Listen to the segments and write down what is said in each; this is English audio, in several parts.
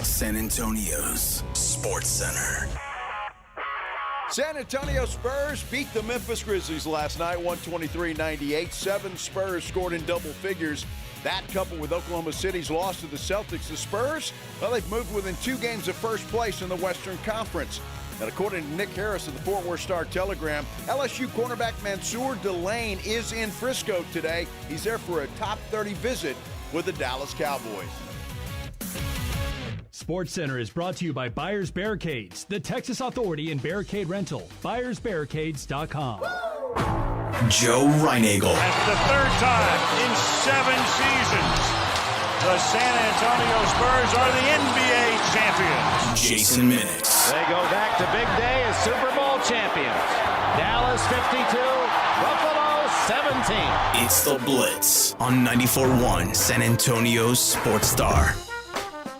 San Antonio's Sports Center. San Antonio Spurs beat the Memphis Grizzlies last night, 123-98. 7 Spurs scored in double figures. That, coupled with Oklahoma City's loss to the Celtics, the Spurs, well, they've moved within 2 games of first place in the Western Conference. And according to Nick Harris of the Fort Worth Star-Telegram, LSU cornerback Mansour Delane is in Frisco today. He's there for a top 30 visit with the Dallas Cowboys. SportsCenter is brought to you by Buyers Barricades, the Texas authority in barricade rental. BuyersBarricades.com. Joe Reinagel. That's the 3rd time in 7 seasons. The San Antonio Spurs are the NBA champions. Jason Minix. They go back to big day as Super Bowl champions. Dallas 52, Buffalo 17. It's the Blitz on 94.1 San Antonio's Sports Star.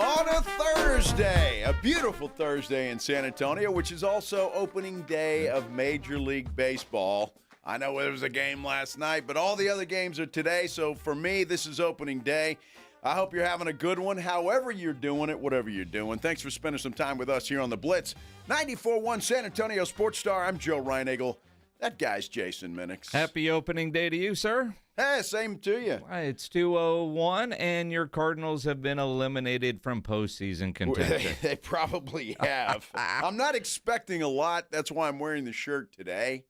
On a Thursday, a beautiful Thursday in San Antonio, which is also opening day of Major League Baseball. I know there was a game last night, but all the other games are today. So for me, this is opening day. I hope you're having a good one, however you're doing it, whatever you're doing. Thanks for spending some time with us here on the Blitz. 94.1 San Antonio Sports Star. I'm Joe Reinagel. That guy's Jason Minix. Happy opening day to you, sir. Hey, same to you. It's 2:01, and your Cardinals have been eliminated from postseason contention. They probably have. I'm not expecting a lot. That's why I'm wearing the shirt today.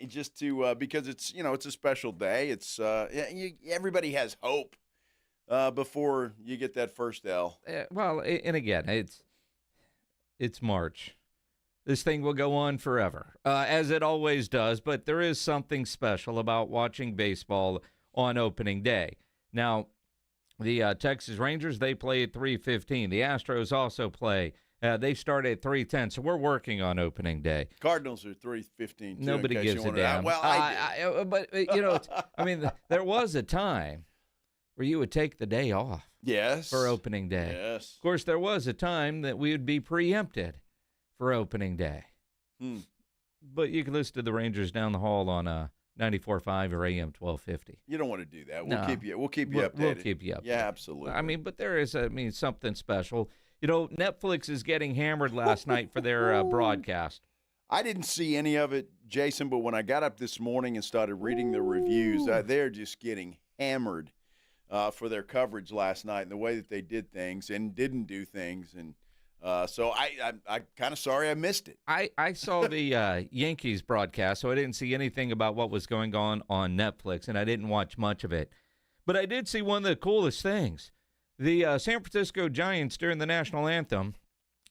Just to because it's it's a special day. It's everybody has hope before you get that first L. Well, and again, it's March. This thing will go on forever, as it always does. But there is something special about watching baseball on opening day. Now, the Texas Rangers, they play at 3:15. The Astros also play. They start at 3:10, so we're working on opening day. Cardinals are 3:15. Nobody gives a damn. Well, but there was a time where you would take the day off. Yes. For opening day. Yes. Of course, there was a time that we would be preempted for opening day. But you can listen to the Rangers down the hall on 94.5 or AM 1250. You don't want to do that. No. We'll keep you updated. We'll keep you updated. Yeah, absolutely. I mean, but there is something special. Netflix is getting hammered last night for their broadcast. I didn't see any of it, Jason, but when I got up this morning and started reading the reviews, they're just getting hammered for their coverage last night and the way that they did things and didn't do things. And so I'm kind of sorry I missed it. I saw the Yankees broadcast, so I didn't see anything about what was going on Netflix, and I didn't watch much of it. But I did see one of the coolest things. The San Francisco Giants during the national anthem,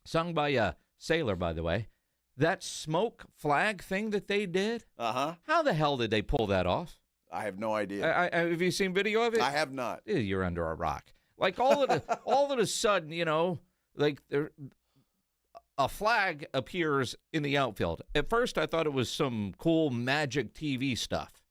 sung by a sailor, by the way, that smoke flag thing that they did, how the hell did they pull that off? I have no idea. Have you seen video of it? I have not. You're under a rock. Like all of a sudden, like a flag appears in the outfield. At first, I thought it was some cool magic TV stuff,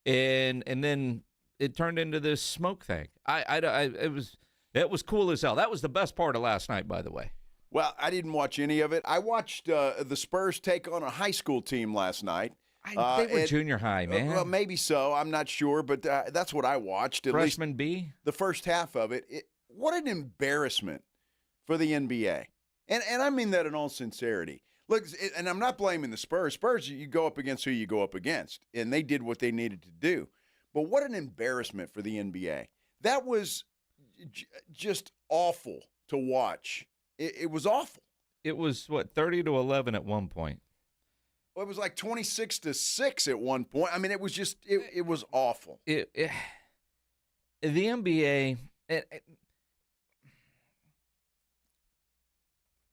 and then it turned into this smoke thing. It was cool as hell. That was the best part of last night, by the way. Well, I didn't watch any of it. I watched the Spurs take on a high school team last night. They were junior high, man. Well, maybe so. I'm not sure, but that's what I watched. At Freshman least B? The first half of it. What an embarrassment for the NBA. And I mean that in all sincerity. Look, and I'm not blaming the Spurs. Spurs, you go up against who you go up against, and they did what they needed to do. But what an embarrassment for the NBA. That was just awful to watch. It was awful. It was, 30-11 at one point. Well, it was like 26-6 at one point. I mean, it was just, it was awful. The NBA,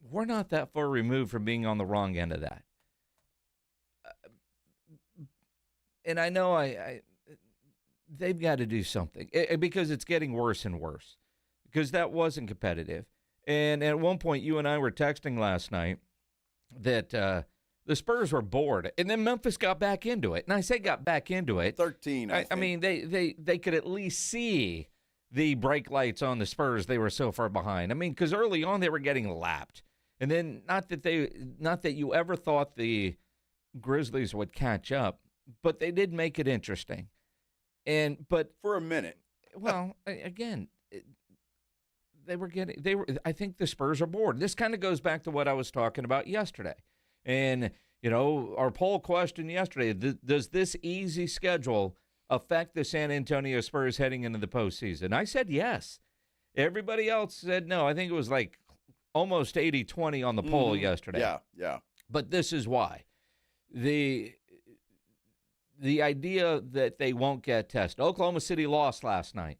we're not that far removed from being on the wrong end of that. And I know they've got to do something because it's getting worse and worse because that wasn't competitive. And at one point, you and I were texting last night that the Spurs were bored, and then Memphis got back into it. And I say got back into it. 13, I think. I mean, they could at least see the brake lights on the Spurs. They were so far behind. I mean, because early on they were getting lapped. And then not that you ever thought the Grizzlies would catch up, but they did make it interesting. But for a minute. Well, again, I think the Spurs are bored. This kind of goes back to what I was talking about yesterday. And, our poll question yesterday, does this easy schedule affect the San Antonio Spurs heading into the postseason? I said yes. Everybody else said no. I think it was like almost 80-20 on the poll yesterday. Yeah. But this is why. The idea that they won't get tested. Oklahoma City lost last night.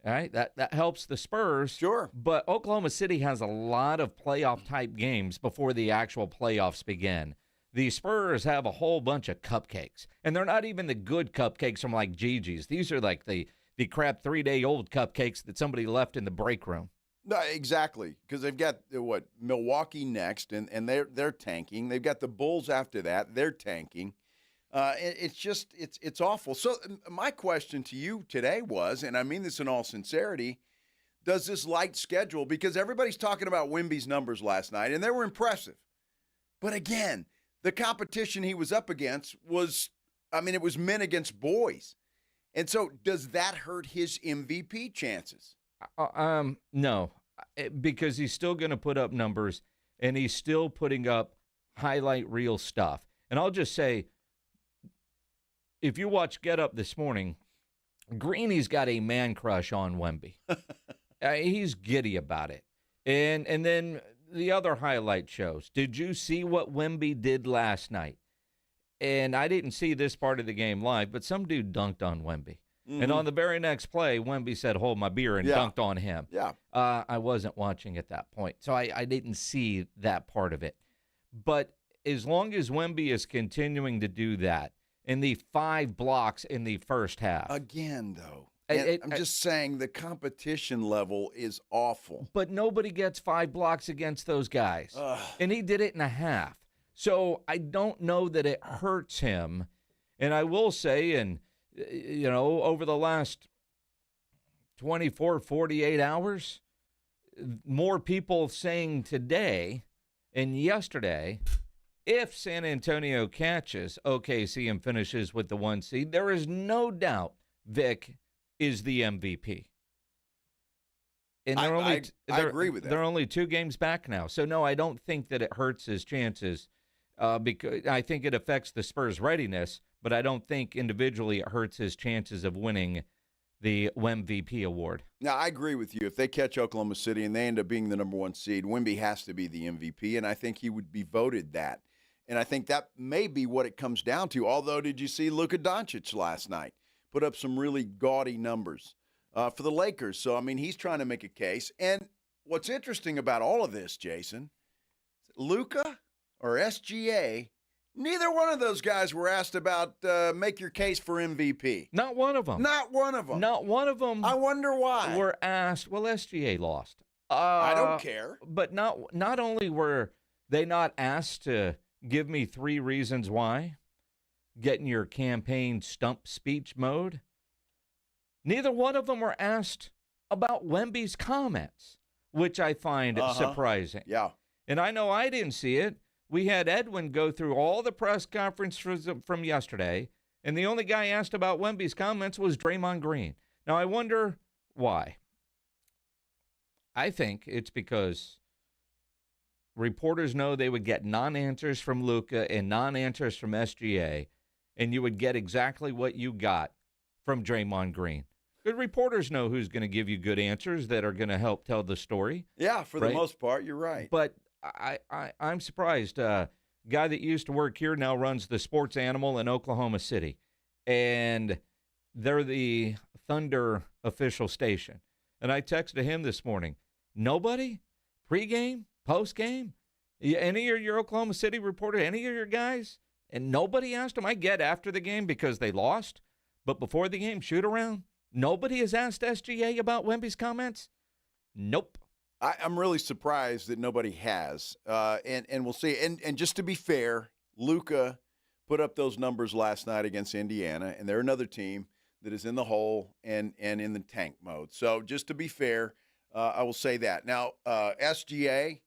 All right, that helps the Spurs. Sure. But Oklahoma City has a lot of playoff-type games before the actual playoffs begin. The Spurs have a whole bunch of cupcakes, and they're not even the good cupcakes from like Gigi's. These are like the crap 3-day-old cupcakes that somebody left in the break room. No, exactly, because they've got Milwaukee next, and they're tanking. They've got the Bulls after that. They're tanking. It's awful. So my question to you today was, and I mean this in all sincerity, does this light schedule, because everybody's talking about Wemby's numbers last night, and they were impressive. But again, the competition he was up against was men against boys. And so does that hurt his MVP chances? No, because he's still going to put up numbers, and he's still putting up highlight reel stuff. And I'll just say, if you watch Get Up this morning, Greeny's got a man crush on Wemby. He's giddy about it. And then the other highlight shows. Did you see what Wemby did last night? And I didn't see this part of the game live, but some dude dunked on Wemby. Mm-hmm. And on the very next play, Wemby said, "Hold my beer," and dunked on him. Yeah. I wasn't watching at that point, so I didn't see that part of it. But as long as Wemby is continuing to do that, in the 5 blocks in the first half. Again, though, I'm just saying the competition level is awful. But nobody gets 5 blocks against those guys. And he did it in a half. So I don't know that it hurts him. And I will say, over the last 24, 48 hours, more people saying today and yesterday, if San Antonio catches OKC and finishes with the 1 seed, there is no doubt Vic is the MVP. And I agree with that. They're only 2 games back now. So, no, I don't think that it hurts his chances because I think it affects the Spurs' readiness, but I don't think individually it hurts his chances of winning the MVP award. Now, I agree with you. If they catch Oklahoma City and they end up being the number 1 seed, Wemby has to be the MVP, and I think he would be voted that. And I think that may be what it comes down to. Although, did you see Luka Doncic last night? Put up some really gaudy numbers for the Lakers. So, he's trying to make a case. And what's interesting about all of this, Jason, Luka or SGA, neither one of those guys were asked about make your case for MVP. Not one of them. Not one of them. Not one of them. I wonder why. Were asked. Well, SGA lost. I don't care. But not only were they not asked to give me 3 reasons why, get in your campaign stump speech mode, neither one of them were asked about Wemby's comments, which I find surprising. Yeah. And I know I didn't see it. We had Edwin go through all the press conferences from yesterday, and the only guy asked about Wemby's comments was Draymond Green. Now, I wonder why. I think it's because reporters know they would get non-answers from Luka and non-answers from SGA, and you would get exactly what you got from Draymond Green. Good reporters know who's going to give you good answers that are going to help tell the story. Yeah, for the most part, you're right. But I'm surprised. Guy that used to work here now runs the Sports Animal in Oklahoma City, and they're the Thunder official station. And I texted him this morning, nobody? Pre-game? Post-game? Any of your Oklahoma City reporters, any of your guys? And nobody asked him. I get after the game because they lost, but before the game, shoot around. Nobody has asked SGA about Wemby's comments? Nope. I'm really surprised that nobody has, and we'll see. And just to be fair, Luka put up those numbers last night against Indiana, and they're another team that is in the hole and in the tank mode. So just to be fair, I will say that. Now, SGA,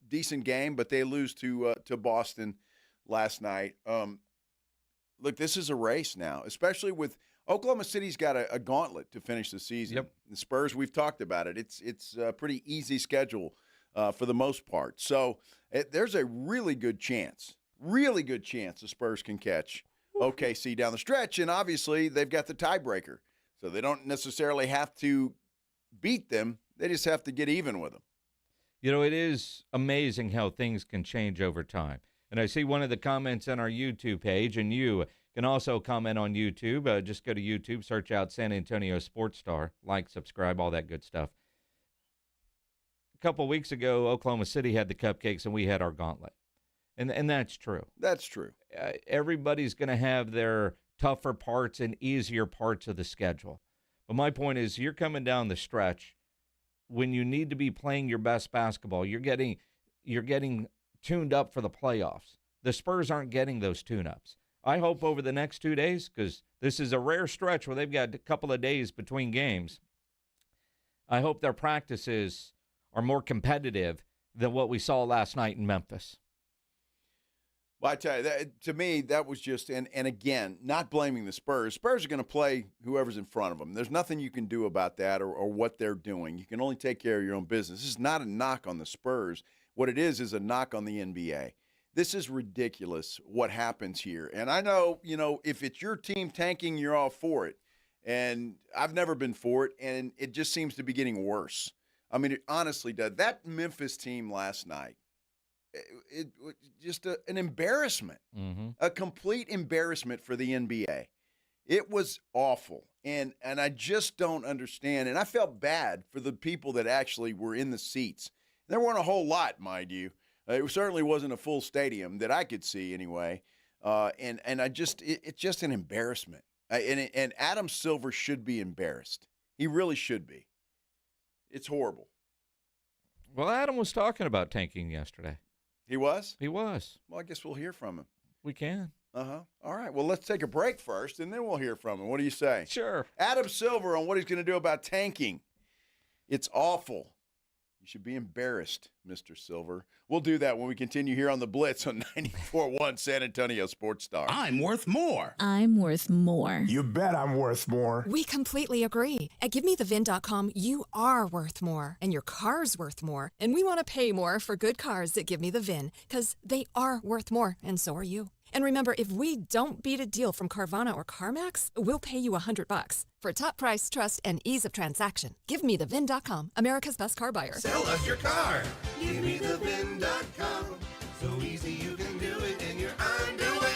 decent game, but they lose to Boston last night. Look, this is a race now, especially with Oklahoma City's got a gauntlet to finish the season. Yep. The Spurs, we've talked about it. It's a pretty easy schedule for the most part. So there's a really good chance the Spurs can catch OKC down the stretch. And obviously, they've got the tiebreaker. So they don't necessarily have to beat them. They just have to get even with them. You know, it is amazing how things can change over time. And I see one of the comments on our YouTube page, and you can also comment on YouTube. Just go to YouTube, search out San Antonio Sports Star, like, subscribe, all that good stuff. A couple weeks ago, Oklahoma City had the cupcakes, and we had our gauntlet. And that's true. That's true. Everybody's going to have their tougher parts and easier parts of the schedule. But my point is, you're coming down the stretch when you need to be playing your best basketball. You're getting tuned up for the playoffs. The Spurs aren't getting those tune-ups. I hope over the next 2 days, because this is a rare stretch where they've got a couple of days between games, I hope their practices are more competitive than what we saw last night in Memphis. Well, I tell you, to me, that was just, and again, not blaming the Spurs. Spurs are going to play whoever's in front of them. There's nothing you can do about that or what they're doing. You can only take care of your own business. This is not a knock on the Spurs. What it is a knock on the NBA. This is ridiculous what happens here. And I know, if it's your team tanking, you're all for it. And I've never been for it, and it just seems to be getting worse. I mean, it honestly does. That Memphis team last night, it was just an embarrassment, a complete embarrassment for the NBA. It was awful, and I just don't understand. And I felt bad for the people that actually were in the seats. There weren't a whole lot, mind you. It certainly wasn't a full stadium that I could see anyway. And it's just an embarrassment. And Adam Silver should be embarrassed. He really should be. It's horrible. Well, Adam was talking about tanking yesterday. He was? He was. Well, I guess we'll hear from him. We can. All right. Well, let's take a break first, and then we'll hear from him. What do you say? Sure. Adam Silver on what he's going to do about tanking. It's awful. You should be embarrassed, Mr. Silver. We'll do that when we continue here on the Blitz on 94.1 San Antonio Sports Star. I'm worth more. I'm worth more. You bet I'm worth more. We completely agree. At GiveMeTheVin.com, you are worth more, and your car's worth more. And we want to pay more for good cars at Give Me the VIN, because they are worth more, and so are you. And remember, if we don't beat a deal from Carvana or CarMax, we'll pay you $100. For top price, trust, and ease of transaction, GiveMeTheVin.com, America's best car buyer. Sell us your car. GiveMeTheVin.com. So easy you can do it in your underwear.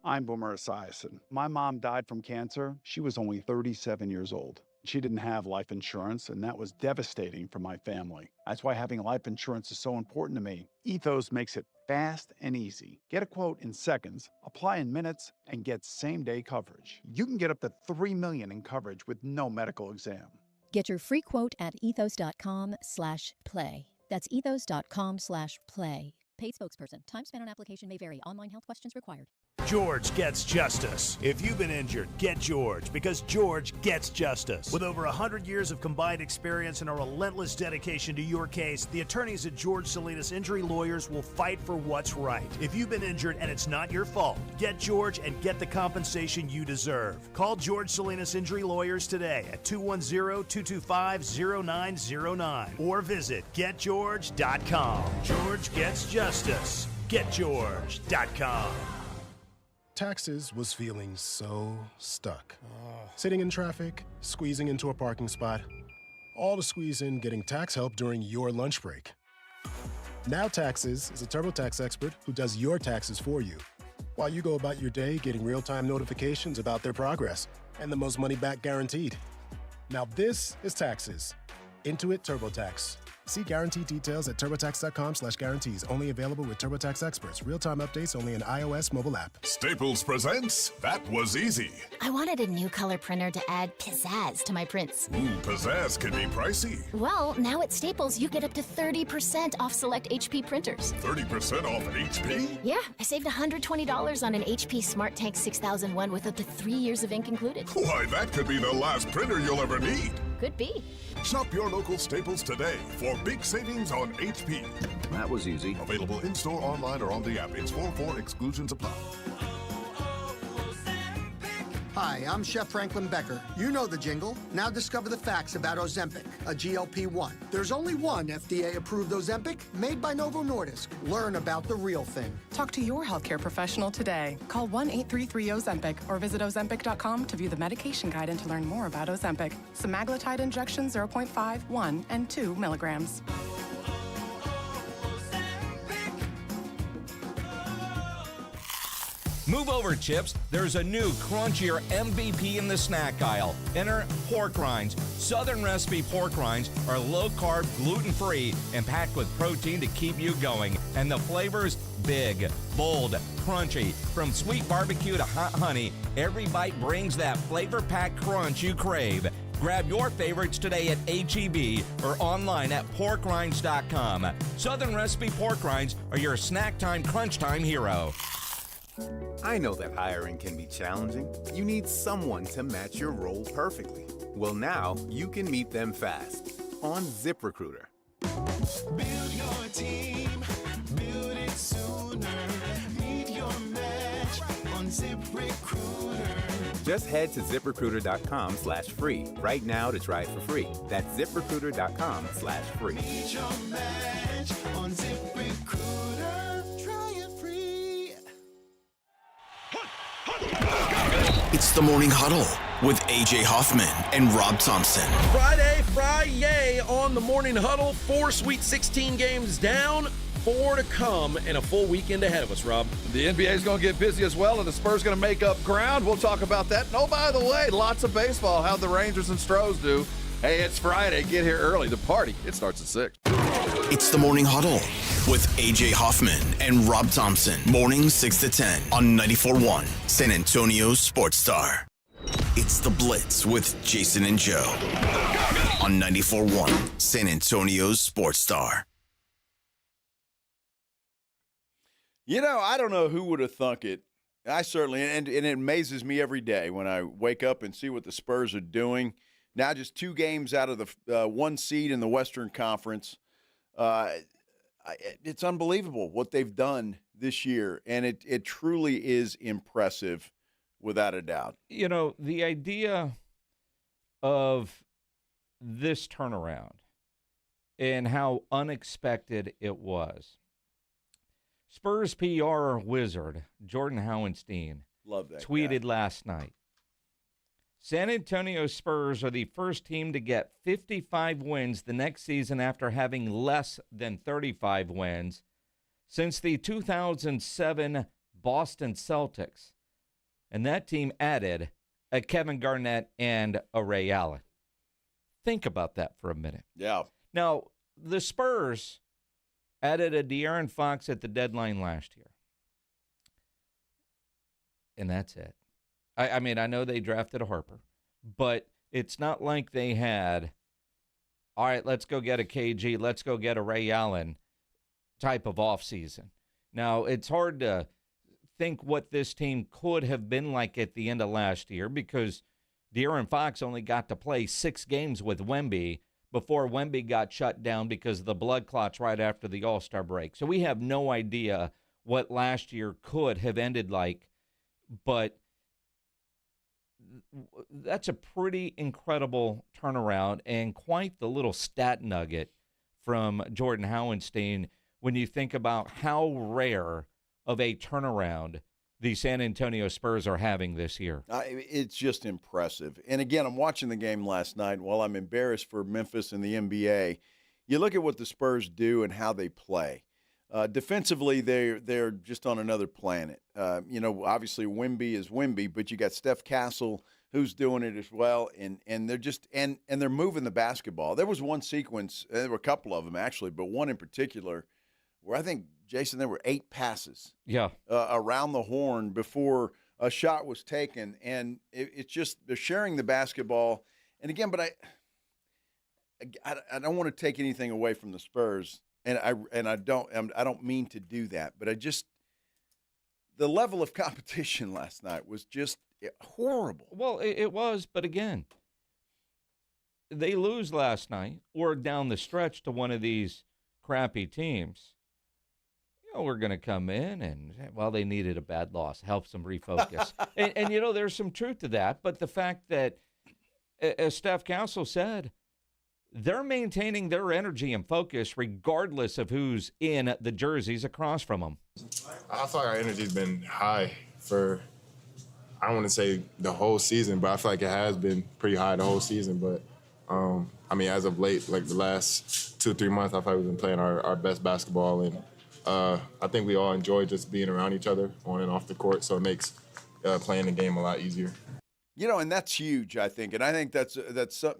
I'm Boomer Esiason. My mom died from cancer. She was only 37 years old. She didn't have life insurance, and that was devastating for my family. That's why having life insurance is so important to me. Ethos makes it fast and easy. Get a quote in seconds, apply in minutes, and get same-day coverage. You can get up to $3 million in coverage with no medical exam. Get your free quote at ethos.com/play. That's ethos.com/play. Paid spokesperson. Time spent on application may vary. Online health questions required. George gets justice. If you've been injured, get George, because George gets justice. With over 100 years of combined experience and a relentless dedication to your case, the attorneys at George Salinas Injury Lawyers will fight for what's right. If you've been injured and it's not your fault, get George and get the compensation you deserve. Call George Salinas Injury Lawyers today at 210-225-0909 or visit getgeorge.com. George gets justice. Getgeorge.com. Taxes was feeling so stuck. Sitting in traffic, squeezing into a parking spot, all to squeeze in getting tax help during your lunch break. Now Taxes is a TurboTax expert who does your taxes for you, while you go about your day getting real-time notifications about their progress and the most money back guaranteed. Now this is Taxes. Intuit TurboTax. See guarantee details at turbotax.com/guarantees. Only available with TurboTax experts. Real-time updates only in iOS mobile app. Staples presents That Was Easy. I wanted a new color printer to add pizzazz to my prints. Ooh, pizzazz can be pricey. Well, now at Staples, you get up to 30% off select HP printers. 30% off at HP? Yeah, I saved $120 on an HP Smart Tank 6001 with up to 3 years of ink included. Why, that could be the last printer you'll ever need. Could be. Shop your local Staples today for big savings on HP. That was easy. Available in-store, online, or on the app. It's 4 exclusions apply. Hi, I'm Chef Franklin Becker. You know the jingle. Now discover the facts about Ozempic, a GLP-1. There's only one FDA-approved Ozempic made by Novo Nordisk. Learn about the real thing. Talk to your healthcare professional today. Call 1-833-OZEMPIC or visit Ozempic.com to view the medication guide and to learn more about Ozempic. Semaglutide injection 0.5, 1, and 2 milligrams. Move over, Chips. There's a new crunchier MVP in the snack aisle. Enter pork rinds. Southern recipe pork rinds are low-carb, gluten-free, and packed with protein to keep you going. And the flavors, big, bold, crunchy. From sweet barbecue to hot honey, every bite brings that flavor-packed crunch you crave. Grab your favorites today at H-E-B or online at porkrinds.com. Southern recipe pork rinds are your snack time, crunch time hero. I know that hiring can be challenging. You need someone to match your role perfectly. Well, now you can meet them fast on ZipRecruiter. Build your team, build it sooner. Meet your match on ZipRecruiter. Just head to ZipRecruiter.com/free right now to try it for free. That's ZipRecruiter.com/free. Meet your match on ZipRecruiter. Try it free. It's the Morning Huddle with AJ Hoffman and Rob Thompson. Friday on the Morning Huddle. 4 Sweet 16 games down, 4 to come, and a full weekend ahead of us, Rob. The NBA is going to get busy as well, and the Spurs going to make up ground. We'll talk about that. And, oh, by the way, lots of baseball. How'd the Rangers and Astros do? Hey, it's Friday. Get here early. The party, it starts at 6. It's the Morning Huddle with AJ Hoffman and Rob Thompson. Mornings 6 to 10 on 94.1 San Antonio Sports Star. It's the Blitz with Jason and Joe on 94.1 San Antonio Sports Star. You know, I don't know who would have thunk it. I certainly, and it amazes me every day when I wake up and see what the Spurs are doing. Now just 2 games out of the 1 seed in the Western Conference. It's unbelievable what they've done this year, and it truly is impressive, without a doubt. You know, the idea of this turnaround and how unexpected it was. Spurs PR wizard Jordan Howenstein Love that tweeted guy. last night, San Antonio Spurs are the first team to get 55 wins the next season after having less than 35 wins since the 2007 Boston Celtics. And that team added a Kevin Garnett and a Ray Allen. Think about that for a minute. Yeah. Now, the Spurs added a De'Aaron Fox at the deadline last year. And that's it. I mean, I know they drafted a Harper, but it's not like they had, all right, let's go get a KG, let's go get a Ray Allen type of offseason. Now, it's hard to think what this team could have been like at the end of last year because De'Aaron Fox only got to play 6 games with Wemby before Wemby got shut down because of the blood clots right after the All-Star break. So we have no idea what last year could have ended like, but that's a pretty incredible turnaround and quite the little stat nugget from Jordan Howenstein when you think about how rare of a turnaround the San Antonio Spurs are having this year. It's just impressive. And again, I'm watching the game last night. While I'm embarrassed for Memphis and the NBA, you look at what the Spurs do and how they play. Defensively, they're just on another planet. Obviously Wemby is Wemby, but you got Steph Castle who's doing it as well, and they're just and they're moving the basketball. There was one sequence, there were a couple of them actually, but one in particular where I think, Jason, there were 8 passes around the horn before a shot was taken, and it's just they're sharing the basketball. And again, but I don't want to take anything away from the Spurs. And I don't mean to do that, but the level of competition last night was just horrible. Well, it was, but again, they lose last night or down the stretch to one of these crappy teams. we're going to come in and, well, they needed a bad loss, helps them refocus. and, there's some truth to that. But the fact that, as Steph Castle said, they're maintaining their energy and focus regardless of who's in the jerseys across from them. I feel like our energy's been high for, I don't want to say the whole season, but I feel like it has been pretty high the whole season. But, as of late, like the last 2-3 months, I feel like we've been playing our best basketball. And I think we all enjoy just being around each other on and off the court, so it makes playing the game a lot easier. And that's huge, I think. And I think that's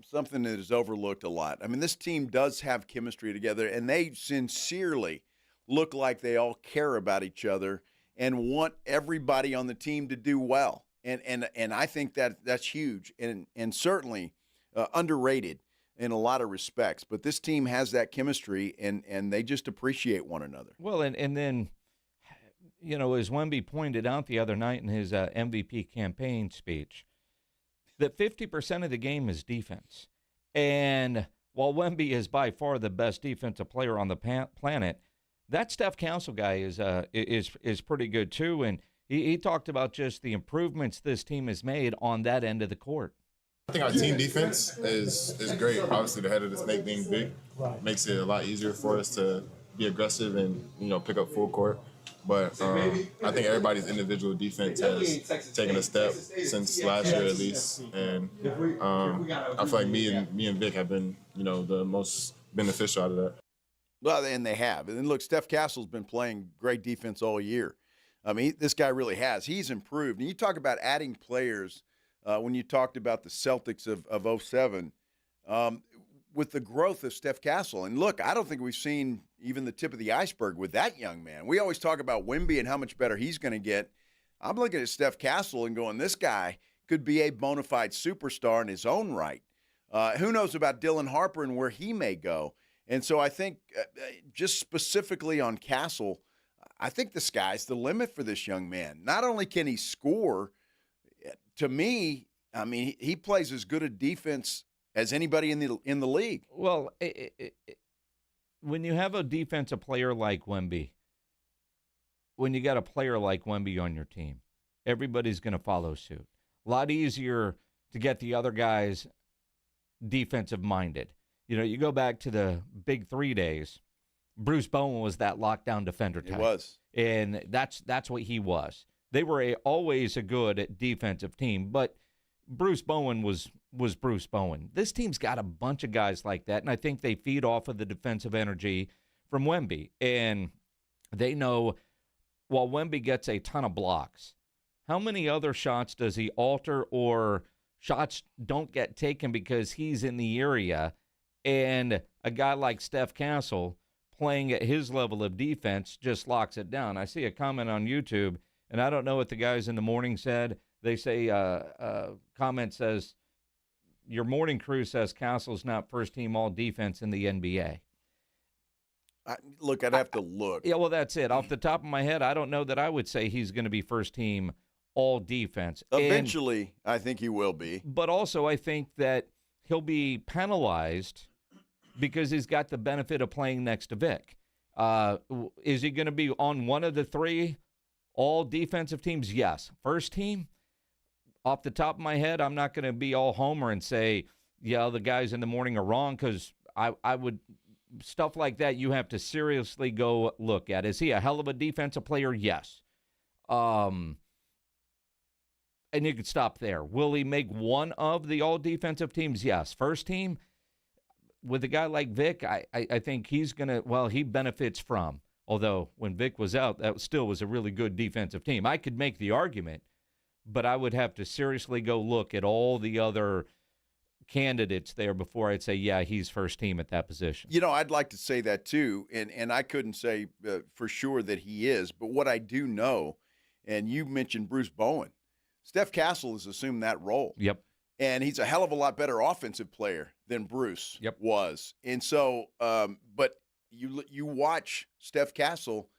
something that is overlooked a lot. I mean, this team does have chemistry together, and they sincerely look like they all care about each other and want everybody on the team to do well. And I think that's huge and certainly underrated in a lot of respects. But this team has that chemistry, and they just appreciate one another. Well, and then, as Wemby pointed out the other night in his MVP campaign speech, that 50% of the game is defense. And while Wemby is by far the best defensive player on the planet, that Steph Castle guy is pretty good too. And he talked about just the improvements this team has made on that end of the court. I think our team defense is great. Obviously, the head of the snake being big makes it a lot easier for us to be aggressive and pick up full court. But I think everybody's individual defense has taken a step since last year at least, and I feel like me and Vic have been the most beneficial out of that. Well, and they have. And then look, Steph Castle's been playing great defense all year. I mean, this guy really has. He's improved. And you talk about adding players when you talked about the Celtics of 07. With the growth of Steph Castle. And look, I don't think we've seen even the tip of the iceberg with that young man. We always talk about Wemby and how much better he's going to get. I'm looking at Steph Castle and going, this guy could be a bona fide superstar in his own right. Who knows about Dylan Harper and where he may go. And so I think just specifically on Castle, I think the sky's the limit for this young man. Not only can he score, to me, I mean, he plays as good a defense as anybody in the league. Well, when you have a defensive player like Wemby, when you got a player like Wemby on your team, everybody's going to follow suit. A lot easier to get the other guys defensive-minded. You go back to the Big 3 days, Bruce Bowen was that lockdown defender type. He was. And that's what he was. They were always a good defensive team, but Bruce Bowen was Bruce Bowen. This team's got a bunch of guys like that, and I think they feed off of the defensive energy from Wemby. And they know while Wemby gets a ton of blocks, how many other shots does he alter or shots don't get taken because he's in the area? And a guy like Steph Castle playing at his level of defense just locks it down. I see a comment on YouTube, and I don't know what the guys in the morning said. They say, comment says, your morning crew says Castle's not first team all defense in the NBA. Look, I'd have to look. Yeah, well, that's it. Off the top of my head, I don't know that I would say he's going to be first team all defense. Eventually, I think he will be. But also, I think that he'll be penalized because he's got the benefit of playing next to Vic. Is he going to be on one of the three all defensive teams? Yes. First team? Off the top of my head, I'm not going to be all homer and say, yeah, the guys in the morning are wrong, because I would – stuff like that you have to seriously go look at. Is he a hell of a defensive player? Yes. And you could stop there. Will he make one of the all-defensive teams? Yes. First team, with a guy like Vic, I think he's going to – well, he benefits from. Although when Vic was out, that still was a really good defensive team. I could make the argument, but I would have to seriously go look at all the other candidates there before I'd say, yeah, he's first team at that position. I'd like to say that too, and I couldn't say for sure that he is, but what I do know, and you mentioned Bruce Bowen, Steph Castle has assumed that role. Yep. And he's a hell of a lot better offensive player than Bruce was. And so, but you watch Steph Castle,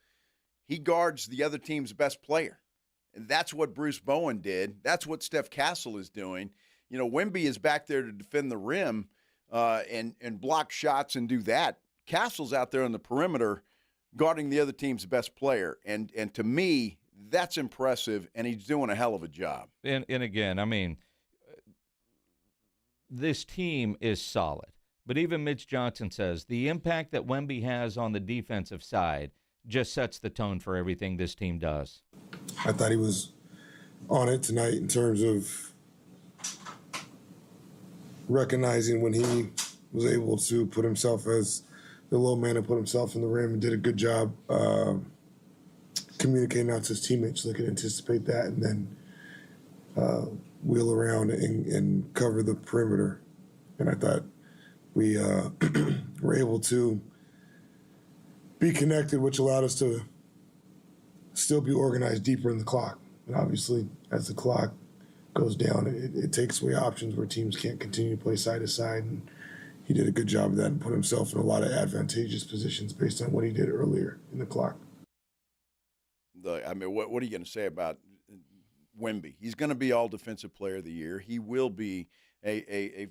he guards the other team's best player. And that's what Bruce Bowen did. That's what Steph Castle is doing. Wemby is back there to defend the rim and block shots and do that. Castle's out there on the perimeter guarding the other team's best player. And to me, that's impressive, and he's doing a hell of a job. And again, I mean, this team is solid. But even Mitch Johnson says the impact that Wemby has on the defensive side just sets the tone for everything this team does. I thought he was on it tonight in terms of recognizing when he was able to put himself as the low man and put himself in the rim, and did a good job communicating out to his teammates so they could anticipate that and then wheel around and cover the perimeter. And I thought we were able to be connected, which allowed us to still be organized deeper in the clock. And obviously, as the clock goes down, it takes away options where teams can't continue to play side to side. And he did a good job of that and put himself in a lot of advantageous positions based on what he did earlier in the clock. I mean, what are you going to say about Wemby? He's going to be All Defensive Player of the Year. He will be a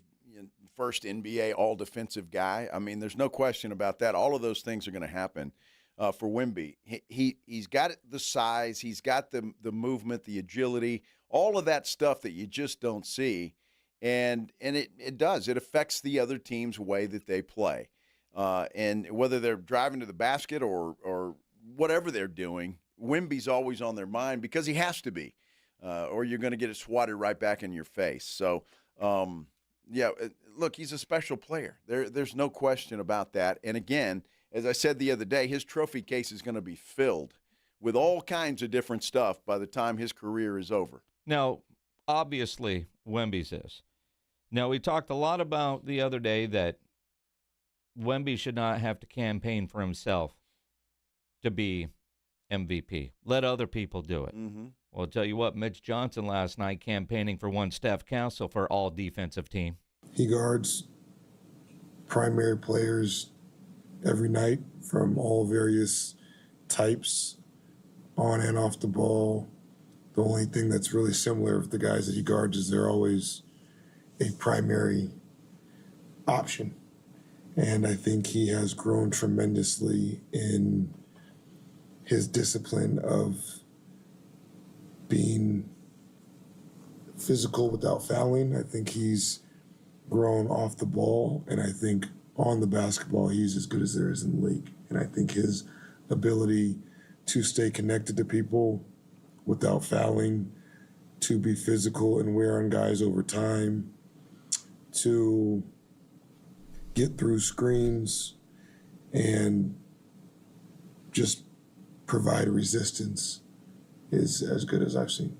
first NBA All-Defensive guy. I mean, there's no question about that. All of those things are going to happen for Wemby. He's got the size. He's got the movement, the agility, all of that stuff that you just don't see. And it does. It affects the other team's way that they play. And whether they're driving to the basket or whatever they're doing, Wemby's always on their mind because he has to be, or you're going to get it swatted right back in your face. So, yeah, look, he's a special player. There's no question about that. And again, as I said the other day, his trophy case is going to be filled with all kinds of different stuff by the time his career is over. Now, obviously, Wemby's is. Now, we talked a lot about the other day that Wemby should not have to campaign for himself to be MVP. Let other people do it. Mm-hmm. Well, I'll tell you what, Mitch Johnson last night campaigning for one Stephon Castle for all defensive team. He guards primary players every night from all various types, on and off the ball. The only thing that's really similar with the guys that he guards is they're always a primary option. And I think he has grown tremendously in his discipline of being physical without fouling. I think he's grown off the ball, and I think on the basketball, he's as good as there is in the league. And I think his ability to stay connected to people without fouling, to be physical and wear on guys over time, to get through screens and just provide resistance is as good as I've seen.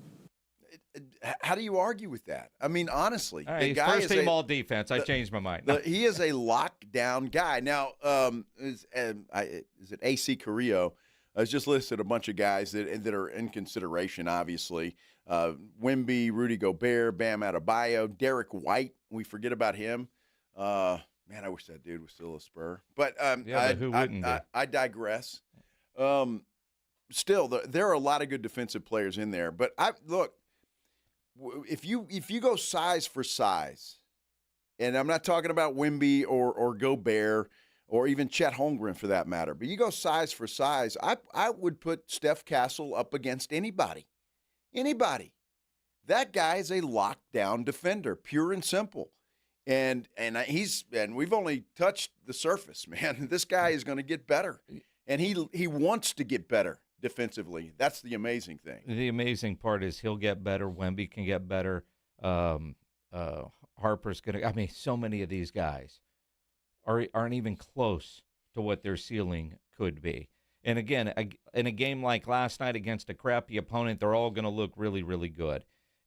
How do you argue with that? I mean, honestly, all right, the guy first team all defense. I changed my mind. He is a lockdown guy. Now, is it AC Carrillo? Has just listed a bunch of guys that are in consideration, obviously. Wemby, Rudy Gobert, Bam Adebayo, Derek White. We forget about him. Man, I wish that dude was still a Spur. But, but who wouldn't be? I digress. Still, there are a lot of good defensive players in there. But look, if you go size for size, and I'm not talking about Wemby or Gobert or even Chet Holmgren for that matter, but you go size for size, I would put Stephon Castle up against anybody. Anybody. That guy is a lockdown defender, pure and simple. And we've only touched the surface, man. This guy is going to get better. And he wants to get better defensively. That's the amazing thing. The amazing part is he'll get better. Wemby can get better. Harper's going to – I mean, so many of these guys aren't even close to what their ceiling could be. And, again, in a game like last night against a crappy opponent, they're all going to look really, really good.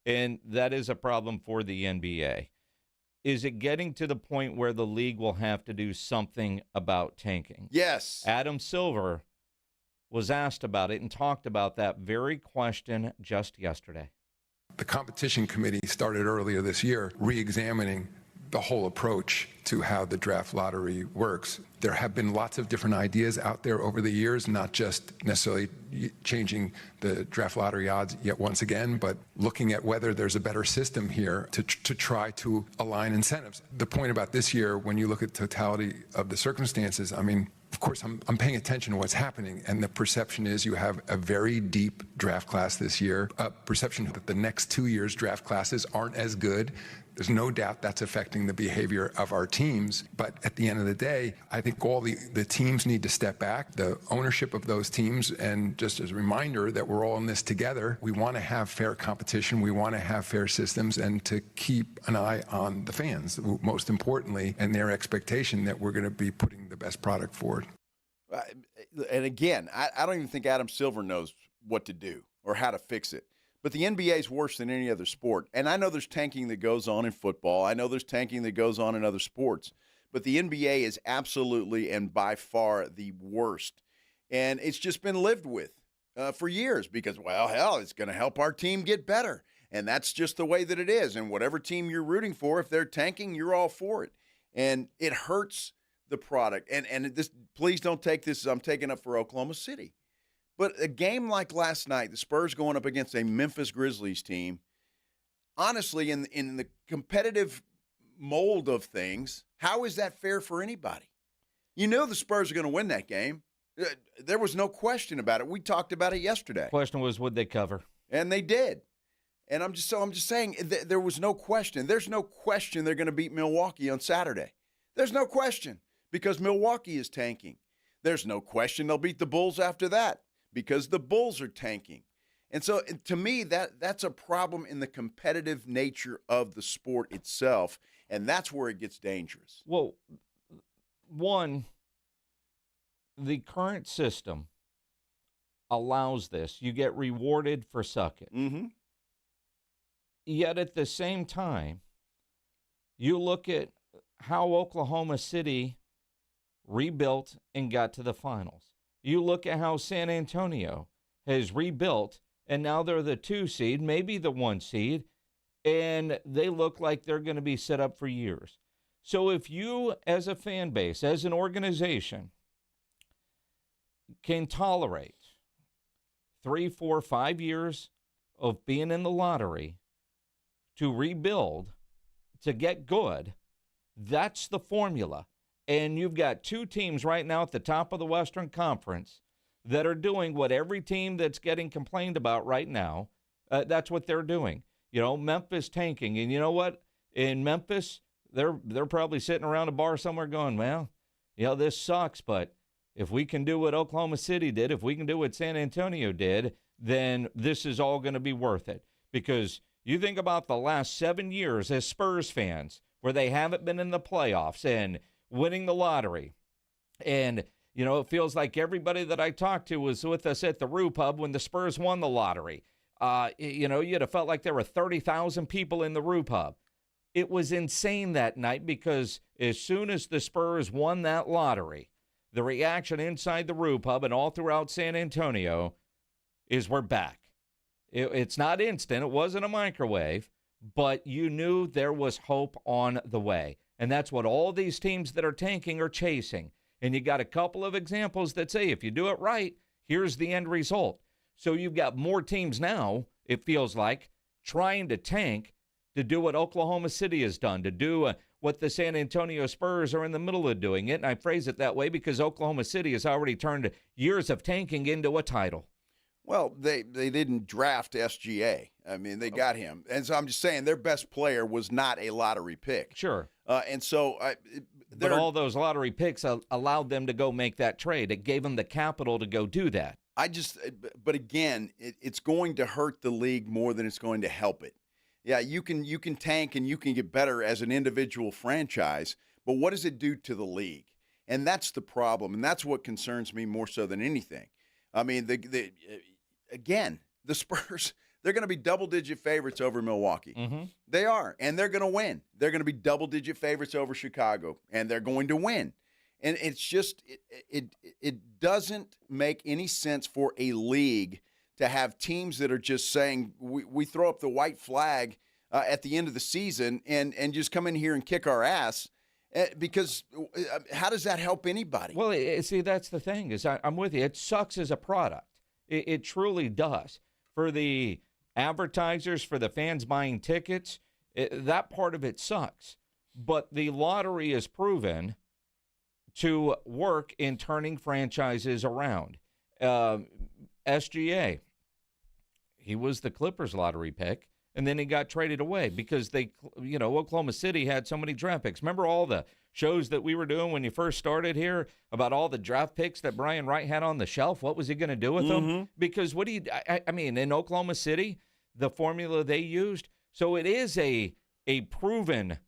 And that is a problem for the NBA. Is it getting to the point where the league will have to do something about tanking? Yes. Adam Silver was asked about it and talked about that very question just yesterday. The competition committee started earlier this year re-examining the whole approach to how the draft lottery works. There have been lots of different ideas out there over the years, not just necessarily changing the draft lottery odds yet once again, but looking at whether there's a better system here to try to align incentives. The point about this year, when you look at totality of the circumstances, I mean, of course, I'm paying attention to what's happening, and the perception is you have a very deep draft class this year, a perception that the next 2 years' draft classes aren't as good. There's no doubt that's affecting the behavior of our teams. But at the end of the day, I think all the teams need to step back, the ownership of those teams, and just as a reminder that we're all in this together, we want to have fair competition, we want to have fair systems, and to keep an eye on the fans, most importantly, and their expectation that we're going to be putting the best product forward. And again, I don't even think Adam Silver knows what to do or how to fix it. But the NBA is worse than any other sport. And I know there's tanking that goes on in football. I know there's tanking that goes on in other sports. But the NBA is absolutely and by far the worst. And it's just been lived with for years because, well, hell, it's going to help our team get better. And that's just the way that it is. And whatever team you're rooting for, if they're tanking, you're all for it. And it hurts the product. And this, please don't take this as I'm taking up for Oklahoma City. But a game like last night, the Spurs going up against a Memphis Grizzlies team, honestly, in the competitive mold of things, how is that fair for anybody? You know the Spurs are going to win that game. There was no question about it. We talked about it yesterday. Question was, would they cover? And they did. And I'm just saying there was no question. There's no question they're going to beat Milwaukee on Saturday. There's no question because Milwaukee is tanking. There's no question they'll beat the Bulls after that, because the Bulls are tanking. And so, to me, that's a problem in the competitive nature of the sport itself, and that's where it gets dangerous. Well, one, the current system allows this. You get rewarded for sucking. Mm-hmm. Yet at the same time, you look at how Oklahoma City rebuilt and got to the finals. You look at how San Antonio has rebuilt, and now they're the 2 seed, maybe the 1 seed, and they look like they're going to be set up for years. So if you, as a fan base, as an organization, can tolerate 3, 4, 5 years of being in the lottery to rebuild, to get good, that's the formula. And you've got 2 teams right now at the top of the Western Conference that are doing what every team that's getting complained about right now, that's what they're doing. You know, Memphis tanking. And you know what? In Memphis, they're probably sitting around a bar somewhere going, well, you know, this sucks, but if we can do what Oklahoma City did, if we can do what San Antonio did, then this is all going to be worth it. Because you think about the last 7 years as Spurs fans where they haven't been in the playoffs and winning the lottery. And, you know, it feels like everybody that I talked to was with us at the Rue Pub when the Spurs won the lottery. You know, you'd have felt like there were 30,000 people in the Rue Pub. It was insane that night because as soon as the Spurs won that lottery, the reaction inside the Rue Pub and all throughout San Antonio is we're back. It's not instant. It wasn't a microwave, but you knew there was hope on the way. And that's what all these teams that are tanking are chasing. And you got a couple of examples that say if you do it right, here's the end result. So you've got more teams now, it feels like, trying to tank to do what Oklahoma City has done, to do what the San Antonio Spurs are in the middle of doing it. And I phrase it that way because Oklahoma City has already turned years of tanking into a title. Well, they didn't draft SGA. I mean, they got him. And so I'm just saying their best player was not a lottery pick. Sure. And so but all those lottery picks allowed them to go make that trade. It gave them the capital to go do that. But again, it's going to hurt the league more than it's going to help it. Yeah, you can tank and you can get better as an individual franchise, but what does it do to the league? And that's the problem, and that's what concerns me more so than anything. I mean, again, the Spurs, they're going to be double-digit favorites over Milwaukee. Mm-hmm. They are, and they're going to win. They're going to be double-digit favorites over Chicago, and they're going to win. And it's just it doesn't make any sense for a league to have teams that are just saying we throw up the white flag at the end of the season and just come in here and kick our ass. Because how does that help anybody? Well, see, that's the thing is I'm with you. It sucks as a product. It truly does. For the advertisers, for the fans buying tickets, that part of it sucks. But the lottery is proven to work in turning franchises around. SGA, he was the Clippers lottery pick, and then he got traded away because Oklahoma City had so many draft picks. Remember all the shows that we were doing when you first started here about all the draft picks that Brian Wright had on the shelf? What was he going to do with them? Because in Oklahoma City, the formula they used, so it is a proven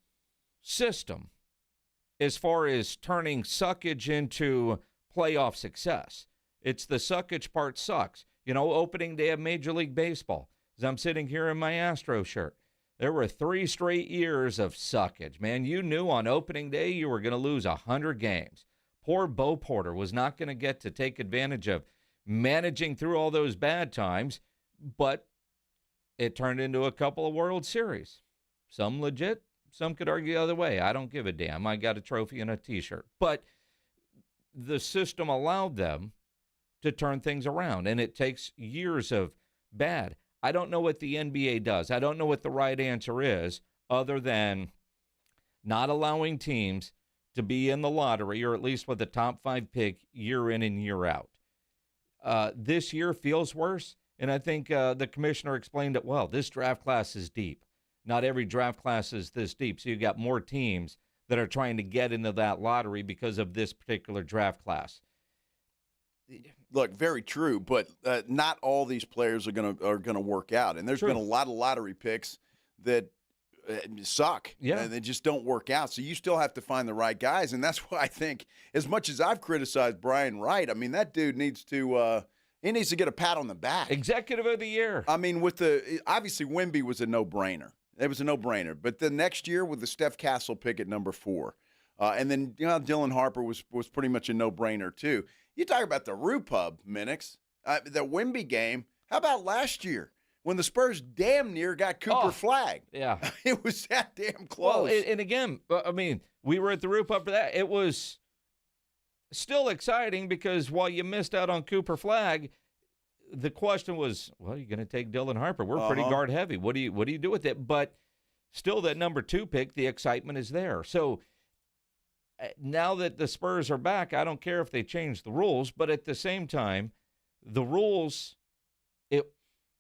system as far as turning suckage into playoff success. It's the suckage part sucks. Opening day of Major League Baseball, as I'm sitting here in my Astros shirt, there were 3 straight years of suckage. Man, you knew on opening day you were going to lose 100 games. Poor Bo Porter was not going to get to take advantage of managing through all those bad times, but it turned into a couple of World Series. Some legit, some could argue the other way. I don't give a damn. I got a trophy and a T-shirt. But the system allowed them to turn things around, and it takes years of bad. I don't know what the NBA does. I don't know what the right answer is other than not allowing teams to be in the lottery or at least with the top 5 pick year in and year out. This year feels worse, and I think the commissioner explained it well. This draft class is deep. Not every draft class is this deep, so you've got more teams that are trying to get into that lottery because of this particular draft class. Look, very true, but not all these players are gonna work out, and there's been a lot of lottery picks that suck. Yeah, and they just don't work out. So you still have to find the right guys, and that's why I think, as much as I've criticized Brian Wright, I mean that dude needs to get a pat on the back. Executive of the year. I mean, obviously Wemby was a no-brainer. It was a no-brainer, but the next year with the Steph Castle pick at number 4, and then Dylan Harper was pretty much a no-brainer too. You talk about the Rupub, Minix, the Wemby game. How about last year when the Spurs damn near got Cooper flagged? Yeah. It was that damn close. Well, and again, I mean, we were at the Rupub for that. It was still exciting because while you missed out on Cooper Flag, the question was, well, you're going to take Dylan Harper. We're pretty guard heavy. What do you do with it? But still that number 2 pick, the excitement is there. So now that the Spurs are back, I don't care if they change the rules, but at the same time, the rules, it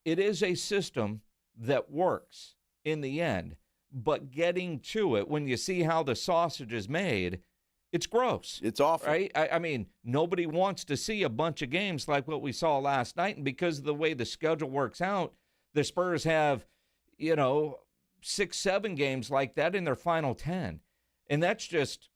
is a system that works in the end, but getting to it, when you see how the sausage is made, it's gross. It's awful. Right? I mean, nobody wants to see a bunch of games like what we saw last night, and because of the way the schedule works out, the Spurs have, 6-7 games like that in their final 10, and that's just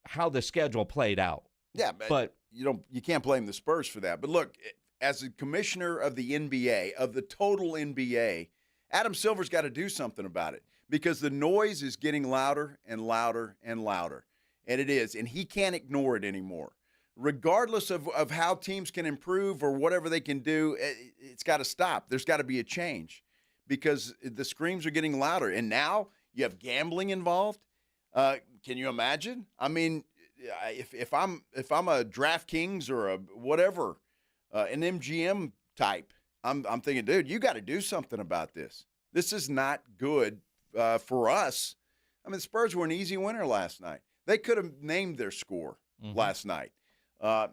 how the schedule played out. Yeah, but you can't blame the Spurs for that. But look, as a commissioner of the NBA, of the total NBA, Adam Silver's got to do something about it because the noise is getting louder and louder and louder. And it is, and he can't ignore it anymore. Regardless of how teams can improve or whatever they can do, it's got to stop. There's got to be a change because the screams are getting louder. And now you have gambling involved. Can you imagine? I mean, if I'm a DraftKings or a whatever, an MGM type, I'm thinking, dude, you got to do something about this. This is not good for us. I mean, the Spurs were an easy winner last night. They could have named their score last night.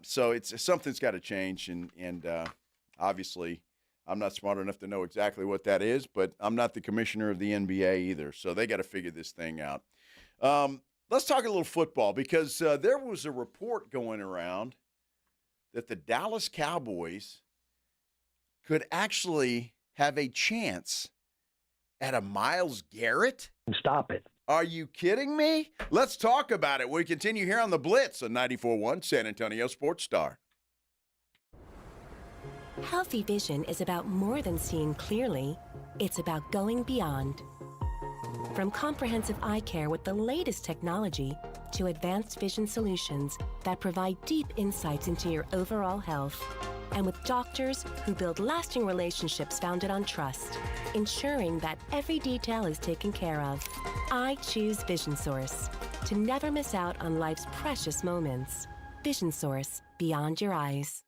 So something's got to change, and obviously I'm not smart enough to know exactly what that is, but I'm not the commissioner of the NBA either, so they got to figure this thing out. Let's talk a little football because there was a report going around that the Dallas Cowboys could actually have a chance at a Myles Garrett. Stop it. Are you kidding me? Let's talk about it. We continue here on the Blitz on 94.1 San Antonio Sports Star. Healthy vision is about more than seeing clearly. It's about going beyond. From comprehensive eye care with the latest technology to advanced vision solutions that provide deep insights into your overall health. And with doctors who build lasting relationships founded on trust, ensuring that every detail is taken care of. I choose Vision Source to never miss out on life's precious moments. Vision Source, beyond your eyes.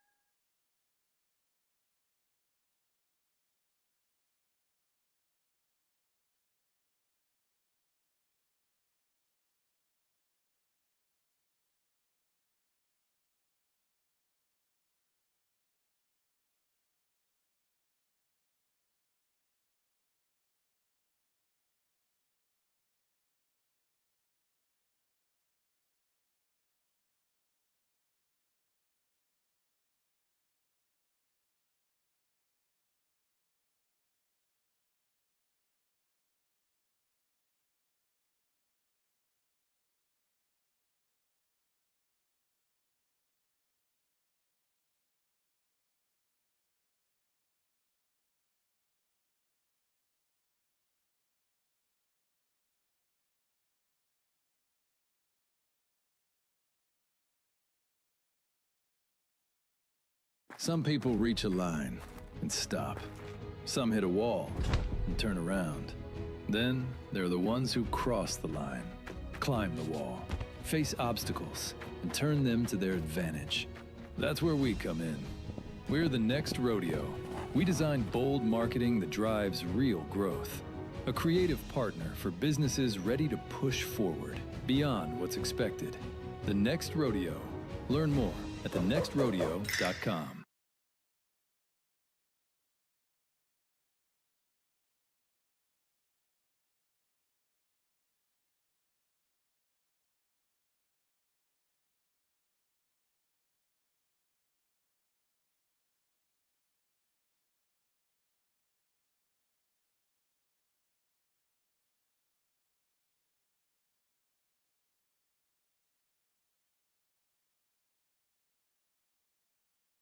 Some people reach a line and stop. Some hit a wall and turn around. Then there are the ones who cross the line, climb the wall, face obstacles, and turn them to their advantage. That's where we come in. We're the next rodeo. We design bold marketing that drives real growth. A creative partner for businesses ready to push forward, beyond what's expected. The Next Rodeo. Learn more at thenextrodeo.com.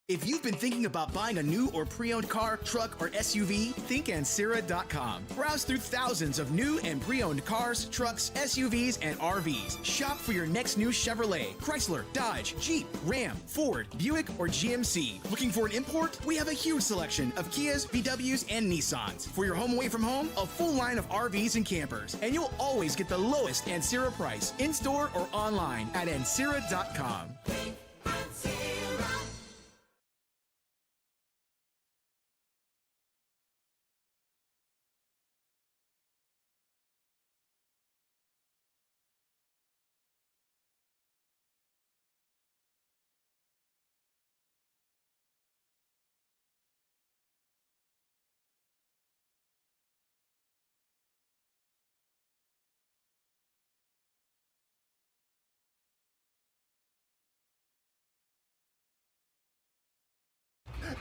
If you've been thinking about buying a new or pre-owned car, truck, or SUV, think Ancira.com. Browse through thousands of new and pre-owned cars, trucks, SUVs, and RVs. Shop for your next new Chevrolet, Chrysler, Dodge, Jeep, Ram, Ford, Buick, or GMC. Looking for an import? We have a huge selection of Kias, VWs, and Nissans. For your home away from home, a full line of RVs and campers. And you'll always get the lowest Ancira price, in-store or online at Ancira.com.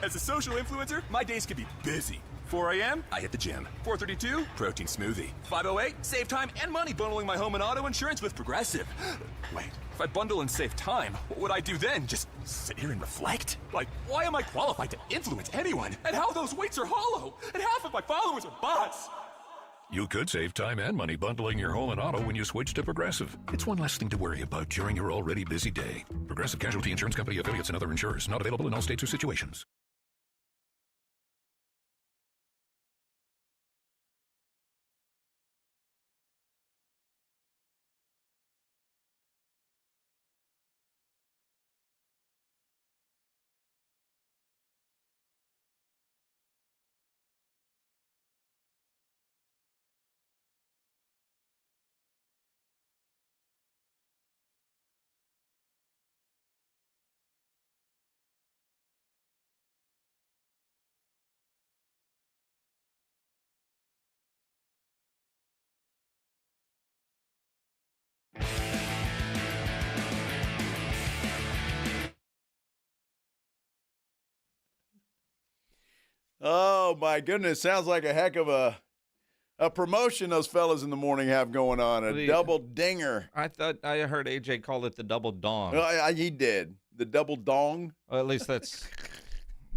As a social influencer, my days can be busy. 4 a.m., I hit the gym. 4:32, protein smoothie. 5:08, save time and money bundling my home and auto insurance with Progressive. Wait, if I bundle and save time, what would I do then? Just sit here and reflect? Like, why am I qualified to influence anyone? And how those weights are hollow? And half of my followers are bots. You could save time and money bundling your home and auto when you switch to Progressive. It's one less thing to worry about during your already busy day. Progressive Casualty Insurance Company, affiliates, and other insurers. Not available in all states or situations. Oh, my goodness. Sounds like a heck of a promotion those fellas in the morning have going on. A double dinger. I thought I heard AJ call it the double dong. He did. The double dong. Well, at least that's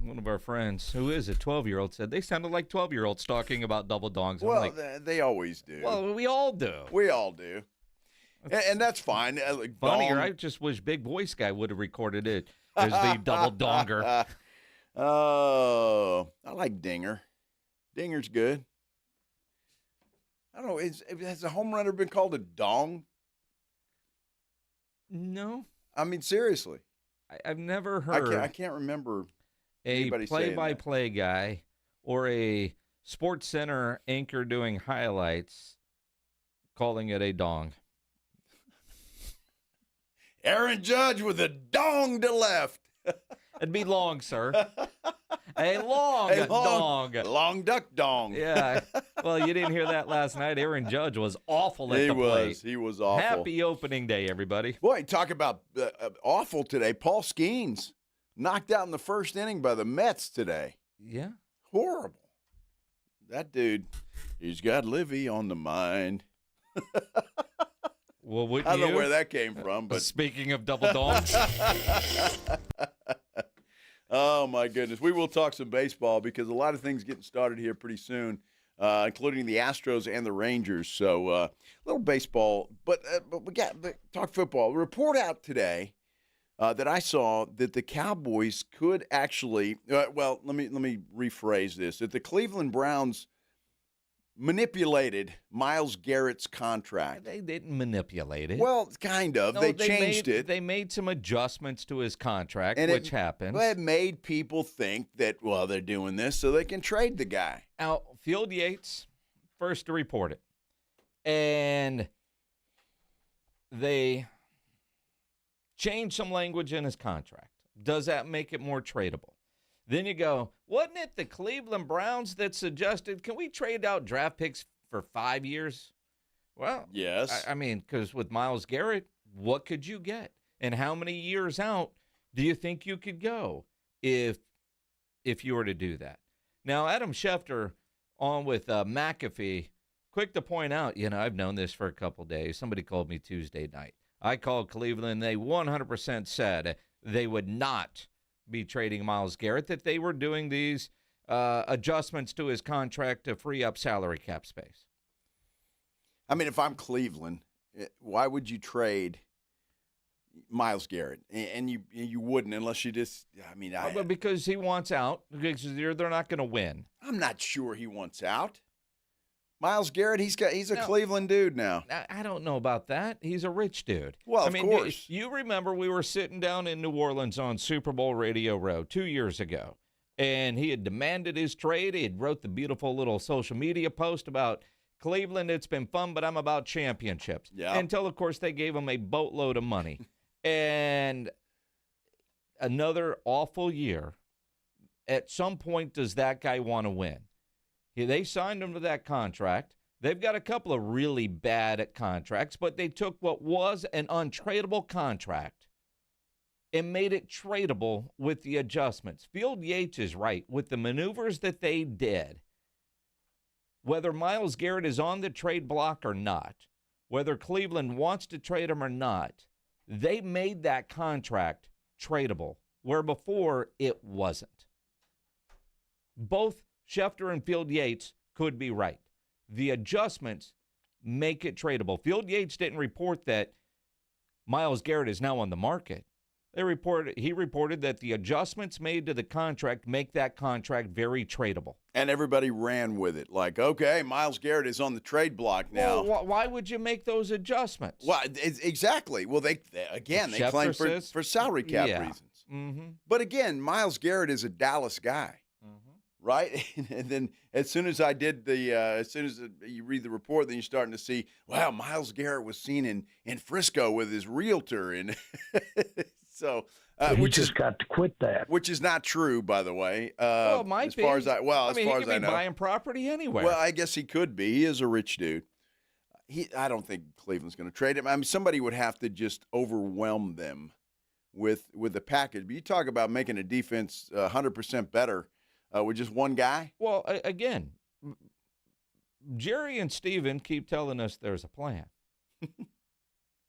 one of our friends. Who is it? 12-year-old said they sounded like 12-year-olds talking about double dongs. Well, like, they always do. Well, we all do. We all do. And that's fine. Funnier, I just wish Big Voice Guy would have recorded it as the double donger. Oh, I like dinger. Dinger's good. I don't know. Has a home run ever been called a dong? No. I mean, seriously. I've never heard. I can't remember a play-by-play guy or a Sports Center anchor doing highlights calling it a dong. Aaron Judge with a dong to left. It'd be long, sir. A long dong. Long duck dong. Yeah. Well, you didn't hear that last night. Aaron Judge was awful at the plate. He was awful. Happy opening day, everybody. Boy, talk about awful today. Paul Skeens knocked out in the first inning by the Mets today. Yeah. Horrible. That dude, he's got Livy on the mind. Well, I don't know where that came from, but speaking of double dongs. Oh, my goodness. We will talk some baseball because a lot of things getting started here pretty soon, including the Astros and the Rangers. So a little baseball, but we got talk football. A report out today that I saw that the Cowboys could actually let me rephrase this, that the Cleveland Browns manipulated Myles Garrett's contract. They didn't manipulate it. Well, kind of. No, they changed it. They made some adjustments to his contract, and which happens. It made people think that, well, they're doing this so they can trade the guy. Now, Field Yates, first to report it. And they changed some language in his contract. Does that make it more tradable? Then you go, wasn't it the Cleveland Browns that suggested, can we trade out draft picks for 5 years? Well, yes. I mean, because with Myles Garrett, what could you get? And how many years out do you think you could go if you were to do that? Now, Adam Schefter on with McAfee, quick to point out, I've known this for a couple days. Somebody called me Tuesday night. I called Cleveland. They 100% said they would not be trading Myles Garrett, that they were doing these adjustments to his contract to free up salary cap space. I mean, if I'm Cleveland, why would you trade Myles Garrett? And you wouldn't unless you just, But because he wants out, because they're not going to win. I'm not sure he wants out. Myles Garrett, he's a Cleveland dude now. I don't know about that. He's a rich dude. Well, of course. You remember we were sitting down in New Orleans on Super Bowl Radio Row 2 years ago, and he had demanded his trade. He had wrote the beautiful little social media post about Cleveland. It's been fun, but I'm about championships. Yeah. Until, of course, they gave him a boatload of money. And another awful year. At some point, does that guy want to win? They signed him to that contract. They've got a couple of really bad contracts, but they took what was an untradeable contract and made it tradable with the adjustments. Field Yates is right. With the maneuvers that they did, whether Myles Garrett is on the trade block or not, whether Cleveland wants to trade him or not, they made that contract tradable, where before it wasn't. Both Schefter and Field Yates could be right. The adjustments make it tradable. Field Yates didn't report that Myles Garrett is now on the market. He reported that the adjustments made to the contract make that contract very tradable. And everybody ran with it. Like, okay, Myles Garrett is on the trade block now. Well, why would you make those adjustments? Well, exactly. Well, they claim for salary cap reasons. Mm-hmm. But again, Myles Garrett is a Dallas guy. Right? And then as soon as you read the report, then you're starting to see, wow, Myles Garrett was seen in Frisco with his realtor. And so, we just got to quit that. Which is not true, by the way. It might be. As far as he I could be know. buying property anywhere. Well, I guess he could be. He is a rich dude. I don't think Cleveland's going to trade him. I mean, somebody would have to just overwhelm them with the package. But you talk about making a defense 100% better. With just one guy? Well, again, Jerry and Steven keep telling us there's a plan,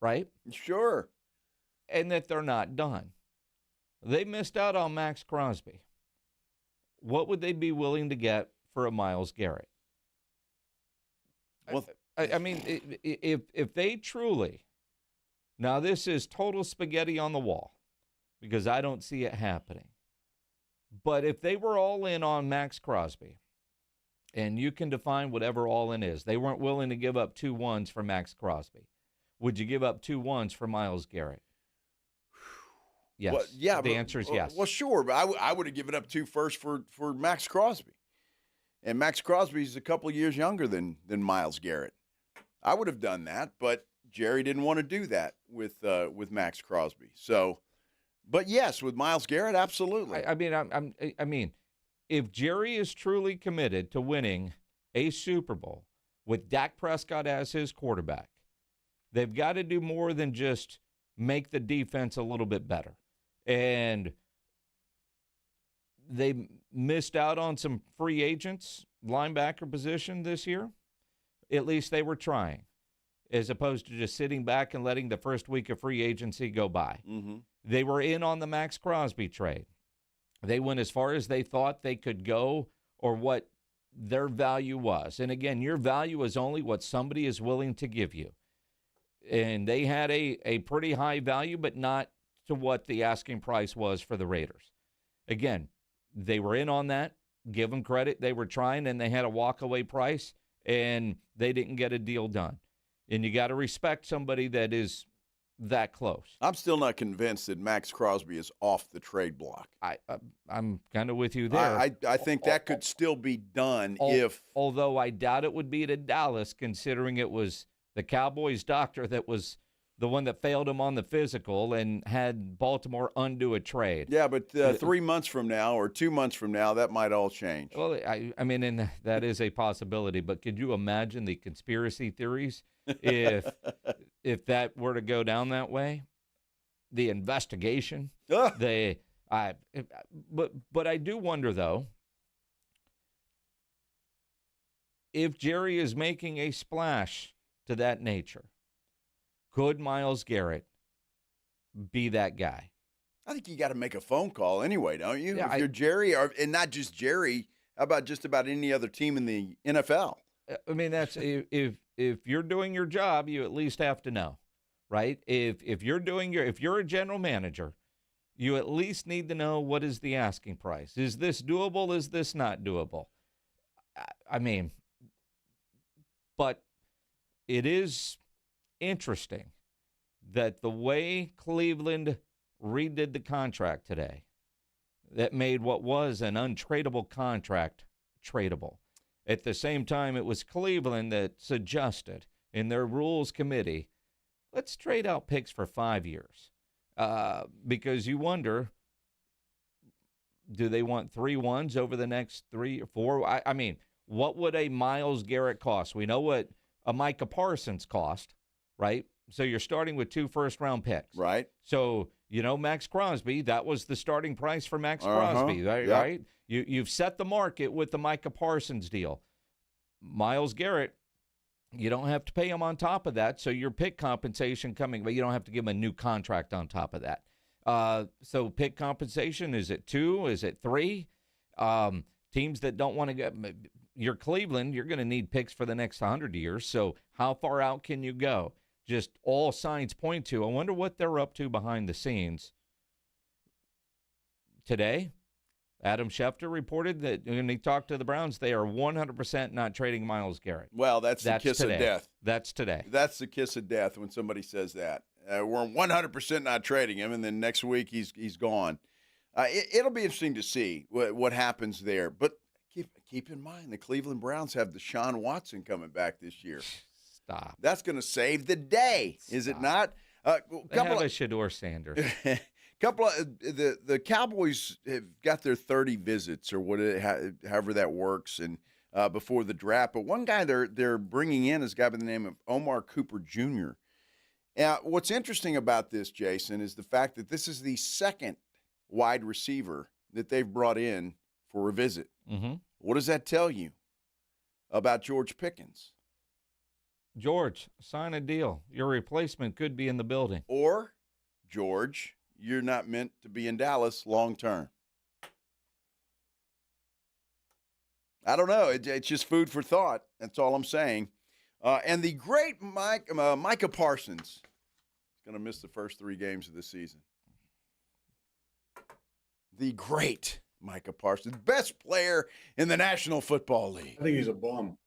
right? Sure. And that they're not done. They missed out on Max Crosby. What would they be willing to get for a Myles Garrett? Well, I mean, if they truly, now this is total spaghetti on the wall, because I don't see it happening. But if they were all in on Max Crosby, and you can define whatever all in is, they weren't willing to give up 2 1s for Max Crosby. Would you give up 2 1s for Myles Garrett? Yes. Well, yeah. The answer is yes. Well, sure, but I would have given up 2 firsts for Max Crosby. And Max Crosby's a couple of years younger than Myles Garrett. I would have done that, but Jerry didn't want to do that with Max Crosby. So. But yes, with Myles Garrett, absolutely. I mean, if Jerry is truly committed to winning a Super Bowl with Dak Prescott as his quarterback, they've got to do more than just make the defense a little bit better. And they missed out on some free agents, linebacker position this year. At least they were trying, as opposed to just sitting back and letting the first week of free agency go by. Mm-hmm. They were in on the Max Crosby trade. They went as far as they thought they could go or what their value was. And again, your value is only what somebody is willing to give you. And they had a pretty high value, but not to what the asking price was for the Raiders. Again, they were in on that. Give them credit. They were trying, and they had a walkaway price, and they didn't get a deal done. And you got to respect somebody that is that close. I'm still not convinced that Max Crosby is off the trade block. I'm kind of with you there. I think that could still be done Although I doubt it would be to Dallas, considering it was the Cowboys doctor that was the one that failed him on the physical and had Baltimore undo a trade. Yeah, but 3 months from now or 2 months from now, that might all change. Well, I mean, and that is a possibility. But could you imagine the conspiracy theories if that were to go down that way? The investigation. But I do wonder, though, if Jerry is making a splash to that nature, could Myles Garrett be that guy? I think you got to make a phone call anyway, don't you? Yeah, if you're Jerry, and not just Jerry, how about just about any other team in the NFL? I mean, that's if you're doing your job, you at least have to know, right? If you're a general manager, you at least need to know what is the asking price. Is this doable? Is this not doable? I mean, but it is interesting that the way Cleveland redid the contract today, that made what was an untradeable contract tradable. At the same time, it was Cleveland that suggested in their rules committee, let's trade out picks for 5 years. Because you wonder, do they want 3 ones over the next 3 or 4? I mean, what would a Myles Garrett cost? We know what a Micah Parsons cost, right? So you're starting with 2 first-round picks. Right. So, Max Crosby, that was the starting price for Max Crosby, right? Yep. Right? You've set the market with the Micah Parsons deal. Myles Garrett, you don't have to pay him on top of that, so your pick compensation coming, but you don't have to give him a new contract on top of that. So pick compensation, is it 2? Is it 3? Teams that don't want to get – you're Cleveland, you're going to need picks for the next 100 years, so how far out can you go? Just all signs point to, I wonder what they're up to behind the scenes. Today, Adam Schefter reported that when he talked to the Browns, they are 100% not trading Myles Garrett. Well, that's the kiss today. of death. That's today. That's the kiss of death when somebody says that. We're 100% not trading him, and then next week he's gone. It'll be interesting to see what happens there. But keep in mind, the Cleveland Browns have Deshaun Watson coming back this year. Stop. That's going to save the day, is it not? They have a Shedeur Sanders. The Cowboys have got their 30 visits or however that works, and before the draft. But one guy they're bringing in is a guy by the name of Omar Cooper Jr. Now, what's interesting about this, Jason, is the fact that this is the second wide receiver that they've brought in for a visit. Mm-hmm. What does that tell you about George Pickens? George, sign a deal. Your replacement could be in the building. Or, George, you're not meant to be in Dallas long term. I don't know. It's just food for thought. That's all I'm saying. And the great Micah Parsons is going to miss the first 3 games of the season. The great Micah Parsons, best player in the National Football League. I think he's a bum.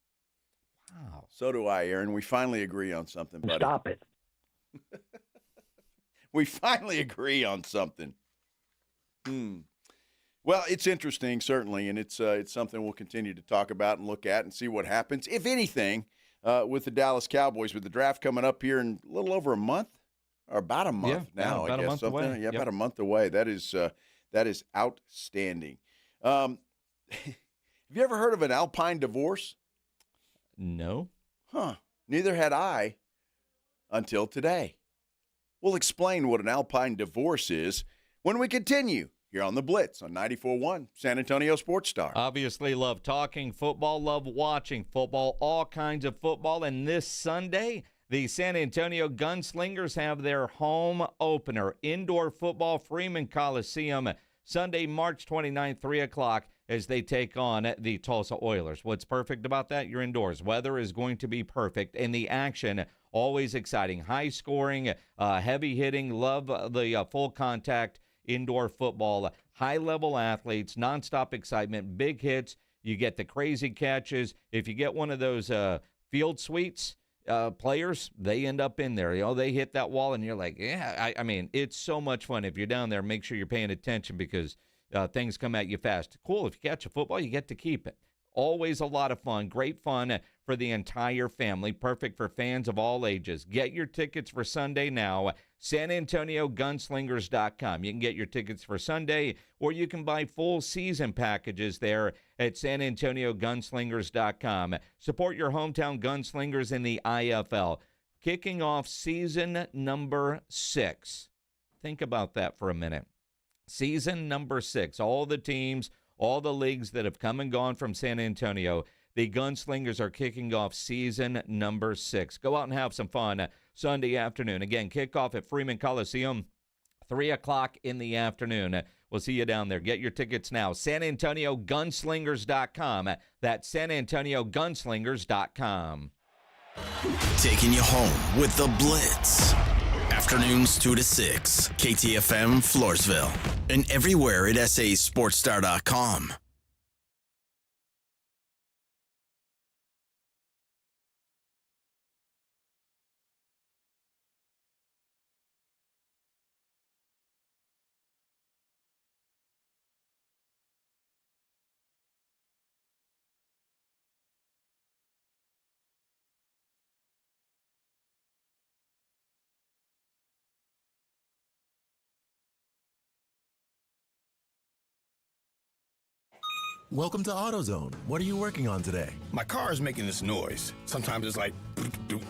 Wow. So do I, Aaron. We finally agree on something, buddy. Stop it. We finally agree on something. Well, it's interesting, certainly, and it's something we'll continue to talk about and look at and see what happens, if anything, with the Dallas Cowboys, with the draft coming up here in a little over a month, or about a month now, about I guess. A month away. Yeah, yep. About a month away. That is outstanding. Have you ever heard of an Alpine divorce? No. Huh. Neither had I until today. We'll explain what an Alpine divorce is when we continue here on The Blitz on 94.1 San Antonio Sports Star. Obviously love talking football, love watching football, all kinds of football. And this Sunday, the San Antonio Gunslingers have their home opener, indoor football, Freeman Coliseum, Sunday, March 29th, 3 o'clock, as they take on the Tulsa Oilers. What's perfect about that? You're indoors. Weather is going to be perfect, and the action always exciting. High scoring, heavy hitting, love the full contact indoor football. High-level athletes, nonstop excitement, big hits. You get the crazy catches. If you get one of those field suites players, they end up in there. You know, they hit that wall, and you're like, yeah, I mean, it's so much fun. If you're down there, make sure you're paying attention because things come at you fast. Cool, if you catch a football, you get to keep it. Always a lot of fun. Great fun for the entire family. Perfect for fans of all ages. Get your tickets for Sunday now. SanAntonioGunslingers.com. You can get your tickets for Sunday, or you can buy full season packages there at SanAntonioGunslingers.com. Support your hometown gunslingers in the IFL. Kicking off season number 6. Think about that for a minute. Season number 6. All the teams, all the leagues that have come and gone from San Antonio, the Gunslingers are kicking off season number 6. Go out and have some fun Sunday afternoon. Again, kickoff at Freeman Coliseum, 3 o'clock in the afternoon. We'll see you down there. Get your tickets now. SanAntonioGunslingers.com. That's SanAntonioGunslingers.com. Taking you home with the Blitz. Afternoons 2 to 6. KTFM Floresville. And everywhere at sasportstar.com. Welcome to AutoZone. What are you working on today? My car is making this noise. Sometimes it's like doot,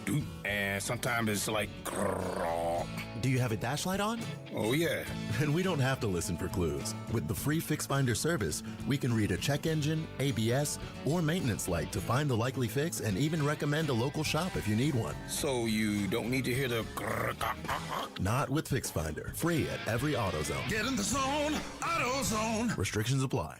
and sometimes it's like grrr. Do you have a dash light on? Oh, yeah. And we don't have to listen for clues. With the free Fix Finder service, we can read a check engine, ABS, or maintenance light to find the likely fix and even recommend a local shop if you need one. So you don't need to hear the grrr. Not with Fix Finder. Free at every AutoZone. Get in the zone, AutoZone. Restrictions apply.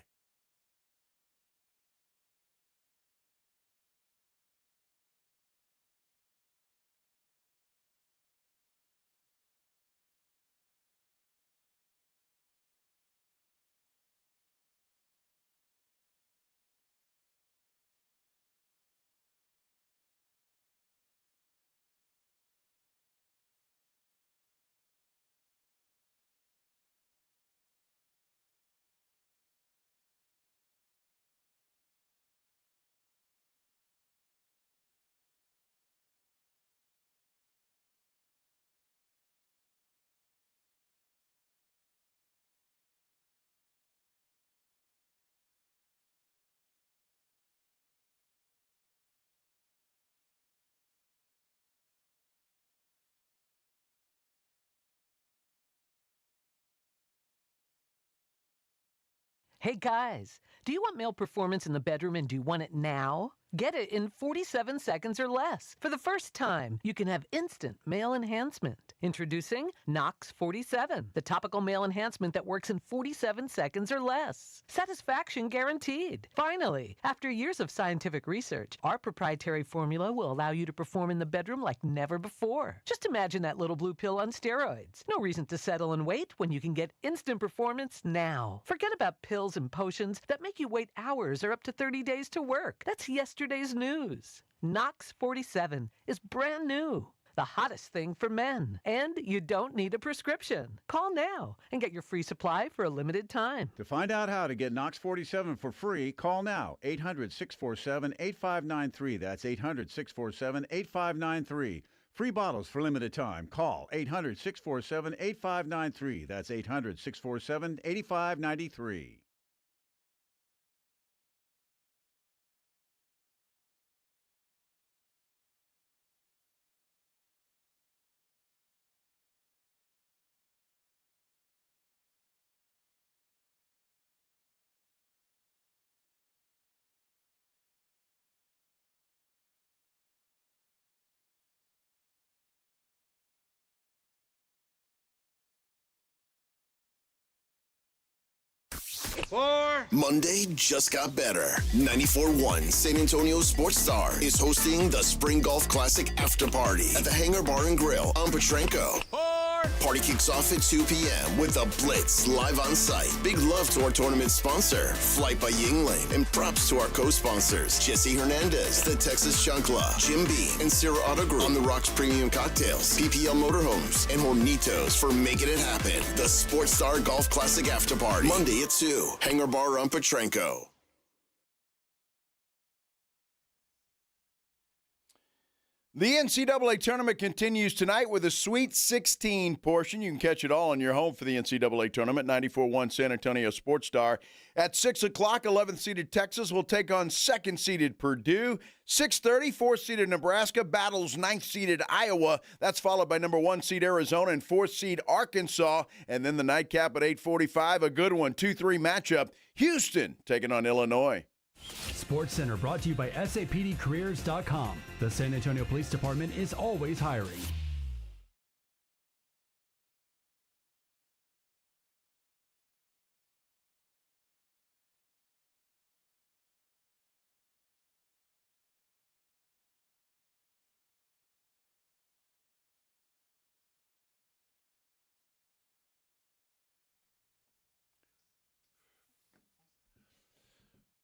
Hey guys, do you want male performance in the bedroom and do you want it now? Get it in 47 seconds or less. For the first time, you can have instant male enhancement. Introducing Nox 47, the topical male enhancement that works in 47 seconds or less. Satisfaction guaranteed. Finally, after years of scientific research, our proprietary formula will allow you to perform in the bedroom like never before. Just imagine that little blue pill on steroids. No reason to settle and wait when you can get instant performance now. Forget about pills and potions that make you wait hours or up to 30 days to work. That's yesterday's news. Nox 47 is brand new. The hottest thing for men. And you don't need a prescription. Call now and get your free supply for a limited time. To find out how to get Nox 47 for free, call now. 800-647-8593. That's 800-647-8593. Free bottles for limited time. Call 800-647-8593. That's 800-647-8593. Four, Monday just got better. 94.1 San Antonio Sports Star is hosting the Spring Golf Classic After Party at the Hangar Bar and Grill on Petrenko. Party kicks off at 2 p.m. with the Blitz live on site. Big love to our tournament sponsor, Flight by Yingling, and props to our co-sponsors, Jesse Hernandez, the Texas Chunkla, Jim B, and Sarah Autogroup on the Rocks Premium Cocktails, PPL Motorhomes, and Hornitos for making it happen. The Sports Star Golf Classic After Party, Monday at 2, Hangar Bar on Petrenko. The NCAA tournament continues tonight with a Sweet 16 portion. You can catch it all on your home for the NCAA tournament, 94.1 San Antonio Sports Star. At 6 o'clock, 11th-seeded Texas will take on 2nd-seeded Purdue. 6:30, 4th-seeded Nebraska battles 9th-seeded Iowa. That's followed by number 1-seed Arizona and 4th-seed Arkansas. And then the nightcap at 8:45, a good one, 2-3 matchup. Houston taking on Illinois. Sports Center brought to you by SAPDcareers.com. The San Antonio Police Department is always hiring.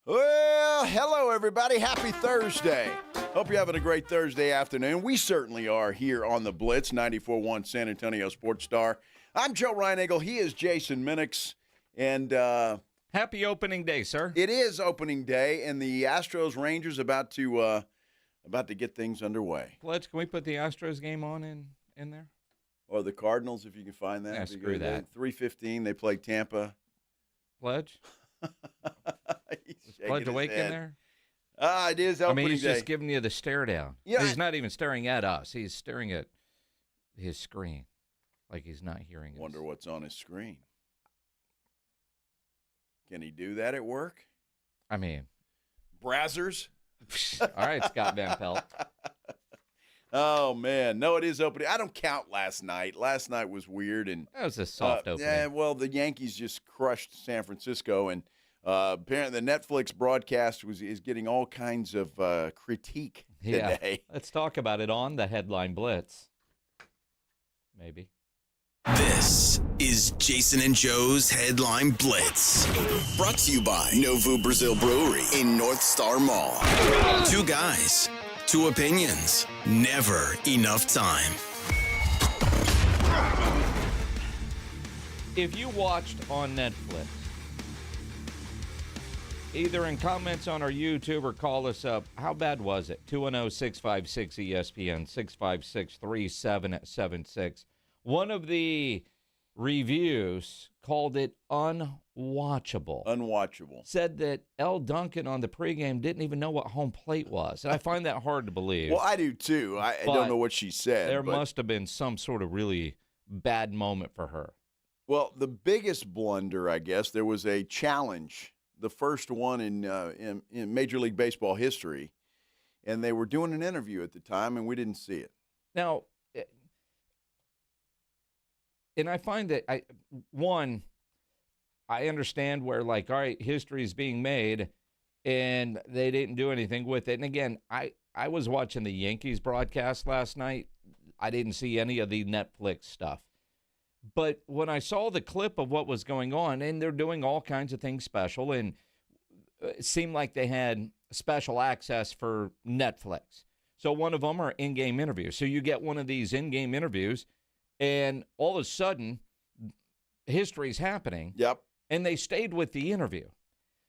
Well, hello, everybody. Happy Thursday. Hope you're having a great Thursday afternoon. We certainly are here on the Blitz, 94.1 San Antonio Sports Star. I'm Joe Reinagle. He is Jason Minix. And happy opening day, sir. It is opening day, and the Astros Rangers about to get things underway. Blitz, can we put the Astros game on in there? Or the Cardinals, if you can find that. Yeah, screw that. 3:15, they play Tampa. Pledge? Pledge awake in there? It is opening day. He's just giving you the stare down. Yeah, he's not even staring at us. He's staring at his screen like he's not hearing us. Wonder what's on his screen. Can he do that at work? I mean. Brazzers? All right, Scott Van Pelt. Oh, man. No, it is opening. I don't count last night. Last night was weird. And that was a soft opening. Yeah, well, the Yankees just crushed San Francisco, and apparently the Netflix broadcast is getting all kinds of critique today. Yeah. Let's talk about it on the Headline Blitz. Maybe. This is Jason and Joe's Headline Blitz. Brought to you by Novu Brazil Brewery in North Star Mall. Two guys, two opinions, never enough time. If you watched on Netflix, either in comments on our YouTube or call us up, how bad was it? 210-656-ESPN, 656-3776. One of the reviews called it unwatchable. Unwatchable. Said that L. Duncan on the pregame didn't even know what home plate was. And I find that hard to believe. Well, I do too. I don't know what she said. There must have been some sort of really bad moment for her. Well, the biggest blunder, I guess, there was a challenge, the first one in Major League Baseball history, and they were doing an interview at the time, and we didn't see it. Now, and I find that, I understand where, like, all right, history is being made, and they didn't do anything with it. And again, I was watching the Yankees broadcast last night. I didn't see any of the Netflix stuff. But when I saw the clip of what was going on, and they're doing all kinds of things special, and it seemed like they had special access for Netflix. So one of them are in-game interviews. So you get one of these in-game interviews, and all of a sudden, history's happening. Yep. And they stayed with the interview.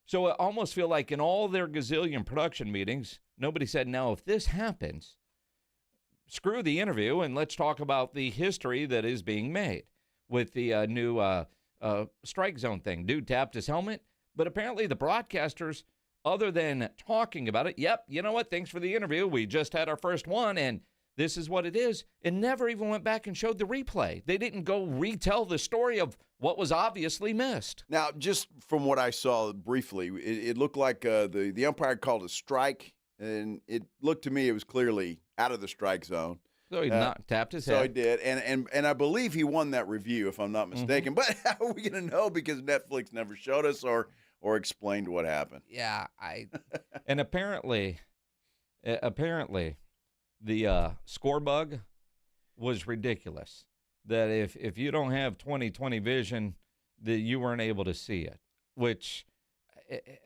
So I almost feel like in all their gazillion production meetings, nobody said, now, if this happens, screw the interview, and let's talk about the history that is being made with the new strike zone thing. Dude tapped his helmet, but apparently the broadcasters, other than talking about it, yep, you know what, thanks for the interview. We just had our first one, and this is what it is, and never even went back and showed the replay. They didn't go retell the story of what was obviously missed. Now, just from what I saw briefly, it looked like the umpire called a strike, and it looked to me it was clearly out of the strike zone. So he tapped his head. So he did, and I believe he won that review, if I'm not mistaken. Mm-hmm. But how are we going to know, because Netflix never showed us, or or explained what happened. Yeah, and apparently, the score bug was ridiculous. That if you don't have 20/20 vision, that you weren't able to see it. Which,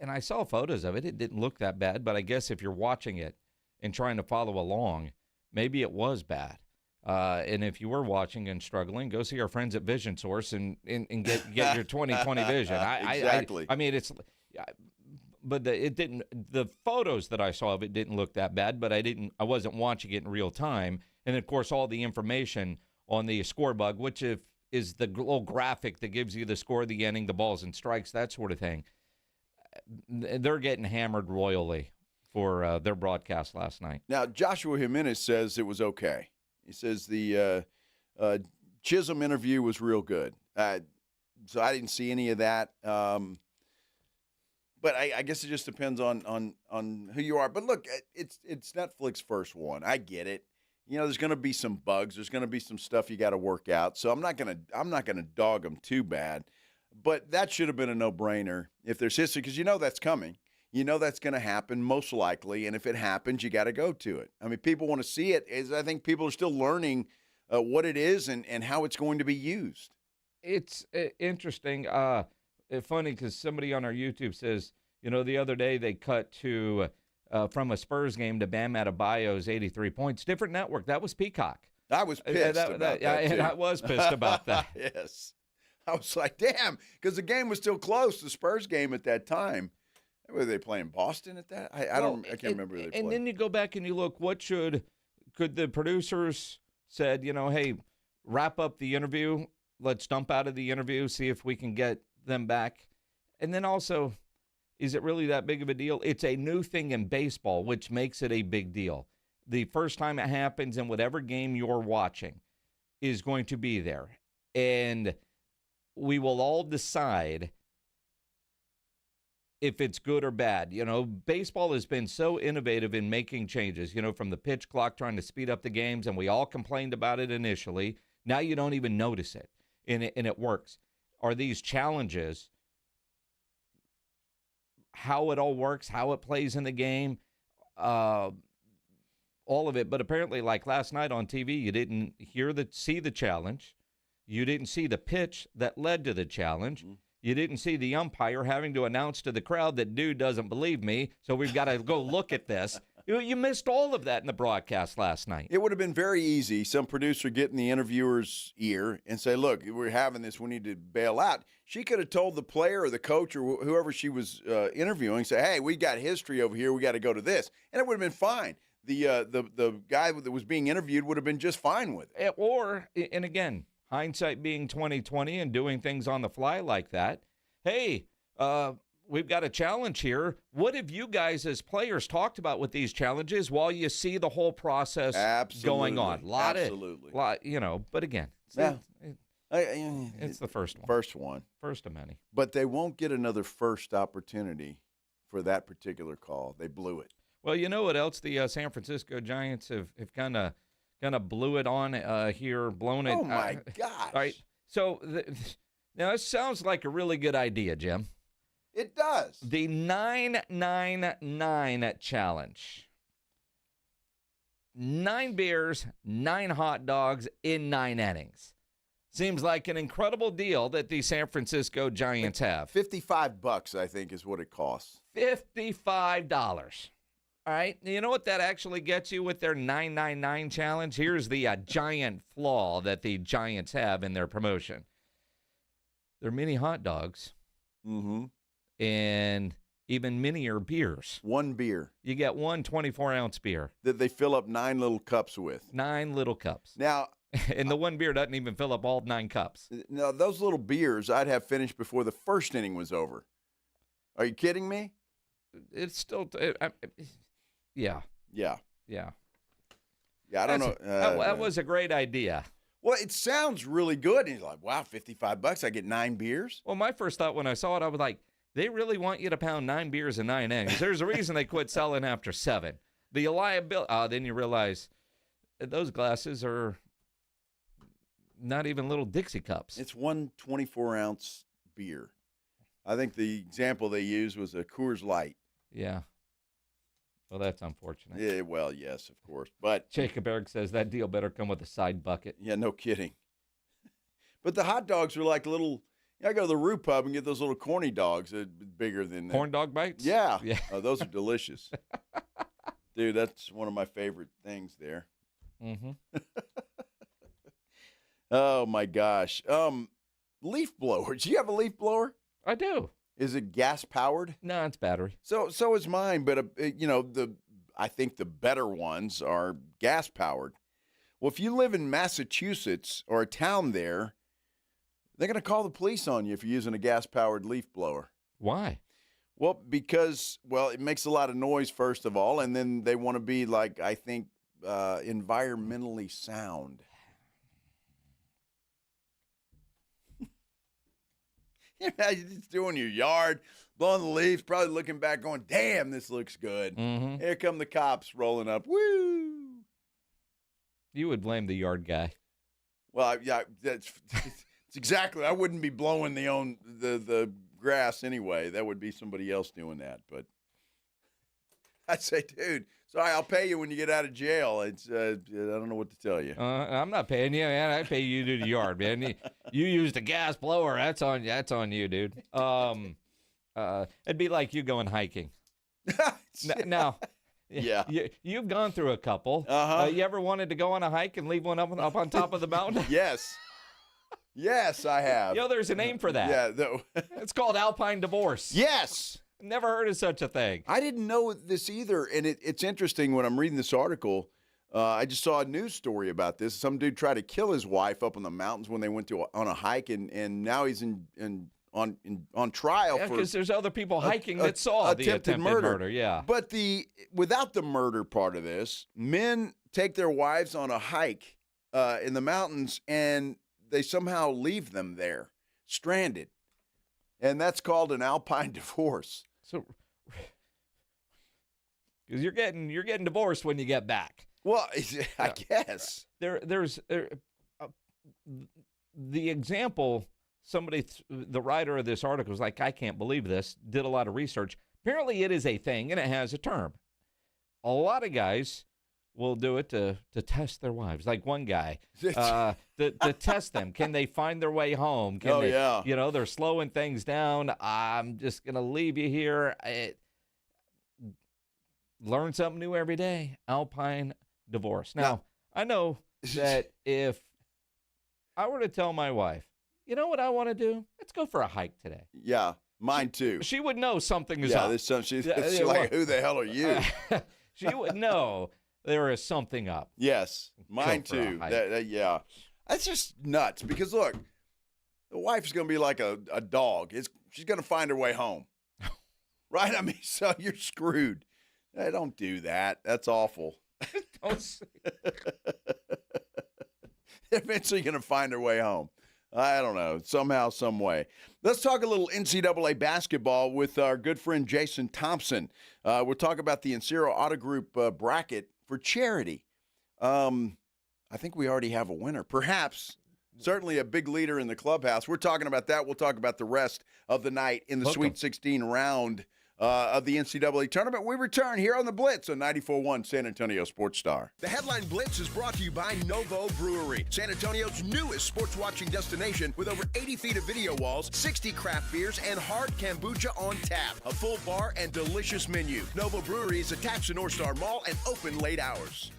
and I saw photos of it. It didn't look that bad, but I guess if you're watching it and trying to follow along, maybe it was bad. And if you were watching and struggling, go see our friends at Vision Source and get your 20/20 vision. Exactly. I mean, but it didn't. The photos that I saw of it didn't look that bad. But I wasn't watching it in real time. And of course, all the information on the score bug, which is the little graphic that gives you the score, the inning, the balls and strikes, that sort of thing. They're getting hammered royally for their broadcast last night. Now, Joshua Jimenez says it was okay. He says the Chisholm interview was real good. So I didn't see any of that. But I guess it just depends on who you are. But look, it's Netflix's first one. I get it. You know, there's going to be some bugs. There's going to be some stuff you got to work out. So I'm not going to dog them too bad. But that should have been a no-brainer if there's history, because you know that's coming. You know that's going to happen most likely, and if it happens, you got to go to it. I mean, people want to see it. I think people are still learning what it is and how it's going to be used. It's interesting. Funny because somebody on our YouTube says, you know, the other day they cut to from a Spurs game to Bam Adebayo's 83 points. Different network. That was Peacock. I was pissed about that, too. I was pissed about that. Yes. I was like, damn, because the game was still close, the Spurs game at that time. Were they playing Boston at that? I can't remember who they played. And then you go back and you look, could the producers said, you know, hey, wrap up the interview. Let's dump out of the interview, see if we can get them back. And then also, is it really that big of a deal? It's a new thing in baseball, which makes it a big deal. The first time it happens in whatever game you're watching is going to be there. And we will all decide if it's good or bad. You know, baseball has been so innovative in making changes, you know, from the pitch clock trying to speed up the games, and we all complained about it initially. Now you don't even notice it, and it works. Are these challenges, how it all works, how it plays in the game, all of it. But apparently, like last night on TV, you didn't see the challenge. You didn't see the pitch that led to the challenge. Mm-hmm. You didn't see the umpire having to announce to the crowd that dude doesn't believe me, so we've got to go look at this. You missed all of that in the broadcast last night. It would have been very easy. Some producer get in the interviewer's ear and say, look, we're having this. We need to bail out. She could have told the player or the coach or whoever she was interviewing, say, hey, we got history over here. We got to go to this. And it would have been fine. The guy that was being interviewed would have been just fine with it. And again, hindsight being 20/20 and doing things on the fly like that. Hey, we've got a challenge here. What have you guys as players talked about with these challenges while you see the whole process going on? Absolutely. But again, it's the first one. First one. First of many. But they won't get another first opportunity for that particular call. They blew it. Well, you know what else the San Francisco Giants have kind of blew it on here, blown it. Oh, my gosh. All right. So now this sounds like a really good idea, Jim. It does. The 999 challenge. 9 beers, 9 hot dogs in 9 innings. Seems like an incredible deal that the San Francisco Giants have. $55, I think, is what it costs. $55. All right. You know what that actually gets you with their 999 challenge? Here's the giant flaw that the Giants have in their promotion. They're mini hot dogs. Mm-hmm. And even minier beers. 1 beer. You get 1 24-ounce beer. That they fill up 9 little cups with. 9 little cups. Now. And the 1 beer doesn't even fill up all 9 cups. Now, those little beers I'd have finished before the first inning was over. Are you kidding me? It's still... Yeah. Yeah. Yeah. Yeah, I don't know. That was a great idea. Well, it sounds really good. And he's like, wow, $55, I get 9 beers? Well, my first thought when I saw it, I was like, they really want you to pound 9 beers in 9 innings. There's a reason they quit selling after 7. The liability. Then you realize those glasses are not even little Dixie cups. It's 1 24-ounce beer. I think the example they used was a Coors Light. Yeah. Well, that's unfortunate. Yeah, well, yes, of course. But Jacob Eric says that deal better come with a side bucket. Yeah, no kidding. But the hot dogs are like little. I go to the Roux Pub and get those little corny dogs that are bigger than corn dog bites. Yeah, oh, those are delicious, dude. That's one of my favorite things there. Mm-hmm. Oh my gosh. Leaf blowers. Do you have a leaf blower? I do. Is it gas powered? No, it's battery. So is mine, but I think the better ones are gas powered. Well, if you live in Massachusetts or a town there, they're going to call the police on you if you're using a gas powered leaf blower. Why? Well, because it makes a lot of noise first of all, and then they want to be like, I think, environmentally sound. You're just doing your yard, blowing the leaves, probably looking back going, damn, this looks good. Mm-hmm. Here come the cops rolling up. Woo! You would blame the yard guy. Well, yeah, that's exactly. I wouldn't be blowing the grass anyway. That would be somebody else doing that. But I'd say, dude, sorry, I'll pay you when you get out of jail. It's I don't know what to tell you. I'm not paying you, man. I pay you to do the yard, man. You used a gas blower. That's on you, dude. It'd be like you going hiking. Now, yeah, you've gone through a couple. You ever wanted to go on a hike and leave one up on top of the mountain? Yes. Yes, I have. There's a name for that. Yeah, it's called Alpine divorce. Yes. Never heard of such a thing. I didn't know this either, and it's interesting when I'm reading this article. I just saw a news story about this. Some dude tried to kill his wife up in the mountains when they went on a hike, and now he's on trial for because there's other people hiking that saw the attempted murder. Yeah, but without the murder part of this, men take their wives on a hike in the mountains, and they somehow leave them there, stranded, and that's called an Alpine divorce. So, because you're getting divorced when you get back. Well, I guess there's the example. Somebody, the writer of this article was like, I can't believe this. Did a lot of research. Apparently, it is a thing and it has a term. A lot of guys will do it to test their wives. Like one guy, to test them. Can they find their way home? Yeah. They're slowing things down. I'm just going to leave you here. Learn something new every day. Alpine divorce. Now, I know that if I were to tell my wife, you know what I want to do? Let's go for a hike today. Yeah, mine too. She would know something is up. She's like, who the hell are you? She would know there is something up. Yes, mine too. Yeah, that's just nuts because look, the wife's going to be like a dog. She's going to find her way home, right? I mean, so you're screwed. Hey, don't do that. That's awful. Eventually going to find her way home. I don't know, somehow, some way. Let's talk a little NCAA basketball with our good friend Jason Thompson. We'll talk about the Encero Auto Group bracket for charity. I think we already have a winner. Perhaps, certainly a big leader in the clubhouse. We're talking about that. We'll talk about the rest of the night in the Sweet 16 round of the NCAA tournament. We return here on the Blitz on 94.1 San Antonio Sports Star. The Headline Blitz is brought to you by Novo Brewery, San Antonio's newest sports watching destination with over 80 feet of video walls, 60 craft beers, and hard kombucha on tap. A full bar and delicious menu. Novo Brewery is attached to North Star Mall and open late hours.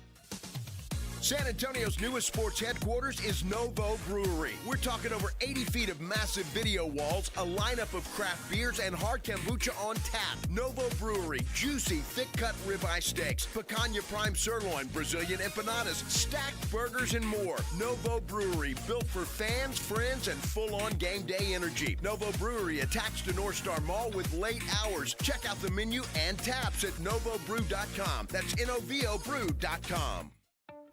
San Antonio's newest sports headquarters is Novo Brewery. We're talking over 80 feet of massive video walls, a lineup of craft beers, and hard kombucha on tap. Novo Brewery, juicy, thick-cut ribeye steaks, picanha prime sirloin, Brazilian empanadas, stacked burgers, and more. Novo Brewery, built for fans, friends, and full-on game day energy. Novo Brewery, attached to North Star Mall with late hours. Check out the menu and taps at novobrew.com. That's novobrew.com.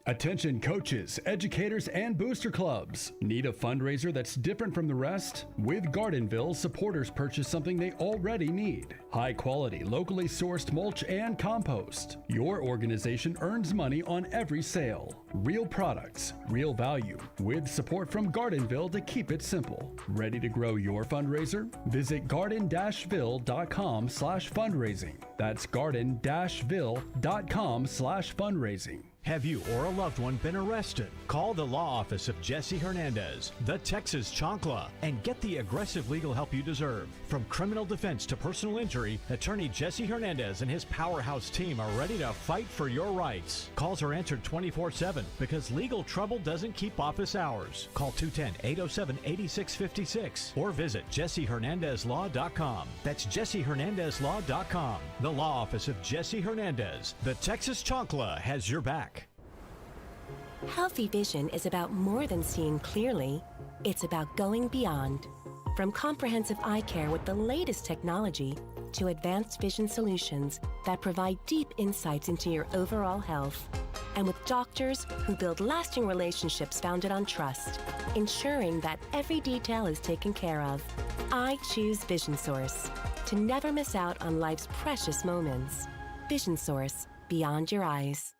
Attention coaches, educators, and booster clubs. Need a fundraiser that's different from the rest? With Gardenville, supporters purchase something they already need. High quality, locally sourced mulch and compost. Your organization earns money on every sale. Real products, real value, with support from Gardenville to keep it simple. Ready to grow your fundraiser? Visit garden-ville.com/fundraising. That's garden-ville.com/fundraising. Have you or a loved one been arrested? Call the law office of Jesse Hernandez, the Texas Chancla, and get the aggressive legal help you deserve. From criminal defense to personal injury, attorney Jesse Hernandez and his powerhouse team are ready to fight for your rights. Calls are answered 24/7 because legal trouble doesn't keep office hours. Call 210-807-8656 or visit jessehernandezlaw.com. That's jessehernandezlaw.com. The law office of Jesse Hernandez, the Texas Chancla, has your back. Healthy vision is about more than seeing clearly. It's about going beyond. From comprehensive eye care with the latest technology to advanced vision solutions that provide deep insights into your overall health. And with doctors who build lasting relationships founded on trust, ensuring that every detail is taken care of. I choose Vision Source to never miss out on life's precious moments. Vision Source, beyond your eyes.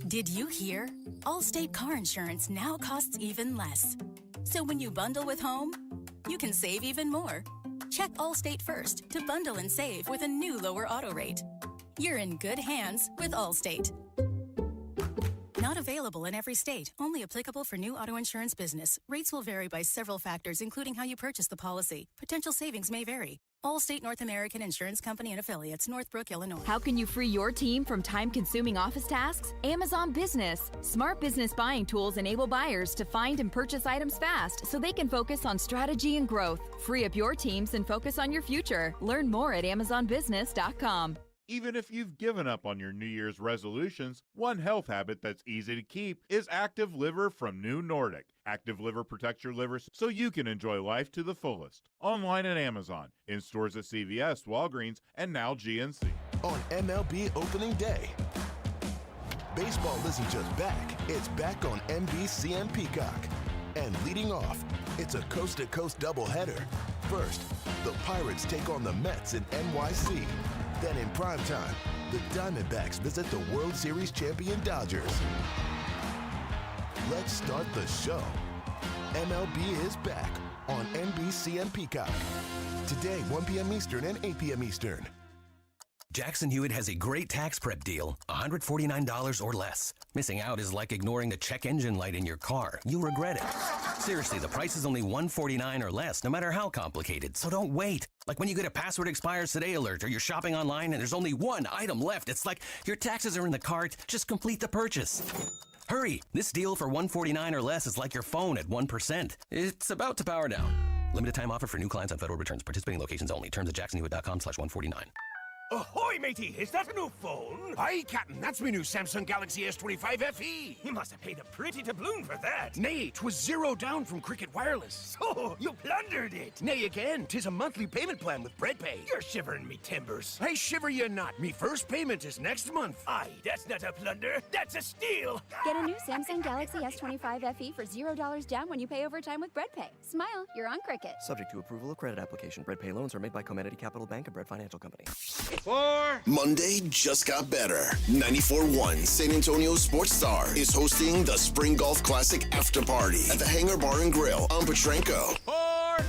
Did you hear? Allstate car insurance now costs even less. So when you bundle with home, you can save even more. Check Allstate first to bundle and save with a new lower auto rate. You're in good hands with Allstate. Not available in every state. Only applicable for new auto insurance business. Rates will vary by several factors, including how you purchase the policy. Potential savings may vary. Allstate North American Insurance Company and Affiliates, Northbrook, Illinois. How can you free your team from time-consuming office tasks? Amazon Business. Smart business buying tools enable buyers to find and purchase items fast so they can focus on strategy and growth. Free up your teams and focus on your future. Learn more at amazonbusiness.com. Even if you've given up on your New Year's resolutions, one health habit that's easy to keep is Active Liver from New Nordic. Active Liver protects your liver so you can enjoy life to the fullest. Online at Amazon, in stores at CVS, Walgreens, and now GNC. On MLB opening day, baseball isn't just back, it's back on NBC and Peacock. And leading off, it's a coast-to-coast doubleheader. First, the Pirates take on the Mets in NYC. Then in primetime, the Diamondbacks visit the World Series champion Dodgers. Let's start the show. MLB is back on NBC and Peacock. Today, 1 p.m. Eastern and 8 p.m. Eastern. Jackson Hewitt has a great tax prep deal, $149 or less. Missing out is like ignoring the check engine light in your car. You'll regret it. Seriously, the price is only $149 or less, no matter how complicated. So don't wait. Like when you get a password expires today alert or you're shopping online and there's only one item left. It's like your taxes are in the cart. Just complete the purchase. Hurry. This deal for $149 or less is like your phone at 1%. It's about to power down. Limited time offer for new clients on federal returns. Participating locations only. Terms at jacksonhewitt.com/149. Ahoy, matey! Is that a new phone? Aye, Captain, that's my new Samsung Galaxy S25 FE. You must have paid a pretty doubloon for that. Nay, 'twas zero down from Cricket Wireless. So, you plundered it. Nay, again, 'tis a monthly payment plan with BreadPay. You're shivering me timbers. I shiver you not. Me first payment is next month. Aye, that's not a plunder. That's a steal. Get a new Samsung Galaxy S25 FE for $0 down when you pay over time with BreadPay. Smile, you're on Cricket. Subject to approval of credit application. BreadPay loans are made by Comenity Capital Bank and Bread Financial Company. Monday just got better. 94.1 San Antonio Sports Star is hosting the Spring Golf Classic After Party at the Hangar Bar and Grill on Petrenko.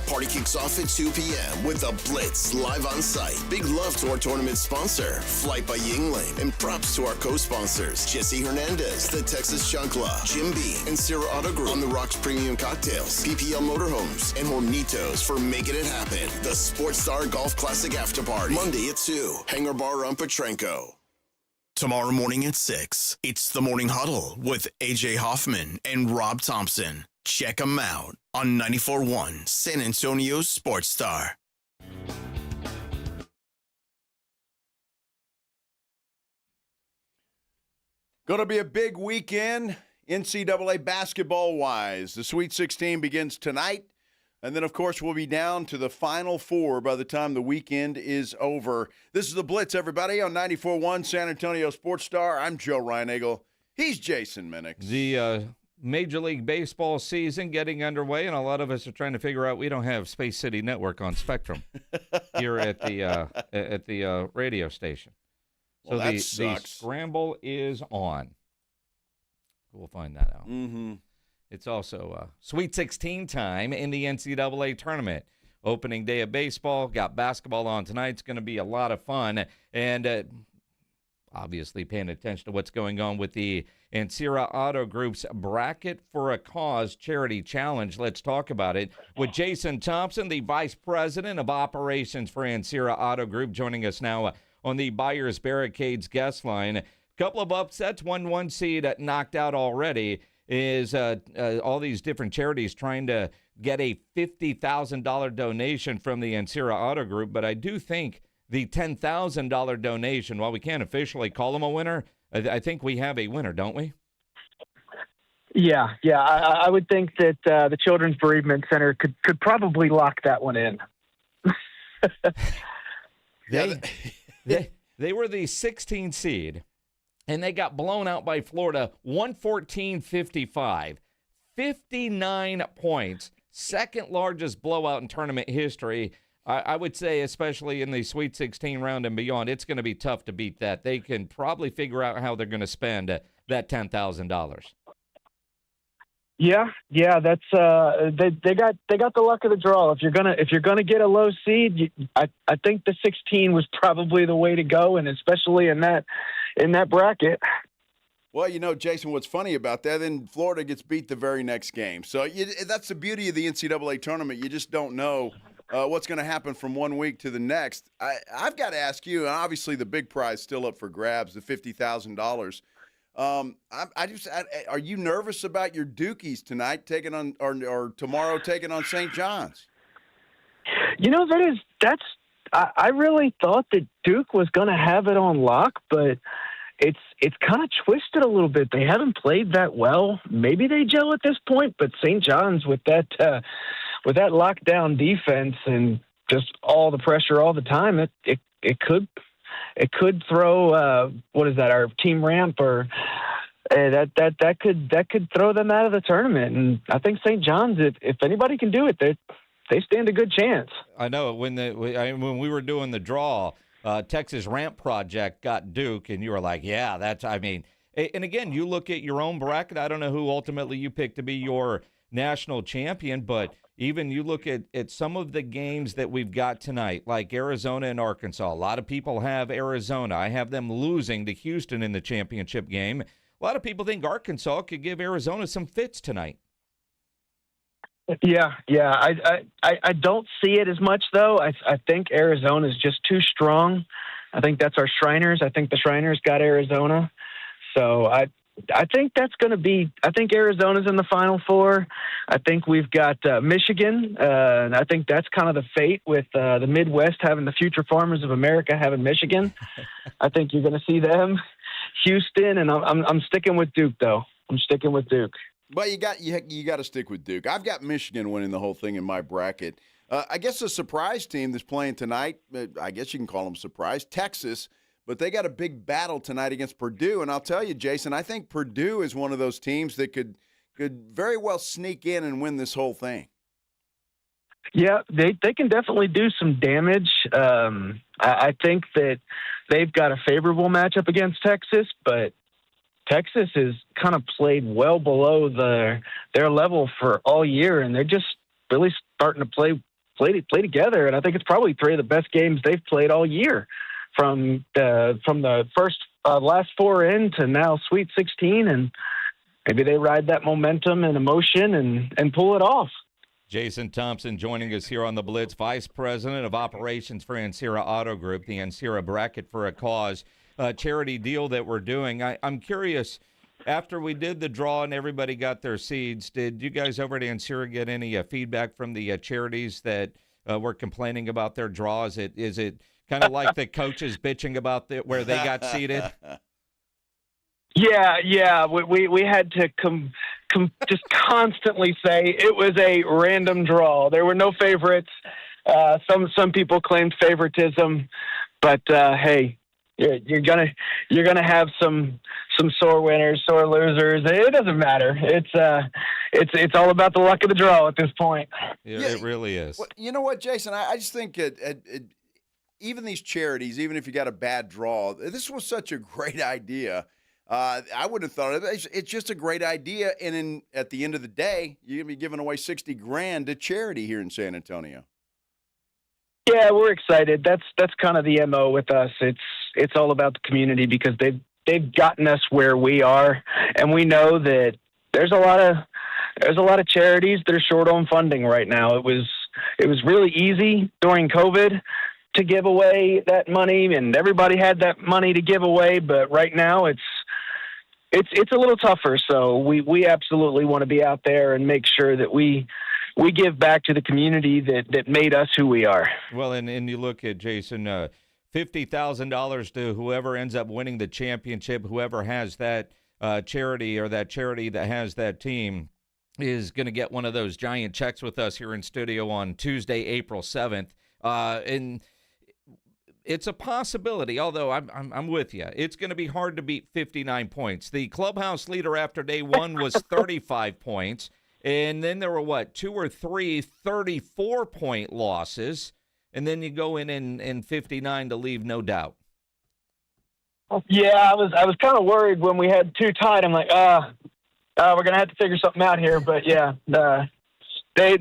Party kicks off at 2 p.m. with the Blitz live on site. Big love to our tournament sponsor, Flight by Yingling, and props to our co-sponsors, Jesse Hernandez, the Texas Chancla, Jim B, and Sarah Auto Group on the Rocks Premium Cocktails, PPL Motorhomes, and Hornitos for making it happen. The Sports Star Golf Classic After Party, Monday at 2, Hangar Bar on Petrenko. Tomorrow morning at 6, it's the Morning Huddle with AJ Hoffman and Rob Thompson. Check them out on 94.1 San Antonio Sports Star. Going to be a big weekend NCAA basketball-wise. The Sweet 16 begins tonight And then, of course, we'll be down to the Final Four by the time the weekend is over. This is the Blitz, everybody, on 94.1 San Antonio Sports Star. I'm Joe Reinagle. He's Jason Minix. The Major League Baseball season getting underway, and a lot of us are trying to figure out we don't have Space City Network on Spectrum here at the radio station. So well, the scramble is on. We'll find that out. Mm-hmm. It's also Sweet 16 time in the NCAA tournament. Opening day of baseball. Got basketball on tonight. It's going to be a lot of fun. And obviously paying attention to what's going on with the Ancira Auto Group's Bracket for a Cause charity challenge. Let's talk about it with Jason Thompson, the Vice President of Operations for Ancira Auto Group, joining us now on the Buyers Barricades guest line. A couple of upsets, 1 seed knocked out already. Is all these different charities trying to get a $50,000 donation from the Ancira Auto Group. But I do think the $10,000 donation, while we can't officially call them a winner, I think we have a winner, don't we? Yeah. I would think that the Children's Bereavement Center could probably lock that one in. They were the 16 seed. And they got blown out by Florida, 114-55. 59 points, second largest blowout in tournament history. I would say, especially in the Sweet 16 round and beyond, it's going to be tough to beat that. They can probably figure out how they're going to spend that $10,000. Yeah, that's they got the luck of the draw. If you're gonna get a low seed, I think the 16 was probably the way to go, and especially in that bracket. Well, Jason, what's funny about that? Then Florida gets beat the very next game. So that's the beauty of the NCAA tournament. You just don't know what's going to happen from one week to the next. I've got to ask you, and obviously the big prize still up for grabs, the $50,000. Are you nervous about your Dukies tonight taking on or tomorrow taking on St. John's? I really thought that Duke was going to have it on lock, but it's kind of twisted a little bit. They haven't played that well. Maybe they gel at this point, but St. John's with that lockdown defense and just all the pressure all the time, it could throw what is that, our team ramp, or that could throw them out of the tournament. And I think St. John's, if anybody can do it, they stand a good chance. I know when we were doing the draw, Texas Ramp Project got Duke, and you were like, yeah, and again, you look at your own bracket. I don't know who ultimately you picked to be your national champion, but even you look at some of the games that we've got tonight, like Arizona and Arkansas. A lot of people have Arizona. I have them losing to Houston in the championship game. A lot of people think Arkansas could give Arizona some fits tonight. Yeah. I don't see it as much, though. I think Arizona is just too strong. I think that's our Shriners. I think the Shriners got Arizona. So I think that's going to be – I think Arizona's in the Final Four. I think we've got Michigan. And I think that's kind of the fate with the Midwest having the Future Farmers of America having Michigan. I think you're going to see them. Houston, and I'm sticking with Duke, though. I'm sticking with Duke. But you got to stick with Duke. I've got Michigan winning the whole thing in my bracket. I guess a surprise team that's playing tonight, I guess you can call them surprise, Texas, but they got a big battle tonight against Purdue. And I'll tell you, Jason, I think Purdue is one of those teams that could very well sneak in and win this whole thing. Yeah, they can definitely do some damage. I think that they've got a favorable matchup against Texas, but Texas has kind of played well below their level for all year, and they're just really starting to play together. And I think it's probably three of the best games they've played all year, from the first last four in to now Sweet 16, and maybe they ride that momentum and emotion and pull it off. Jason Thompson joining us here on the Blitz, Vice President of Operations for Ancira Auto Group, the Ancira Bracket for a Cause charity deal that we're doing. I'm curious, after we did the draw and everybody got their seeds, did you guys over at Ancira get any feedback from the charities that were complaining about their draws? Is it kind of like the coaches bitching about where they got seated? Yeah. We had to just constantly say it was a random draw. There were no favorites. Some people claimed favoritism, but hey, you're gonna have some sore winners, sore losers. It doesn't matter. It's all about the luck of the draw at this point. Yeah, it really is. Well, you know what, Jason? I just think even these charities, even if you got a bad draw, this was such a great idea. I wouldn't have thought of it. It's just a great idea, and at the end of the day, you're gonna be giving away $60,000 to charity here in San Antonio. Yeah, we're excited. That's kind of the MO with us. It's all about the community because they've gotten us where we are, and we know that there's a lot of charities that are short on funding right now. It was really easy during COVID to give away that money, and everybody had that money to give away. But right now, it's a little tougher. So we absolutely want to be out there and make sure that we give back to the community that made us who we are. Well, and you look at, Jason, $50,000 to whoever ends up winning the championship, whoever has that charity or that charity that has that team is going to get one of those giant checks with us here in studio on Tuesday, April 7th. And it's a possibility, although I'm with you. It's going to be hard to beat 59 points. The clubhouse leader after day one was 35 points. And then there were, 2 or 3 34-point losses. And then you go in 59 to leave no doubt. Yeah, I was kind of worried when we had 2 tied. I'm like, we're going to have to figure something out here. But, yeah, they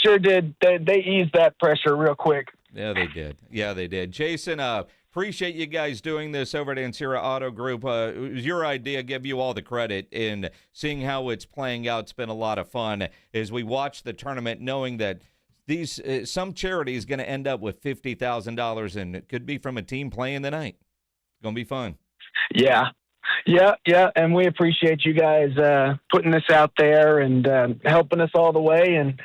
sure did. They eased that pressure real quick. Yeah, they did. Jason, appreciate you guys doing this over at Ancira Auto Group. It was your idea. Give you all the credit in seeing how it's playing out. It's been a lot of fun as we watch the tournament, knowing that these some charity is going to end up with $50,000, and it could be from a team playing the night. It's going to be fun. Yeah, and we appreciate you guys putting this out there and helping us all the way, and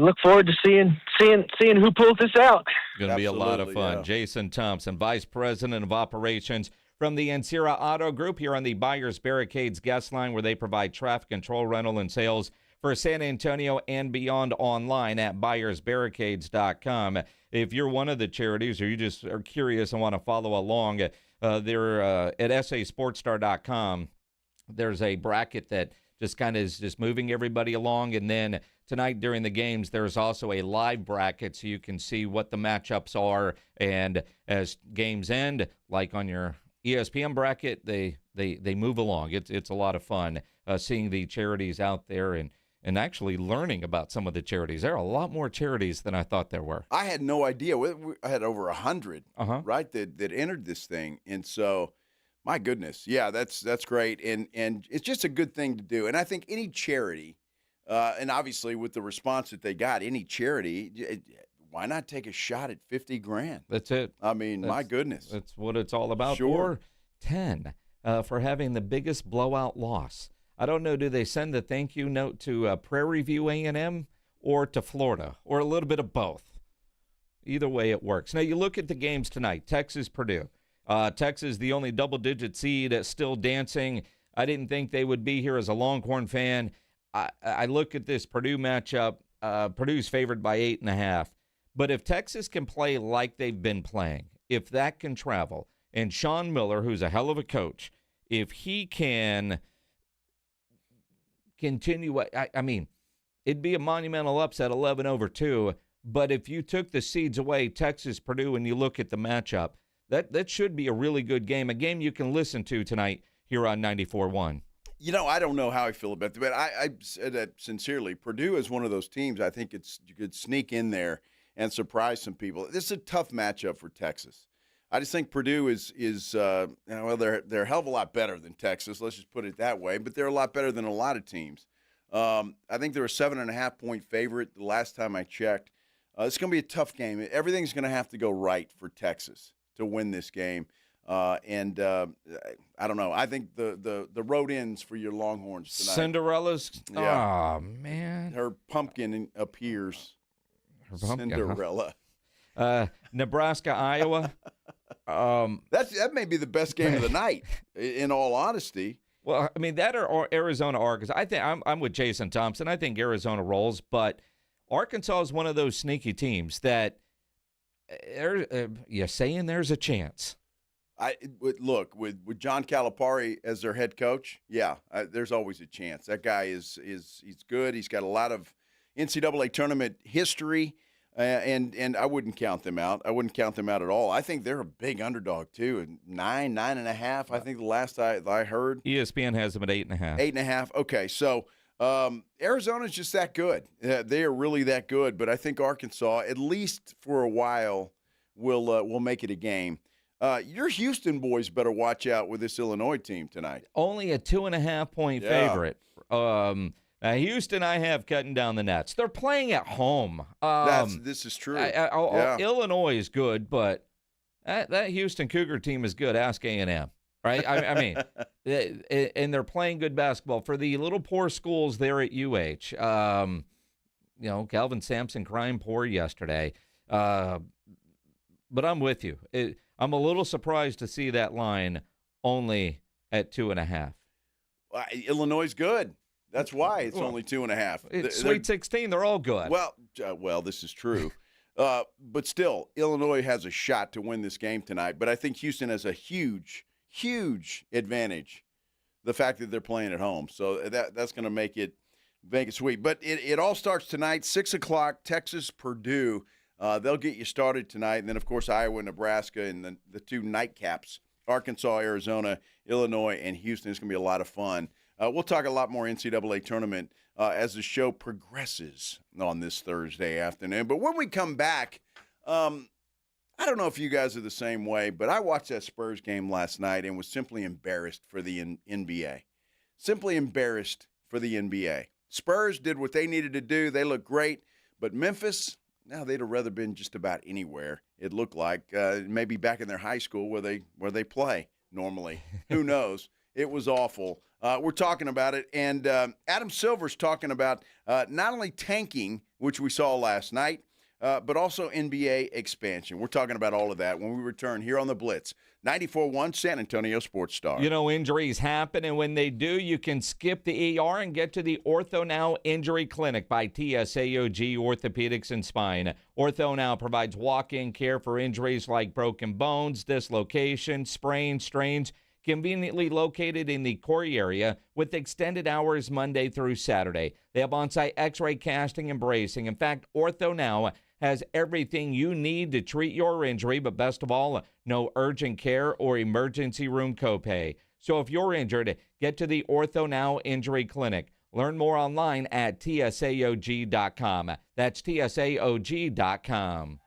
look forward to seeing who pulls this out. Going to be a lot of fun. Yeah. Jason Thompson, Vice President of Operations from the Ancira Auto Group, here on the Buyers Barricades guest line, where they provide traffic control, rental, and sales for San Antonio and beyond, online at buyersbarricades.com. If you're one of the charities or you just are curious and want to follow along, they're at sasportstar.com. There's a bracket that just kind of is just moving everybody along, and then tonight during the games, there's also a live bracket so you can see what the matchups are. And as games end, like on your ESPN bracket, they move along. It's a lot of fun seeing the charities out there and actually learning about some of the charities. There are a lot more charities than I thought there were. I had no idea. I had over 100, right, that entered this thing. And so, my goodness, yeah, that's great. And it's just a good thing to do. And I think any charity, and obviously with the response that they got, any charity, why not take a shot at $50,000? That's it. I mean, my goodness. That's what it's all about. Sure. Or 10 for having the biggest blowout loss. I don't know, do they send the thank you note to Prairie View A&M or to Florida, or a little bit of both? Either way, it works. Now, you look at the games tonight, Texas-Purdue. Texas, the only double-digit seed, still dancing. I didn't think they would be here as a Longhorn fan. I look at this Purdue matchup. Purdue's favored by 8.5. But if Texas can play like they've been playing, if that can travel, and Sean Miller, who's a hell of a coach, if he can continue, I mean, it'd be a monumental upset, 11-2. But if you took the seeds away, Texas, Purdue, and you look at the matchup, that should be a really good game, a game you can listen to tonight here on 94.1. You know, I don't know how I feel about that, but I said that sincerely. Purdue is one of those teams I think you could sneak in there and surprise some people. This is a tough matchup for Texas. I just think Purdue is they're a hell of a lot better than Texas. Let's just put it that way. But they're a lot better than a lot of teams. I think they're a 7.5-point favorite the last time I checked. It's going to be a tough game. Everything's going to have to go right for Texas to win this game. I don't know. I think the road ends for your Longhorns tonight. Cinderella's? Yeah. Oh, man. Her pumpkin appears. Her pumpkin, Cinderella. Nebraska, Iowa. That may be the best game of the night, in all honesty. Well, I mean, that or Arizona, Arkansas. I think I'm with Jason Thompson. I think Arizona rolls, but Arkansas is one of those sneaky teams that you're saying there's a chance. Look, with John Calipari as their head coach, there's always a chance. That guy he's good. He's got a lot of NCAA tournament history, and I wouldn't count them out. I wouldn't count them out at all. I think they're a big underdog too. 9.5. I think the last I heard. ESPN has them at 8.5. 8.5. Okay, so Arizona's just that good. They are really that good. But I think Arkansas, at least for a while, will make it a game. Your Houston boys better watch out with this Illinois team tonight. Only a 2.5-point favorite. Houston, I have cutting down the nets. They're playing at home. This is true. Illinois is good, but that Houston Cougar team is good. Ask A&M, right? I mean, and they're playing good basketball. For the little poor schools there at UH, Calvin Sampson crying poor yesterday. But I'm with you. I'm a little surprised to see that line only at 2.5. Illinois is good. That's why it's only 2.5. It's Sweet 16. They're all good. Well, this is true. But still, Illinois has a shot to win this game tonight. But I think Houston has a huge, huge advantage, the fact that they're playing at home. So that's going to make it sweet. But it all starts tonight, 6 o'clock, Texas, Purdue. They'll get you started tonight. And then, of course, Iowa, Nebraska, and the two nightcaps, Arkansas, Arizona, Illinois, and Houston. It's going to be a lot of fun. We'll talk a lot more NCAA tournament as the show progresses on this Thursday afternoon. But when we come back, I don't know if you guys are the same way, but I watched that Spurs game last night and was simply embarrassed for the NBA. Simply embarrassed for the NBA. Spurs did what they needed to do. They looked great. But Memphis, now they'd have rather been just about anywhere, it looked like. Maybe back in their high school where they play normally. Who knows? It was awful. We're talking about it, and Adam Silver's talking about not only tanking, which we saw last night, but also NBA expansion. We're talking about all of that when we return here on the Blitz. 94.1 San Antonio Sports Star. Injuries happen, and when they do, you can skip the ER and get to the Ortho Now Injury Clinic by TSAOG Orthopedics and Spine. Ortho Now provides walk-in care for injuries like broken bones, dislocations, sprains, strains, conveniently located in the Corey area with extended hours Monday through Saturday. They have on-site x-ray casting and bracing. In fact, Ortho Now has everything you need to treat your injury, but best of all, no urgent care or emergency room copay. So if you're injured, get to the Ortho Now Injury Clinic. Learn more online at tsaog.com. That's tsaog.com.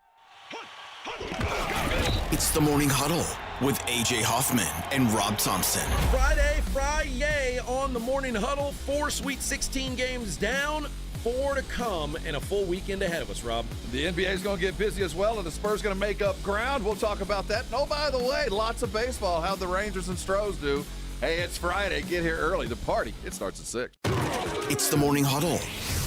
It's the Morning Huddle with A.J. Hoffman and Rob Thompson. Friday on the Morning Huddle. 4 Sweet 16 games down, 4 to come, and a full weekend ahead of us, Rob. The NBA is going to get busy as well, and the Spurs going to make up ground. We'll talk about that. And oh, by the way, lots of baseball. How'd the Rangers and Astros do? Hey, it's Friday. Get here early. The party, it starts at 6. It's the Morning Huddle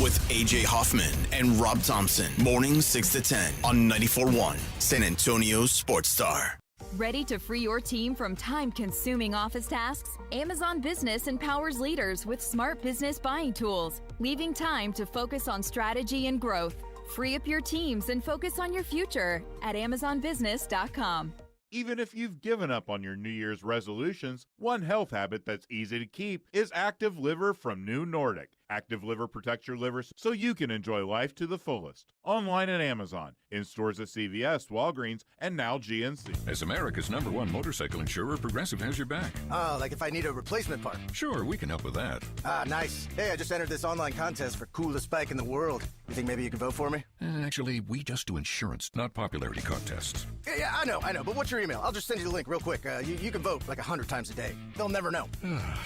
with A.J. Hoffman and Rob Thompson. Mornings 6 to 10 on 94.1 San Antonio Sports Star. Ready to free your team from time-consuming office tasks? Amazon Business empowers leaders with smart business buying tools, leaving time to focus on strategy and growth. Free up your teams and focus on your future at AmazonBusiness.com. Even if you've given up on your New Year's resolutions, one health habit that's easy to keep is Active Liver from New Nordic. Active Liver protects your liver so you can enjoy life to the fullest. Online at Amazon, in stores at CVS, Walgreens, and now GNC. As America's #1 motorcycle insurer, Progressive has your back. Oh, like if I need a replacement part? Sure, we can help with that. Ah, nice. Hey, I just entered this online contest for coolest bike in the world. You think maybe you can vote for me? Actually, we just do insurance, not popularity contests. Yeah, I know. But what's your email? I'll just send you the link real quick. You can vote like 100 times a day. They'll never know.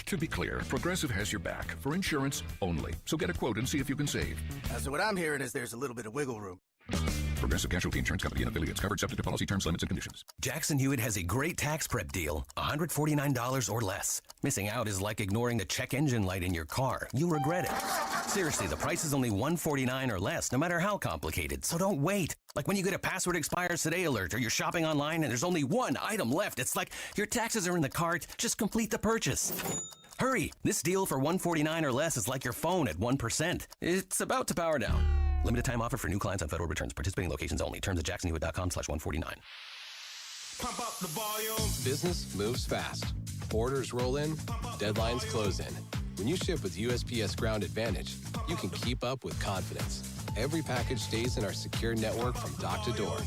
To be clear, Progressive has your back for insurance only. So get a quote and see if you can save. So what I'm hearing is there's a little bit of wiggle room. Progressive Casualty Insurance Company and affiliates, covered subject to policy terms, limits, and conditions. Jackson Hewitt has a great tax prep deal, $149 or less. Missing out is like ignoring the check engine light in your car. You'll regret it. Seriously, the price is only $149 or less, no matter how complicated. So don't wait. Like when you get a password expires today alert, or you're shopping online and there's only one item left. It's like your taxes are in the cart. Just complete the purchase. Hurry! This deal for $149 or less is like your phone at 1%. It's about to power down. Limited time offer for new clients on Federal Returns. Participating locations only. Terms at jacksonhewitt.com/149. Pump up the volume. Business moves fast. Orders roll in, deadlines close in. When you ship with USPS Ground Advantage, you can keep up with confidence. Every package stays in our secure network from dock to door.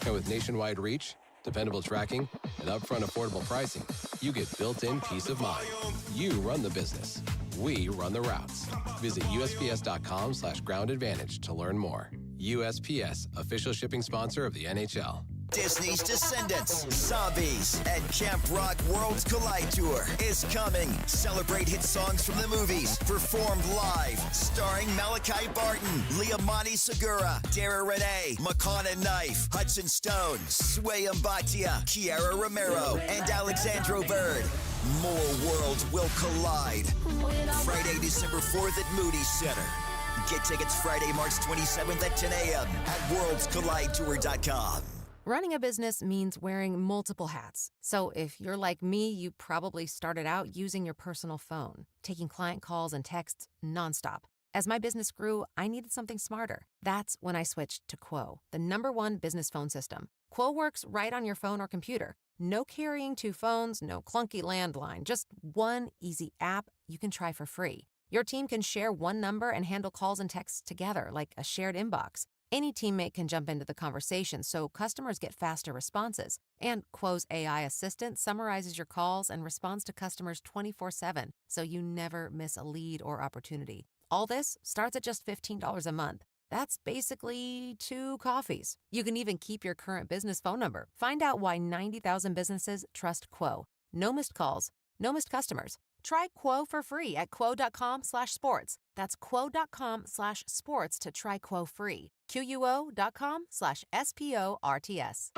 And with nationwide reach, dependable tracking, and upfront affordable pricing, you get built-in peace of mind. You run the business. We run the routes. Visit USPS.com/Ground Advantage to learn more. USPS, official shipping sponsor of the NHL. Disney's Descendants, Zombies, and Camp Rock Worlds Collide Tour is coming. Celebrate hit songs from the movies, performed live, starring Malachi Barton, Liamani Segura, Dara Renee, Makana Knife, Hudson Stone, Sway Mbatia, Kiara Romero, and Alexandro Bird. More worlds will collide. Friday, December 4th at Moody Center. Get tickets Friday, March 27th at 10 a.m. at worldscollidetour.com. Running a business means wearing multiple hats. So if you're like me, you probably started out using your personal phone, taking client calls and texts nonstop. As my business grew, I needed something smarter. That's when I switched to Quo, the #1 business phone system. Quo works right on your phone or computer. No carrying 2 phones, no clunky landline, just one easy app you can try for free. Your team can share one number and handle calls and texts together like a shared inbox. Any teammate can jump into the conversation, so customers get faster responses. And Quo's AI assistant summarizes your calls and responds to customers 24/7, so you never miss a lead or opportunity. All this starts at just $15 a month. That's basically 2 coffees. You can even keep your current business phone number. Find out why 90,000 businesses trust Quo. No missed calls, no missed customers. Try Quo for free at quo.com/sports. That's quo.com/sports to try Quo free. QUO.com/SPORTS.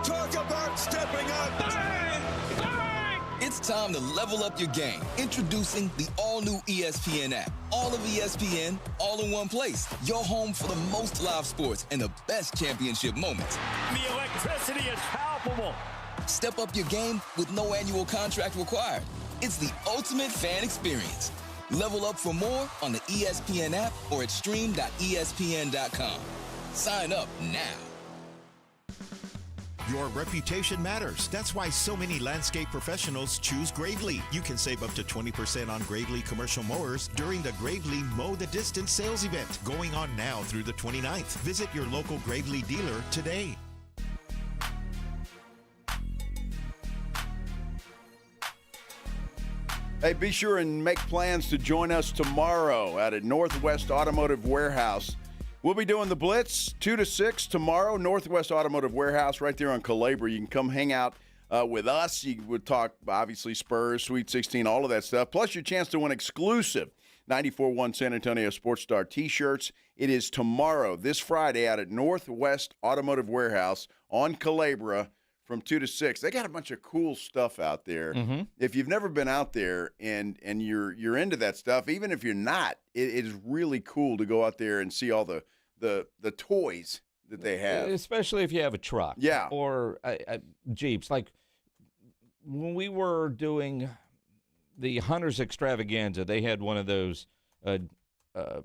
Talk about stepping up. Bang! Bang! It's time to level up your game. Introducing the all-new ESPN app. All of ESPN, all in one place. Your home for the most live sports and the best championship moments. The electricity is palpable. Step up your game with no annual contract required. It's the ultimate fan experience. Level up for more on the ESPN app or at stream.espn.com. Sign up now. Your reputation matters. That's why so many landscape professionals choose Gravely. You can save up to 20% on Gravely commercial mowers during the Gravely Mow the Distance sales event going on now through the 29th. Visit your local Gravely dealer today. Hey, be sure and make plans to join us tomorrow out at Northwest Automotive Warehouse. We'll be doing the Blitz 2 to 6 tomorrow, Northwest Automotive Warehouse right there on Calabria. You can come hang out with us. You would talk, obviously, Spurs, Sweet 16, all of that stuff, plus your chance to win exclusive 94.1 San Antonio Sports Star T-shirts. It is tomorrow, this Friday, out at Northwest Automotive Warehouse on Calabria from 2 to 6. They got a bunch of cool stuff out there. Mm-hmm. If you've never been out there and you're into that stuff, even if you're not, it is really cool to go out there and see all the toys that they have. Especially if you have a truck. Yeah. Or Jeeps. Like when we were doing the Hunters Extravaganza, they had one of those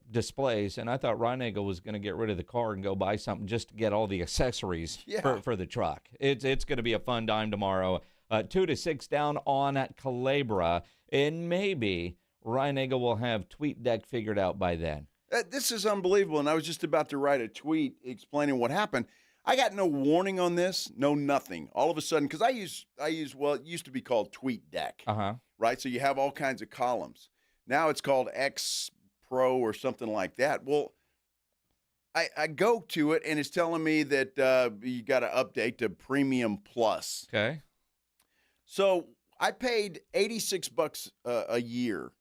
displays, and I thought Reinagel was going to get rid of the car and go buy something just to get all the accessories for the truck. It's going to be a fun time tomorrow. 2 to 6 down on at Calabria, and maybe Reinagel will have TweetDeck figured out by then. This is unbelievable, and I was just about to write a tweet explaining what happened. I got no warning on this, no nothing. All of a sudden, because I use well, it used to be called TweetDeck, right? So you have all kinds of columns. Now it's called X Pro or something like that. Well, I go to it, and it's telling me that you got to update to Premium Plus. Okay. So I paid $86 a year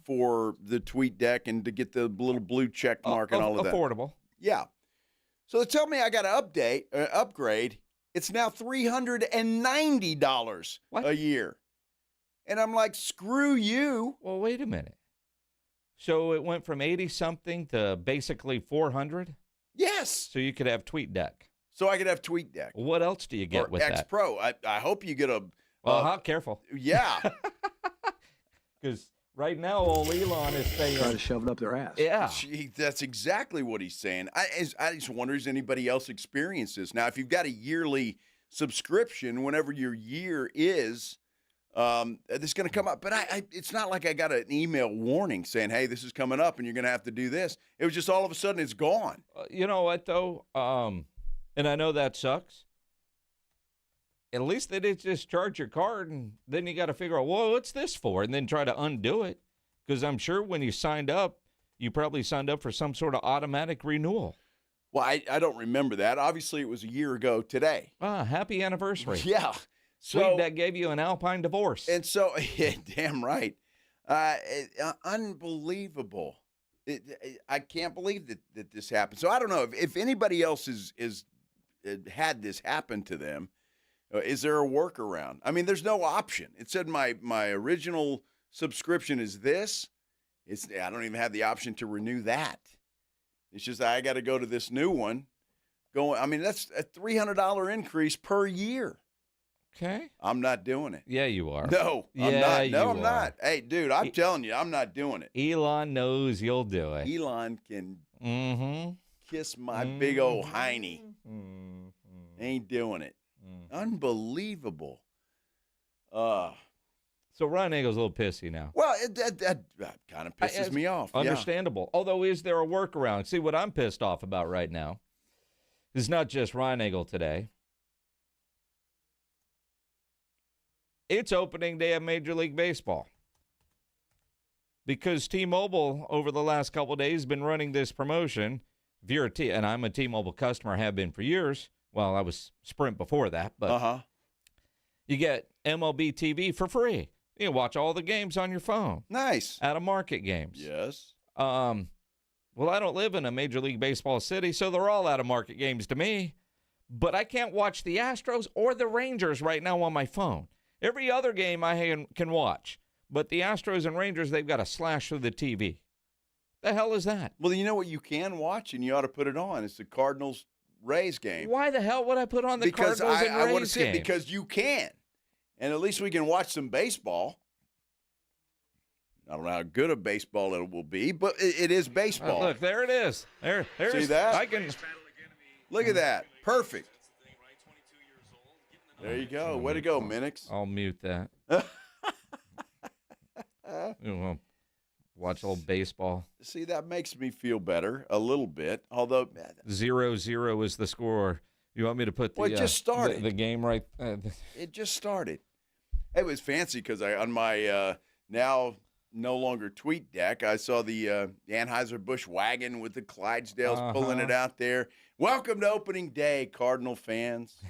for the TweetDeck and to get the little blue check mark and all of that. Affordable. Yeah. So they tell me I got to upgrade. It's now $390 a year. And I'm like, screw you. Well, wait a minute. So it went from 80-something to basically 400? Yes. So you could have TweetDeck. So I could have TweetDeck. What else do you get with X that? Pro. I hope you get a... Well, careful. Yeah. Because Right now, old Elon is saying... Try to shove it up their ass. Yeah. That's exactly what he's saying. I just wonder, has anybody else experienced this? Now, if you've got a yearly subscription, whenever your year is, this is going to come up. But it's not like I got an email warning saying, hey, this is coming up and you're going to have to do this. It was just all of a sudden it's gone. You know what, though? And I know that sucks. At least they didn't just charge your card, and then you got to figure out, well, what's this for? And then try to undo it. Because I'm sure when you signed up, you probably signed up for some sort of automatic renewal. Well, I don't remember that. Obviously, it was a year ago today. Happy anniversary. Yeah. Sweet, that gave you an Alpine divorce. And so, yeah, damn right. Unbelievable. I can't believe that this happened. So I don't know if anybody else is had this happen to them. Is there a workaround? I mean, there's no option. It said my original subscription is this. I don't even have the option to renew that. It's just I got to go to this new one. I mean, that's a $300 increase per year. Okay. I'm not doing it. Yeah, you are. No, I'm not. No, I'm not. Hey, dude, I'm telling you, I'm not doing it. Elon knows you'll do it. Elon can kiss my big old hiney. Ain't doing it. Unbelievable. So Ryan Eagle's a little pissy now. Well, that kind of pisses me off. Understandable. Yeah. Although, is there a workaround? See, what I'm pissed off about right now is not just Ryan Eagle today. It's opening day of Major League Baseball. Because T-Mobile, over the last couple of days, has been running this promotion. If you're and I'm a T-Mobile customer, have been for years. Well, I was Sprint before that, but you get MLB TV for free. You can watch all the games on your phone. Nice. Out-of-market games. Yes. Well, I don't live in a Major League Baseball city, so they're all out-of-market games to me. But I can't watch the Astros or the Rangers right now on my phone. Every other game I can watch. But the Astros and Rangers, they've got to slash through the TV. The hell is that? Well, you know what you can watch, and you ought to put it on. It's the Cardinals-Rays game. Why the hell would I put on the Cardinals and Rays game? I want to see it because you can. And at least we can watch some baseball. I don't know how good a baseball it will be, but it is baseball. Look, there it is. There's, see that? I can. Look at that. Perfect. There you go. Way to go, Minix. I'll mute that. Watch a little baseball. See, that makes me feel better a little bit. Although 0-0 is the score. You want me to put the it just started. The game right? It just started. It was fancy because on my now no longer tweet deck, I saw the Anheuser-Busch wagon with the Clydesdales pulling it out there. Welcome to opening day, Cardinal fans.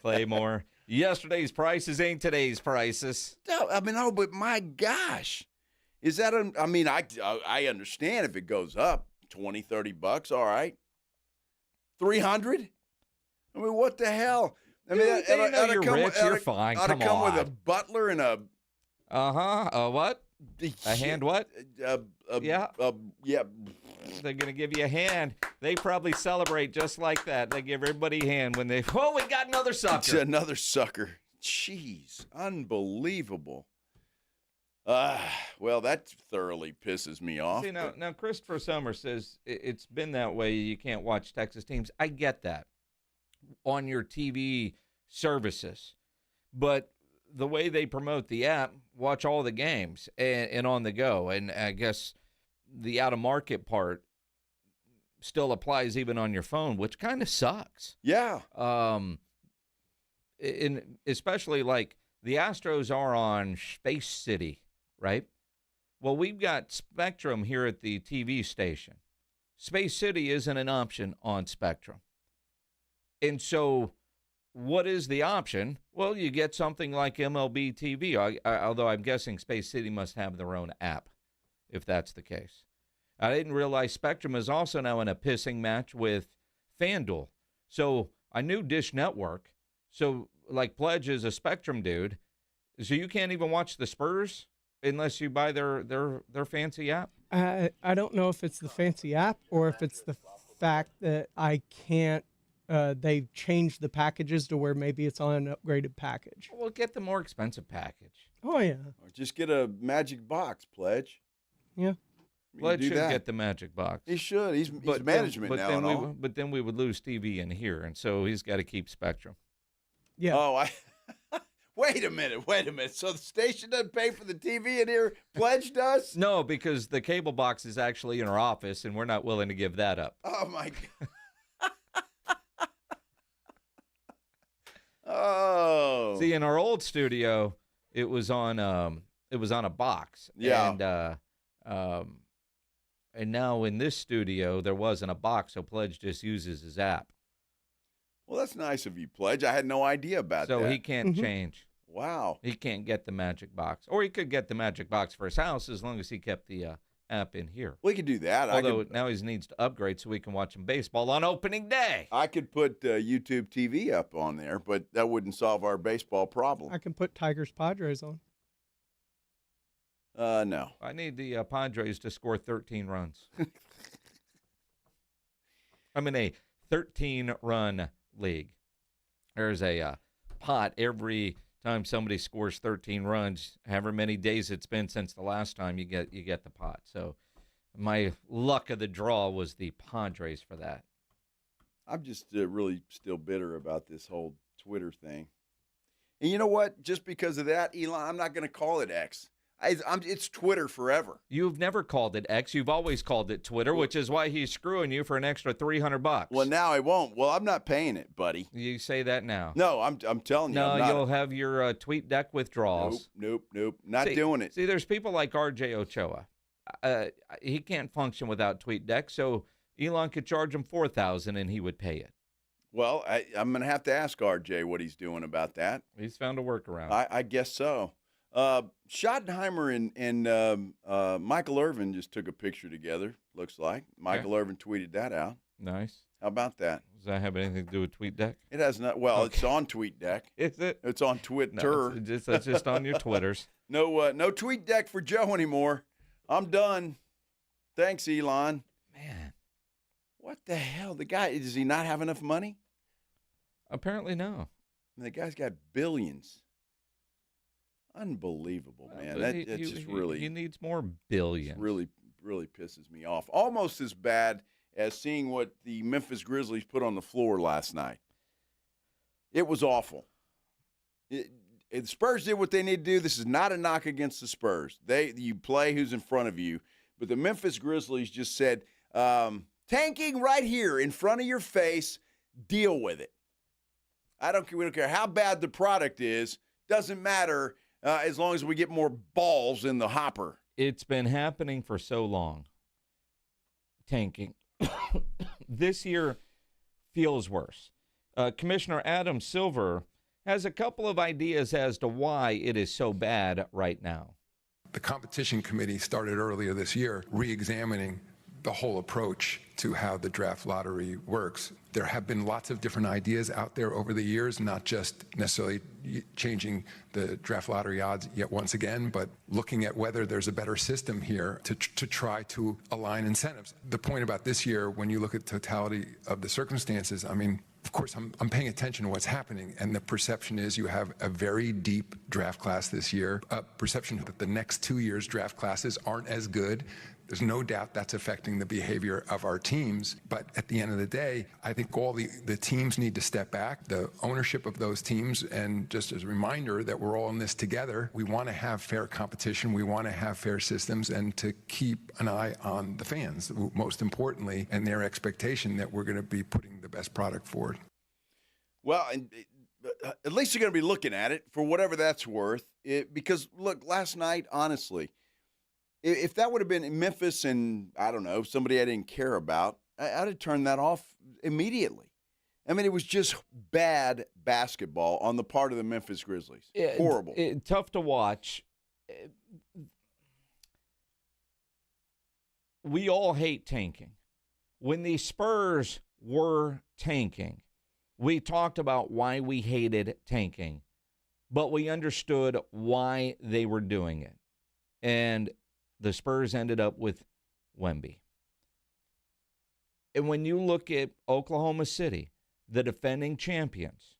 Claymore. Yesterday's prices ain't today's prices. No, but my gosh. Is that I understand if it goes up $20, $30, all right. 300? I mean, what the hell? I mean, you're fine. Come with a butler and a what? A hand what? Yeah. They're going to give you a hand. They probably celebrate just like that. They give everybody a hand when they, we got another sucker. It's another sucker. Jeez, unbelievable. Well, that thoroughly pisses me off. See, now Christopher Summer says it's been that way. You can't watch Texas teams. I get that on your TV services. But the way they promote the app, watch all the games and on the go. And I guess the out-of-market part still applies even on your phone, which kind of sucks. Yeah. Especially like the Astros are on Space City, right? Well, we've got Spectrum here at the TV station. Space City isn't an option on Spectrum. And so what is the option? Well, you get something like MLB TV, although I'm guessing Space City must have their own app, if that's the case. I didn't realize Spectrum is also now in a pissing match with FanDuel. So I knew Dish Network. So, like, Pledge is a Spectrum dude. So you can't even watch the Spurs unless you buy their fancy app? I don't know if it's the fancy app or if it's the fact that I can't they've changed the packages to where maybe it's on an upgraded package. Well, get the more expensive package. Oh, yeah. Or just get a magic box, Pledge. Yeah. Pledge should get the magic box. He should. He's management now and all. But then we would lose TV in here, and so he's got to keep Spectrum. Yeah. Oh, wait a minute. So the station doesn't pay for the TV in here? Pledge does? No, because the cable box is actually in our office, and we're not willing to give that up. Oh, my God. Oh. See, in our old studio, it was on a box. Yeah. And now in this studio, there wasn't a box, so Pledge just uses his app. Well, that's nice of you, Pledge. I had no idea about that. So he can't change. Wow. He can't get the magic box. Or he could get the magic box for his house as long as he kept the app in here. We could do that. Although now he needs to upgrade so we can watch some baseball on opening day. I could put YouTube TV up on there, but that wouldn't solve our baseball problem. I can put Tigers Padres on. No. I need the Padres to score 13 runs. I'm in a 13-run league. There's a pot every time somebody scores 13 runs, however many days it's been since the last time you get the pot. So my luck of the draw was the Padres for that. I'm just really still bitter about this whole Twitter thing. And you know what? Just because of that, Elon, I'm not going to call it X. It's Twitter forever. You've never called it X. You've always called it Twitter, which is why he's screwing you for an extra $300. Well, now I won't. Well, I'm not paying it, buddy. You say that now. No, I'm telling you. No, you'll have your tweet deck withdrawals. Nope. Not doing it. See, there's people like R.J. Ochoa. He can't function without tweet deck, so Elon could charge him $4,000 and he would pay it. Well, I'm going to have to ask R.J. what he's doing about that. He's found a workaround. I guess so. Schottenheimer and Michael Irvin just took a picture together, looks like. Michael Irvin tweeted that out. Nice. How about that? Does that have anything to do with TweetDeck? It has not. Well, Okay. It's on TweetDeck. Is it? It's on Twitter. No, it's just on your Twitters. No TweetDeck for Joe anymore. I'm done. Thanks, Elon. Man. What the hell? The guy, does he not have enough money? Apparently no. I mean, the guy's got billions. Unbelievable, man. He needs more billions. Really pisses me off. Almost as bad as seeing what the Memphis Grizzlies put on the floor last night. It was awful. The Spurs did what they need to do. This is not a knock against the Spurs. You play who's in front of you. But the Memphis Grizzlies just said, tanking right here in front of your face, deal with it. We don't care how bad the product is. Doesn't matter. As long as we get more balls in the hopper. It's been happening for so long. Tanking. This year feels worse. Commissioner Adam Silver has a couple of ideas as to why it is so bad right now. The competition committee started earlier this year re-examining the whole approach to how the draft lottery works. There have been lots of different ideas out there over the years, not just necessarily changing the draft lottery odds yet once again, but looking at whether there's a better system here to try to align incentives. The point about this year, when you look at totality of the circumstances, I mean, of course, I'm paying attention to what's happening, and the perception is you have a very deep draft class this year, a perception that the next 2 years' draft classes aren't as good. There's no doubt that's affecting the behavior of our teams. But at the end of the day, I think all the teams need to step back, the ownership of those teams, and just as a reminder that we're all in this together, we want to have fair competition, we want to have fair systems, and to keep an eye on the fans, most importantly, and their expectation that we're going to be putting the best product forward. Well, at least you're going to be looking at it for whatever that's worth. Because, look, last night, honestly, if that would have been in Memphis and, I don't know, somebody I didn't care about, I'd have turned that off immediately. I mean, it was just bad basketball on the part of the Memphis Grizzlies. Horrible. Tough to watch. We all hate tanking. When the Spurs were tanking, we talked about why we hated tanking, but we understood why they were doing it. And the Spurs ended up with Wemby. And when you look at Oklahoma City, the defending champions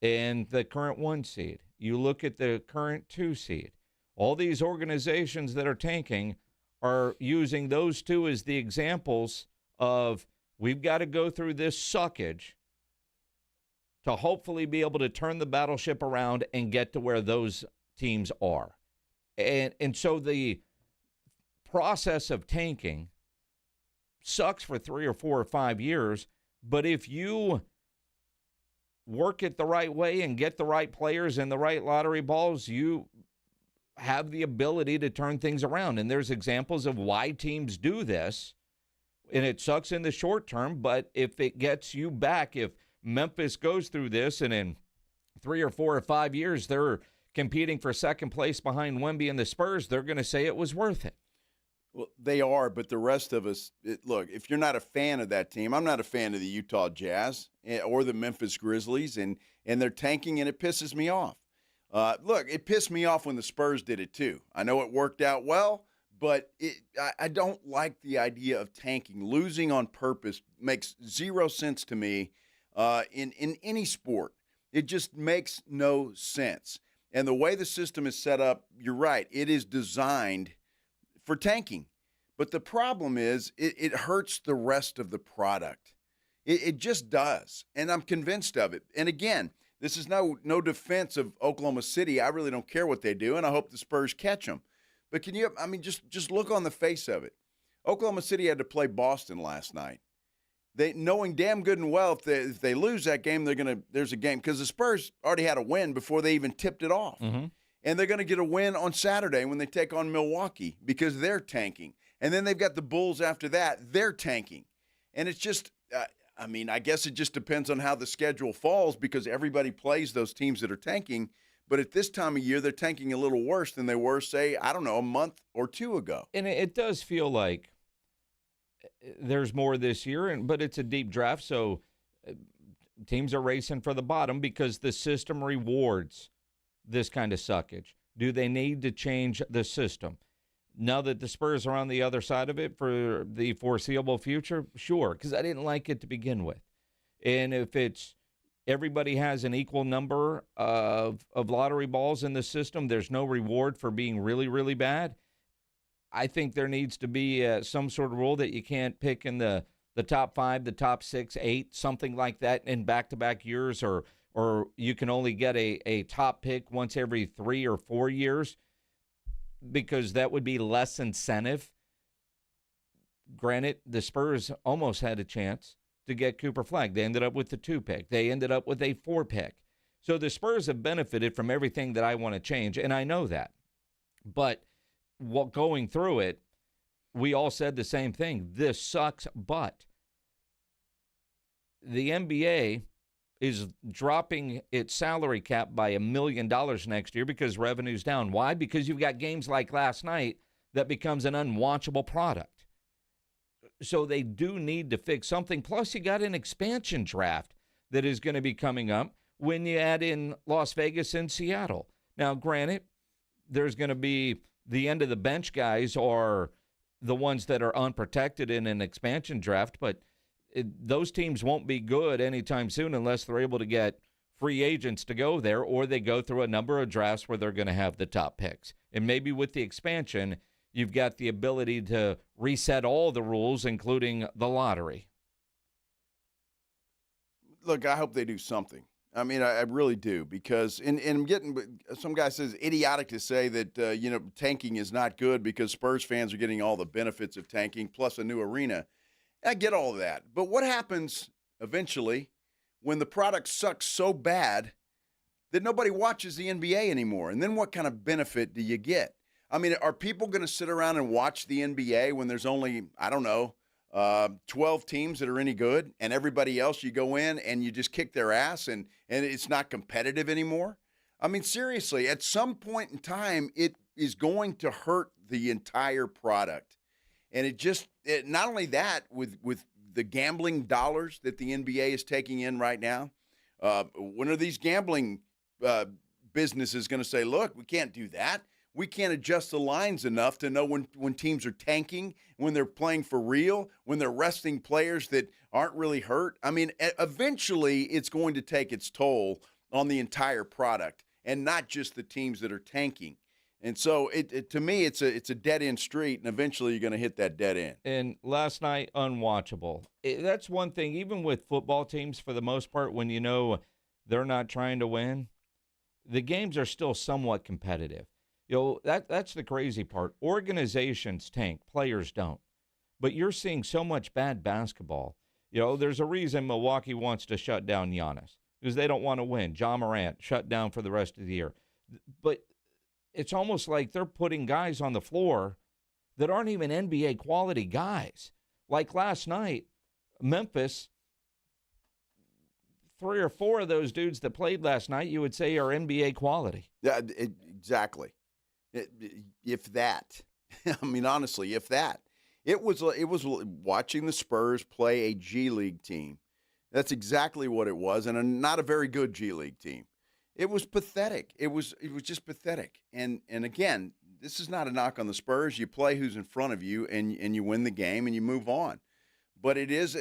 and the current 1 seed. You look at the current 2 seed. All these organizations that are tanking are using those two as the examples of we've got to go through this suckage to hopefully be able to turn the battleship around and get to where those teams are. And so the process of tanking sucks for 3 or 4 or 5 years, but if you work it the right way and get the right players and the right lottery balls, you have the ability to turn things around. And there's examples of why teams do this, and it sucks in the short term, but if it gets you back, if Memphis goes through this and in 3 or 4 or 5 years they're competing for second place behind Wemby and the Spurs, they're going to say it was worth it. Well, they are, but the rest of us, look, if you're not a fan of that team, I'm not a fan of the Utah Jazz or the Memphis Grizzlies, and they're tanking, and it pisses me off. Look, it pissed me off when the Spurs did it too. I know it worked out well, but I don't like the idea of tanking. Losing on purpose makes zero sense to me in any sport. It just makes no sense. And the way the system is set up, you're right, it is designed for tanking. But the problem is it hurts the rest of the product. It just does. And I'm convinced of it. And again, this is no defense of Oklahoma City. I really don't care what they do, and I hope the Spurs catch them. But just look on the face of it. Oklahoma City had to play Boston last night. They knowing damn good and well if they lose that game, there's a game, because the Spurs already had a win before they even tipped it off. Mm-hmm. And they're going to get a win on Saturday when they take on Milwaukee because they're tanking. And then they've got the Bulls after that. They're tanking. And it's just, I guess it just depends on how the schedule falls because everybody plays those teams that are tanking. But at this time of year, they're tanking a little worse than they were, say, I don't know, a month or two ago. And it does feel like there's more this year, but it's a deep draft, so teams are racing for the bottom because the system rewards this kind of suckage. Do they need to change the system? Now that the Spurs are on the other side of it for the foreseeable future, sure, because I didn't like it to begin with. And if it's everybody has an equal number of lottery balls in the system, there's no reward for being really, really bad, I think there needs to be some sort of rule that you can't pick in the top 5, the top 6, 8, something like that in back-to-back years, or you can only get a top pick once every 3 or 4 years because that would be less incentive. Granted, the Spurs almost had a chance to get Cooper Flagg. They ended up with the 2 pick. They ended up with a 4 pick. So the Spurs have benefited from everything that I want to change, and I know that. But going through it, we all said the same thing. This sucks, but the NBA is dropping its salary cap by $1 million next year because revenue's down. Why? Because you've got games like last night that becomes an unwatchable product. So they do need to fix something. Plus, you got an expansion draft that is going to be coming up when you add in Las Vegas and Seattle. Now, granted, there's going to be the end of the bench guys are the ones that are unprotected in an expansion draft, but those teams won't be good anytime soon unless they're able to get free agents to go there or they go through a number of drafts where they're going to have the top picks. And maybe with the expansion, you've got the ability to reset all the rules, including the lottery. Look, I hope they do something. I really do, because and I'm getting some guy says idiotic to say that tanking is not good because Spurs fans are getting all the benefits of tanking plus a new arena. I get all of that, but what happens eventually when the product sucks so bad that nobody watches the NBA anymore? And then what kind of benefit do you get? Are people going to sit around and watch the NBA when there's only 12 teams that are any good, and everybody else you go in and you just kick their ass and it's not competitive anymore? Seriously, at some point in time, it is going to hurt the entire product. And not only that, with the gambling dollars that the NBA is taking in right now, when are these gambling businesses going to say, look, we can't do that. we can't adjust the lines enough to know when teams are tanking, when they're playing for real, when they're resting players that aren't really hurt. I mean, eventually it's going to take its toll on the entire product and not just the teams that are tanking. And so, to me, it's a dead-end street, and eventually you're going to hit that dead end. And last night, unwatchable. That's one thing, even with football teams, for the most part, when you know they're not trying to win, the games are still somewhat competitive. You know, that's the crazy part. Organizations tank, players don't. But you're seeing so much bad basketball. You know, there's a reason Milwaukee wants to shut down Giannis, because they don't want to win. Ja Morant shut down for the rest of the year. But it's almost like they're putting guys on the floor that aren't even NBA quality guys. Like last night, Memphis, 3 or 4 of those dudes that played last night, you would say are NBA quality. Yeah, exactly. If that. I mean, honestly, if that. It was watching the Spurs play a G League team. That's exactly what it was, and not a very good G League team. It was pathetic. It was just pathetic. And again, this is not a knock on the Spurs. You play who's in front of you, and you win the game, and you move on. But it is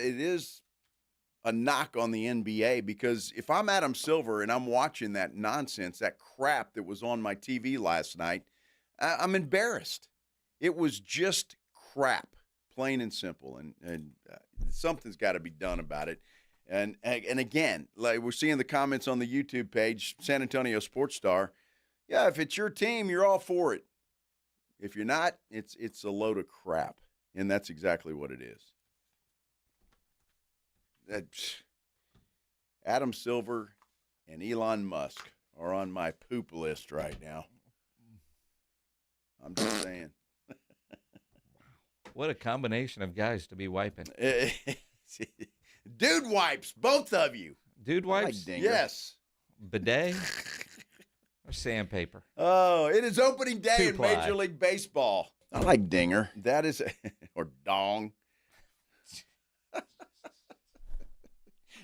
a knock on the NBA, because if I'm Adam Silver and I'm watching that nonsense, that crap that was on my TV last night, I'm embarrassed. It was just crap, plain and simple, and something's got to be done about it. And again, like we're seeing the comments on the YouTube page, San Antonio Sports Star, yeah, if it's your team, you're all for it. If you're not, it's a load of crap, and that's exactly what it is. Adam Silver and Elon Musk are on my poop list right now. I'm just saying. What a combination of guys to be wiping. Dude wipes, both of you. Dude wipes? Like yes. Bidet or sandpaper? Oh, it is opening day Two-ply. in Major League Baseball. I like dinger. That is, or dong.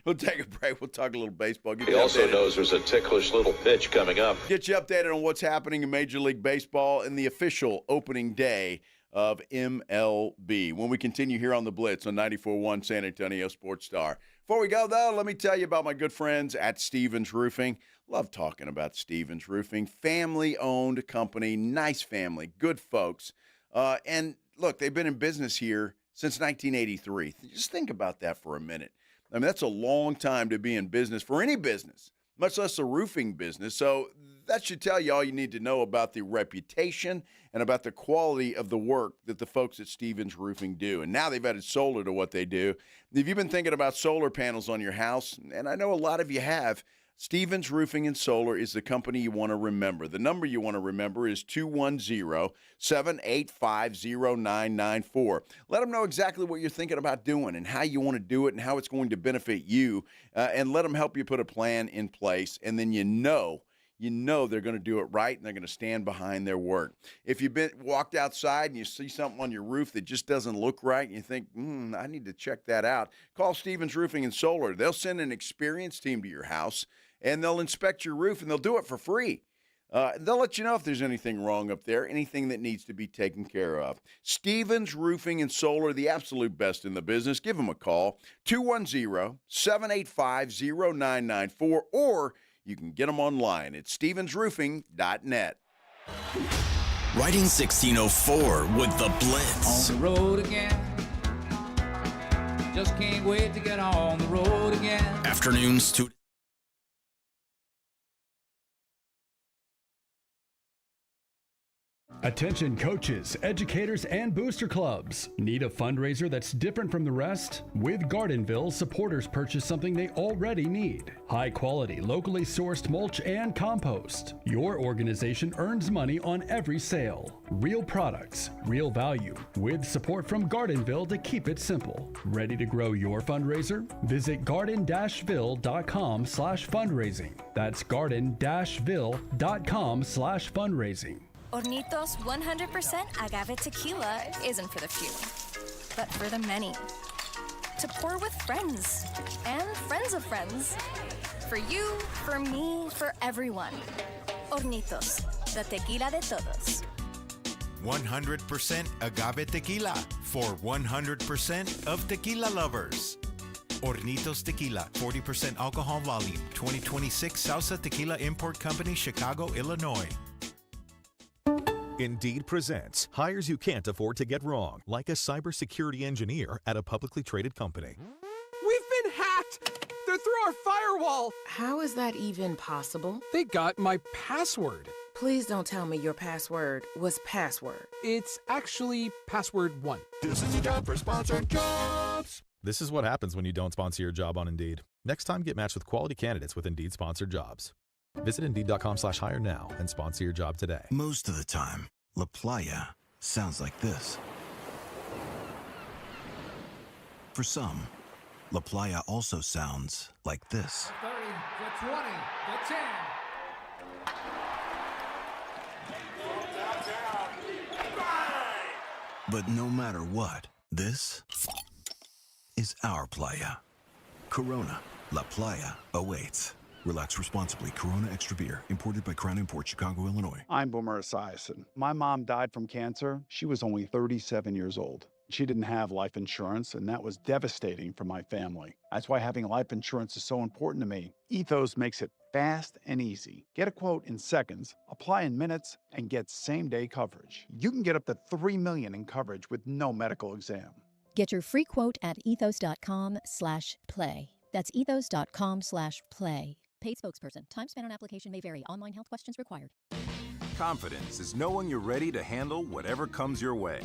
We'll take a break. We'll talk a little baseball. He also knows there's a ticklish little pitch coming up. Get you updated on what's happening in Major League Baseball in the official opening day of MLB when we continue here on the Blitz on 94.1 San Antonio Sports Star. Before we go, though, let me tell you about my good friends at Stevens Roofing. Love talking about Stevens Roofing. Family-owned company, nice family, good folks. And, look, they've been in business here since 1983. Just think about that for a minute. I mean, that's a long time to be in business for any business, much less a roofing business. So that should tell you all you need to know about the reputation and about the quality of the work that the folks at Stevens Roofing do. And now they've added solar to what they do. If you've been thinking about solar panels on your house, and I know a lot of you have, Stevens Roofing and Solar is the company you want to remember. The number you want to remember is 210-785-0994. Let them know exactly what you're thinking about doing and how you want to do it and how it's going to benefit you, and let them help you put a plan in place, and then you know they're going to do it right, and they're going to stand behind their work. If you've walked outside and you see something on your roof that just doesn't look right, and you think, I need to check that out, call Stevens Roofing and Solar. They'll send an experienced team to your house, and they'll inspect your roof, and they'll do it for free. They'll let you know if there's anything wrong up there, anything that needs to be taken care of. Stevens Roofing and Solar, the absolute best in the business. Give them a call, 210-785-0994, or you can get them online at stevensroofing.net. Riding 1604 with the Blitz. On the road again. Just can't wait to get on the road again. Afternoons to... Attention coaches, educators, and booster clubs. Need a fundraiser that's different from the rest? With Gardenville, supporters purchase something they already need. High quality, locally sourced mulch and compost. Your organization earns money on every sale. Real products, real value, with support from Gardenville to keep it simple. Ready to grow your fundraiser? Visit garden-ville.com/fundraising. That's garden-ville.com/fundraising. Hornitos 100% agave tequila isn't for the few, but for the many. To pour with friends and friends of friends. For you, for me, for everyone. Hornitos, the tequila de todos. 100% agave tequila for 100% of tequila lovers. Hornitos Tequila, 40% alcohol volume, 2026 Salsa Tequila Import Company, Chicago, Illinois. Indeed presents hires you can't afford to get wrong, like a cybersecurity engineer at a publicly traded company. We've been hacked! They're through our firewall! How is that even possible? They got my password. Please don't tell me your password was password. It's actually password 1. This is your job for sponsored jobs. This is what happens when you don't sponsor your job on Indeed. Next time, get matched with quality candidates with Indeed sponsored jobs. Visit Indeed.com/hire now and sponsor your job today. Most of the time, La Playa sounds like this. For some, La Playa also sounds like this. 30, the 20, the 10. But no matter what, this is our playa. Corona, La Playa awaits. Relax responsibly. Corona Extra Beer, imported by Crown Imports, Chicago, Illinois. I'm Boomer Esiason. My mom died from cancer. She was only 37 years old. She didn't have life insurance, and that was devastating for my family. That's why having life insurance is so important to me. Ethos makes it fast and easy. Get a quote in seconds, apply in minutes, and get same-day coverage. You can get up to $3 million in coverage with no medical exam. Get your free quote at ethos.com/play. That's ethos.com/play. Paid spokesperson. Time spent on application may vary. Online health questions required. Confidence is knowing you're ready to handle whatever comes your way.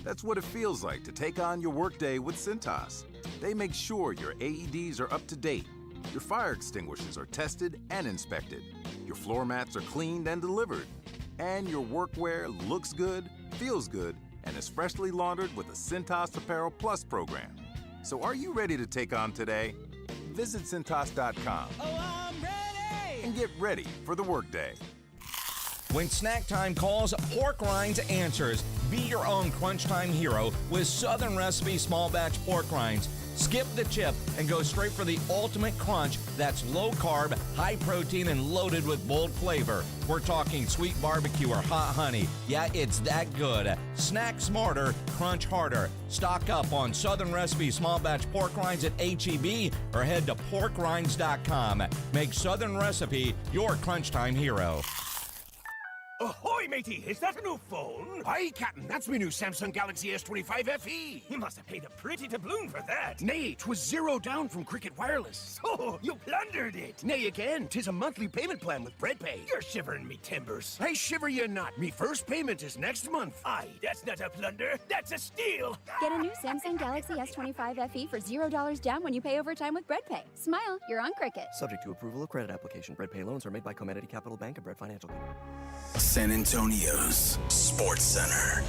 That's what it feels like to take on your workday with Cintas. They make sure your AEDs are up to date, your fire extinguishers are tested and inspected, your floor mats are cleaned and delivered, and your workwear looks good, feels good, and is freshly laundered with a Cintas Apparel Plus program. So are you ready to take on today? Visit Cintas.com and get ready for the workday. When snack time calls, Pork Rinds answers. Be your own crunch time hero with Southern Recipe small batch pork rinds. Skip the chip and go straight for the ultimate crunch that's low carb, high protein, and loaded with bold flavor. We're talking sweet barbecue or hot honey. Yeah, it's that good. Snack smarter, crunch harder. Stock up on Southern Recipe small batch pork rinds at HEB or head to porkrinds.com. Make Southern Recipe your crunch time hero. Ahoy, matey! Is that a new phone? Aye, Captain, that's me new Samsung Galaxy S25 FE. You must have paid a pretty doubloon for that. Nay, 'twas zero down from Cricket Wireless. So, you plundered it. Nay, again, 'tis a monthly payment plan with bread pay. You're shivering me timbers. I shiver you not. Me first payment is next month. Aye, that's not a plunder. That's a steal. Get a new Samsung Galaxy S25 FE for $0 down when you pay over time with bread pay. Smile, you're on Cricket. Subject to approval of credit application. Bread pay loans are made by Comenity Capital Bank and Bread Financial Company. San Antonio's Sports Center.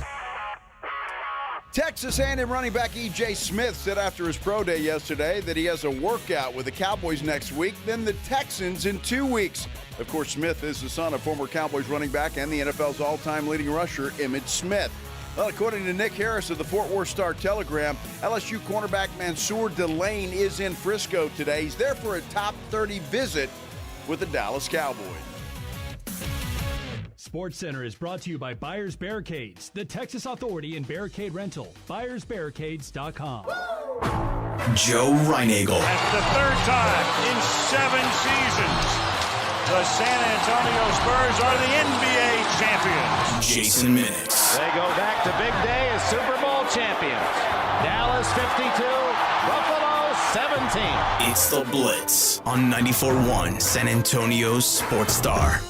Texas A&M running back E.J. Smith said after his pro day yesterday that he has a workout with the Cowboys next week, then the Texans in 2 weeks. Of course, Smith is the son of former Cowboys running back and the NFL's all-time leading rusher, Emmitt Smith. Well, according to Nick Harris of the Fort Worth Star-Telegram, LSU cornerback Mansour Delane is in Frisco today. He's there for a top 30 visit with the Dallas Cowboys. Sports Center is brought to you by Buyers Barricades, the Texas authority in barricade rental. BuyersBarricades.com. Joe Reinagel. That's the third time in 7 seasons the San Antonio Spurs are the NBA champions. Jason Minix. They go back to big day as Super Bowl champions. Dallas 52, Buffalo 17. It's the Blitz on 94.1 San Antonio's Sports Star.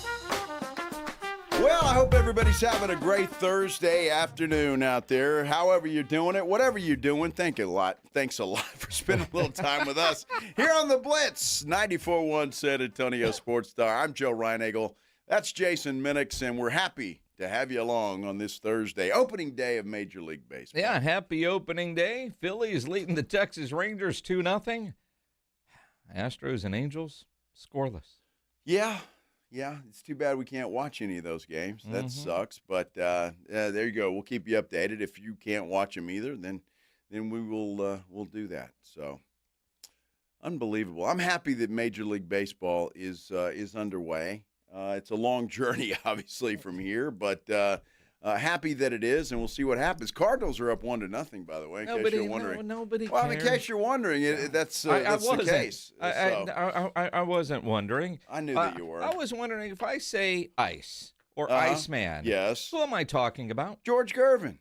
Well, I hope everybody's having a great Thursday afternoon out there. However you're doing it, whatever you're doing, thanks a lot for spending a little time with us here on the Blitz, 94.1 San Antonio Sports Star. I'm Joe Reinagel. That's Jason Minix, and we're happy to have you along on this Thursday, opening day of Major League Baseball. Yeah, happy opening day. Phillies leading the Texas Rangers 2-0. Astros and Angels scoreless. Yeah, it's too bad we can't watch any of those games. That sucks, but there you go. We'll keep you updated. If you can't watch them either, then we will we'll do that. So unbelievable. I'm happy that Major League Baseball is underway. It's a long journey, obviously, from here, but happy that it is, and we'll see what happens. Cardinals are up 1-0, by the way, in case you're wondering. Nobody cares. Well, in case you're wondering, that's the case. I wasn't wondering. I knew that you were. I was wondering if I say Ice or Iceman. Yes. Who am I talking about? George Gervin.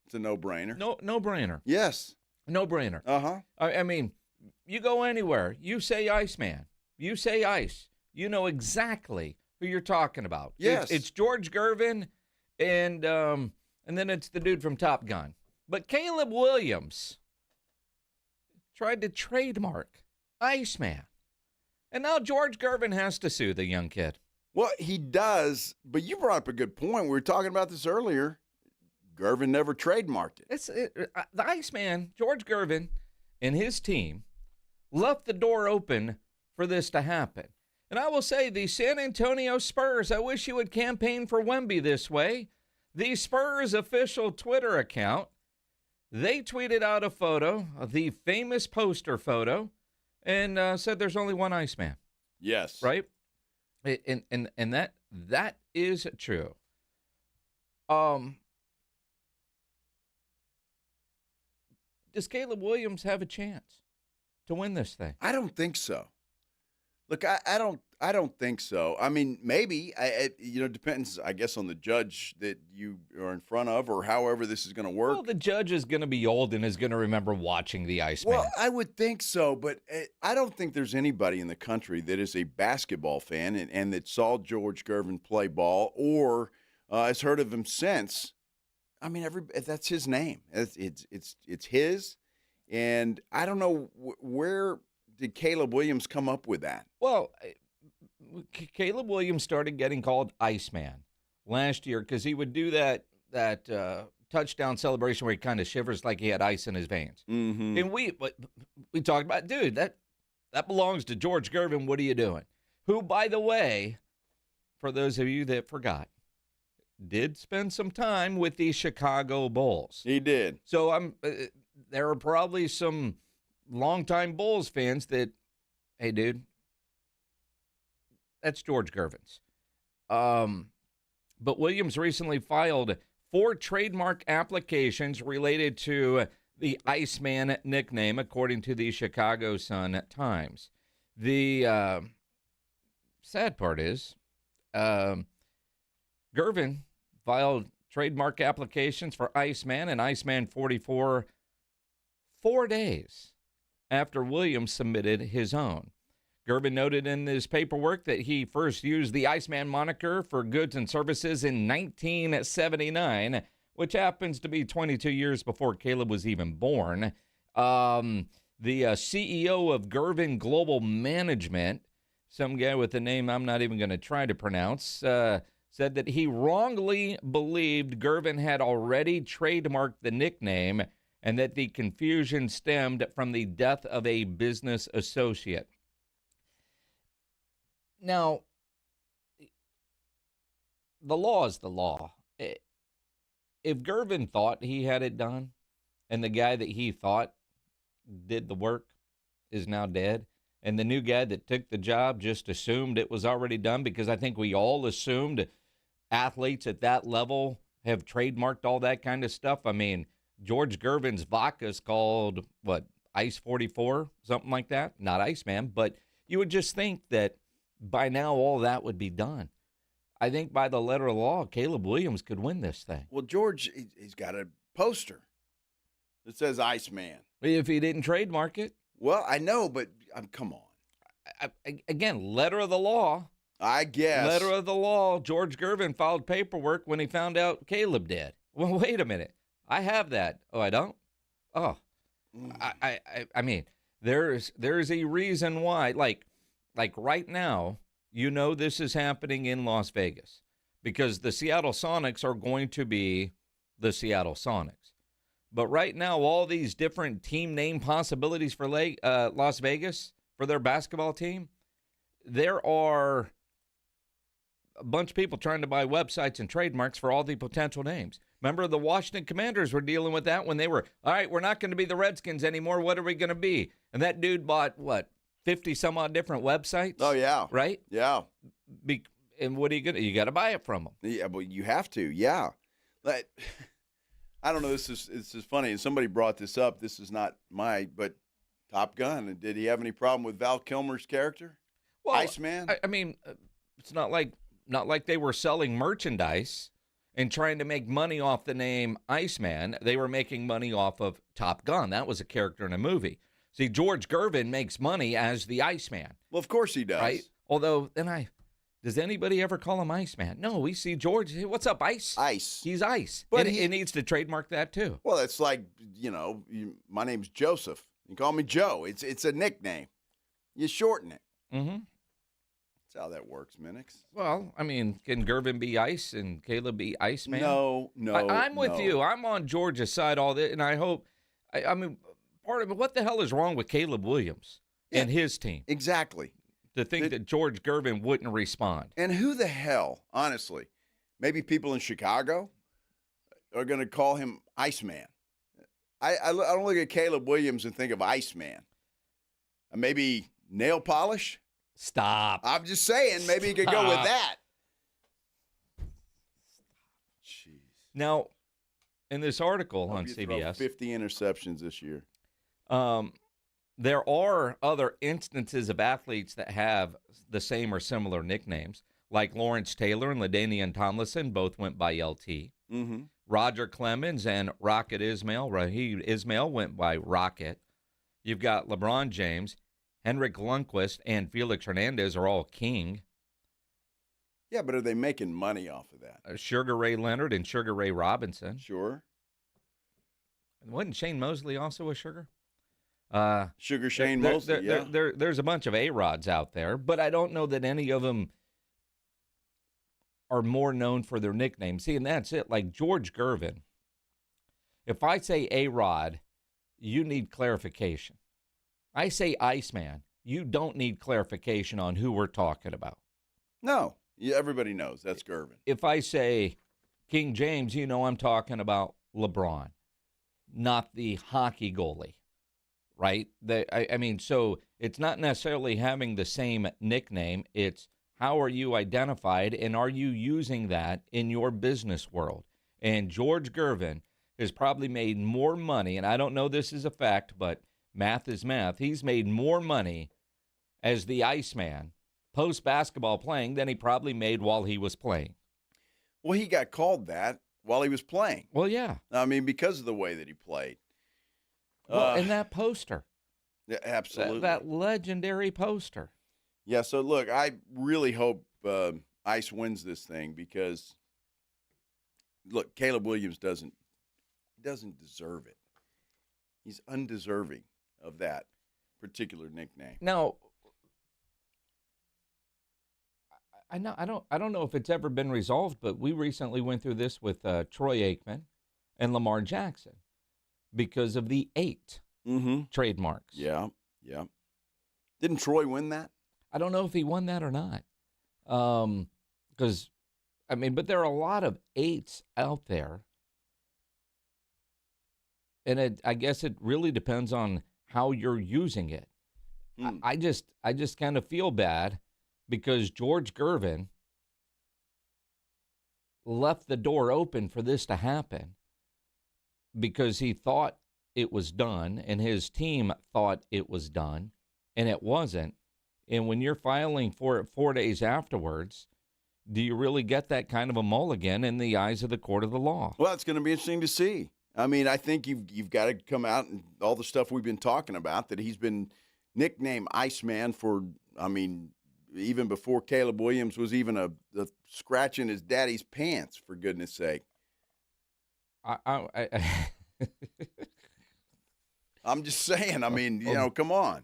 It's a no-brainer. No brainer. Yes. No brainer. I mean, you go anywhere, you say Iceman, you say Ice, you know exactly who you're talking about. Yes. It's George Gervin, and then it's the dude from Top Gun. But Caleb Williams tried to trademark Iceman. And now George Gervin has to sue the young kid. Well, he does, but you brought up a good point. We were talking about this earlier. Gervin never trademarked it. The Iceman, George Gervin, and his team left the door open for this to happen. And I will say, the San Antonio Spurs, I wish you would campaign for Wemby this way. The Spurs official Twitter account, they tweeted out a photo, the famous poster photo, and said there's only one Iceman. Yes. Right? And that is true. Does Caleb Williams have a chance to win this thing? I don't think so. Look, I don't think so. I mean, maybe. It depends, I guess, on the judge that you are in front of, or however this is going to work. Well, the judge is going to be old and is going to remember watching the Iceman. Well, I would think so, but I don't think there's anybody in the country that is a basketball fan and that saw George Gervin play ball or has heard of him since. I mean, that's his name. It's his, and I don't know where did Caleb Williams come up with that. Well, Caleb Williams started getting called Iceman last year because he would do that touchdown celebration where he kind of shivers like he had ice in his veins. Mm-hmm. And we talked about, dude, that belongs to George Gervin. What are you doing? Who, by the way, for those of you that forgot, did spend some time with the Chicago Bulls. He did. So there are probably some longtime Bulls fans that, hey, dude, that's George Gervin's. But Williams recently filed 4 trademark applications related to the Iceman nickname, according to the Chicago Sun-Times. The sad part is Gervin filed trademark applications for Iceman and Iceman 44 4 days after Williams submitted his own. Gervin noted in his paperwork that he first used the Iceman moniker for goods and services in 1979, which happens to be 22 years before Caleb was even born. The CEO of Gervin Global Management, some guy with a name I'm not even going to try to pronounce, said that he wrongly believed Gervin had already trademarked the nickname and that the confusion stemmed from the death of a business associate. Now, the law is the law. If Gervin thought he had it done and the guy that he thought did the work is now dead, and the new guy that took the job just assumed it was already done, because I think we all assumed athletes at that level have trademarked all that kind of stuff. I mean, George Gervin's vodka is called, Ice 44, something like that? Not Iceman, but you would just think that by now all that would be done. I think by the letter of the law, Caleb Williams could win this thing. Well, George, he's got a poster that says Iceman. If he didn't trademark it. Well, I know, but come on. Again, letter of the law. I guess. Letter of the law. George Gervin filed paperwork when he found out Caleb did. Well, wait a minute. I have that. Oh, I don't? Oh. I mean, there's a reason why. Like right now, you know this is happening in Las Vegas because the Seattle Sonics are going to be the Seattle Sonics. But right now, all these different team name possibilities for Las Vegas for their basketball team, there are a bunch of people trying to buy websites and trademarks for all the potential names. Remember, the Washington Commanders were dealing with that when they were, all right, we're not going to be the Redskins anymore. What are we going to be? And that dude bought, 50 some odd different websites. Oh, yeah. Right? Yeah. And what are you going to, you got to buy it from them. Yeah, but you have to, yeah. But, I don't know, this is funny, and somebody brought this up. This is not but Top Gun, did he have any problem with Val Kilmer's character? Well, Iceman? I mean, it's not like they were selling merchandise and trying to make money off the name Iceman. They were making money off of Top Gun. That was a character in a movie. See, George Gervin makes money as the Iceman. Well, of course he does. Right? Although, does anybody ever call him Iceman? No, we see George. Hey, what's up, Ice? Ice. He's Ice. But he needs to trademark that, too. Well, it's like, my name's Joseph. You call me Joe. It's a nickname. You shorten it. Mm-hmm. That's how that works, Minix. Well, I mean, can Gervin be Ice and Caleb be Iceman? No. I'm with you. I'm on George's side all this, and I hope. I mean, part of it. What the hell is wrong with Caleb Williams and his team? Exactly. To think that George Gervin wouldn't respond. And who the hell, honestly, maybe people in Chicago are going to call him Iceman. I don't look at Caleb Williams and think of Iceman. Maybe nail polish? Stop. I'm just saying, maybe you could go with that. Jeez. Now, in this article on CBS, 50 interceptions this year. There are other instances of athletes that have the same or similar nicknames, like Lawrence Taylor and LaDainian Tomlinson, both went by LT. Mm-hmm. Roger Clemens and Rocket Ismail, Raheem Ismail, went by Rocket. You've got LeBron James, Henrik Lundqvist, and Felix Hernandez are all King. Yeah, but are they making money off of that? Sugar Ray Leonard and Sugar Ray Robinson. Sure. Wasn't Shane Mosley also a Sugar? Sugar Shane Mosley, yeah. There's a bunch of A-Rods out there, but I don't know that any of them are more known for their nicknames. See, and that's it. Like George Gervin, if I say A-Rod, you need clarification. I say Iceman, you don't need clarification on who we're talking about. No, everybody knows that's Gervin. If I say King James, I'm talking about LeBron, not the hockey goalie. Right? So it's not necessarily having the same nickname. It's how are you identified, and are you using that in your business world? And George Gervin has probably made more money, and I don't know this is a fact, but math is math. He's made more money as the Iceman post-basketball playing than he probably made while he was playing. Well, he got called that while he was playing. Well, yeah. I mean, because of the way that he played. Well, and that poster. Yeah, absolutely. That legendary poster. Yeah, so look, I really hope Ice wins this thing because, look, Caleb Williams doesn't deserve it. He's undeserving of that particular nickname. Now, I don't know if it's ever been resolved, but we recently went through this with Troy Aikman and Lamar Jackson. Because of the 8 trademarks. Yeah. Didn't Troy win that? I don't know if he won that or not. But there are a lot of 8s out there. And I guess it really depends on how you're using it. I just kind of feel bad because George Gervin left the door open for this to happen. Because he thought it was done, and his team thought it was done, and it wasn't. And when you're filing for it 4 days afterwards, do you really get that kind of a mulligan in the eyes of the court of the law? Well, it's going to be interesting to see. I mean, I think you've got to come out and all the stuff we've been talking about, that he's been nicknamed Iceman for, even before Caleb Williams was even a scratch in his daddy's pants, for goodness sake. I'm just saying, come on.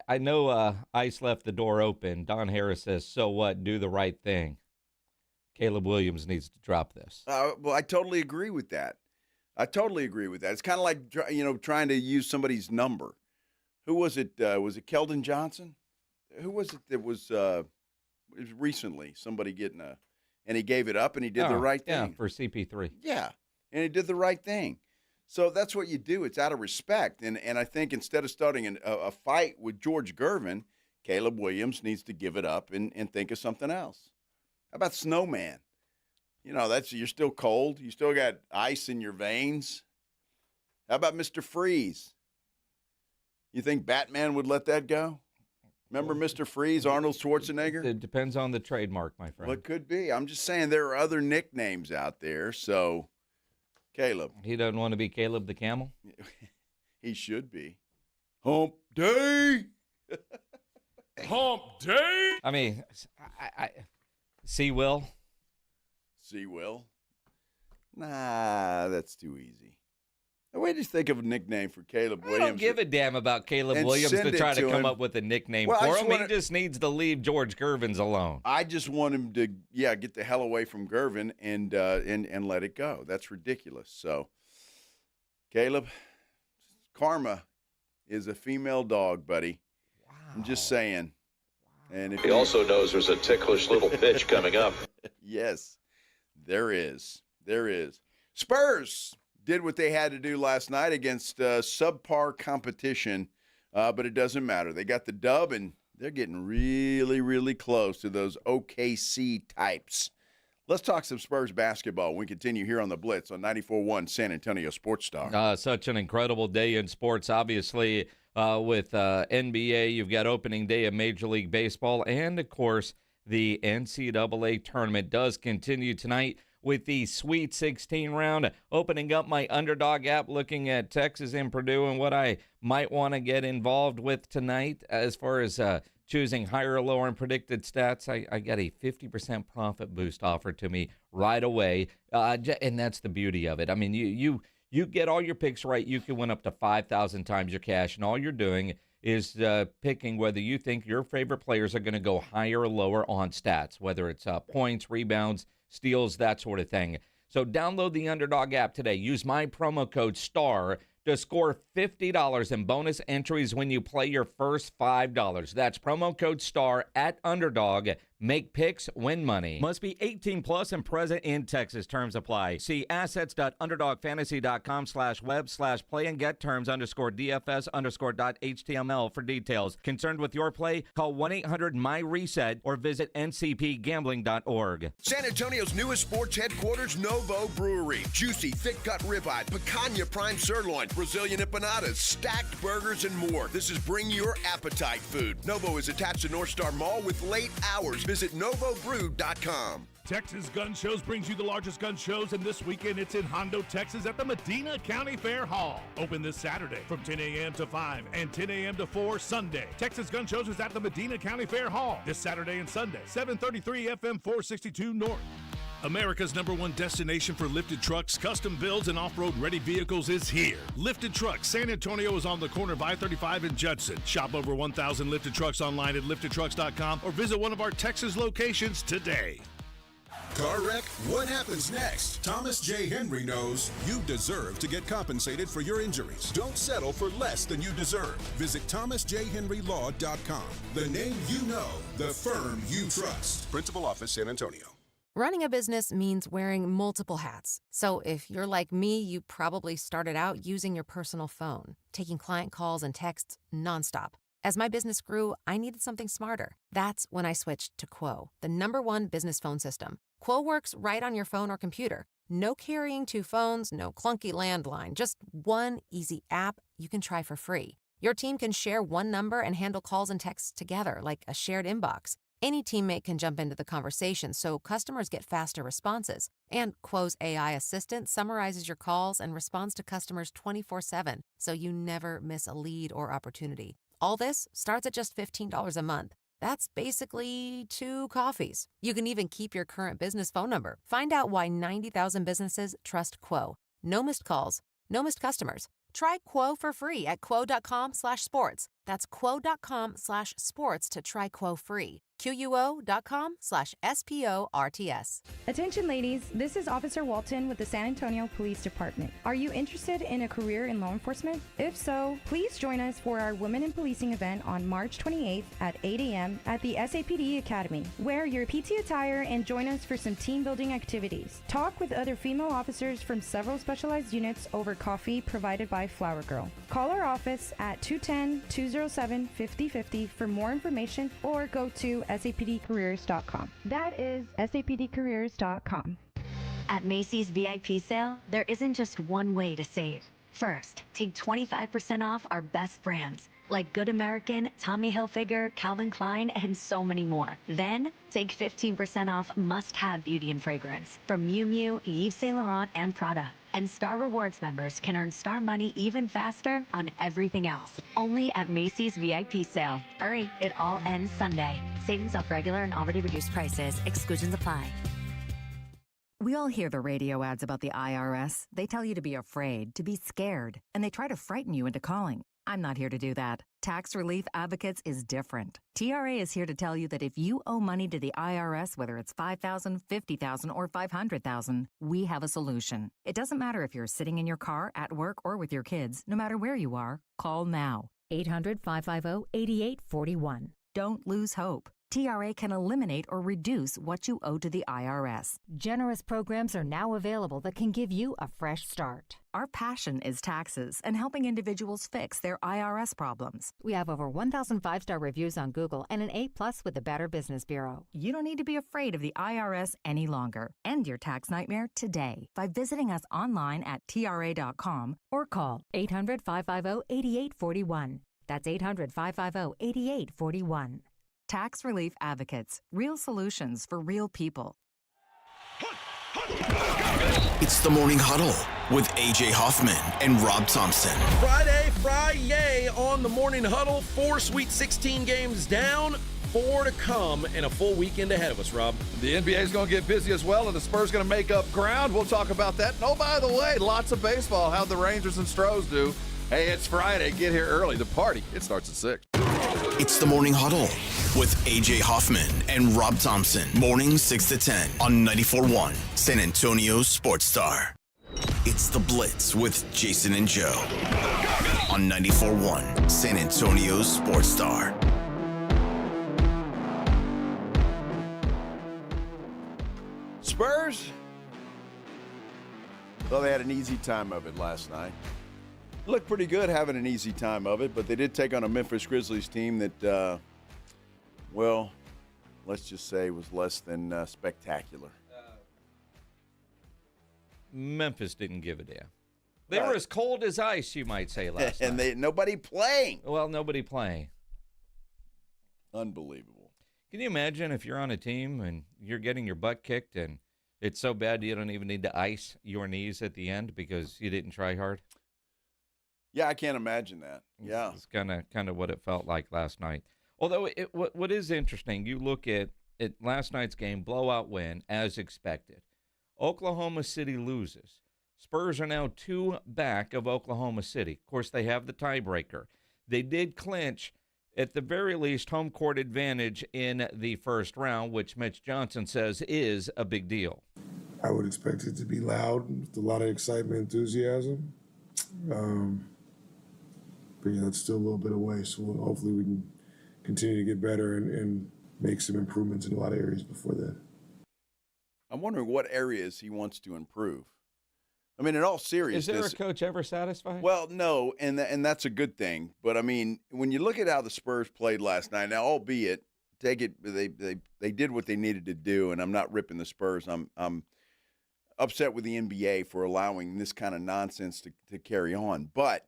I know Ice left the door open. Don Harris says, so what? Do the right thing. Caleb Williams needs to drop this. Well, I totally agree with that. It's kind of like, trying to use somebody's number. Who was it? Was it Keldon Johnson? Who was it that was recently somebody getting and he gave it up and he did the right thing. Yeah, for CP3. Yeah, and he did the right thing. So that's what you do. It's out of respect. And I think instead of starting a fight with George Gervin, Caleb Williams needs to give it up and think of something else. How about Snowman? You know, you're still cold. You still got ice in your veins. How about Mr. Freeze? You think Batman would let that go? Remember Mr. Freeze, Arnold Schwarzenegger? It depends on the trademark, my friend. Well, it could be. I'm just saying there are other nicknames out there. So, Caleb. He doesn't want to be Caleb the Camel? He should be. Hump Day. Hump Day. I mean, see Will? See Will? Nah, that's too easy. Why did you think of a nickname for Caleb Williams? I don't give a damn about Caleb Williams to try to come up with a nickname for him. He just needs to leave George Gervin's alone. I just want him to, get the hell away from Gervin and let it go. That's ridiculous. So, Caleb, Karma is a female dog, buddy. Wow. I'm just saying. Wow. And he also knows there's a ticklish little pitch coming up. Yes, there is. There is. Spurs did what they had to do last night against subpar competition, but it doesn't matter. They got the dub, and they're getting really, really close to those OKC types. Let's talk some Spurs basketball. We continue here on the Blitz on 94.1 San Antonio Sports Star. Such an incredible day in sports, obviously, with NBA. You've got opening day of Major League Baseball, and, of course, the NCAA tournament does continue tonight with the Sweet 16 round. Opening up my Underdog app, looking at Texas and Purdue and what I might want to get involved with tonight as far as choosing higher or lower in predicted stats. I got a 50% profit boost offered to me right away, and that's the beauty of it. I mean, you get all your picks right, you can win up to 5,000 times your cash, and all you're doing is picking whether you think your favorite players are going to go higher or lower on stats, whether it's points, rebounds, steals, that sort of thing. So download the Underdog app today. Use my promo code STAR to score $50 in bonus entries when you play your first $5. That's promo code STAR at Underdog. Make picks, win money. Must be 18 plus and present in Texas. Terms apply. See assets.underdogfantasy.com/web/play and get terms _DFS_.html for details. Concerned with your play? Call 1-800-MY-RESET or visit ncpgambling.org. San Antonio's newest sports headquarters, Novo Brewery. Juicy, thick-cut ribeye, picanha prime sirloin, Brazilian empanadas, stacked burgers, and more. This is bring your appetite food. Novo is attached to North Star Mall with late hours. Visit NovoBrew.com. Texas Gun Shows brings you the largest gun shows, and this weekend it's in Hondo, Texas at the Medina County Fair Hall. Open this Saturday from 10 a.m. to 5 and 10 a.m. to 4 Sunday. Texas Gun Shows is at the Medina County Fair Hall this Saturday and Sunday, 733 FM 462 North. America's #1 destination for lifted trucks, custom builds, and off-road ready vehicles is here. Lifted Trucks San Antonio is on the corner of I-35 and Judson. Shop over 1,000 lifted trucks online at liftedtrucks.com or visit one of our Texas locations today. Car wreck? What happens next? Thomas J. Henry knows you deserve to get compensated for your injuries. Don't settle for less than you deserve. Visit thomasjhenrylaw.com. The name you know, the firm you trust. Principal Office, San Antonio. Running a business means wearing multiple hats. So if you're like me, you probably started out using your personal phone, taking client calls and texts nonstop. As my business grew, I needed something smarter. That's when I switched to Quo, the #1 business phone system. Quo works right on your phone or computer. No carrying 2 phones, no clunky landline, just one easy app you can try for free. Your team can share one number and handle calls and texts together like a shared inbox. Any teammate can jump into the conversation so customers get faster responses. And Quo's AI assistant summarizes your calls and responds to customers 24/7, so you never miss a lead or opportunity. All this starts at just $15 a month. That's basically 2 coffees. You can even keep your current business phone number. Find out why 90,000 businesses trust Quo. No missed calls, no missed customers. Try Quo for free at quo.com/sports. That's quo.com/sports to try Quo free. QUO.com/SPORTS. Attention ladies, this is Officer Walton with the San Antonio Police Department. Are you interested in a career in law enforcement? If so, please join us for our Women in Policing event on March 28th at 8 a.m. at the SAPD Academy. Wear your PT attire and join us for some team building activities. Talk with other female officers from several specialized units over coffee provided by Flower Girl. Call our office at 210-207-5050 for more information or go to sapdcareers.com. That is sapdcareers.com. At Macy's VIP sale, there isn't just one way to save. First, take 25% off our best brands, like Good American, Tommy Hilfiger, Calvin Klein, and so many more. Then, take 15% off must-have beauty and fragrance from Miu Miu, Yves Saint Laurent, and Prada. And Star Rewards members can earn Star Money even faster on everything else. Only at Macy's VIP sale. Hurry, it all ends Sunday. Savings off regular and already reduced prices. Exclusions apply. We all hear the radio ads about the IRS. They tell you to be afraid, to be scared, and they try to frighten you into calling. I'm not here to do that. Tax Relief Advocates is different. TRA is here to tell you that if you owe money to the IRS, whether it's $5,000, $50,000, or $500,000, we have a solution. It doesn't matter if you're sitting in your car, at work, or with your kids. No matter where you are, call now. 800-550-8841. Don't lose hope. TRA can eliminate or reduce what you owe to the IRS. Generous programs are now available that can give you a fresh start. Our passion is taxes and helping individuals fix their IRS problems. We have over 1,000 5-star reviews on Google and an A+ with the Better Business Bureau. You don't need to be afraid of the IRS any longer. End your tax nightmare today by visiting us online at TRA.com or call 800-550-8841. That's 800-550-8841. Tax Relief Advocates. Real solutions for real people. It's the Morning Huddle with AJ Hoffman and Rob Thompson. Friday on the Morning Huddle. 4 Sweet 16 games down, 4 to come, and a full weekend ahead of us, Rob. The NBA is going to get busy as well, and the Spurs going to make up ground. We'll talk about that. And oh, by the way, lots of baseball. How'd the Rangers and Astros do? Hey, it's Friday. Get here early. The party, it starts at 6. It's the Morning Huddle with AJ Hoffman and Rob Thompson. Morning 6 to 10 on 94.1 San Antonio Sports Star. It's the Blitz with Jason and Joe on 94.1 San Antonio Sports Star. Spurs, well, they had an easy time of it last night. Looked pretty good having an easy time of it, but they did take on a Memphis Grizzlies team that, well, let's just say was less than spectacular. Memphis didn't give a damn. They were as cold as ice, you might say, last night. And nobody playing. Well, nobody playing. Unbelievable. Can you imagine if you're on a team and you're getting your butt kicked and it's so bad you don't even need to ice your knees at the end because you didn't try hard? Yeah, I can't imagine that. Yeah. It's kind of what it felt like last night. Although what is interesting, you look at last night's game, blowout win, as expected. Oklahoma City loses. Spurs are now 2 back of Oklahoma City. Of course, they have the tiebreaker. They did clinch, at the very least, home court advantage in the first round, which Mitch Johnson says is a big deal. I would expect it to be loud with a lot of excitement, enthusiasm. But yeah, it's still a little bit away, so hopefully we can continue to get better and make some improvements in a lot of areas before then. I'm wondering what areas he wants to improve. I mean, in all seriousness. Is there a coach ever satisfied? Well, no, and that's a good thing. But, I mean, when you look at how the Spurs played last night, now, albeit, they did what they needed to do, and I'm not ripping the Spurs. I'm upset with the NBA for allowing this kind of nonsense to carry on. But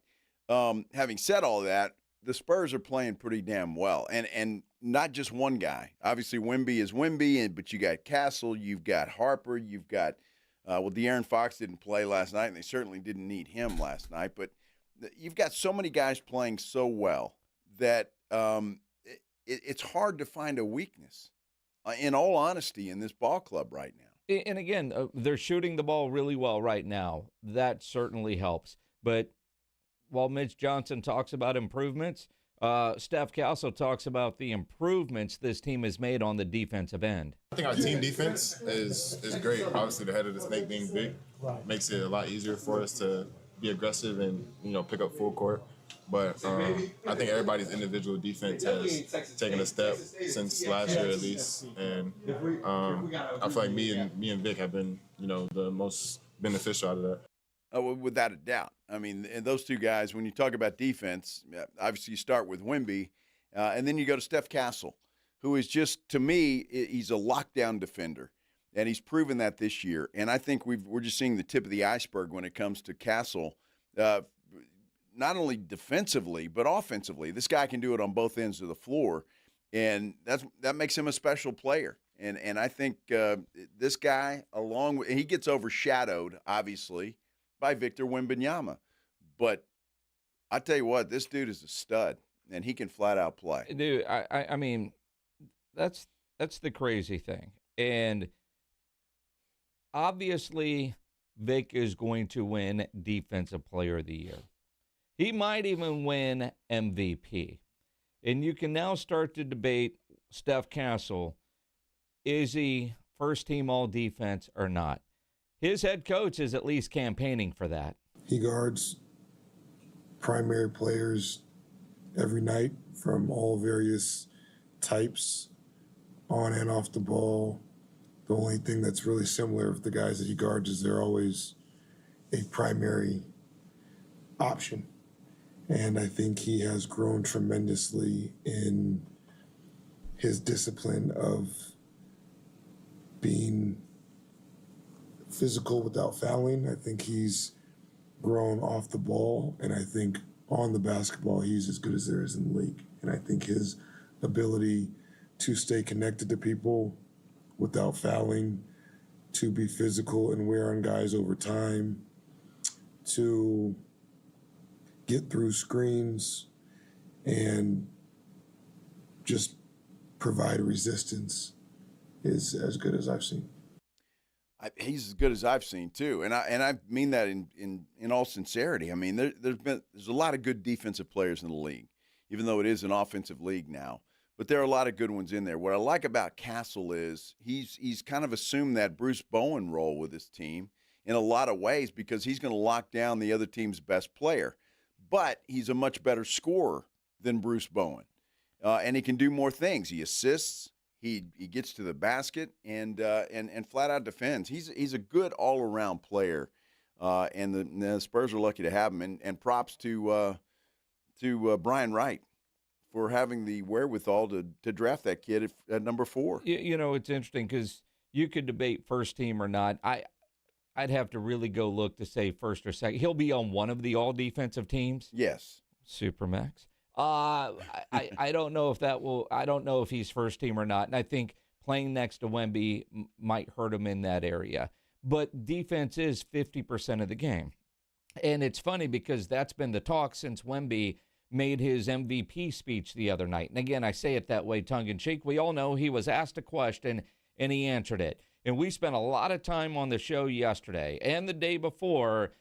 having said all that, the Spurs are playing pretty damn well, and not just one guy. Obviously, Wemby is Wemby, but you got Castle, you've got Harper, you've got De'Aaron Fox didn't play last night, and they certainly didn't need him last night. But you've got so many guys playing so well that it's hard to find a weakness, in all honesty, in this ball club right now. And again, they're shooting the ball really well right now. That certainly helps. But while Mitch Johnson talks about improvements, Steph Castle talks about the improvements this team has made on the defensive end. I think our team defense is great. Obviously, the head of the snake being big makes it a lot easier for us to be aggressive and, pick up full court. But I think everybody's individual defense has taken a step since last year at least. And I feel like me and Vic have been, the most beneficial out of that. Oh, without a doubt. I mean, and those two guys, when you talk about defense, obviously you start with Wemby, and then you go to Steph Castle, who is just, to me, he's a lockdown defender. And he's proven that this year. And I think we're just seeing the tip of the iceberg when it comes to Castle, not only defensively, but offensively. This guy can do it on both ends of the floor, and that makes him a special player. And I think this guy, he gets overshadowed, obviously, by Victor Wembanyama. But I tell you what, this dude is a stud, and he can flat out play. Dude, I mean, that's the crazy thing. And obviously, Vic is going to win Defensive Player of the Year. He might even win MVP. And you can now start to debate Steph Castle. Is he first team all defense or not? His head coach is at least campaigning for that. He guards primary players every night from all various types, on and off the ball. The only thing that's really similar with the guys that he guards is they're always a primary option. And I think he has grown tremendously in his discipline of being physical without fouling. I think he's grown off the ball, and I think on the basketball, he's as good as there is in the league. And I think his ability to stay connected to people without fouling, to be physical and wear on guys over time, to get through screens and just provide resistance is as good as I've seen. He's as good as I've seen too, and I mean that in all sincerity. I mean, there's a lot of good defensive players in the league, even though it is an offensive league now. But there are a lot of good ones in there. What I like about Castle is he's kind of assumed that Bruce Bowen role with his team in a lot of ways, because he's going to lock down the other team's best player. But he's a much better scorer than Bruce Bowen, and he can do more things. He assists. He gets to the basket and flat out defends. He's a good all around player, and the Spurs are lucky to have him. And props to Brian Wright for having the wherewithal to draft that kid at number 4. It's interesting because you could debate first team or not. I'd have to really go look to say first or second. He'll be on one of the all defensive teams. Yes, Supermax. I don't know if I don't know if he's first team or not. And I think playing next to Wemby might hurt him in that area. But defense is 50% of the game. And it's funny because that's been the talk since Wemby made his MVP speech the other night. And again, I say it that way tongue in cheek. We all know he was asked a question and he answered it. And we spent a lot of time on the show yesterday and the day before.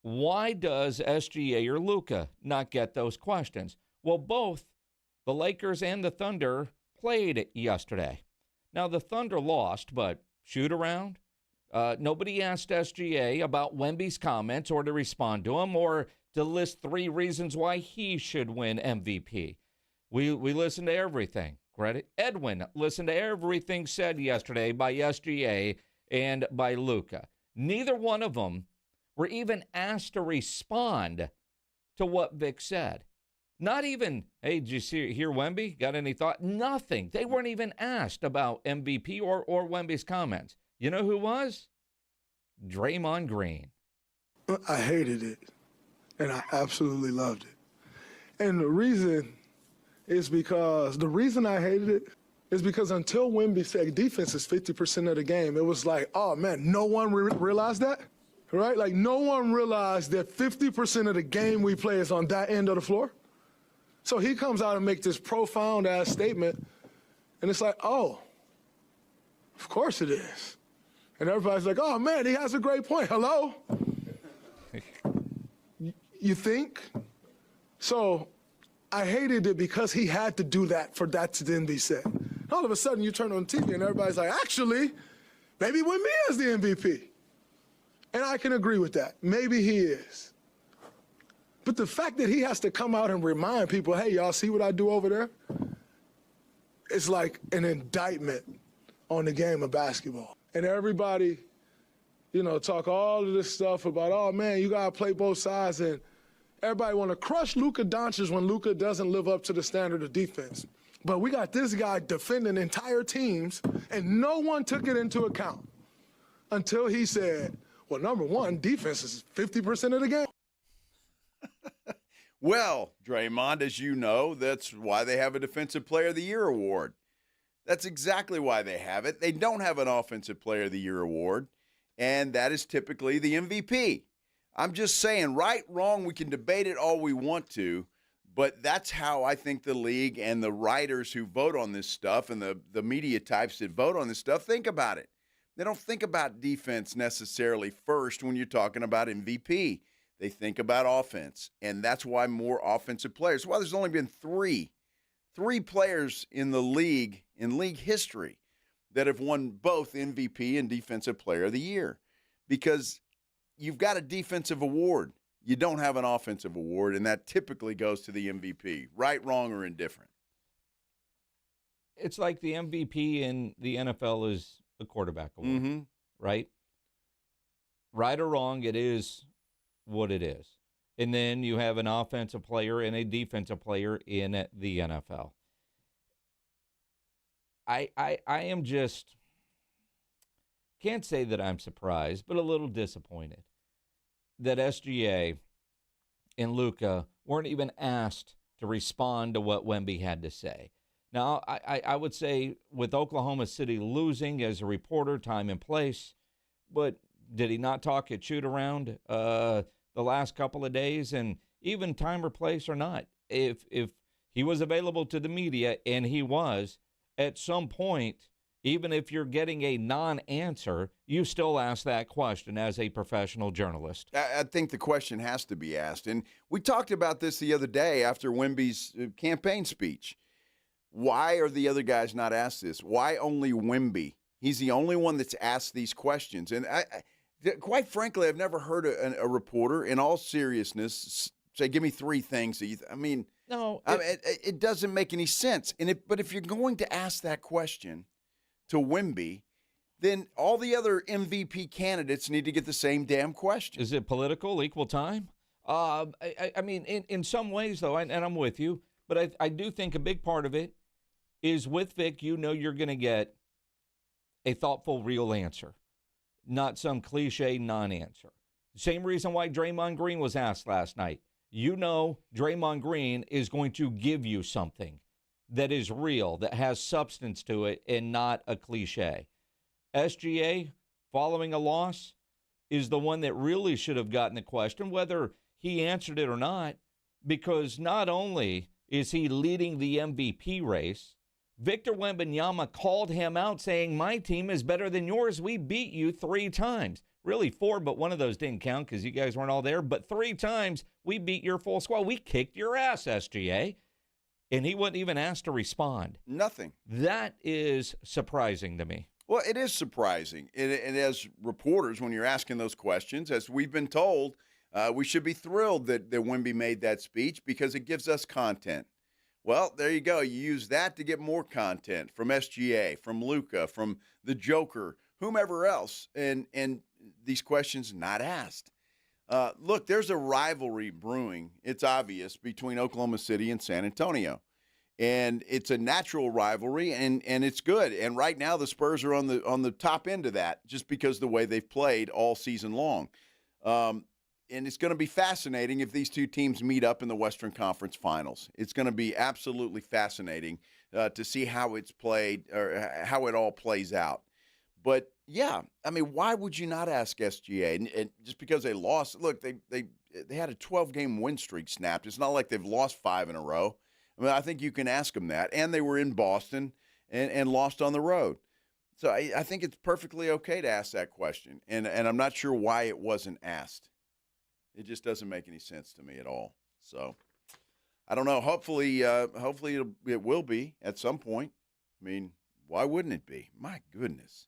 Why does SGA or Luka not get those questions? Well, both the Lakers and the Thunder played yesterday. Now, the Thunder lost, but shoot around. Nobody asked SGA about Wemby's comments or to respond to him or to list 3 reasons why he should win MVP. We listened to everything. Credit Edwin listened to everything said yesterday by SGA and by Luka. Neither one of them were even asked to respond to what Vic said. Not even, hey, did you hear Wemby? Got any thought? Nothing. They weren't even asked about MVP or Wemby's comments. You know who was? Draymond Green. I hated it, and I absolutely loved it. And the reason I hated it is because until Wemby said defense is 50% of the game, it was like, oh, man, no one realized that, right? Like, no one realized that 50% of the game we play is on that end of the floor. So he comes out and makes this profound-ass statement, and it's like, oh, of course it is. And everybody's like, oh, man, he has a great point. Hello? You think? So I hated it because he had to do that for that to then be said. All of a sudden, you turn on TV and everybody's like, actually, maybe Wemby is the MVP. And I can agree with that. Maybe he is. But the fact that he has to come out and remind people, hey, y'all see what I do over there? It's like an indictment on the game of basketball. And everybody, talk all of this stuff about, oh, man, you got to play both sides. And everybody want to crush Luka Doncic when Luka doesn't live up to the standard of defense. But we got this guy defending entire teams, and no one took it into account until he said, well, number one, defense is 50% of the game. Well, Draymond, as you know, that's why they have a Defensive Player of the Year award. That's exactly why they have it. They don't have an Offensive Player of the Year award, and that is typically the MVP. I'm just saying, right, wrong, we can debate it all we want to, but that's how I think the league and the writers who vote on this stuff and the media types that vote on this stuff think about it. They don't think about defense necessarily first when you're talking about MVP. They think about offense, and that's why more offensive players. Well, there's only been three players in the league, in league history, that have won both MVP and Defensive Player of the Year, because you've got a defensive award. You don't have an offensive award, and that typically goes to the MVP, right, wrong, or indifferent. It's like the MVP in the NFL is a quarterback award, right? Right or wrong, it is what it is. And then you have an offensive player and a defensive player in the NFL. I am just, can't say that I'm surprised, but a little disappointed that SGA and Luka weren't even asked to respond to what Wemby had to say. Now, I would say with Oklahoma City losing as a reporter, time and place, but did he not talk at shoot-around the last couple of days? And even time or place or not, if he was available to the media, and he was, at some point, even if you're getting a non-answer, you still ask that question as a professional journalist. I think the question has to be asked. And we talked about this the other day after Wemby's campaign speech. Why are the other guys not asked this? Why only Wemby? He's the only one that's asked these questions. And quite frankly, I've never heard a reporter, in all seriousness, say, give me three things that you it doesn't make any sense. But if you're going to ask that question to Wemby, then all the other MVP candidates need to get the same damn question. Is it political, equal time? I mean, in some ways, though, and I'm with you, but I do think a big part of it is with Vic, you're going to get a thoughtful, real answer, not some cliche non-answer. Same reason why Draymond Green was asked last night. Draymond Green is going to give you something that is real, that has substance to it, and not a cliche. SGA, following a loss, is the one that really should have gotten the question, whether he answered it or not, because not only is he leading the MVP race, Victor Wembanyama called him out saying, my team is better than yours. We beat you 3 times. Really 4, but one of those didn't count because you guys weren't all there. But 3 times we beat your full squad. We kicked your ass, SGA. And he wasn't even asked to respond. Nothing. That is surprising to me. Well, it is surprising. And as reporters, when you're asking those questions, as we've been told, we should be thrilled that Wemby made that speech because it gives us content. Well, there you go. You use that to get more content from SGA, from Luka, from the Joker, whomever else. And these questions not asked. Look, there's a rivalry brewing. It's obvious between Oklahoma City and San Antonio. And it's a natural rivalry, and it's good. And right now the Spurs are on the top end of that just because of the way they've played all season long. And it's going to be fascinating if these two teams meet up in the Western Conference Finals. It's going to be absolutely fascinating to see how it's played or how it all plays out. But, yeah, I mean, why would you not ask SGA? And just because they lost, look, they had a 12-game win streak snapped. It's not like they've lost 5 in a row. I mean, I think you can ask them that. And they were in Boston and lost on the road. So I think it's perfectly okay to ask that question. And I'm not sure why it wasn't asked. It just doesn't make any sense to me at all. So I don't know. Hopefully it will be at some point. I mean, why wouldn't it be? My goodness,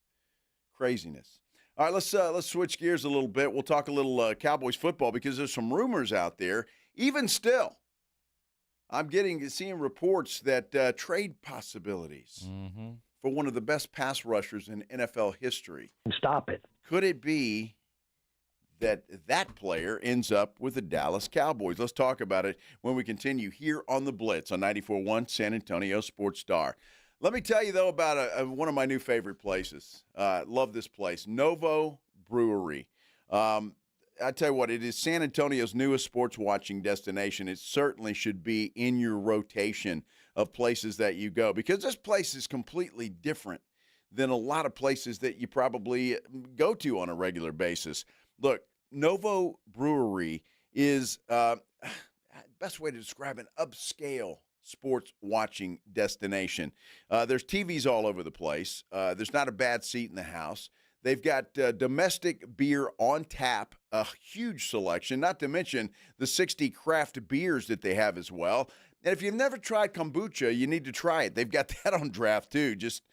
craziness. All right, let's switch gears a little bit. We'll talk a little Cowboys football because there's some rumors out there. Even still, I'm seeing reports that trade possibilities for one of the best pass rushers in NFL history. Stop it. Could it be that player ends up with the Dallas Cowboys? Let's talk about it when we continue here on the Blitz on 94.1 San Antonio Sports Star. Let me tell you, though, about one of my new favorite places. Love this place, Novo Brewery. I tell you what, it is San Antonio's newest sports watching destination. It certainly should be in your rotation of places that you go because this place is completely different than a lot of places that you probably go to on a regular basis. Look, Novo Brewery is best way to describe an upscale sports watching destination. There's TVs all over the place. There's not a bad seat in the house. They've got domestic beer on tap, a huge selection, not to mention the 60 craft beers that they have as well. And if you've never tried kombucha, you need to try it. They've got that on draft too. Just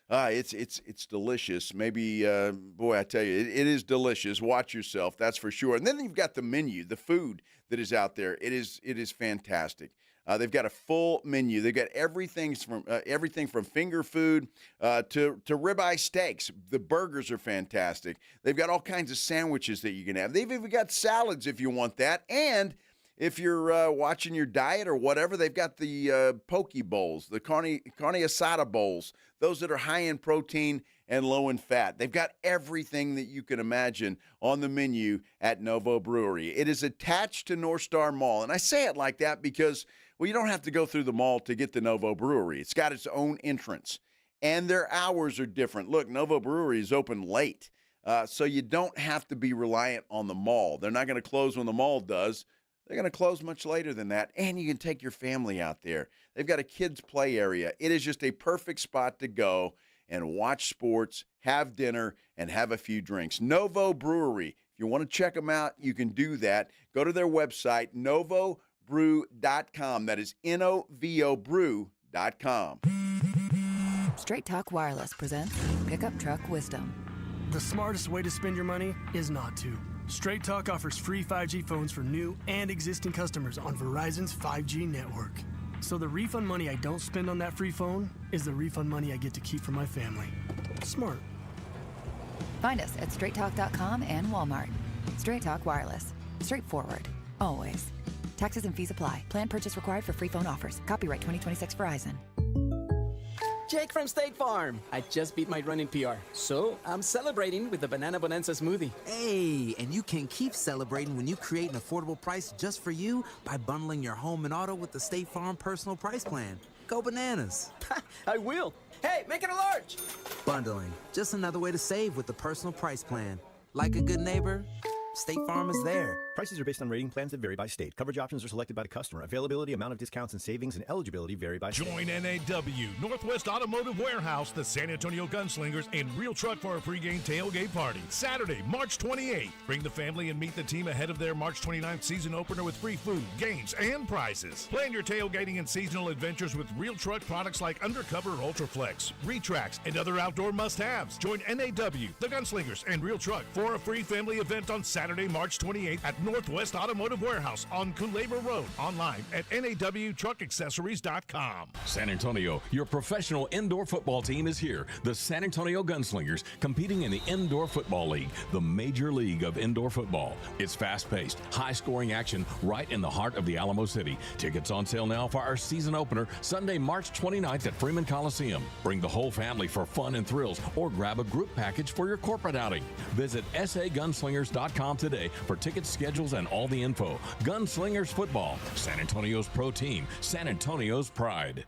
it's delicious. Maybe, boy, I tell you, it is delicious. Watch yourself, that's for sure. And then you've got the menu, the food that is out there. It is fantastic. They've got a full menu. They've got everything from finger food to ribeye steaks. The burgers are fantastic. They've got all kinds of sandwiches that you can have. They've even got salads if you want that. And if you're watching your diet or whatever, they've got the poke bowls, the carne asada bowls, those that are high in protein and low in fat. They've got everything that you can imagine on the menu at Novo Brewery. It is attached to North Star Mall. And I say it like that because, well, you don't have to go through the mall to get to Novo Brewery. It's got its own entrance. And their hours are different. Look, Novo Brewery is open late, so you don't have to be reliant on the mall. They're not going to close when the mall does. They're going to close much later than that, and you can take your family out there. They've got a kids' play area. It is just a perfect spot to go and watch sports, have dinner, and have a few drinks. Novo Brewery. If you want to check them out, you can do that. Go to their website, novobrew.com. That is novobrew.com. Straight Talk Wireless presents Pickup Truck Wisdom. The smartest way to spend your money is not to. Straight Talk offers free 5G phones for new and existing customers on Verizon's 5G network. So the refund money I don't spend on that free phone is the refund money I get to keep for my family. Smart. Find us at straighttalk.com and Walmart. Straight Talk Wireless. Straightforward. Always. Taxes and fees apply. Plan purchase required for free phone offers. Copyright 2026 Verizon. Jake from State Farm. I just beat my run in PR, so I'm celebrating with the Banana Bonanza smoothie. Hey, and you can keep celebrating when you create an affordable price just for you by bundling your home and auto with the State Farm Personal Price Plan. Go bananas. I will. Hey, make it a large. Bundling. Just another way to save with the Personal Price Plan. Like a good neighbor, State Farm is there. Prices are based on rating plans that vary by state. Coverage options are selected by the customer. Availability, amount of discounts and savings, and eligibility vary by state. Join NAW, Northwest Automotive Warehouse, the San Antonio Gunslingers, and Real Truck for a pregame tailgate party. Saturday, March 28th. Bring the family and meet the team ahead of their March 29th season opener with free food, games, and prizes. Plan your tailgating and seasonal adventures with Real Truck products like Undercover Ultraflex, Retracts, and other outdoor must-haves. Join NAW, the Gunslingers, and Real Truck for a free family event on Saturday, March 28th at Northwest Automotive Warehouse on Culebra Road. Online at nawtruckaccessories.com. San Antonio, your professional indoor football team is here. The San Antonio Gunslingers, competing in the Indoor Football League, the major league of indoor football. It's fast-paced, high-scoring action right in the heart of the Alamo City. Tickets on sale now for our season opener, Sunday, March 29th at Freeman Coliseum. Bring the whole family for fun and thrills, or grab a group package for your corporate outing. Visit sagunslingers.com today for tickets, schedules, and all the info. Gunslingers Football, San Antonio's pro team, San Antonio's pride.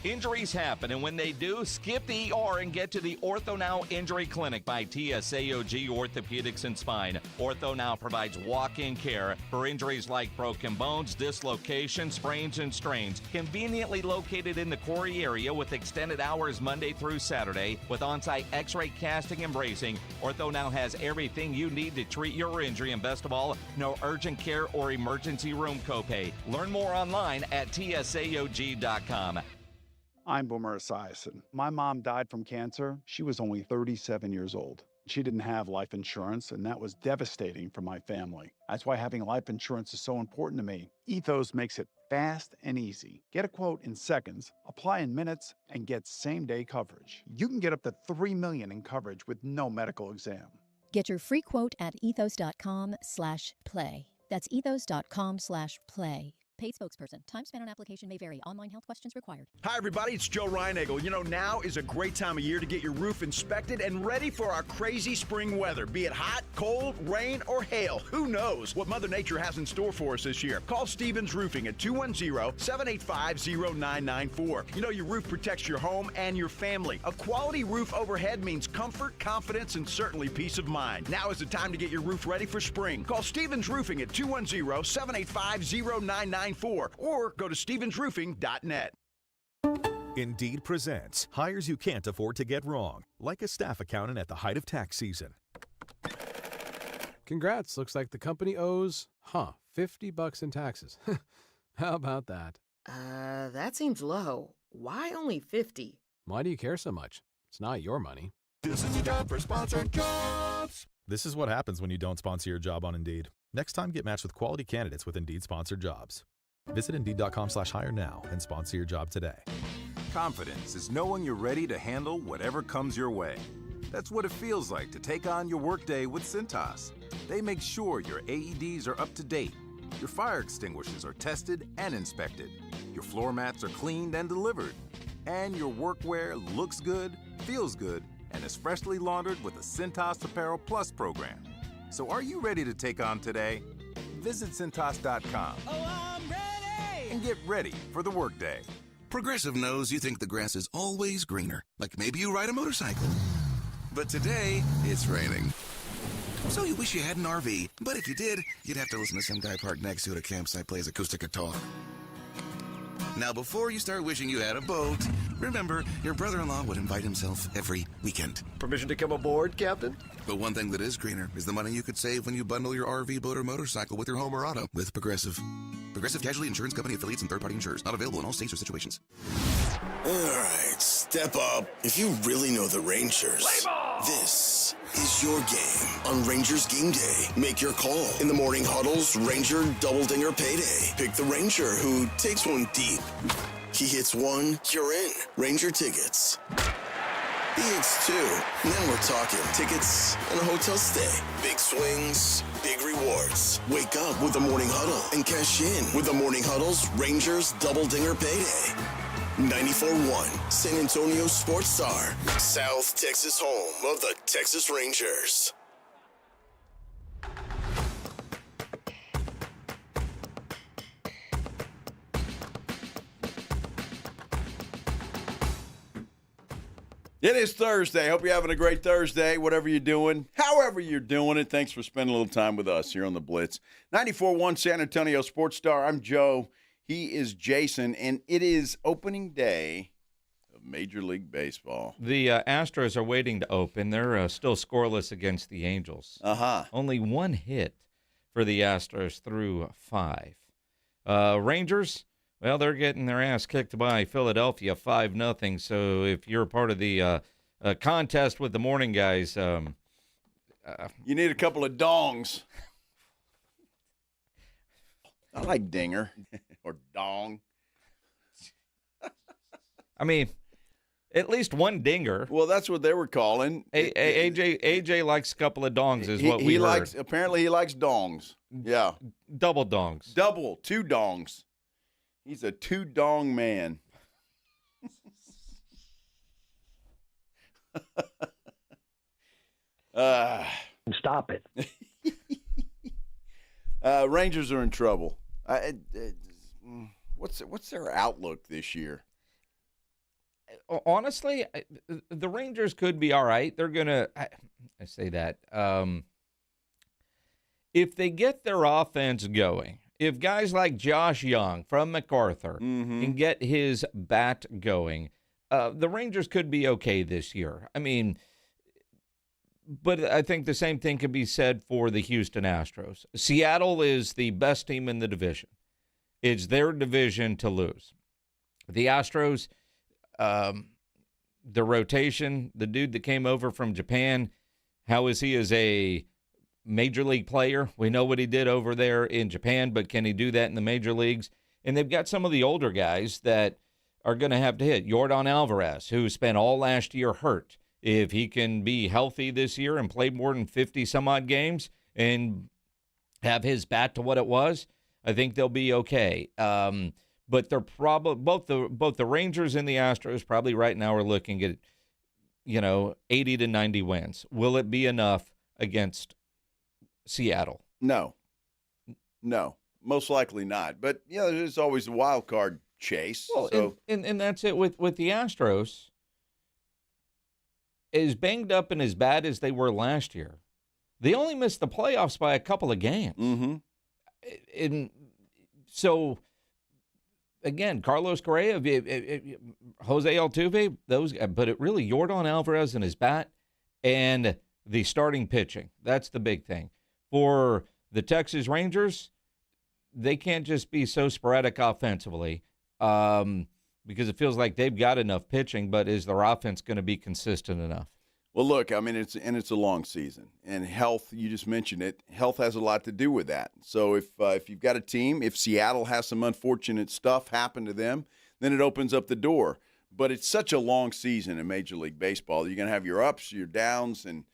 Injuries happen, and when they do, skip the ER and get to the OrthoNow Injury Clinic by TSAOG Orthopedics and Spine. OrthoNow provides walk-in care for injuries like broken bones, dislocations, sprains, and strains. Conveniently located in the Corey area with extended hours Monday through Saturday with on-site x-ray casting and bracing, OrthoNow has everything you need to treat your injury, and best of all, no urgent care or emergency room copay. Learn more online at tsaog.com. I'm Boomer Esiason. My mom died from cancer. She was only 37 years old. She didn't have life insurance, and that was devastating for my family. That's why having life insurance is so important to me. Ethos makes it fast and easy. Get a quote in seconds, apply in minutes, and get same-day coverage. You can get up to $3 million in coverage with no medical exam. Get your free quote at ethos.com/play. That's ethos.com/play. Paid spokesperson. Time spent on application may vary. Online health questions required. Hi, everybody. It's Joe Reinagel. You know, now is a great time of year to get your roof inspected and ready for our crazy spring weather. Be it hot, cold, rain, or hail. Who knows what Mother Nature has in store for us this year? Call Stevens Roofing at 210-785-0994. You know, your roof protects your home and your family. A quality roof overhead means comfort, confidence, and certainly peace of mind. Now is the time to get your roof ready for spring. Call Stevens Roofing at 210-785-0994. Or go to stevensroofing.net. Indeed presents hires you can't afford to get wrong, like a staff accountant at the height of tax season. Congrats, looks like the company owes, $50 in taxes. How about that? That seems low. Why only 50? Why do you care so much? It's not your money. This is a job for sponsored jobs. This is what happens when you don't sponsor your job on Indeed. Next time, get matched with quality candidates with Indeed sponsored jobs. Visit Indeed.com/hire now and sponsor your job today. Confidence is knowing you're ready to handle whatever comes your way. That's what it feels like to take on your workday with Cintas. They make sure your AEDs are up to date, your fire extinguishers are tested and inspected, your floor mats are cleaned and delivered, and your workwear looks good, feels good, and is freshly laundered with the Cintas Apparel Plus program. So are you ready to take on today? Visit Cintas.com. Oh, I'm ready! And get ready for the workday. Progressive knows you think the grass is always greener, like maybe you ride a motorcycle. But today, it's raining. So you wish you had an RV, but if you did, you'd have to listen to some guy parked next to it at a campsite plays acoustic guitar. Now, before you start wishing you had a boat, remember, your brother-in-law would invite himself every weekend. Permission to come aboard, Captain? But one thing that is greener is the money you could save when you bundle your RV, boat, or motorcycle with your home or auto with Progressive. Progressive Casualty Insurance Company affiliates and third-party insurers. Not available in all states or situations. All right, step up. If you really know the Rangers, this is your game on Rangers Game Day. Make your call in the morning huddles, Ranger Double Dinger Payday. Pick the Ranger who takes one deep. He hits one, you're in. Ranger tickets. He hits two. Now we're talking tickets and a hotel stay. Big swings, big rewards. Wake up with the morning huddle and cash in with the morning huddle's Rangers Double Dinger Payday. 94.1 San Antonio Sports Star, South Texas home of the Texas Rangers. It is Thursday. Hope you're having a great Thursday, whatever you're doing, however you're doing it. Thanks for spending a little time with us here on the Blitz. 94.1 San Antonio Sports Star. I'm Joe. He is Jason, and it is opening day of Major League Baseball. The Astros are waiting to open. They're still scoreless against the Angels. Only one hit for the Astros through 5. Rangers, well, they're getting their ass kicked by Philadelphia 5-0. So if you're part of the contest with the morning guys, you need a couple of dongs. I like dinger or dong. I mean, at least one dinger. Well, that's what they were calling. AJ likes a couple of dongs, is what we heard. Apparently, he likes dongs. Yeah, double dongs. Two dongs. He's a two-dong man. Stop it. Rangers are in trouble. What's their outlook this year? honestly, the Rangers could be all right. They're going to, I say that, if they get their offense going, if guys like Josh Young from MacArthur can get his bat going, the Rangers could be okay this year. I mean, but I think the same thing could be said for the Houston Astros. Seattle is the best team in the division. It's their division to lose. The Astros, the rotation, the dude that came over from Japan, how is he as a major league player? We know what he did over there in Japan, but can he do that in the major leagues? And they've got some of the older guys that are going to have to hit. Yordan Alvarez, who spent all last year hurt. If he can be healthy this year and play more than 50-some-odd games and have his bat to what it was, I think they'll be okay. But they're probably both the Rangers and the Astros probably right now are looking at 80 to 90 wins. Will it be enough against Seattle? No, most likely not. But there's always a wild card chase. Well, so. and that's it with the Astros. As banged up and as bad as they were last year, they only missed the playoffs by a couple of games. And so, again, Carlos Correa, Jose Altuve, but it really Yordan Alvarez and his bat and the starting pitching. That's the big thing. For the Texas Rangers, they can't just be so sporadic offensively. Because it feels like they've got enough pitching, but is their offense going to be consistent enough? Well, look, I mean, it's a long season, and health, you just mentioned it, health has a lot to do with that. So if you've got a team, if Seattle has some unfortunate stuff happen to them, then it opens up the door. But it's such a long season in Major League Baseball. You're going to have your ups, your downs, and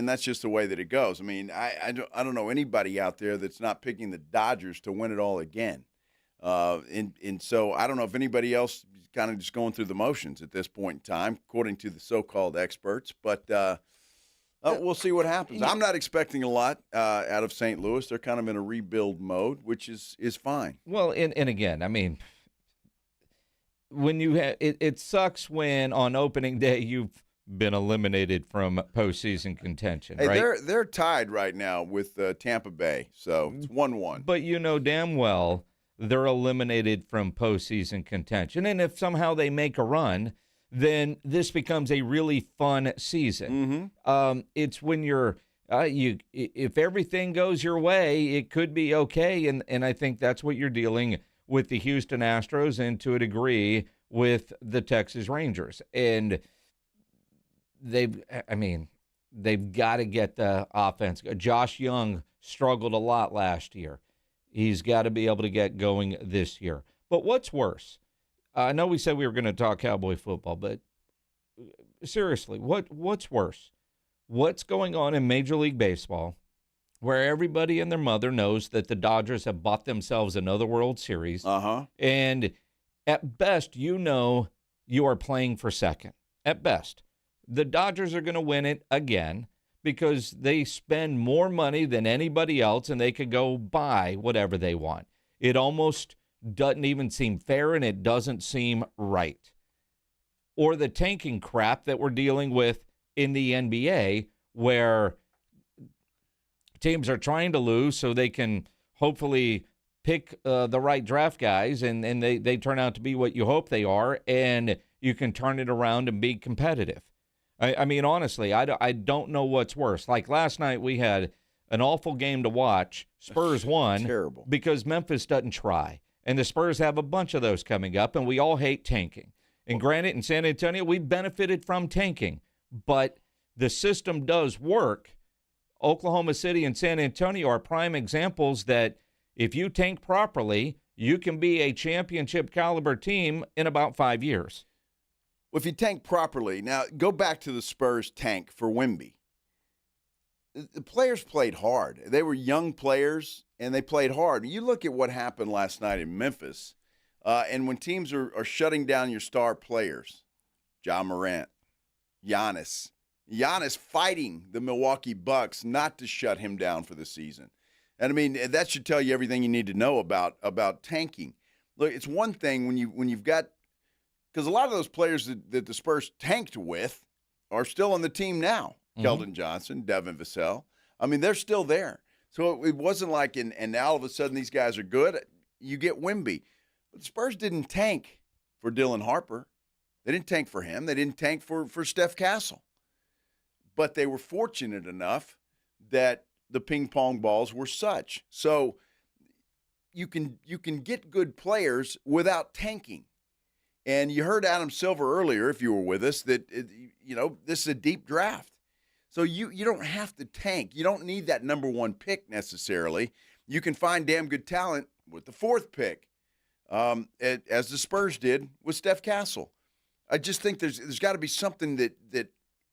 that's just the way that it goes. I mean, I don't know anybody out there that's not picking the Dodgers to win it all again. And so I don't know if anybody else is kind of just going through the motions at this point in time, according to the so-called experts. But we'll see what happens. I'm not expecting a lot out of St. Louis. They're kind of in a rebuild mode, which is fine. Well, and again, I mean, when you it sucks when on opening day you've been eliminated from postseason contention. Hey, right? They're tied right now with Tampa Bay, so it's 1-1. But you know damn well they're eliminated from postseason contention. And if somehow they make a run, then this becomes a really fun season. It's when you're if everything goes your way, it could be okay. And I think that's what you're dealing with the Houston Astros and to a degree with the Texas Rangers. And they've got to get the offense. Josh Young struggled a lot last year. He's got to be able to get going this year. But what's worse? I know we said we were going to talk Cowboy football, but seriously, what's worse? What's going on in Major League Baseball where everybody and their mother knows that the Dodgers have bought themselves another World Series? And at best, you are playing for second. At best. The Dodgers are going to win it again, because they spend more money than anybody else and they could go buy whatever they want. It almost doesn't even seem fair and it doesn't seem right. Or the tanking crap that we're dealing with in the NBA, where teams are trying to lose so they can hopefully pick the right draft guys and they turn out to be what you hope they are, and you can turn it around and be competitive. I mean, honestly, I don't know what's worse. Like last night, we had an awful game to watch. Spurs won. Terrible. Because Memphis doesn't try. And the Spurs have a bunch of those coming up, and we all hate tanking. And granted, in San Antonio, we benefited from tanking. But the system does work. Oklahoma City and San Antonio are prime examples that if you tank properly, you can be a championship caliber team in about 5 years. Well, if you tank properly, now go back to the Spurs tank for Wemby. The players played hard. They were young players, and they played hard. You look at what happened last night in Memphis, and when teams are shutting down your star players, Ja Morant, Giannis fighting the Milwaukee Bucks not to shut him down for the season. And, I mean, that should tell you everything you need to know about tanking. Look, it's one thing when you've got because a lot of those players that the Spurs tanked with are still on the team now. Mm-hmm. Keldon Johnson, Devin Vassell. I mean, they're still there. So it wasn't like, and now all of a sudden these guys are good. You get Wemby. But the Spurs didn't tank for Dylan Harper. They didn't tank for him. They didn't tank for Steph Castle. But they were fortunate enough that the ping pong balls were such. So you can get good players without tanking. And you heard Adam Silver earlier, if you were with us, that this is a deep draft. So you don't have to tank. You don't need that number one pick necessarily. You can find damn good talent with the fourth pick, as the Spurs did with Steph Castle. I just think there's got to be something that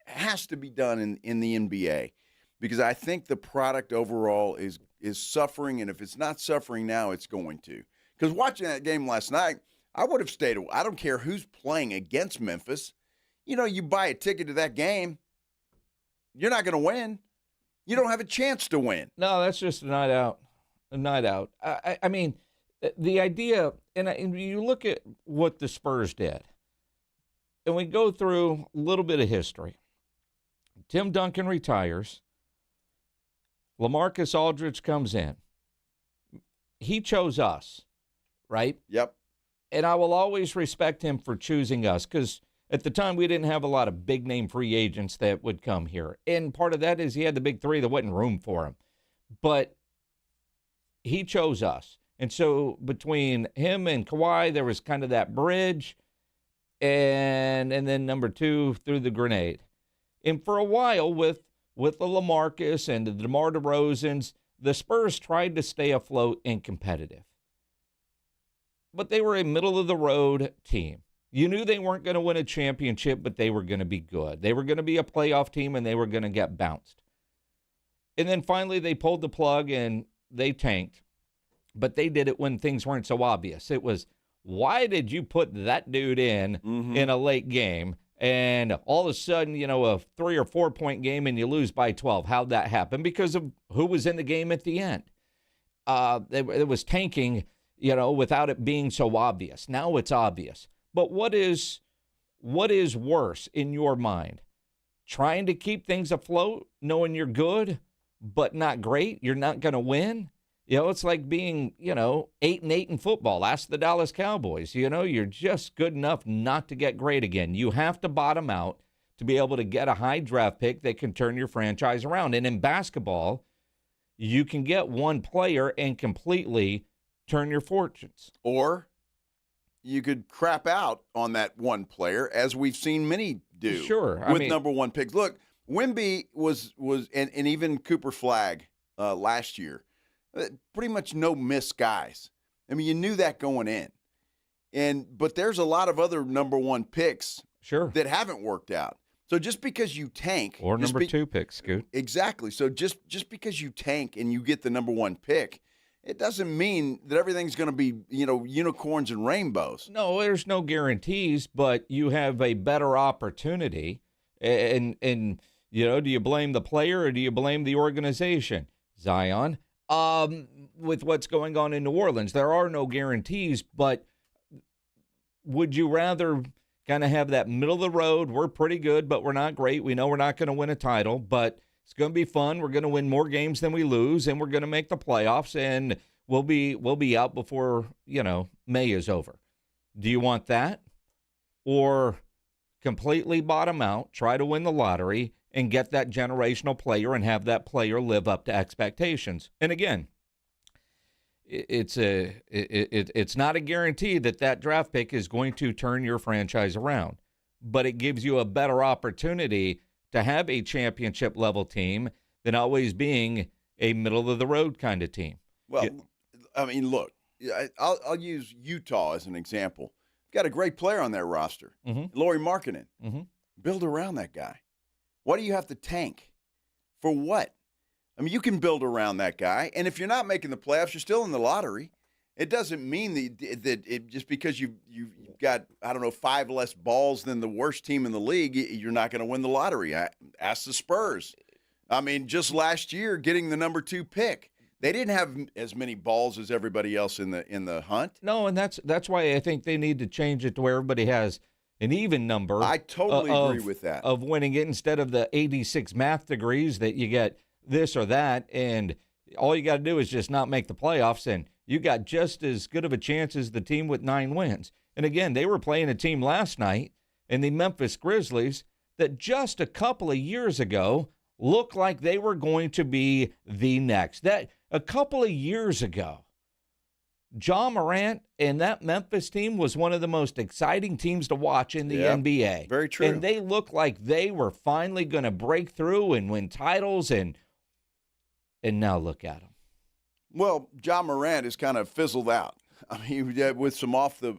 has to be done in the NBA, because I think the product overall is suffering, and if it's not suffering now, it's going to. Because watching that game last night, I would have stayed away. I don't care who's playing against Memphis. You buy a ticket to that game, you're not going to win. You don't have a chance to win. No, that's just a night out. A night out. I mean, the idea, and you look at what the Spurs did, and we go through a little bit of history. Tim Duncan retires. LaMarcus Aldridge comes in. He chose us, right? Yep. And I will always respect him for choosing us, because at the time we didn't have a lot of big-name free agents that would come here. And part of that is he had the big three. There wasn't room for him. But he chose us. And so between him and Kawhi, there was kind of that bridge. And then number two threw the grenade. And for a while with the LaMarcus and the DeMar DeRozans, the Spurs tried to stay afloat and competitive. But they were a middle-of-the-road team. You knew they weren't going to win a championship, but they were going to be good. They were going to be a playoff team, and they were going to get bounced. And then finally they pulled the plug, and they tanked. But they did it when things weren't so obvious. It was, why did you put that dude in a late game? And all of a sudden, a 3 or 4 point game and you lose by 12. How'd that happen? Because of who was in the game at the end. It was tanking, without it being so obvious. Now it's obvious. But what is worse in your mind? Trying to keep things afloat, knowing you're good, but not great, you're not going to win? It's like being, 8-8 in football. Ask the Dallas Cowboys. You're just good enough not to get great again. You have to bottom out to be able to get a high draft pick that can turn your franchise around. And in basketball, you can get one player and completely turn your fortunes. Or you could crap out on that one player, as we've seen many do. Sure. With number one picks. Look, Wemby was and even Cooper Flagg last year, pretty much no miss guys. I mean, you knew that going in. But there's a lot of other number one picks that haven't worked out. So just because you tank. Or number two picks, Scoot. Exactly. So just because you tank and you get the number one pick, it doesn't mean that everything's going to be, unicorns and rainbows. No, there's no guarantees, but you have a better opportunity. And do you blame the player or do you blame the organization? Zion, with what's going on in New Orleans, there are no guarantees, but would you rather kind of have that middle of the road? We're pretty good, but we're not great. We know we're not going to win a title, but it's going to be fun. We're going to win more games than we lose, and we're going to make the playoffs, and we'll be out before, May is over. Do you want that? Or completely bottom out, try to win the lottery, and get that generational player and have that player live up to expectations? And again, it's not a guarantee that draft pick is going to turn your franchise around, but it gives you a better opportunity to have a championship level team than always being a middle of the road kind of team. Well, I mean, look, I'll use Utah as an example. Got a great player on their roster, Lauri Markkanen. Build around that guy. Why do you have to tank? For what? I mean, you can build around that guy, and if you're not making the playoffs, you're still in the lottery. It doesn't mean that just because you've got, 5 less balls than the worst team in the league, you're not going to win the lottery. Ask the Spurs. I mean, just last year, getting the number 2 pick, They didn't have as many balls as everybody else in the hunt. No, and that's why I think they need to change it to where everybody has an even number. I totally agree with that. Of winning it instead of the 86 math degrees that you get this or that, and all you got to do is just not make the playoffs, and you got just as good of a chance as the team with 9 wins. And again, they were playing a team last night in the Memphis Grizzlies that just a couple of years ago looked like they were going to be the next. That a couple of years ago, Ja Morant and that Memphis team was one of the most exciting teams to watch in the NBA. Very true. And they looked like they were finally going to break through and win titles, and now look at them. Well, Ja Morant has kind of fizzled out. I mean, with some off the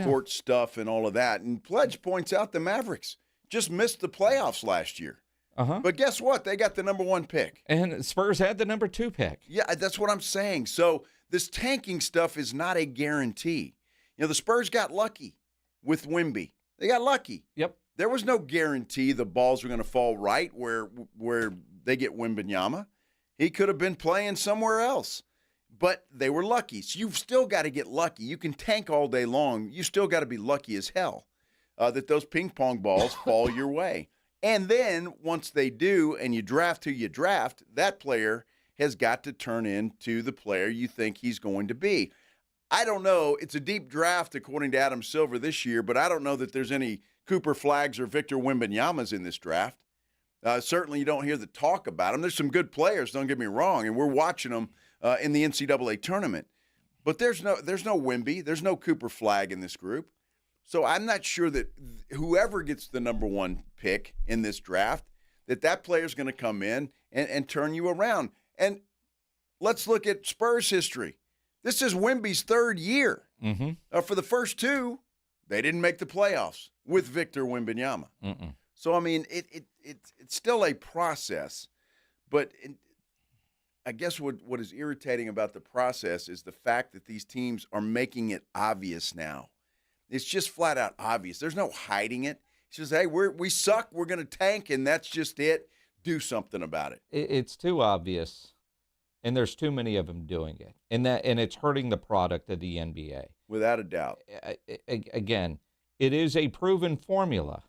court stuff and all of that. And Pledge points out the Mavericks just missed the playoffs last year. But guess what? They got the number 1 pick. And Spurs had the number 2 pick. Yeah, that's what I'm saying. So this tanking stuff is not a guarantee. You know, the Spurs got lucky with Wemby. They got lucky. Yep. There was no guarantee the balls were going to fall right where they get Wembanyama. He could have been playing somewhere else. But they were lucky. So you've still got to get lucky. You can tank all day long. You still got to be lucky as hell that those ping pong balls fall your way. And then once they do and you draft who you draft, that player has got to turn into the player you think he's going to be. I don't know. It's a deep draft according to Adam Silver this year, but I don't know that there's any Cooper Flaggs or Victor Wembanyama's in this draft. Certainly you don't hear the talk about them. There's some good players, don't get me wrong, and we're watching them in the NCAA tournament. But there's no Wemby. There's no Cooper Flagg in this group. So I'm not sure that whoever gets the number 1 pick in this draft, that player's going to come in and turn you around. And let's look at Spurs history. This is Wemby's 3rd year. For the first 2, they didn't make the playoffs with Victor Wembanyama. So, I mean, it's still a process. But I guess what is irritating about the process is the fact that these teams are making it obvious now. It's just flat out obvious. There's no hiding it. It's just, hey, we suck. We're going to tank, and that's just it. Do something about it. It's too obvious, and there's too many of them doing it, and it's hurting the product of the NBA. Without a doubt. Again, it is a proven formula.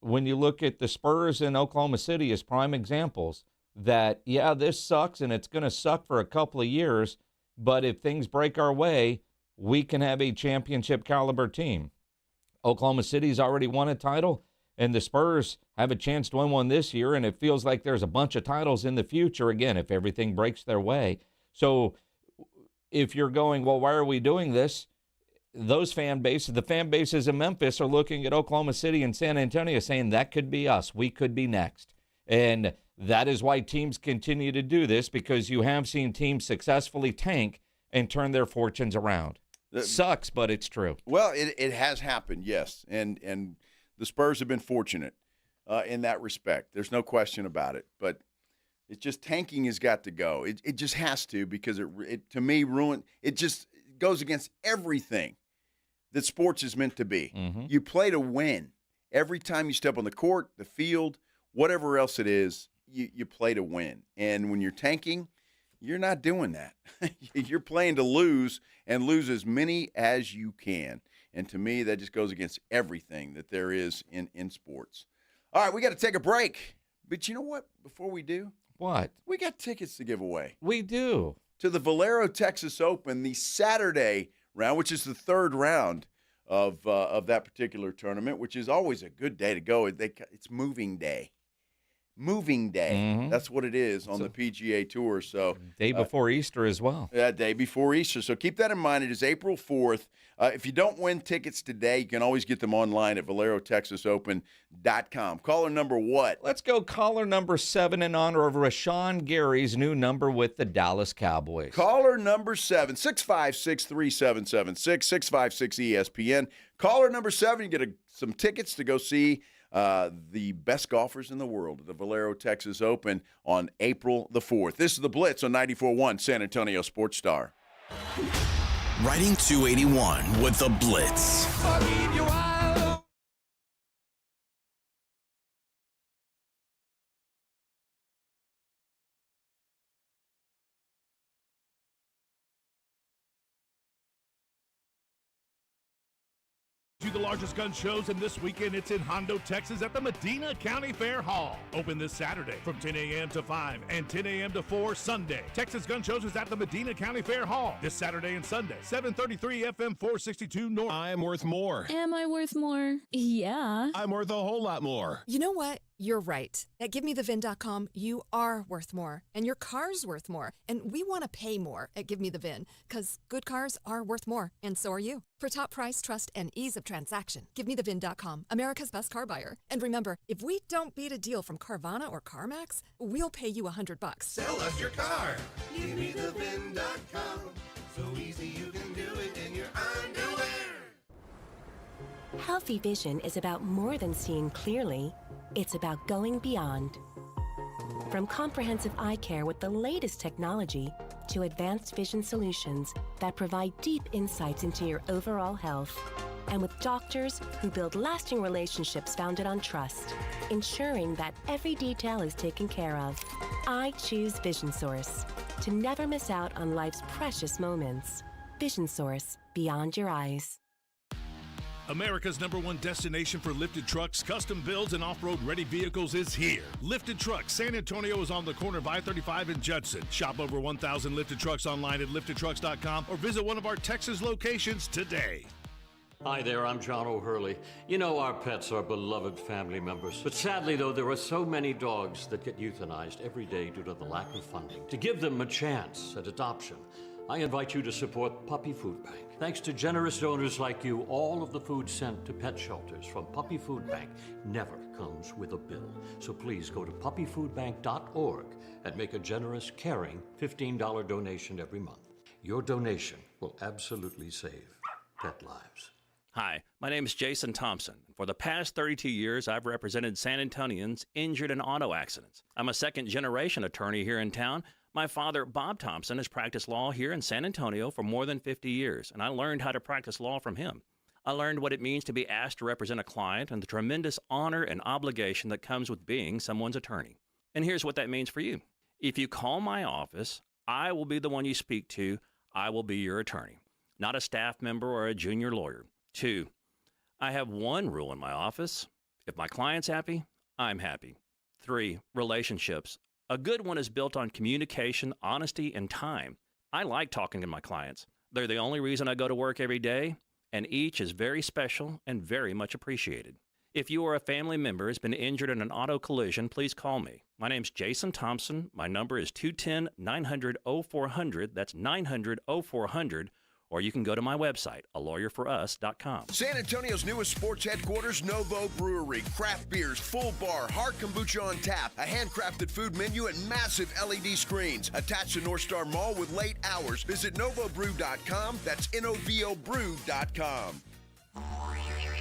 When you look at the Spurs in Oklahoma City as prime examples, that, this sucks, and it's going to suck for a couple of years, but if things break our way, we can have a championship caliber team. Oklahoma City's already won a title, and the Spurs have a chance to win one this year, and it feels like there's a bunch of titles in the future, again, if everything breaks their way. So if you're going, well, why are we doing this? Those the fan bases in Memphis are looking at Oklahoma City and San Antonio saying that could be us. We could be next. And that is why teams continue to do this, because you have seen teams successfully tank and turn their fortunes around. Sucks, but it's true. Well, it has happened, yes. And the Spurs have been fortunate in that respect. There's no question about it. But it's just tanking has got to go. It just has to, because it to me, it just goes against everything that sports is meant to be. You play to win. Every time you step on the court, the field, whatever else it is, you play to win. And when you're tanking, you're not doing that. You're playing to lose and lose as many as you can. And to me, that just goes against everything that there is in sports. All right, we got to take a break. But you know what? Before we do, what? We got tickets to give away. We do. To the Valero Texas Open, the Saturday round, which is the 3rd round of that particular tournament, which is always a good day to go. It's moving day. Moving day. That's what it is on the PGA Tour. So day before Easter as well. Yeah, day before Easter. So keep that in mind. It is April 4th. If you don't win tickets today, you can always get them online at ValeroTexasOpen.com. Caller number what? Let's go caller number 7 in honor of Rashawn Gary's new number with the Dallas Cowboys. Caller number 7, 656-3776, 656-ESPN. Caller number 7, you get some tickets to go see the best golfers in the world at the Valero Texas Open on April the 4th. This is the Blitz on 94.1 San Antonio Sports Star. Riding 281 with the Blitz. you the largest gun shows, and this weekend it's in Hondo, Texas at the Medina County Fair Hall. Open this Saturday from 10 a.m. to 5 and 10 a.m. to 4 Sunday. Texas Gun Shows is at the Medina County Fair Hall this Saturday and Sunday. 733 FM 462 North. I'm worth more. Am I worth more? Yeah. I'm worth a whole lot more. You know what? You're right. At GiveMeTheVIN.com, you are worth more, and your car's worth more. And we want to pay more at Give Me the VIN, because good cars are worth more, and so are you. For top price, trust, and ease of transaction, GiveMeTheVIN.com, America's best car buyer. And remember, if we don't beat a deal from Carvana or CarMax, we'll pay you $100. Sell us your car. GiveMeTheVIN.com. So easy you can do it in your underwear. Healthy vision is about more than seeing clearly. It's about going beyond. From comprehensive eye care with the latest technology to advanced vision solutions that provide deep insights into your overall health. And with doctors who build lasting relationships founded on trust, ensuring that every detail is taken care of. I choose Vision Source to never miss out on life's precious moments. Vision Source, beyond your eyes. America's #1 destination for lifted trucks, custom builds, and off-road ready vehicles is here. Lifted Trucks San Antonio is on the corner of I-35 and Judson. Shop over 1,000 lifted trucks online at liftedtrucks.com or visit one of our Texas locations today. Hi there, I'm John O'Hurley. You know our pets are beloved family members. But sadly, though, there are so many dogs that get euthanized every day due to the lack of funding. To give them a chance at adoption, I invite you to support Puppy Food Bank. Thanks to generous donors like you, all of the food sent to pet shelters from Puppy Food Bank never comes with a bill. So please go to puppyfoodbank.org and make a generous, caring $15 donation every month. Your donation will absolutely save pet lives. Hi, my name is Jason Thompson. For the past 32 years, I've represented San Antonians injured in auto accidents. I'm a second-generation attorney here in town. My father, Bob Thompson, has practiced law here in San Antonio for more than 50 years, and I learned how to practice law from him. I learned what it means to be asked to represent a client and the tremendous honor and obligation that comes with being someone's attorney. And here's what that means for you. If you call my office, I will be the one you speak to. I will be your attorney, not a staff member or a junior lawyer. 2, I have one rule in my office. If my client's happy, I'm happy. 3, relationships. A good one is built on communication, honesty, and time. I like talking to my clients. They're the only reason I go to work every day, and each is very special and very much appreciated. If you or a family member has been injured in an auto collision, please call me. My name's Jason Thompson. My number is 210-900-0400. That's 900-0400. Or you can go to my website, alawyerforus.com. San Antonio's newest sports headquarters, Novo Brewery. Craft beers, full bar, hard kombucha on tap, a handcrafted food menu, and massive LED screens. Attached to North Star Mall with late hours. Visit novobrew.com. That's NOVObrew.com.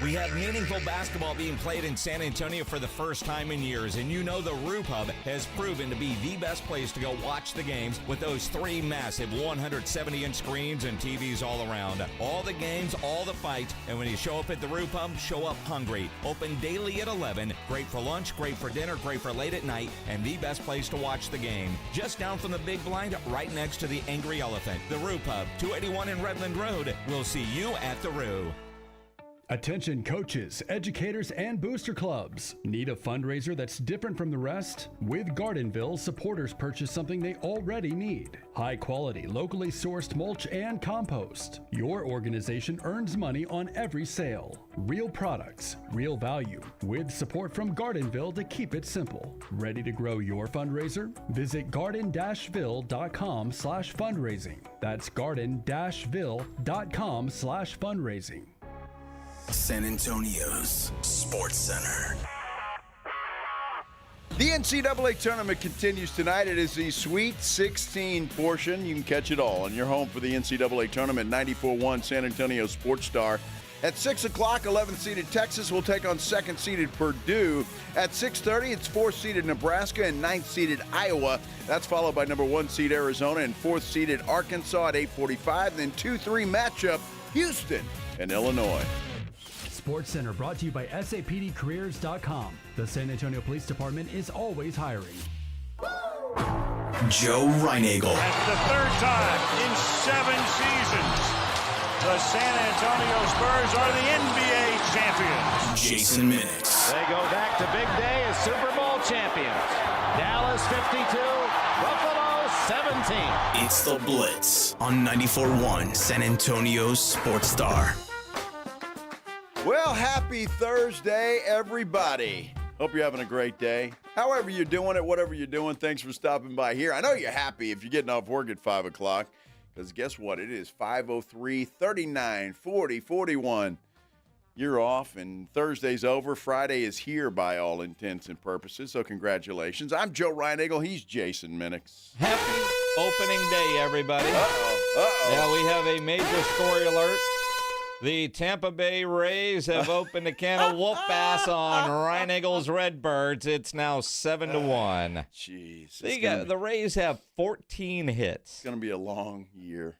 We have meaningful basketball being played in San Antonio for the first time in years, and you know the Roo Pub has proven to be the best place to go watch the games with those 3 massive 170-inch screens and TVs all around. All the games, all the fights, and when you show up at the Roo Pub, show up hungry. Open daily at 11. Great for lunch, great for dinner, great for late at night, and the best place to watch the game. Just down from the big blind, right next to the Angry Elephant. The Roo Pub, 281 in Redland Road. We'll see you at the Roo. Attention coaches, educators, and booster clubs. Need a fundraiser that's different from the rest? With Gardenville, supporters purchase something they already need. High quality, locally sourced mulch and compost. Your organization earns money on every sale. Real products, real value, with support from Gardenville to keep it simple. Ready to grow your fundraiser? Visit garden-ville.com/fundraising. That's garden-ville.com/fundraising. San Antonio's Sports Center. The NCAA tournament continues tonight. It is the Sweet 16 portion. You can catch it all on your home for the NCAA tournament. 94.1 San Antonio Sports Star. At 6 o'clock, 11th-seeded Texas will take on 2nd-seeded Purdue. At 6:30, it's 4th-seeded Nebraska and 9th-seeded Iowa. That's followed by number 1-seed Arizona and 4th-seeded Arkansas at 8:45. Then 2-3 matchup, Houston and Illinois. Sports Center brought to you by SAPDcareers.com. The San Antonio Police Department is always hiring. Joe Reinagel. That's the 3rd time in 7 seasons. The San Antonio Spurs are the NBA champions, Jason Minix. They go back to big day as Super Bowl champions. Dallas 52, Buffalo 17. It's the Blitz on 94.1 San Antonio's Sports Star. Well, happy Thursday, everybody. Hope you're having a great day. However you're doing it, whatever you're doing, thanks for stopping by here. I know you're happy if you're getting off work at 5 o'clock, because guess what? It is 5:03, 39, 40, 41. You're off, and Thursday's over. Friday is here by all intents and purposes, so congratulations. I'm Joe Reinagle. He's Jason Minix. Happy opening day, everybody. Uh-oh. Yeah, we have a major story alert. The Tampa Bay Rays have opened a can of whoop ass on Reinagle's Redbirds. It's now 7-1. Jeez. The Rays have 14 hits. It's going to be a long year.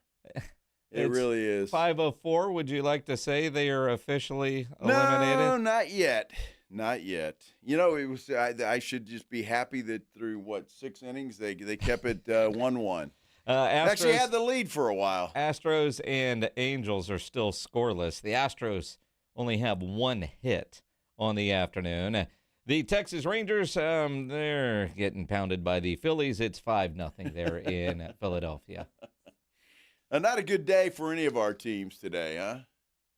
It really is. 5:04. Would you like to say they are officially eliminated? No, not yet. Not yet. You know, it was. I should just be happy that through, 6 innings, they kept it 1-1. Actually had the lead for a while. Astros and Angels are still scoreless. The Astros only have 1 hit on the afternoon. The Texas Rangers, they're getting pounded by the Phillies. It's 5-0 there in Philadelphia. Not a good day for any of our teams today, huh?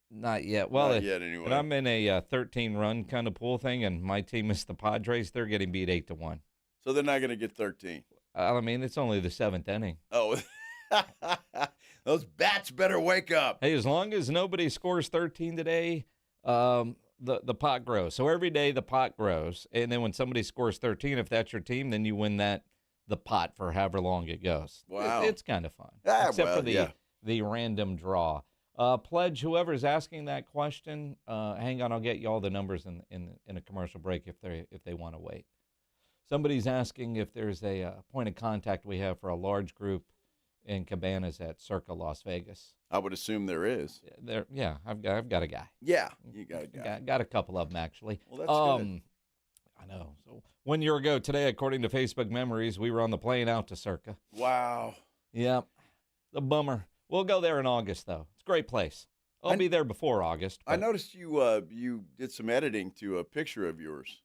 Not yet. Well, not yet anyway. And I'm in a 13-run kind of pool thing, and my team is the Padres. They're getting beat 8-1. So they're not going to get 13. I mean, it's only the 7th inning. Oh, those bats better wake up. Hey, as long as nobody scores 13 today, the pot grows. So every day the pot grows, and then when somebody scores 13, if that's your team, then you win the pot for however long it goes. Wow. It's kind of fun. Except for the random draw. Pledge, whoever's asking that question, hang on, I'll get you all the numbers in a commercial break if they want to wait. Somebody's asking if there's a point of contact we have for a large group in Cabanas at Circa Las Vegas. I would assume there is. Yeah, I've got a guy. Yeah, you got a guy. Got a couple of them, actually. Well, that's good. I know. So 1 year ago today, according to Facebook Memories, we were on the plane out to Circa. Wow. Yep. The bummer. We'll go there in August, though. It's a great place. I'll be there before August. I noticed you did some editing to a picture of yours.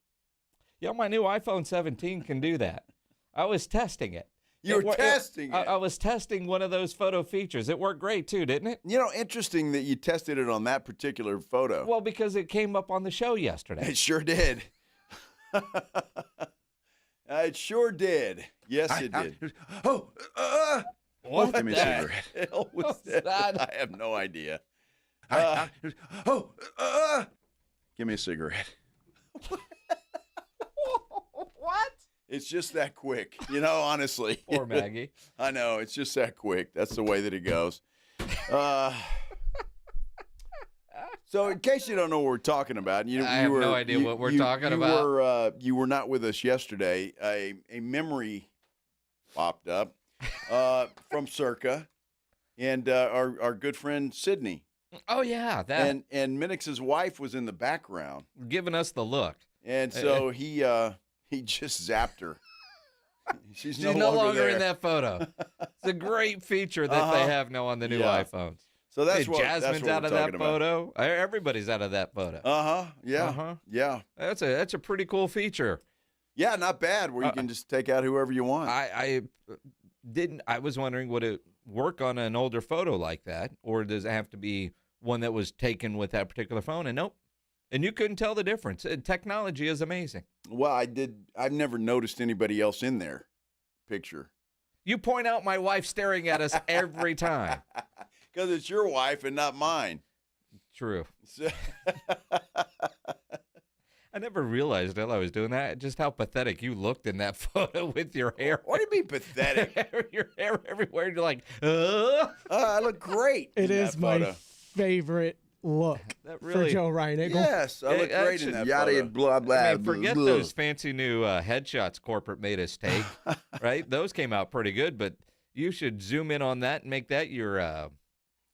Yeah, my new iPhone 17 can do that. I was testing it. You were testing it? I was testing one of those photo features. It worked great, too, didn't it? You know, interesting that you tested it on that particular photo. Well, because it came up on the show yesterday. It sure did. It sure did. Yes, it did. What? Give me a cigarette. Hell was that? I have no idea. Give me a cigarette. What? It's just that quick, honestly. Poor Maggie. I know, it's just that quick. That's the way that it goes. So in case you don't know what we're talking about, I have no idea what we're talking about. You were not with us yesterday. A memory popped up from Circa and our good friend Sydney. Oh, yeah. That. And Minix's wife was in the background. Giving us the look. And so he just zapped her. She's no longer there. in that photo. It's a great feature that they have now on the new iPhones. So that's Jasmine's out of that photo. Everybody's out of that photo. Yeah. Yeah. That's a pretty cool feature. Yeah, not bad. Where you can just take out whoever you want. I was wondering, would it work on an older photo like that, or does it have to be one that was taken with that particular phone? And nope. And you couldn't tell the difference. Technology is amazing. Well, I've never noticed anybody else in their picture. You point out my wife staring at us every time. Because it's your wife and not mine. True. I never realized while I was doing that just how pathetic you looked in that photo with your hair. What do you mean pathetic? Your hair everywhere. You're like, I look great. It is my favorite look for Joe Reinagle. Yes, I look great in that photo. Blah, blah, I mean, forget those fancy new headshots corporate made us take, right? Those came out pretty good, but you should zoom in on that and make that your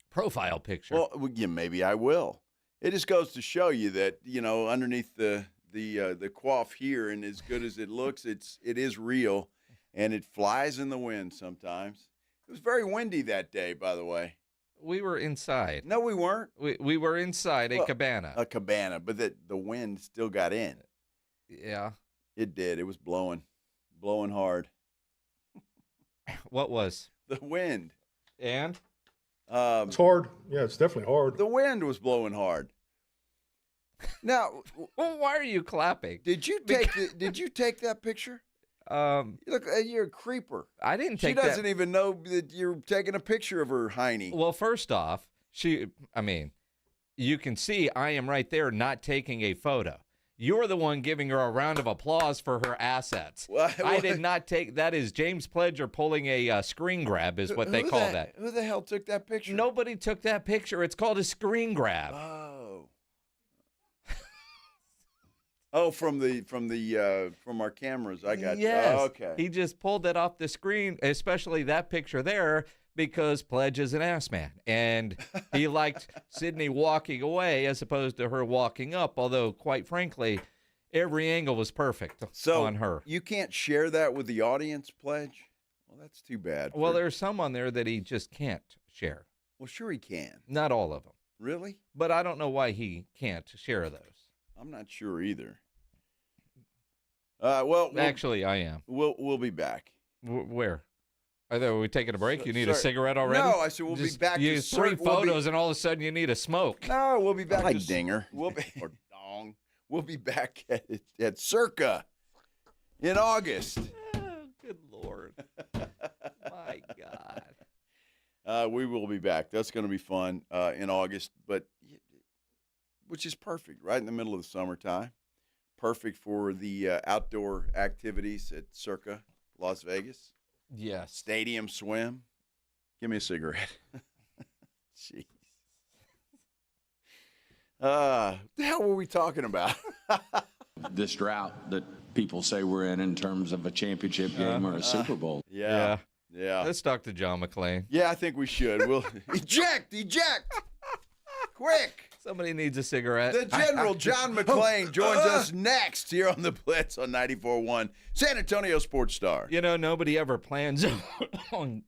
profile picture. Well, yeah, maybe I will. It just goes to show you that, underneath the coif here, and as good as it looks, it is real, and it flies in the wind sometimes. It was very windy that day, by the way. We were inside. No, we weren't. We were inside a cabana. A cabana, but the wind still got in. Yeah. It did. It was blowing hard. What was? The wind. And? It's hard. Yeah, it's definitely hard. The wind was blowing hard. Now, well, why are you clapping? Did you take that picture? Look, you're a creeper. I didn't take that. She doesn't even know that you're taking a picture of her hiney. Well, first off, you can see I am right there not taking a photo. You're the one giving her a round of applause for her assets. I did not take. That is James Pledger pulling a screen grab is what they call that. Who the hell took that picture? Nobody took that picture. It's called a screen grab. Oh, from our cameras. I got yes. you. Oh, okay. He just pulled it off the screen, especially that picture there, because Pledge is an ass man. And he liked Sydney walking away as opposed to her walking up, although, quite frankly, every angle was perfect on her. You can't share that with the audience, Pledge? Well, that's too bad. Well, there's some on there that he just can't share. Well, sure he can. Not all of them. Really? But I don't know why he can't share those. I'm not sure either. Actually, I am. We'll be back. Where? Are we taking a break? You need a cigarette already? No, I said we'll be back. You three photos, and all of a sudden you need a smoke. No, we'll be back. Like Dinger. Or Dong. We'll be back at Circa in August. Oh, good Lord. My God. We will be back. That's going to be fun in August, which is perfect, right in the middle of the summertime. Perfect for the outdoor activities at Circa, Las Vegas. Yes. Stadium swim. Give me a cigarette. Jeez. What the hell were we talking about? This drought that people say we're in terms of a championship game or a Super Bowl. Yeah. Let's talk to John McClain. Yeah, I think we should. We'll eject. Quick. Somebody needs a cigarette. The General John McClain joins us next here on the Blitz on 94.1 San Antonio Sports Star. You know, nobody ever plans on,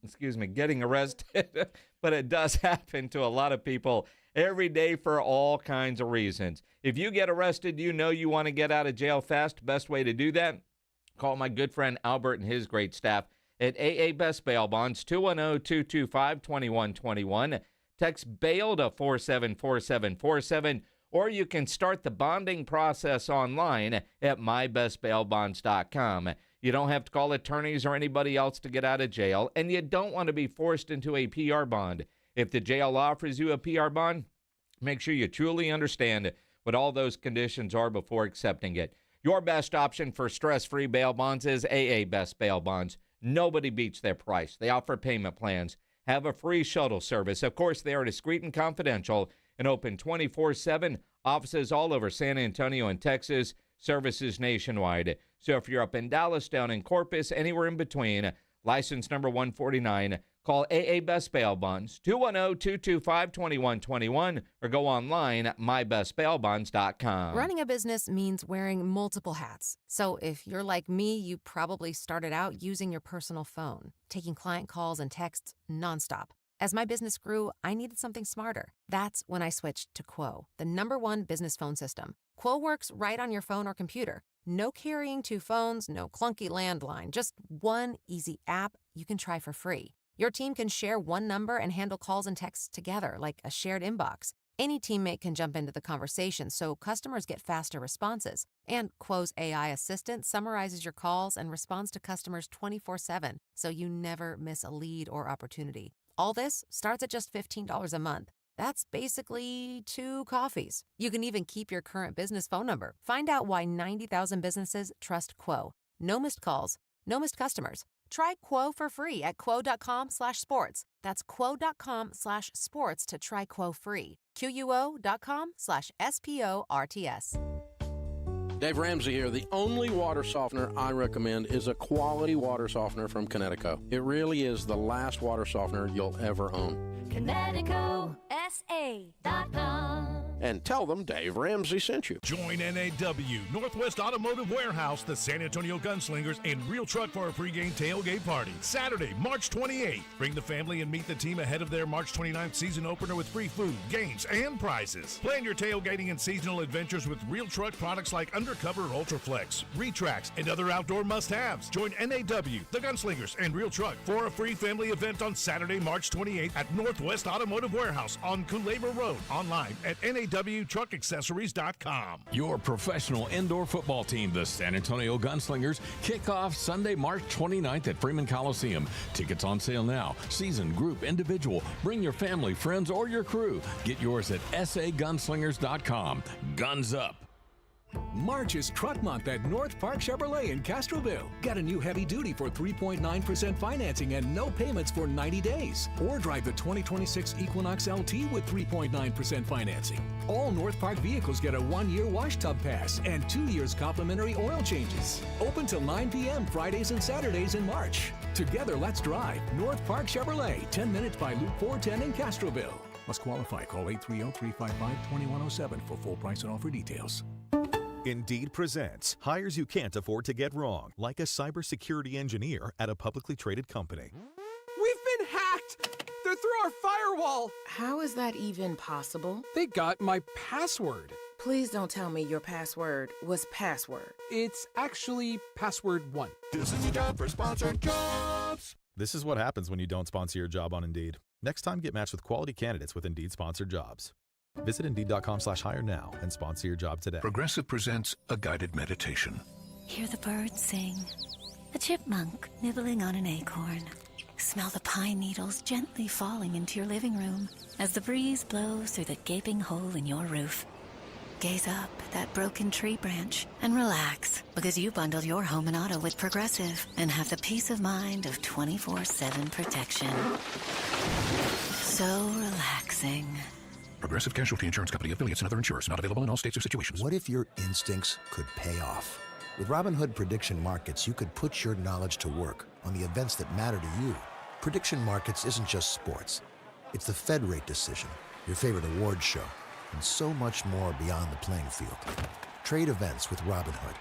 getting arrested, but it does happen to a lot of people every day for all kinds of reasons. If you get arrested, you know you want to get out of jail fast. Best way to do that, call my good friend Albert and his great staff at AA Best Bail Bonds, 210-225-2121. Text bail to 474747, or you can start the bonding process online at mybestbailbonds.com. You don't have to call attorneys or anybody else to get out of jail, and you don't want to be forced into a PR bond. If the jail offers you a PR bond, make sure you truly understand what all those conditions are before accepting it. Your best option for stress-free bail bonds is AA Best Bail Bonds. Nobody beats their price. They offer payment plans, have a free shuttle service. Of course, they are discreet and confidential and open 24/7. Offices all over San Antonio and Texas, services nationwide. So if you're up in Dallas, down in Corpus, anywhere in between, license number 149, call AA Best Bail Bonds, 210-225-2121, or go online at mybestbailbonds.com. Running a business means wearing multiple hats. So if you're like me, you probably started out using your personal phone, taking client calls and texts nonstop. As my business grew, I needed something smarter. That's when I switched to Quo, the #1 business phone system. Quo works right on your phone or computer. No carrying 2 phones, no clunky landline, just one easy app you can try for free. Your team can share one number and handle calls and texts together like a shared inbox. Any teammate can jump into the conversation so customers get faster responses. And Quo's AI assistant summarizes your calls and responds to customers 24/7, so you never miss a lead or opportunity. All this starts at just $15 a month. That's basically 2 coffees. You can even keep your current business phone number. Find out why 90,000 businesses trust Quo. No missed calls, no missed customers. Try Quo for free at quo.com/sports. That's quo.com/sports to try Quo free. QUO.com/SPORTS. Dave Ramsey here. The only water softener I recommend is a quality water softener from Connecticut. It really is the last water softener you'll ever own. ConnecticutSA.com. and tell them Dave Ramsey sent you. Join NAW, Northwest Automotive Warehouse, the San Antonio Gunslingers, and Real Truck for a pregame tailgate party. Saturday, March 28th. Bring the family and meet the team ahead of their March 29th season opener with free food, games, and prizes. Plan your tailgating and seasonal adventures with Real Truck products like Undercover Ultraflex, Retracts, and other outdoor must-haves. Join NAW, the Gunslingers, and Real Truck for a free family event on Saturday, March 28th at Northwest Automotive Warehouse on Culebra Road. Online at NAWTruckAccessories.com. Your professional indoor football team, the San Antonio Gunslingers, kick off Sunday, March 29th at Freeman Coliseum. Tickets on sale now. Season, group, individual. Bring your family, friends, or your crew. Get yours at sagunslingers.com. Guns up. March is Truck Month at North Park Chevrolet in Castroville. Get a new heavy duty for 3.9% financing and no payments for 90 days. Or drive the 2026 Equinox LT with 3.9% financing. All North Park vehicles get a 1-year wash tub pass and 2 years complimentary oil changes. Open till 9 p.m. Fridays and Saturdays in March. Together, let's drive. North Park Chevrolet, 10 minutes by Loop 410 in Castroville. Must qualify. Call 830-355-2107 for full price and offer details. Indeed presents hires you can't afford to get wrong, like a cybersecurity engineer at a publicly traded company. We've been hacked! They're through our firewall! How is that even possible? They got my password. Please don't tell me your password was password. It's actually password 1. This is your job for sponsored jobs. This is what happens when you don't sponsor your job on Indeed. Next time, get matched with quality candidates with Indeed sponsored jobs. Visit Indeed.com/hire now and sponsor your job today. Progressive presents a guided meditation. Hear the birds sing. A chipmunk nibbling on an acorn. Smell the pine needles gently falling into your living room as the breeze blows through the gaping hole in your roof. Gaze up at that broken tree branch and relax because you bundled your home and auto with Progressive and have the peace of mind of 24/7 protection. So relaxing. Progressive Casualty Insurance Company, affiliates, and other insurers. Not available in all states or situations. What if your instincts could pay off? With Robinhood Prediction Markets, you could put your knowledge to work on the events that matter to you. Prediction Markets isn't just sports. It's the Fed rate decision, your favorite award show, and so much more beyond the playing field. Trade events with Robinhood.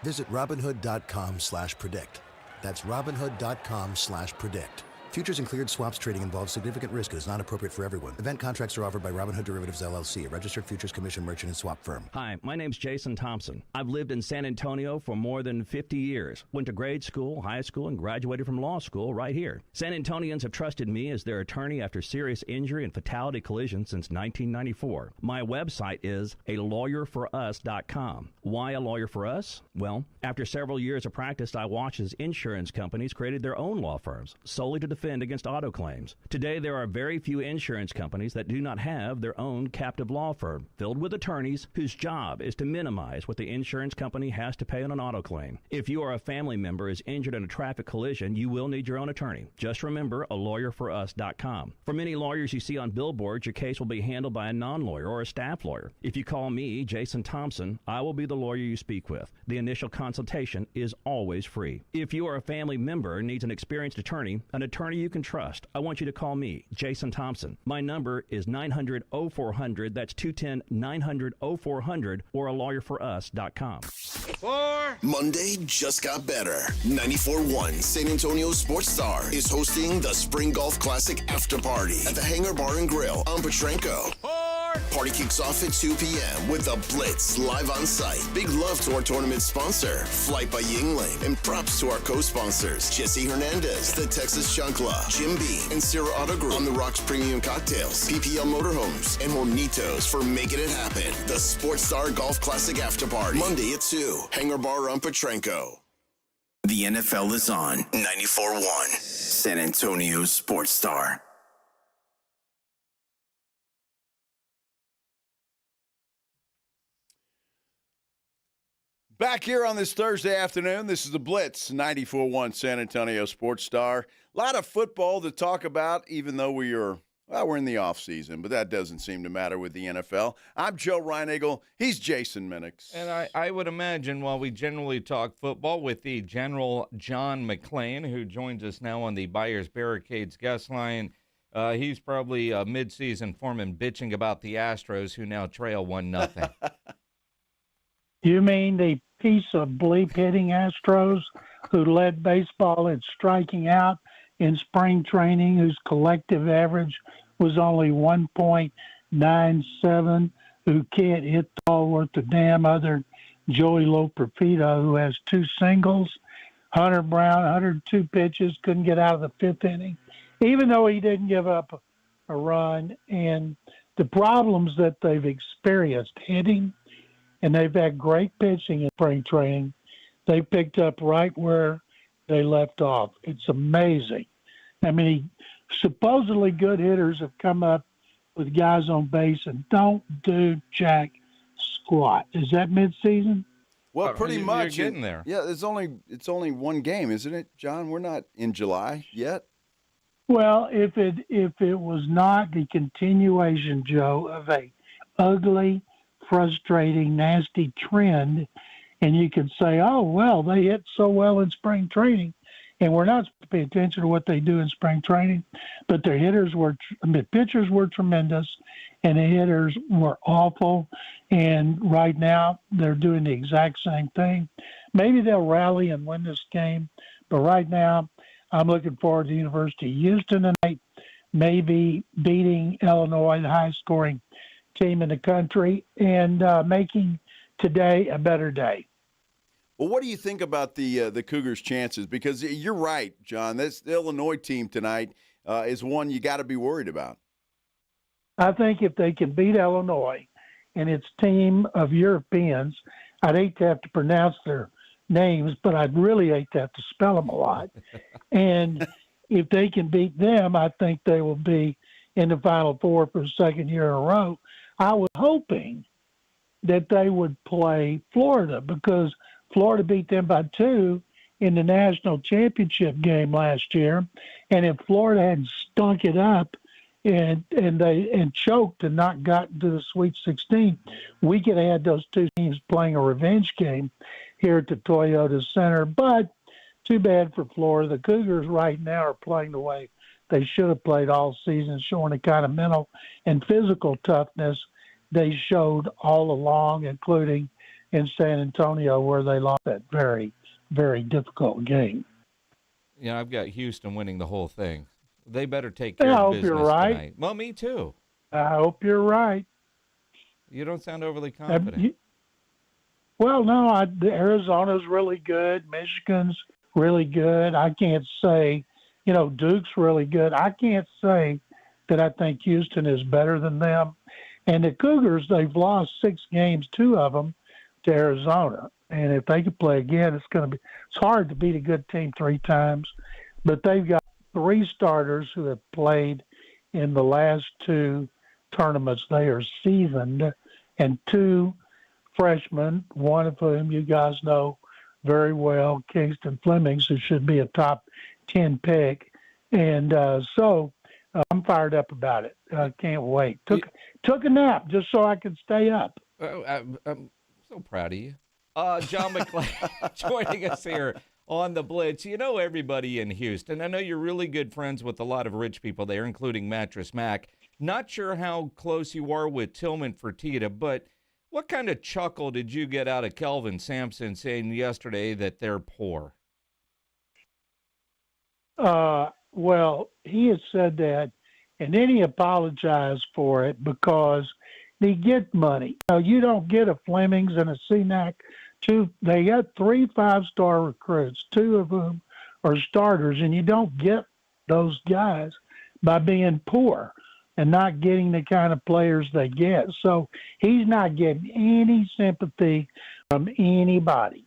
Visit Robinhood.com/predict. That's Robinhood.com/predict. Futures and cleared swaps trading involves significant risk and is not appropriate for everyone. Event contracts are offered by Robinhood Derivatives LLC, a registered futures commission merchant and swap firm. Hi, my name's Jason Thompson. I've lived in San Antonio for more than 50 years. Went to grade school, high school, and graduated from law school right here. San Antonians have trusted me as their attorney after serious injury and fatality collision since 1994. My website is alawyerforus.com. Why a lawyer for us? Well, after several years of practice, I watched as insurance companies created their own law firms solely to defend against auto claims. Today, there are very few insurance companies that do not have their own captive law firm filled with attorneys whose job is to minimize what the insurance company has to pay on an auto claim. If you are a family member is injured in a traffic collision, you will need your own attorney. Just remember alawyerforus.com. For many lawyers you see on billboards, your case will be handled by a non-lawyer or a staff lawyer. If you call me, Jason Thompson, I will be the lawyer you speak with. The initial consultation is always free. If you are a family member and needs an experienced attorney, an attorney you can trust, I want you to call me, Jason Thompson. My number is 900-0400. That's 210-900-0400 or alawyerforus.com. Monday just got better. 94.1 San Antonio Sports Star is hosting the Spring Golf Classic After Party at the Hangar Bar and Grill on Petrenko. Party kicks off at 2 p.m. with the Blitz live on site. Big love to our tournament sponsor, Flight by Yingling, and props to our co-sponsors, Jesse Hernandez, the Texas Chunkla, Jim B, and Sierra Auto Group, On the Rocks Premium Cocktails, PPL Motorhomes, and Hornitos for making it happen. The Sports Star Golf Classic After Party, Monday at 2, Hangar Bar on Petrenko. The NFL is on 94.1 San Antonio Sports Star. Back here on this Thursday afternoon, this is the Blitz, 94.1 San Antonio Sports Star. A lot of football to talk about, even though we're in the offseason, but that doesn't seem to matter with the NFL. I'm Joe Reinagle. He's Jason Minix. And I would imagine while we generally talk football with the General John McClain, who joins us now on the Buyers Barricades guest line, He's probably a midseason foreman bitching about the Astros, who now trail 1-0. You mean the piece of bleep hitting Astros who led baseball in striking out in spring training, whose collective average was only 1.97, who can't hit the ball worth a damn other Joey Loperfido, who has 2 singles. Hunter Brown, 102 pitches, couldn't get out of the 5th inning, even though he didn't give up a run. And the problems that they've experienced hitting, and they've had great pitching in spring training, they picked up right where they left off. It's amazing. I mean, supposedly good hitters have come up with guys on base and don't do jack squat. Is that midseason? Well, pretty much. You're getting there. Yeah, it's only one game, isn't it, John? We're not in July yet. Well, if it was not the continuation, Joe, of a ugly, frustrating, nasty trend, and you could say, oh, well, they hit so well in spring training, and we're not supposed to pay attention to what they do in spring training, but their pitchers were tremendous, and the hitters were awful, and right now they're doing the exact same thing. Maybe they'll rally and win this game, but right now I'm looking forward to the University of Houston tonight, maybe beating Illinois, the highest-scoring team in the country, and making today a better day. Well, what do you think about the Cougars' chances? Because you're right, John. The Illinois team tonight is one you got to be worried about. I think if they can beat Illinois and its team of Europeans, I'd hate to have to pronounce their names, but I'd really hate to have to spell them a lot. And if they can beat them, I think they will be in the Final Four for the second year in a row. I was hoping that they would play Florida because Florida beat them by 2 in the national championship game last year. And if Florida hadn't stunk it up and choked and not gotten to the Sweet 16, we could have had those 2 teams playing a revenge game here at the Toyota Center. But too bad for Florida. The Cougars right now are playing the way they should have played all season, showing the kind of mental and physical toughness they showed all along, including in San Antonio, where they lost that very, very difficult game. Yeah, I've got Houston winning the whole thing. They better take care of business tonight. Well, me too. I hope you're right. You don't sound overly confident. Well, no, Arizona's really good. Michigan's really good. I can't say, Duke's really good. I can't say that I think Houston is better than them. And the Cougars, they've lost 6 games, 2 of them, to Arizona. And if they could play again, it's hard to beat a good team 3 times. But they've got 3 starters who have played in the last 2 tournaments. They are seasoned, and 2 freshmen, one of whom you guys know very well, Kingston Flemings, who should be a top 10 pick. And so I'm fired up about it. I can't wait. Took a nap just so I could stay up. I'm so proud of you. John McClain joining us here on the Blitz. You know everybody in Houston. I know you're really good friends with a lot of rich people there, including Mattress Mac. Not sure how close you are with Tillman Fertitta, but what kind of chuckle did you get out of Kelvin Sampson saying yesterday that they're poor? Well, he has said that, and then he apologized for it because they get money. You don't get a Flemings and a Cenac. They got 3 5-star recruits, 2 of whom are starters, and you don't get those guys by being poor and not getting the kind of players they get. So he's not getting any sympathy from anybody.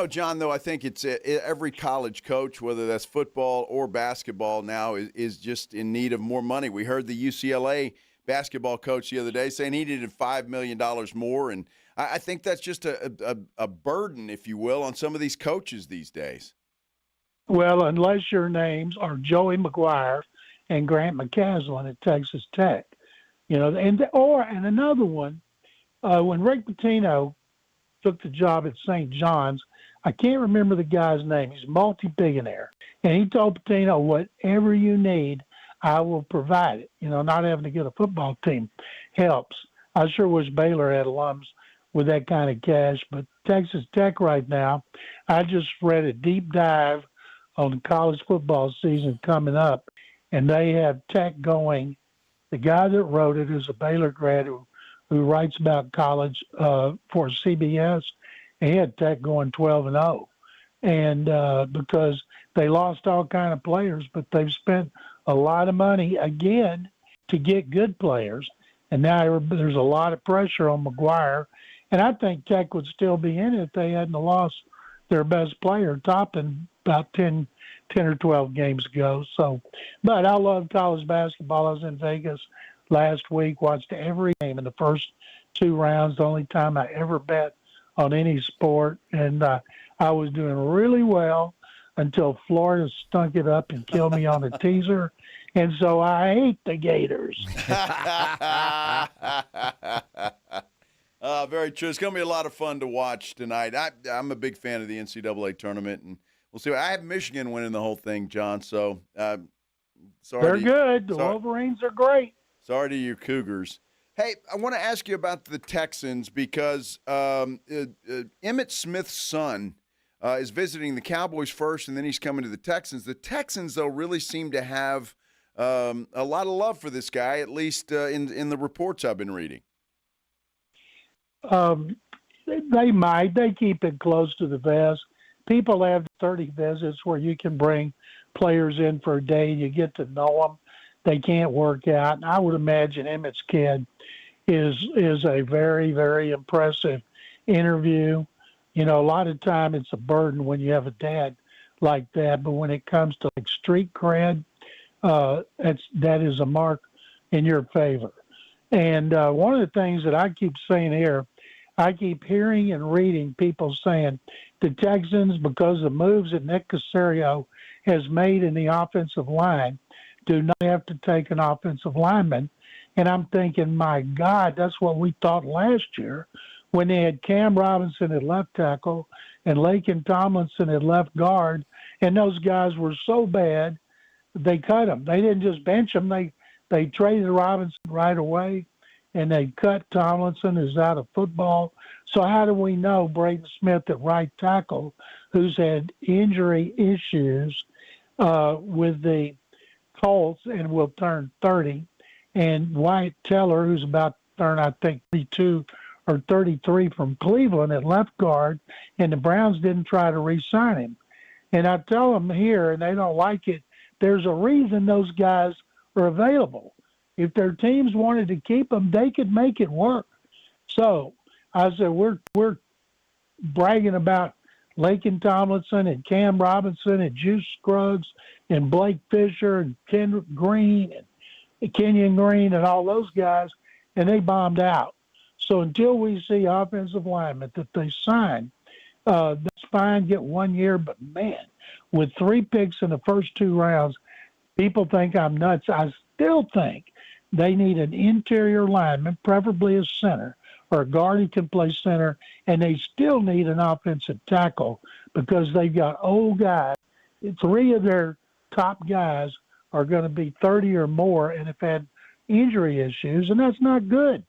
John, though, I think it's every college coach, whether that's football or basketball now, is just in need of more money. We heard the UCLA basketball coach the other day saying he needed $5 million more, and I think that's just a burden, if you will, on some of these coaches these days. Well, unless your names are Joey McGuire and Grant McCaslin at Texas Tech, and another one, when Rick Pitino took the job at St. John's, I can't remember the guy's name. He's a multi-billionaire. And he told Pitino, whatever you need, I will provide it. Not having to get a football team helps. I sure wish Baylor had alums with that kind of cash, but Texas Tech right now, I just read a deep dive on the college football season coming up, and they have Tech going. The guy that wrote it is a Baylor grad who writes about college for CBS, and he had Tech going 12-0. And because they lost all kind of players, but they've spent a lot of money again to get good players. And now there's a lot of pressure on McGuire. And I think Tech would still be in it if they hadn't lost their best player, Toppin, about 10 or 12 games ago. So, but I love college basketball. I was in Vegas last week, watched every game in the first 2 rounds, the only time I ever bet on any sport. And I was doing really well until Florida stunk it up and killed me on a teaser. And so I hate the Gators. Very true. It's going to be a lot of fun to watch tonight. I'm a big fan of the NCAA tournament, and we'll see. I have Michigan winning the whole thing, John. So sorry. They're good. The Wolverines are great. Sorry to you Cougars. Hey, I want to ask you about the Texans because Emmitt Smith's son is visiting the Cowboys first, and then he's coming to the Texans. The Texans, though, really seem to have a lot of love for this guy, at least in the reports I've been reading. They might. They keep it close to the vest. People have 30 visits where you can bring players in for a day. You get to know them. They can't work out. And I would imagine Emmitt's kid is a very, very impressive interview. A lot of time it's a burden when you have a dad like that, but when it comes to like street cred, that is a mark in your favor. And one of the things that I keep saying here, I keep hearing and reading people saying the Texans, because of moves that Nick Caserio has made in the offensive line, do not have to take an offensive lineman. And I'm thinking, my God, that's what we thought last year when they had Cam Robinson at left tackle and Laken Tomlinson at left guard, and those guys were so bad, they cut them. They didn't just bench them. They traded Robinson right away, and they cut Tomlinson, who's out of football. So how do we know Braden Smith at right tackle, who's had injury issues with the Colts and will turn 30, and Wyatt Teller, who's about to turn, I think, 32 or 33 from Cleveland at left guard, and the Browns didn't try to re-sign him. And I tell them here, and they don't like it, there's a reason those guys are available. If their teams wanted to keep them, they could make it work. So I said, we're bragging about Laken Tomlinson and Cam Robinson and Juice Scruggs and Blake Fisher and Ken Green and Kenyon Green and all those guys, and they bombed out. So until we see offensive linemen that they sign, that's fine, get 1 year, but man, with 3 picks in the first 2 rounds, people think I'm nuts. I still think they need an interior lineman, preferably a center, or a guard who can play center, and they still need an offensive tackle because they've got old guys. 3 of their top guys are going to be 30 or more and have had injury issues, and that's not good.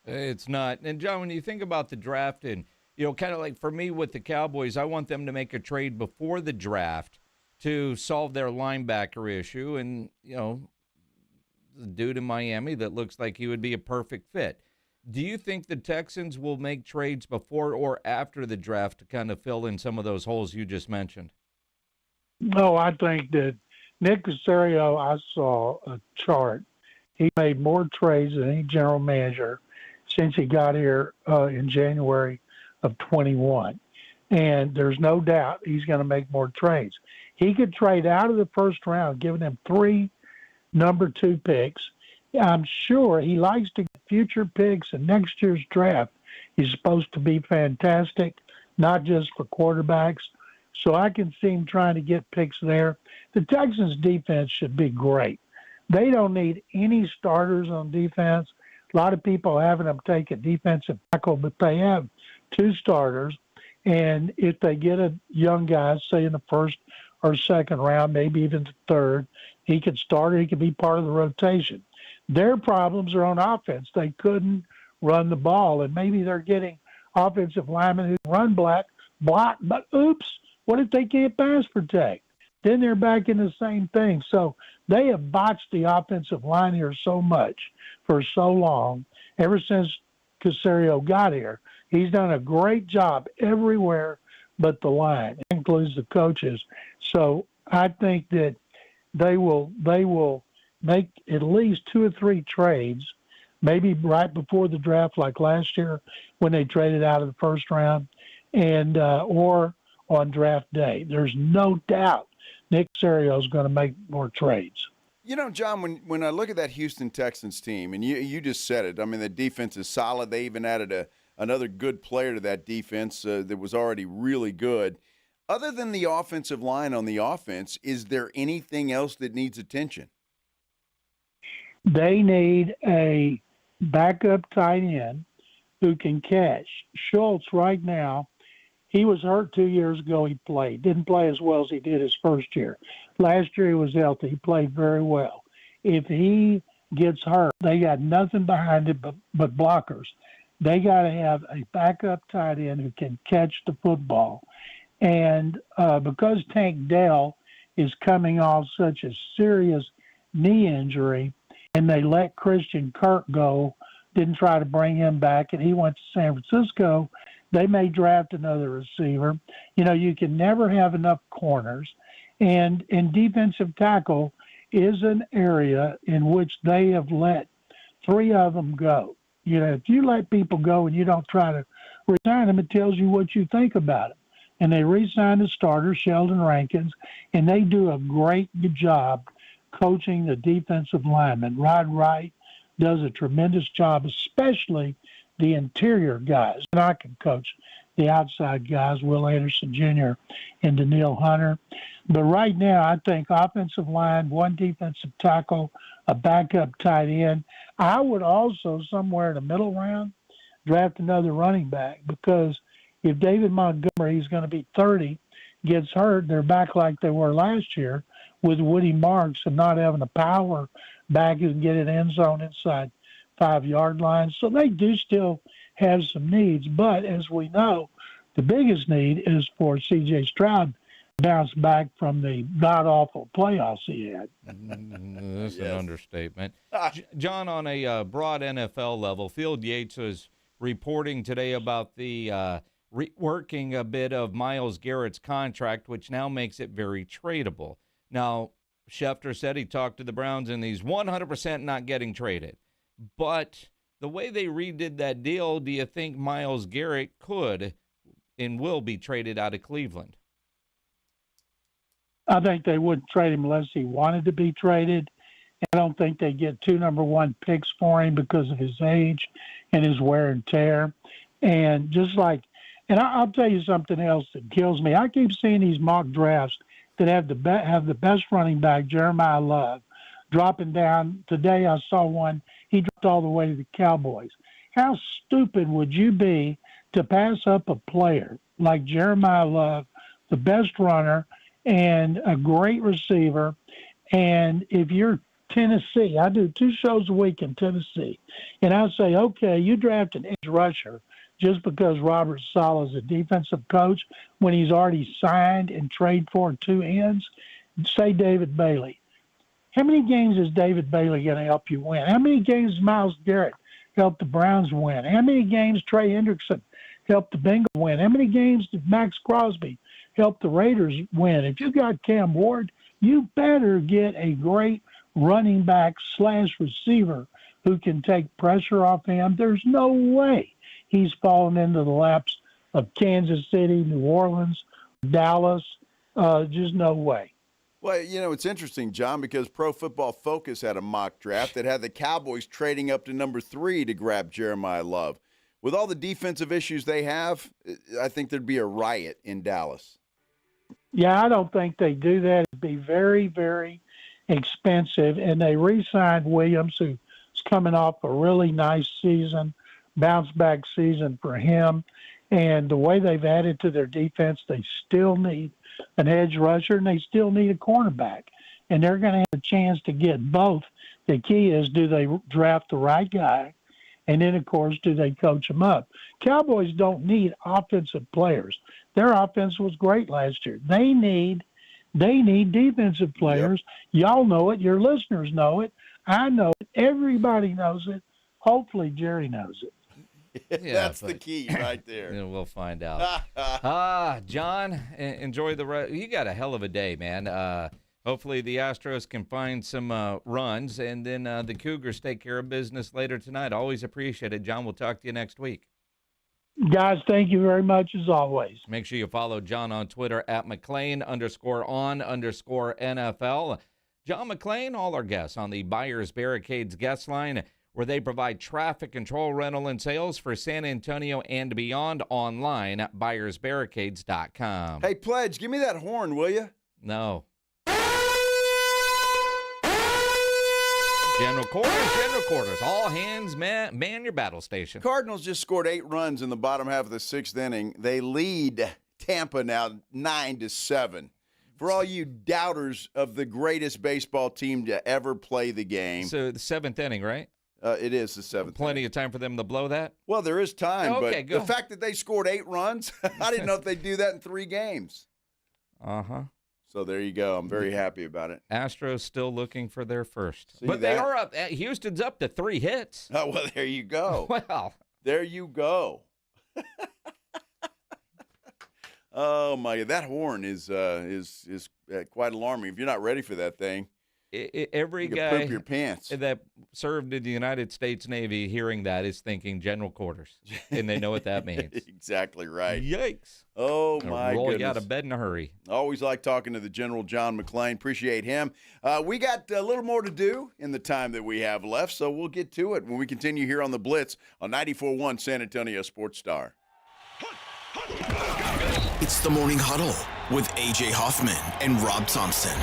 It's not. And, John, when you think about the draft and, kind of like for me with the Cowboys, I want them to make a trade before the draft to solve their linebacker issue. And, the dude in Miami that looks like he would be a perfect fit. Do you think the Texans will make trades before or after the draft to kind of fill in some of those holes you just mentioned? No, I think that Nick Caserio, I saw a chart. He made more trades than any general manager since he got here in January of 21. And there's no doubt he's going to make more trades. He could trade out of the first round, giving them 3 number 2 picks. I'm sure he likes to get future picks, and next year's draft is supposed to be fantastic, not just for quarterbacks. So I can see him trying to get picks there. The Texans' defense should be great. They don't need any starters on defense. A lot of people having them take a defensive tackle, but they have 2 starters. And if they get a young guy, say in the first or second round, maybe even the third, He could start or he could be part of the rotation. Their problems are on offense. They couldn't run the ball, and maybe they're getting offensive linemen who run block, but oops, what if they can't pass protect? Then they're back in the same thing. So they have botched the offensive line here so much for so long, ever since Caserio got here. He's done a great job everywhere but the line, includes the coaches. So I think that they will make at least 2 or 3 trades, maybe right before the draft like last year when they traded out of the first round, and or on draft day. There's no doubt Nick Caserio is going to make more trades. You know, John, when I look at that Houston Texans team, and you just said it, I mean, the defense is solid. They even added another good player to that defense that was already really good. Other than the offensive line on the offense, is there anything else that needs attention? They need a backup tight end who can catch. Schultz right now, he was hurt 2 years ago. He played. Didn't play as well as he did his first year. Last year he was healthy. He played very well. If he gets hurt, they got nothing behind it but blockers. They got to have a backup tight end who can catch the football. And because Tank Dell is coming off such a serious knee injury, and they let Christian Kirk go, didn't try to bring him back, and he went to San Francisco, they may draft another receiver. You know, you can never have enough corners. And defensive tackle is an area in which they have let 3 of them go. You know, if you let people go and you don't try to resign them, it tells you what you think about them. And they re-signed the starter, Sheldon Rankins, and they do a great job coaching the defensive linemen. Rod Wright does a tremendous job, especially the interior guys. And I can coach the outside guys, Will Anderson Jr. and Daniil Hunter. But right now, I think offensive line, 1 defensive tackle, a backup tight end. I would also, somewhere in the middle round, draft another running back, because if David Montgomery, he's going to be 30, gets hurt, they're back like they were last year with Woody Marks and not having a power back who can get an end zone inside 5-yard line. So they do still have some needs. But as we know, the biggest need is for C.J. Stroud to bounce back from the god-awful playoffs he had. That's an understatement. John, on a broad NFL level, Field Yates was reporting today about the reworking a bit of Myles Garrett's contract, which now makes it very tradable. Now, Schefter said he talked to the Browns and he's 100% not getting traded. But the way they redid that deal, do you think Myles Garrett could and will be traded out of Cleveland? I think they wouldn't trade him unless he wanted to be traded. I don't think they get 2 number 1 picks for him because of his age and his wear and tear. And just like, and I'll tell you something else that kills me. I keep seeing these mock drafts that have the best running back, Jeremiah Love, dropping down. Today I saw one, he dropped all the way to the Cowboys. How stupid would you be to pass up a player like Jeremiah Love, the best runner and a great receiver? And if you're Tennessee, I do 2 shows a week in Tennessee, and I say, okay, you draft an edge rusher just because Robert Saleh is a defensive coach when he's already signed and traded for 2 ends. Say David Bailey. How many games is David Bailey going to help you win? How many games does Myles Garrett help the Browns win? How many games Trey Hendrickson helped the Bengals win? How many games did Max Crosby help the Raiders win? If you got Cam Ward, you better get a great running back / receiver who can take pressure off him. There's no way he's fallen into the laps of Kansas City, New Orleans, Dallas. Just no way. Well, you know, it's interesting, John, because Pro Football Focus had a mock draft that had the Cowboys trading up to number 3 to grab Jeremiah Love. With all the defensive issues they have, I think there'd be a riot in Dallas. Yeah, I don't think they do that. It'd be very, very expensive. And they re-signed Williams, who's coming off a really nice season, bounce-back season for him. And the way they've added to their defense, they still need an edge rusher, and they still need a cornerback. and they're going to have a chance to get both. The key is, do they draft the right guy? And then, of course, do they coach them up? Cowboys don't need offensive players. Their offense was great last year. They need defensive players. Yep. Y'all know it. Your listeners know it. I know it. Everybody knows it. Hopefully, Jerry knows it. Yeah, that's the key right there. We'll find out. John, enjoy the rest. You got a hell of a day, man. Hopefully the Astros can find some runs, and then the Cougars take care of business later tonight. Always appreciate it, John. We'll talk to you next week. Guys, thank you very much as always. Make sure you follow John on Twitter at McClain_on_NFL. John McClain, all our guests on the Buyers Barricades guest line, where they provide traffic control, rental, and sales for San Antonio and beyond, online at buyersbarricades.com. Hey, Pledge, give me that horn, will you? No. General quarters. All hands, man your battle station. Cardinals just scored 8 runs in the bottom half of the 6th inning. They lead Tampa now 9-7. For all you doubters of the greatest baseball team to ever play the game. So the 7th inning, right? It is the 7th. Plenty of time for them to blow that? Well, there is time, okay, but go. The fact that they scored 8 runs, I didn't know if they'd do that in 3 games. Uh-huh. So there you go. I'm very happy about it. Astros still looking for their first. See but that? They are up. Houston's up to 3 hits. Oh, well, there you go. Well. There you go. Oh, my God. That horn is quite alarming. If you're not ready for that thing, every you guy can poop your pants. That served in the United States Navy hearing that is thinking general quarters, and they know what that means. Exactly right. Yikes. Oh, my roll goodness. you out of bed in a hurry. Always like talking to the General John McClain. Appreciate him. We got a little more to do in the time that we have left, so we'll get to it when we continue here on the Blitz on 94.1 San Antonio Sports Star. It's the Morning Huddle with A.J. Hoffman and Rob Thompson.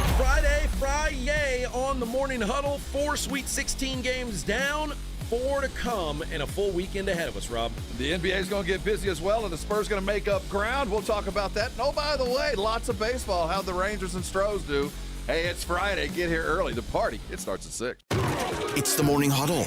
Friday on the Morning Huddle. 4 Sweet 16 games down, 4 to come, and a full weekend ahead of us, Rob. The NBA is going to get busy as well, and the Spurs going to make up ground. We'll talk about that. And, oh, by the way, lots of baseball. How'd the Rangers and Astros do? Hey, it's Friday. Get here early. The party, it starts at 6. It's the Morning Huddle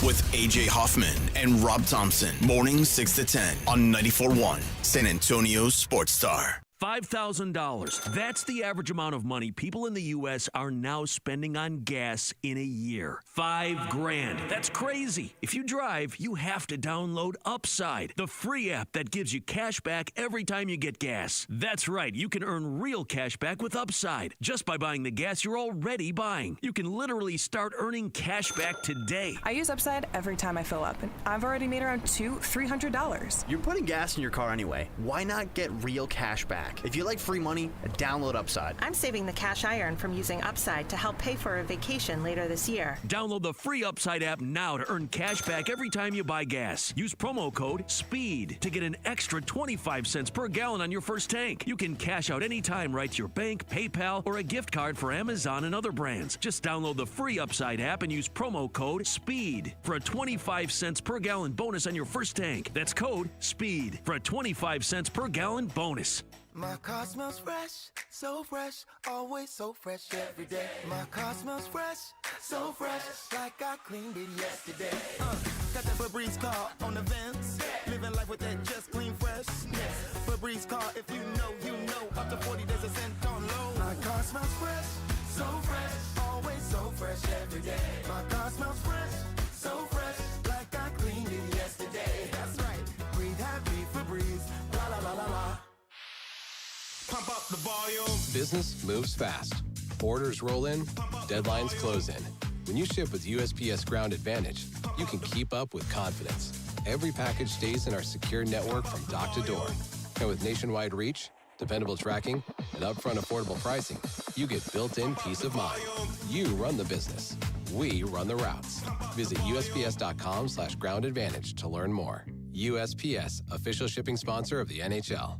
with A.J. Hoffman and Rob Thompson. Mornings 6 to 10 on 94.1 San Antonio Sports Star. $5,000. That's the average amount of money people in the U.S. are now spending on gas in a year. $5,000. That's crazy. If you drive, you have to download Upside, the free app that gives you cash back every time you get gas. That's right. You can earn real cash back with Upside just by buying the gas you're already buying. You can literally start earning cash back today. I use Upside every time I fill up, and I've already made around $200-$300. You're putting gas in your car anyway. Why not get real cash back? If you like free money, download Upside. I'm saving the cash I earn from using Upside to help pay for a vacation later this year. Download the free Upside app now to earn cash back every time you buy gas. Use promo code SPEED to get an extra 25 cents per gallon on your first tank. You can cash out anytime right to your bank, PayPal, or a gift card for Amazon and other brands. Just download the free Upside app and use promo code SPEED for a 25 cents per gallon bonus on your first tank. That's code SPEED for a 25 cents per gallon bonus. My car smells fresh, so fresh, always so fresh every day. My car smells fresh, so fresh, like I cleaned it yesterday. Got that Febreze car on the vents, living life with that just clean freshness. Febreze car, if you know, up to 40 days a scent on low. My car smells fresh, so fresh, always so fresh every day. My car smells fresh, so fresh, like I cleaned it yesterday. That's right, breathe happy Febreze, la la la la la. Pump up the volume. Business moves fast. Orders roll in, deadlines close in. When you ship with USPS Ground Advantage, you can keep up with confidence. Every package stays in our secure network from dock to door. And with nationwide reach, dependable tracking, and upfront affordable pricing, you get built-in peace of mind. You run the business. We run the routes. Visit USPS.com/Ground Advantage to learn more. USPS, official shipping sponsor of the NHL.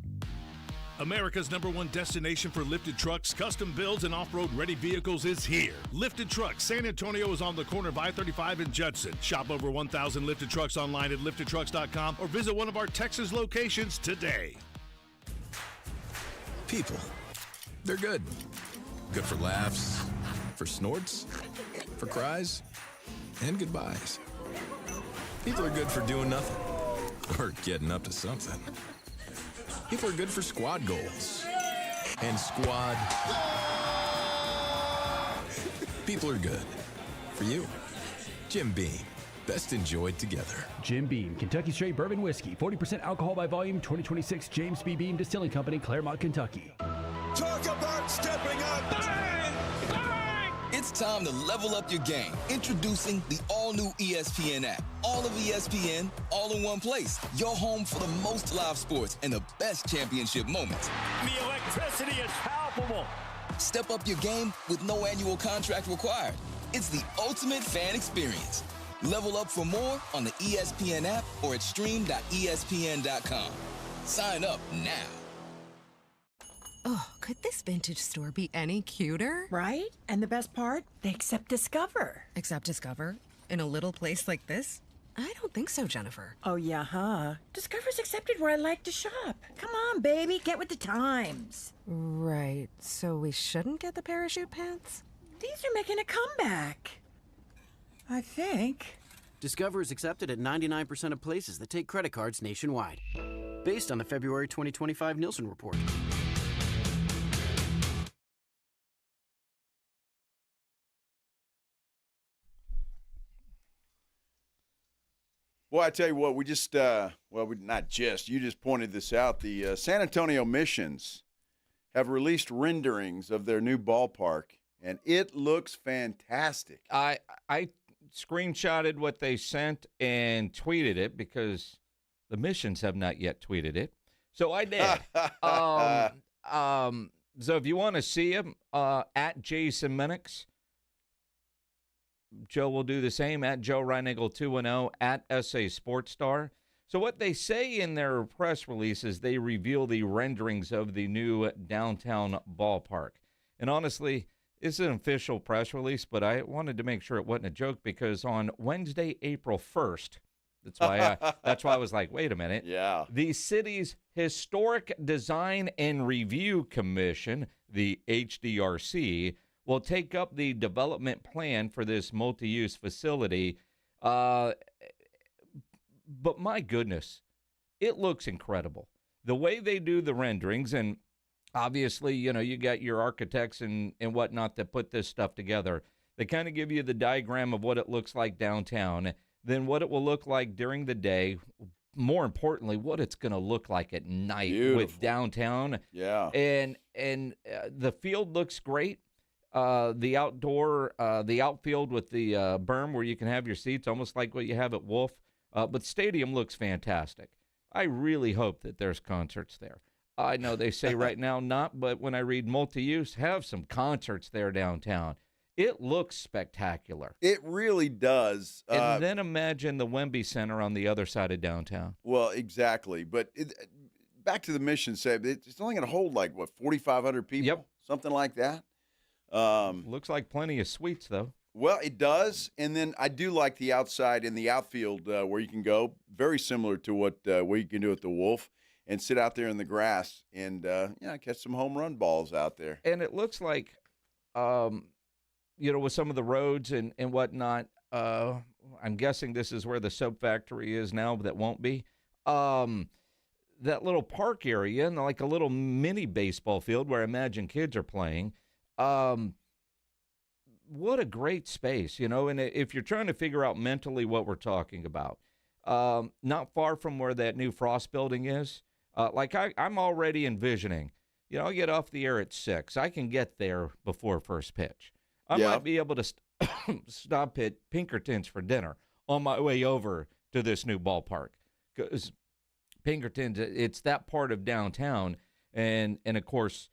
America's #1 destination for lifted trucks, custom builds, and off-road ready vehicles is here. Lifted Trucks. San Antonio is on the corner of I-35 and Judson. Shop over 1,000 lifted trucks online at liftedtrucks.com or visit one of our Texas locations today. People. They're good. Good for laughs, For snorts, for cries, and goodbyes. People are good for doing nothing or getting up to something. People are good for squad goals and squad. People are good for you. Jim Beam, best enjoyed together. Jim Beam, Kentucky Straight Bourbon Whiskey, 40% alcohol by volume, 2026, James B. Beam Distilling Company, Claremont, Kentucky. Talk about stepping up. Bang! Bang! It's time to level up your game. Introducing the all-new ESPN app. All of ESPN, all in one place. Your home for the most live sports and the best championship moments. The electricity is palpable. Step up your game with no annual contract required. It's the ultimate fan experience. Level up for more on the ESPN app or at stream.espn.com. Sign up now. Oh, could this vintage store be any cuter? Right? And the best part? They accept Discover. Accept Discover? In a little place like this? I don't think so, Jennifer. Oh, yeah, huh? Discover's accepted where I like to shop. Come on, baby, get with the times. Right, so we shouldn't get the parachute pants? These are making a comeback. I think. Discover is accepted at 99% of places that take credit cards nationwide. Based on the February 2025 Nielsen report. Well, I tell you what, we just, you just pointed this out. The San Antonio Missions have released renderings of their new ballpark, and it looks fantastic. I screenshotted what they sent and tweeted it because the Missions have not yet tweeted it. So I did. So if you want to see him, at Jason Minix, Joe will do the same, at Joe Reinigle 210, at SA Sports Star. So what they say in their press release is they reveal the renderings of the new downtown ballpark. And honestly, it's an official press release, but I wanted to make sure it wasn't a joke because on Wednesday, April 1st, that's why I was like, wait a minute. Yeah. The city's Historic Design and Review Commission, the HDRC, will take up the development plan for this multi-use facility. But my goodness, it looks incredible. The way they do the renderings, and obviously, you got your architects and whatnot that put this stuff together. They kind of give you the diagram of what it looks like downtown, then what it will look like during the day. More importantly, what it's going to look like at night with downtown. Yeah. And the field looks great. The outfield with the berm where you can have your seats, almost like what you have at Wolf. But stadium looks fantastic. I really hope that there's concerts there. I know they say right now not, but when I read multi-use, have some concerts there downtown. It looks spectacular. It really does. And then imagine the Wemby Center on the other side of downtown. Well, exactly. But back to the mission, it's only going to hold 4,500 people? Yep. Something like that. Looks like plenty of suites, though. Well, it does. And then I do like the outside and the outfield where you can go, very similar to what you can do at the Wolf, and sit out there in the grass and catch some home run balls out there. And it looks like, with some of the roads and whatnot, I'm guessing this is where the soap factory is now, but that won't be. That little park area and like a little mini baseball field where I imagine kids are playing. What a great space, and if you're trying to figure out mentally what we're talking about, not far from where that new Frost building is, I'm already envisioning, I'll get off the air at 6. I can get there before first pitch. I might be able to stop at Pinkerton's for dinner on my way over to this new ballpark because Pinkerton's, it's that part of downtown, and of course,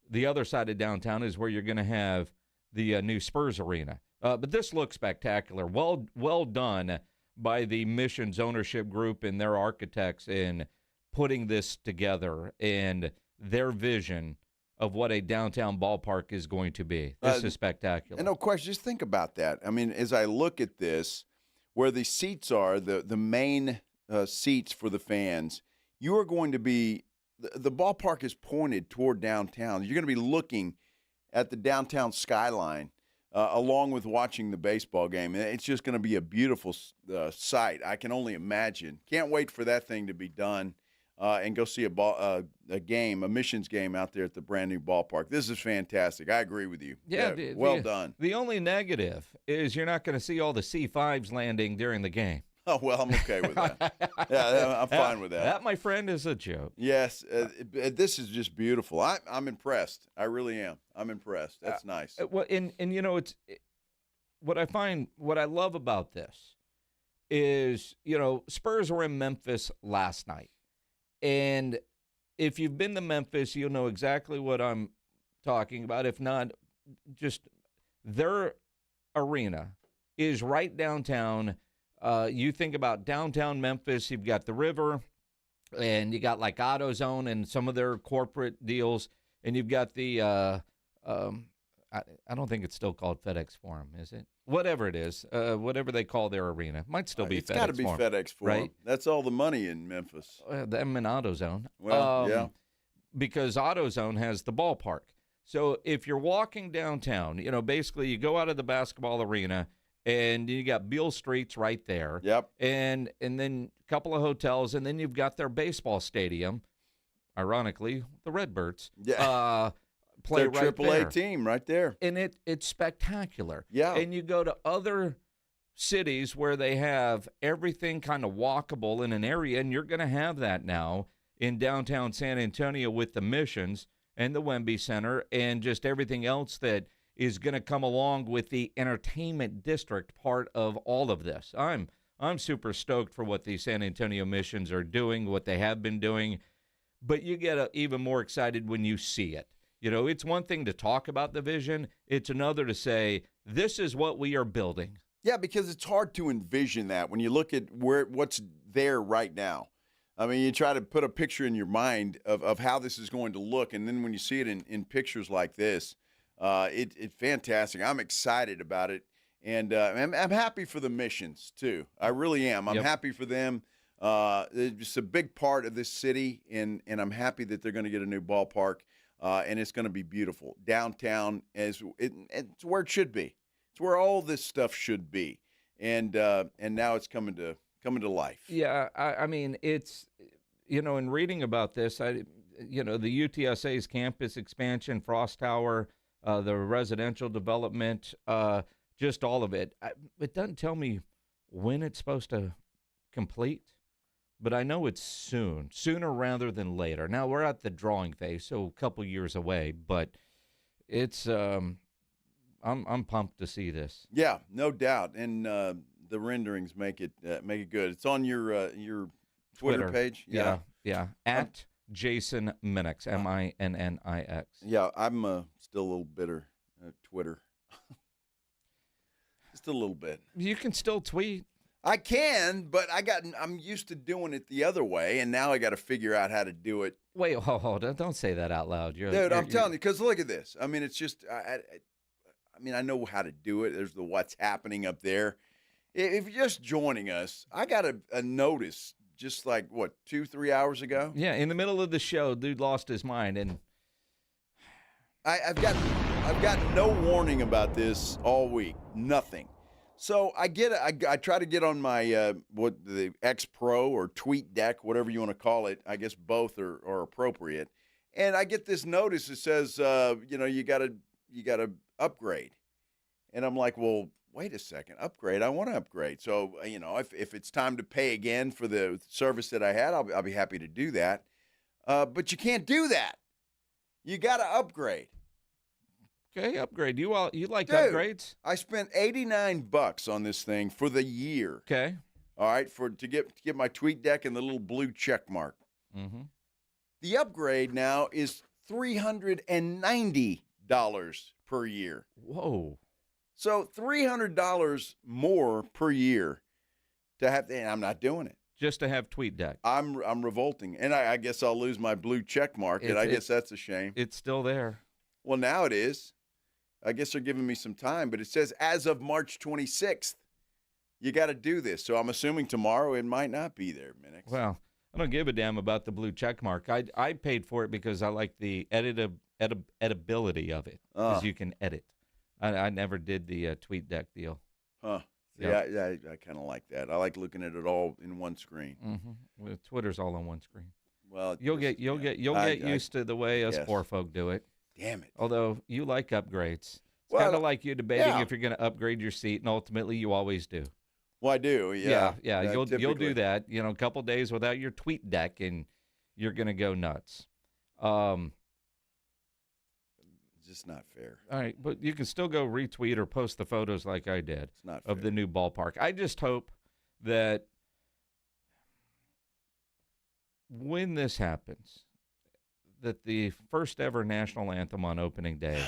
the other side of downtown is where you're going to have the new Spurs arena. But this looks spectacular. Well done by the Missions ownership group and their architects in putting this together and their vision of what a downtown ballpark is going to be. This is spectacular. And no question, just think about that. I mean, as I look at this, where the seats are, the main seats for the fans, you are going to be the ballpark is pointed toward downtown. You're going to be looking at the downtown skyline. along with watching the baseball game. It's just going to be a beautiful sight. I can only imagine. Can't wait for that thing to be done and go see a game, a Missions game out there at the brand new ballpark. This is fantastic. I agree with you. Yeah, well done. The only negative is you're not going to see all the C5s landing during the game. Oh, well, I'm okay with that. Yeah, I'm fine with that. That, my friend, is a joke. Yes, this is just beautiful. I'm impressed. I really am. I'm impressed. That's nice. Well, and you know, it's what I love about this is, you know, Spurs were in Memphis last night. And if you've been to Memphis, you'll know exactly what I'm talking about. If not, just their arena is right downtown. You think about downtown Memphis, you've got the river, and you got like AutoZone and some of their corporate deals, and you've got the I don't think it's still called FedEx Forum, is it? Whatever it is, whatever they call their arena. Might still be FedEx Forum. It's got to be FedEx Forum. Right? That's all the money in Memphis. Them and AutoZone. Well, yeah. Because AutoZone has the ballpark. So if you're walking downtown, you know, basically you go out of the basketball arena, and you got Beale Streets right there. Yep. And then a couple of hotels, and then you've got their baseball stadium. Ironically, the Redbirds. Yeah. Play their right AAA there. team right there. And it's spectacular. Yeah. And you go to other cities where they have everything kind of walkable in an area, and you're going to have that now in downtown San Antonio with the Missions and the Wemby Center and just everything else that is going to come along with the entertainment district part of all of this. I'm super stoked for what the San Antonio Missions are doing, what they have been doing, but you get even more excited when you see it. You know, it's one thing to talk about the vision. It's another to say, this is what we are building. Yeah, because it's hard to envision that when you look at what's there right now. I mean, you try to put a picture in your mind of how this is going to look, and then when you see it in pictures like this, it's fantastic. I'm excited about it, and I'm happy for the Missions too. I really am. I'm happy for them. It's just a big part of this city, and I'm happy that they're going to get a new ballpark, and it's going to be beautiful. Downtown it's where it should be. It's where all this stuff should be, and now it's coming to life. Yeah, I mean, it's, you know, in reading about this, the UTSA's campus expansion, Frost Tower. The residential development, just all of it. It doesn't tell me when it's supposed to complete, but I know it's sooner rather than later. Now, we're at the drawing phase, so a couple years away, but it's I'm pumped to see this. Yeah, no doubt, and the renderings make it good. It's on your Twitter page. Yeah. At Jason Minnix, Minnix. Yeah, I'm still a little bitter at Twitter. Just a little bit. You can still tweet. I can, but I'm used to doing it the other way, and now I got to figure out how to do it. Wait, hold on. Don't say that out loud. Dude, I'm telling you, because look at this. I mean, it's just, I know how to do it. There's the what's happening up there. If you're just joining us, I got a notice just like, 2-3 hours ago? Yeah, in the middle of the show, dude lost his mind, and I've gotten no warning about this all week. Nothing. So I try to get on my the X Pro or Tweet Deck, whatever you want to call it. I guess both are appropriate. And I get this notice that says, you gotta upgrade. And I'm like, well, wait a second, upgrade. I want to upgrade. So, if it's time to pay again for the service that I had, I'll be happy to do that. But you can't do that. You got to upgrade. Okay, upgrade. You like Dude, upgrades? I spent $89 on this thing for the year. Okay. All right, to get my Tweet Deck and the little blue check mark. Mm-hmm. The upgrade now is $390 per year. Whoa. So $300 more per year to have, and I'm not doing it. Just to have Tweet Deck. I'm revolting, and I guess I'll lose my blue check mark, and I guess that's a shame. It's still there. Well, now it is. I guess they're giving me some time, but it says as of March 26th, you got to do this. So I'm assuming tomorrow it might not be there, Minnix. Well, I don't give a damn about the blue check mark. I paid for it because I like the editability of it, because you can edit. I never did the tweet deck deal. Huh. Yep. Yeah, I kind of like that. I like looking at it all in one screen. Mm-hmm. Well, Twitter's all on one screen. Well, you'll get used to the way us poor folk do it. Damn it. Although you like upgrades. It's kind of like you debating if you're going to upgrade your seat, and ultimately you always do. Well, I do. Yeah. You'll do that. A couple days without your tweet deck, and you're going to go nuts. Just not fair. All right, but you can still go retweet or post the photos like I did of the new ballpark. I just hope that when this happens, that the first ever national anthem on opening day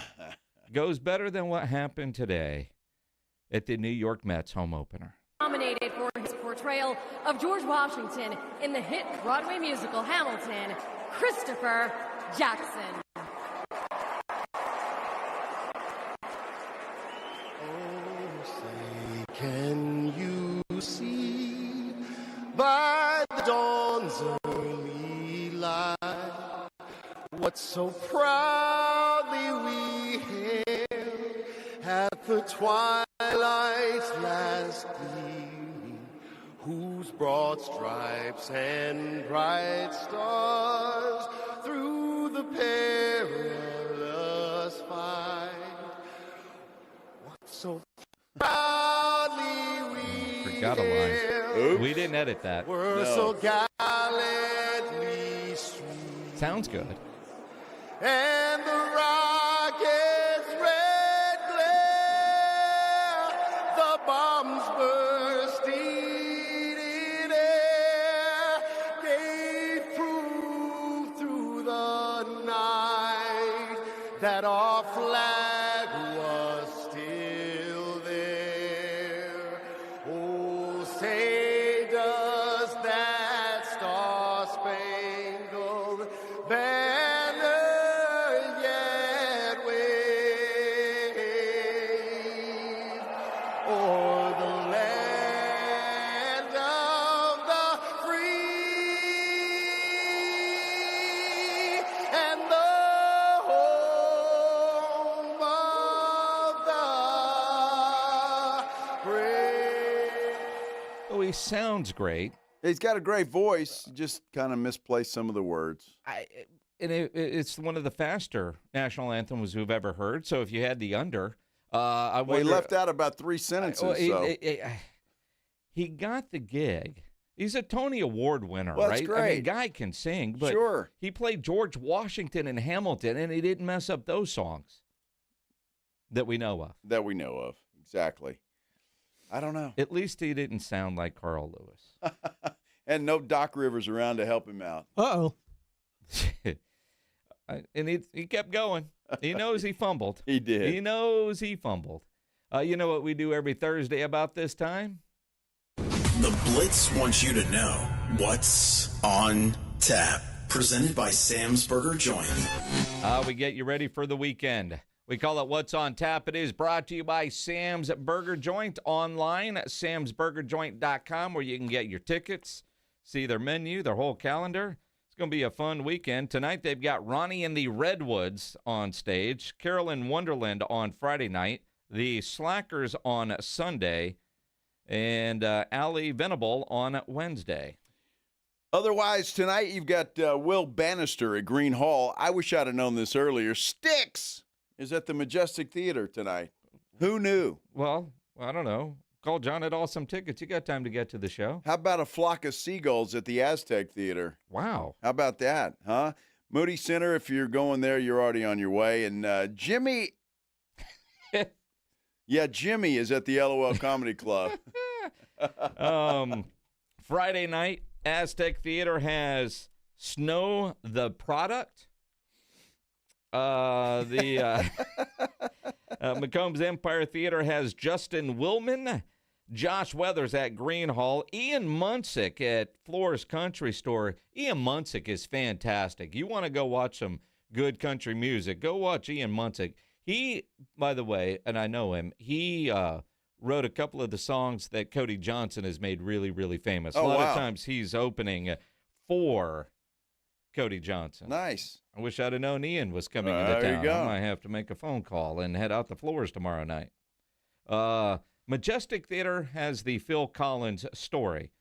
goes better than what happened today at the New York Mets home opener. Nominated for his portrayal of George Washington in the hit Broadway musical Hamilton, Christopher Jackson. Can you see by the dawn's early light what so proudly we hailed at the twilight's last gleaming, whose broad stripes and bright stars through the perilous fight, what so proudly we Forgot a line. hailed, We didn't edit that. were so gallantly sweet. Sounds good. And the rocket's red glare, the bombs bursting in air, gave proof through the night that our flag was still there. Oh, say does that star-spangled banner yet wave o'er the land of the free and the home of the brave? Oh, he sounds great. He's got a great voice. Just kind of misplaced some of the words. And it's one of the faster national anthems we've ever heard. So if you had the under, I Well, he wonder. left out about 3 sentences. Well, so. he got the gig. He's a Tony Award winner, Well, that's right? great. I mean, guy can sing, but Sure. he played George Washington in Hamilton, and he didn't mess up those songs that we know of. Exactly. I don't know. At least he didn't sound like Carl Lewis. And no Doc Rivers around to help him out. Uh-oh. And he kept going. He knows he fumbled. He did. He knows he fumbled. You know what we do every Thursday about this time? The Blitz wants you to know what's on tap. Presented by Sam's Burger Joint. We get you ready for the weekend. We call it What's on Tap. It is brought to you by Sam's Burger Joint online at samsburgerjoint.com, where you can get your tickets, see their menu, their whole calendar. It's going to be a fun weekend. Tonight they've got Ronnie and the Redwoods on stage, Carolyn Wonderland on Friday night, the Slackers on Sunday, and Allie Venable on Wednesday. Otherwise, tonight you've got Will Bannister at Green Hall. I wish I'd have known this earlier. Styx is at the Majestic Theater tonight. Who knew? Well, I don't know. Call John at Awesome Tickets. You got time to get to the show. How about a flock of seagulls at the Aztec Theater? Wow. How about that, huh? Moody Center, if you're going there, you're already on your way. And Jimmy, Jimmy is at the LOL Comedy Club. Friday night, Aztec Theater has Snow the Product. McComb's Empire Theater has Justin Willman, Josh Weathers at Green Hall, Ian Munsick at Floor's Country Store. Ian Munsick is fantastic. You want to go watch some good country music, go watch Ian Munsick. He, by the way, and I know him, he wrote a couple of the songs that Cody Johnson has made really, really famous. A lot of times he's opening for Cody Johnson. Nice. I wish I'd have known Ian was coming into town. There you go. I might have to make a phone call and head out the floors tomorrow night. Majestic Theater has the Phil Collins story.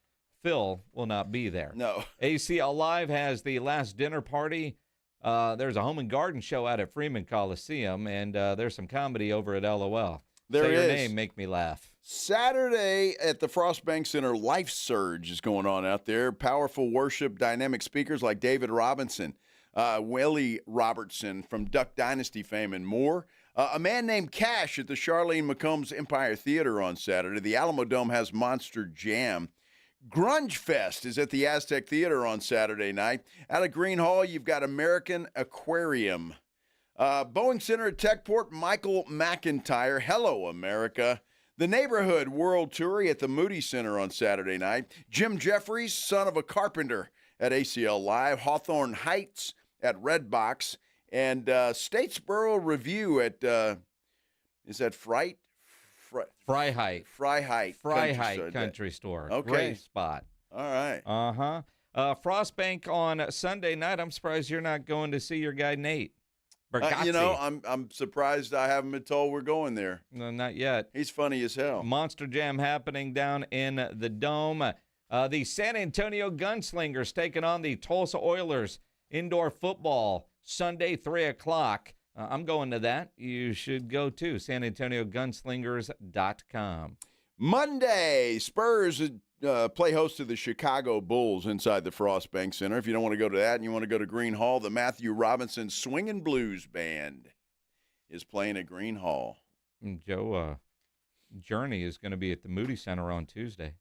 Phil will not be there. No. ACL Live has the last dinner party. There's a home and garden show out at Freeman Coliseum, and there's some comedy over at LOL. There Say your is. name, make me laugh. Saturday at the Frostbank Center, Life Surge is going on out there. Powerful worship, dynamic speakers like David Robinson, Willie Robertson from Duck Dynasty fame, and more. A man named Cash at the Charlene McCombs Empire Theater on Saturday. The Alamo Dome has Monster Jam. Grunge Fest is at the Aztec Theater on Saturday night. Out of Green Hall, you've got American Aquarium. Boeing Center at Techport, Michael McIntyre, Hello America. The Neighborhood World Tour at the Moody Center on Saturday night. Jim Jeffries, Son of a Carpenter at ACL Live. Hawthorne Heights at Redbox. And Statesboro Review at, is that Freiheit Country Store. Okay. Great spot. All right. Frostbank on Sunday night. I'm surprised you're not going to see your guy Nate. I'm surprised I haven't been told we're going there. No, not yet. He's funny as hell. Monster Jam happening down in the Dome. The San Antonio Gunslingers taking on the Tulsa Oilers indoor football Sunday, 3 o'clock. I'm going to that. You should go too. SanAntonioGunslingers.com. Monday, Spurs play host to the Chicago Bulls inside the Frostbank Center. If you don't want to go to that and you want to go to Green Hall, the Matthew Robinson Swingin' Blues Band is playing at Green Hall. Joe, Journey is going to be at the Moody Center on Tuesday.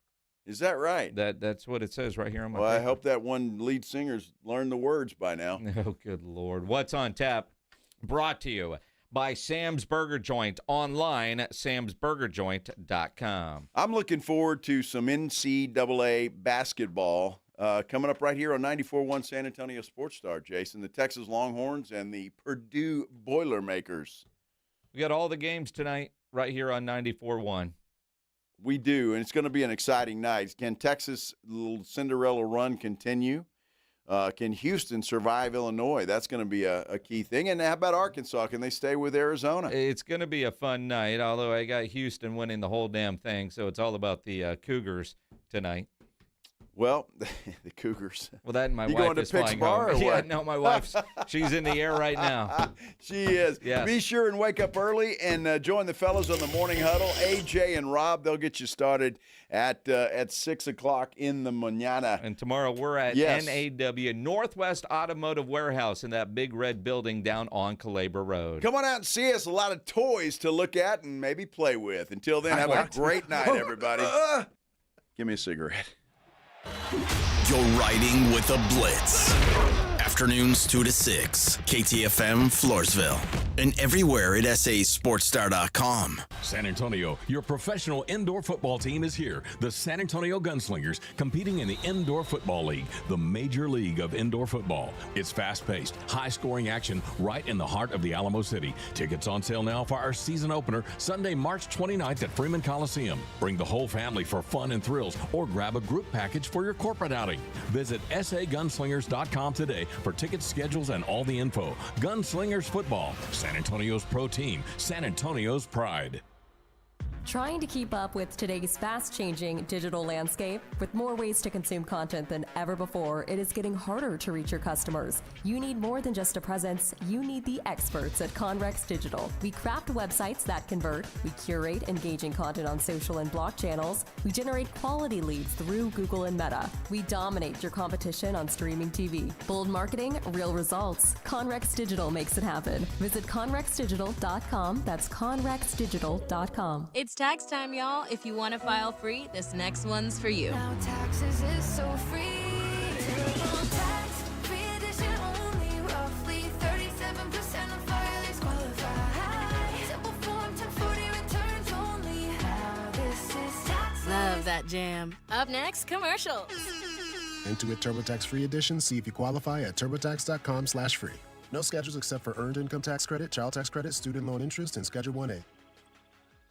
Is that right? That's what it says right here on my Well, paper. I hope that one lead singer's learned the words by now. Oh, good Lord. What's on tap? Brought to you by Sam's Burger Joint, online at samsburgerjoint.com. I'm looking forward to some NCAA basketball coming up right here on 94.1 San Antonio Sports Star, Jason. The Texas Longhorns and the Purdue Boilermakers. We got all the games tonight right here on 94.1. We do, and it's going to be an exciting night. Can Texas' little Cinderella run continue? Can Houston survive Illinois? That's going to be a key thing. And how about Arkansas? Can they stay with Arizona? It's going to be a fun night, although I got Houston winning the whole damn thing, so it's all about the Cougars tonight. Well, the Cougars. Well, that and my you wife going to is Pix flying Bar home. or what? Yeah, no, my wife's she's in the air right now. She is. Yes. Be sure and wake up early and join the fellas on the morning huddle. AJ and Rob, they'll get you started at 6 o'clock in the mañana. And tomorrow we're at NAW, Northwest Automotive Warehouse, in that big red building down on Calabra Road. Come on out and see us. A lot of toys to look at and maybe play with. Until then, have a great night, everybody. Give me a cigarette. You're riding with the Blitz. Afternoons 2 to 6. KTFM Floresville. And everywhere at sasportstar.com. San Antonio, your professional indoor football team is here. The San Antonio Gunslingers, competing in the Indoor Football League, the major league of indoor football. It's fast-paced, high-scoring action right in the heart of the Alamo City. Tickets on sale now for our season opener, Sunday, March 29th at Freeman Coliseum. Bring the whole family for fun and thrills, or grab a group package for your corporate outing. Visit sagunslingers.com today for tickets, schedules, and all the info. Gunslingers Football, San Antonio's pro team, San Antonio's pride. Trying to keep up with today's fast-changing digital landscape? With more ways to consume content than ever before, it is getting harder to reach your customers. You need more than just a presence. You need the experts at Conrex Digital. We craft websites that convert. We curate engaging content on social and block channels. We generate quality leads through Google and Meta. We dominate your competition on streaming TV. Bold marketing, real results. Conrex Digital makes it happen. Visit conrexdigital.com. That's conrexdigital.com. It's tax time, y'all. If you want to file free, this next one's for you. Now taxes is so free. Tax free edition only. Roughly 37% of filers qualify. Simple form 1040 returns only. Now this is tax. Love that jam. Up next, commercials. Intuit TurboTax Free Edition. See if you qualify at turbotax.com/free. No schedules except for earned income tax credit, child tax credit, student loan interest, and Schedule 1A.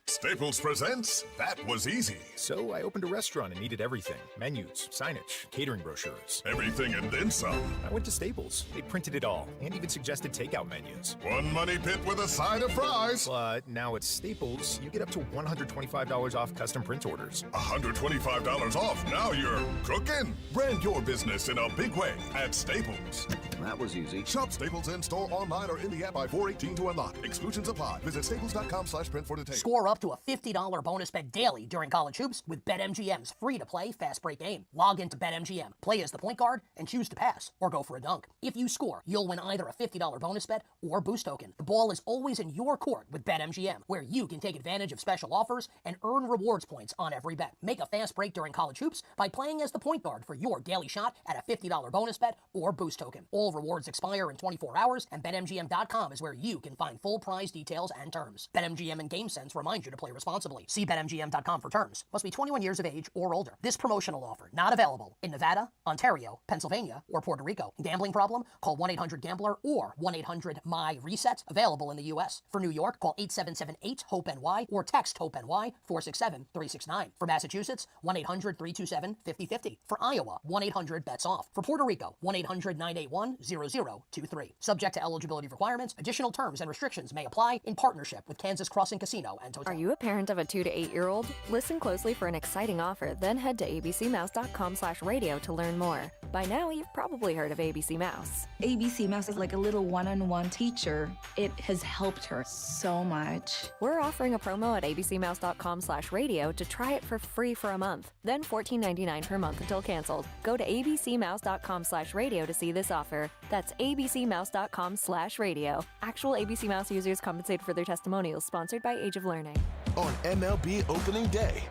Staples presents That Was Easy. So I opened a restaurant and needed everything. Menus, signage, catering brochures. Everything and then some. I went to Staples. They printed it all and even suggested takeout menus. One money pit with a side of fries. But now at Staples, you get up to $125 off custom print orders. $125 off. Now you're cooking. Brand your business in a big way at Staples. That was easy. Shop Staples in-store, online, or in the app by 4/18 to unlock. Exclusions apply. Visit staples.com/print for details. Score up to a $50 bonus bet daily during college hoops with BetMGM's free-to-play fast break game. Log into BetMGM, play as the point guard, and choose to pass or go for a dunk. If you score, you'll win either a $50 bonus bet or boost token. The ball is always in your court with BetMGM, where you can take advantage of special offers and earn rewards points on every bet. Make a fast break during college hoops by playing as the point guard for your daily shot at a $50 bonus bet or boost token. All rewards expire in 24 hours, and BetMGM.com is where you can find full prize details and terms. BetMGM and GameSense remind you to play responsibly. See BetMGM.com for terms. Must be 21 years of age or older. This promotional offer not available in Nevada, Ontario, Pennsylvania, or Puerto Rico. Gambling problem? Call 1-800-GAMBLER or 1-800-MY-RESET. Available in the U.S. For New York, call 877-8-HOPE-NY or text HOPE-NY 467-369. For Massachusetts, 1-800-327-5050. For Iowa, 1-800-BETS-OFF. For Puerto Rico, 1-800-981-0023. Subject to eligibility requirements, additional terms and restrictions may apply in partnership with Kansas Crossing Casino and Hotel. Are you a parent of a 2 to 8-year-old? Listen closely for an exciting offer, then head to abcmouse.com/radio to learn more. By now, you've probably heard of ABC Mouse. ABC Mouse is like a little one-on-one teacher. It has helped her so much. We're offering a promo at abcmouse.com/radio to try it for free for a month, then $14.99 per month until canceled. Go to abcmouse.com/radio to see this offer. That's abcmouse.com/radio. Actual ABC Mouse users compensated for their testimonials, sponsored by Age of Learning. On MLB opening day,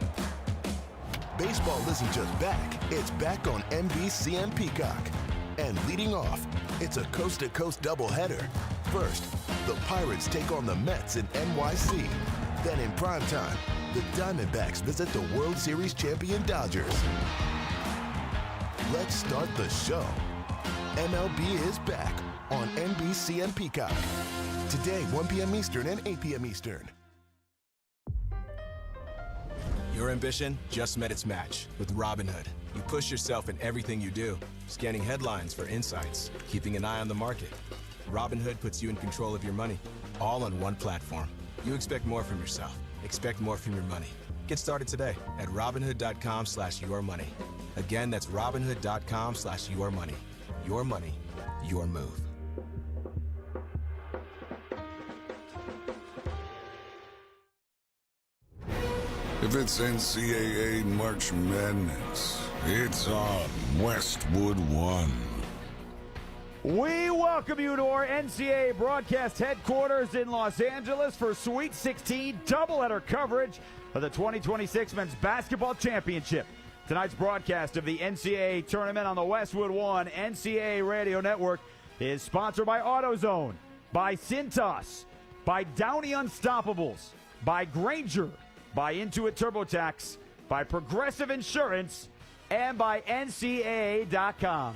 baseball isn't just back, it's back on NBC and Peacock. And leading off, it's a coast-to-coast doubleheader. First, the Pirates take on the Mets in NYC. Then in primetime, the Diamondbacks visit the World Series champion Dodgers. Let's start the show. MLB is back on NBC and Peacock. Today, 1 p.m. Eastern and 8 p.m. Eastern. Your ambition just met its match with Robinhood. You push yourself in everything you do, scanning headlines for insights, keeping an eye on the market. Robinhood puts you in control of your money, all on one platform. You expect more from yourself. Expect more from your money. Get started today at Robinhood.com/yourmoney. Again, that's Robinhood.com/yourmoney. Your money, your move. If it's NCAA March Madness, it's on Westwood One. We welcome you to our NCAA broadcast headquarters in Los Angeles for Sweet 16 doubleheader coverage of the 2026 Men's Basketball Championship. Tonight's broadcast of the NCAA tournament on the Westwood One NCAA Radio Network is sponsored by AutoZone, by Cintas, by Downey Unstoppables, by Granger, by Intuit TurboTax, by Progressive Insurance, and by NCAA.com.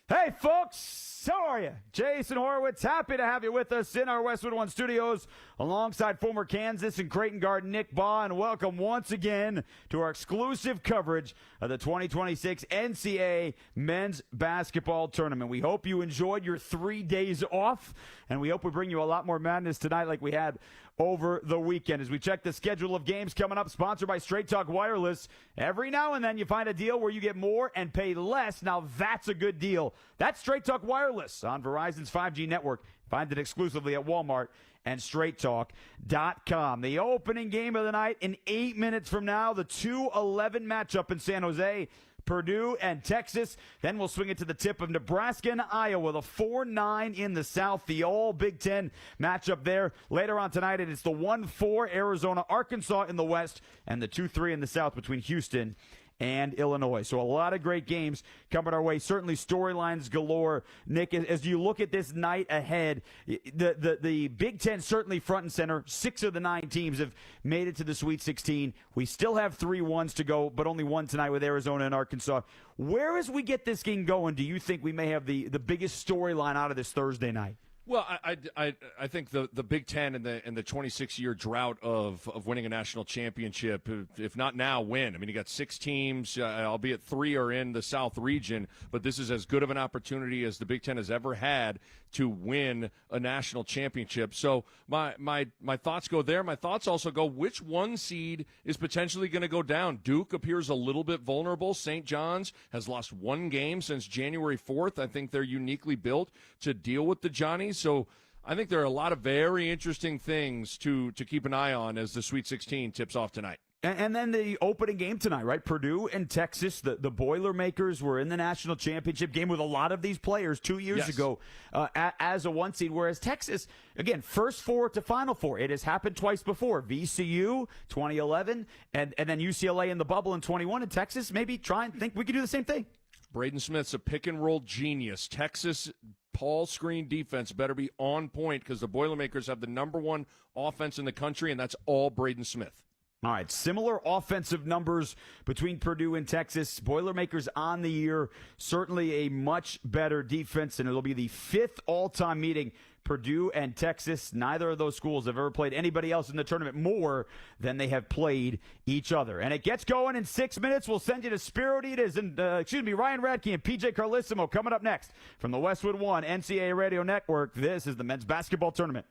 Hey, folks, how are you? Jason Horowitz, happy to have you with us in our Westwood One studios alongside former Kansas and Creighton guard Nick Baugh, and welcome once again to our exclusive coverage of the 2026 NCAA Men's Basketball Tournament. We hope you enjoyed your 3 days off, and we hope we bring you a lot more madness tonight like we had over the weekend. As we check the schedule of games coming up, sponsored by Straight Talk Wireless. Every now and then you find a deal where you get more and pay less. Now that's a good deal. That's Straight Talk Wireless on Verizon's 5G network. Find it exclusively at Walmart and straighttalk.com. The opening game of the night in 8 minutes from now, the 2-11 matchup in San Jose. Purdue and Texas. Then we'll swing it to the tip of Nebraska and Iowa, the 4-9 in the South, the all Big Ten matchup there. Later on tonight, it is the 1-4 Arizona-Arkansas in the West and the 2-3 in the South between Houston and Illinois. So a lot of great games coming our way. Certainly storylines galore. Nick, as you look at this night ahead, the Big Ten certainly front and center. 6 of the 9 teams have made it to the Sweet 16. We still have 3 ones to go, but only one tonight with Arizona and Arkansas. Where, as we get this game going, do you think we may have the biggest storyline out of this Thursday night? Well, I think the Big Ten and the 26-year drought of winning a national championship, if not now, when? I mean, you got 6 teams, albeit 3 are in the South region, but this is as good of an opportunity as the Big Ten has ever had to win a national championship. So my thoughts go there. My thoughts also go, which 1 seed is potentially going to go down? Duke appears a little bit vulnerable. St. John's has lost 1 game since January 4th. I think they're uniquely built to deal with the Johnnies. So I think there are a lot of very interesting things to keep an eye on as the Sweet 16 tips off tonight. And then the opening game tonight, right? Purdue and Texas, the Boilermakers were in the national championship game with a lot of these players 2 years ago as a 1 seed, whereas Texas, again, first 4 to Final 4. It has happened twice before. VCU, 2011, and then UCLA in the bubble in 21, and Texas maybe try and think we could do the same thing. Braden Smith's a pick-and-roll genius. Texas Paul screen defense better be on point because the Boilermakers have the number 1 offense in the country, and that's all Braden Smith. All right, similar offensive numbers between Purdue and Texas. Boilermakers on the year, certainly a much better defense, and it'll be the 5th all-time meeting. Purdue and Texas, neither of those schools have ever played anybody else in the tournament more than they have played each other. And it gets going in 6 minutes. We'll send you to Spiro Diaz and, Ryan Radke and PJ Carlissimo coming up next from the Westwood One NCAA Radio Network. This is the men's basketball tournament.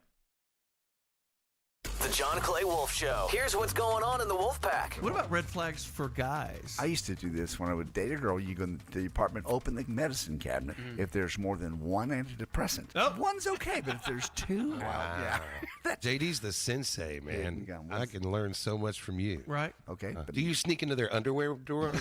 The John Clay Wolf Show. Here's what's going on in the Wolf Pack. What about red flags for guys? I used to do this when I would date a girl. You go into the apartment, open the medicine cabinet. If there's more than 1 antidepressant, one's okay, but if there's 2, well, yeah. JD's the sensei, man. I can learn so much from you. Right. Okay. Do you sneak into their underwear drawer?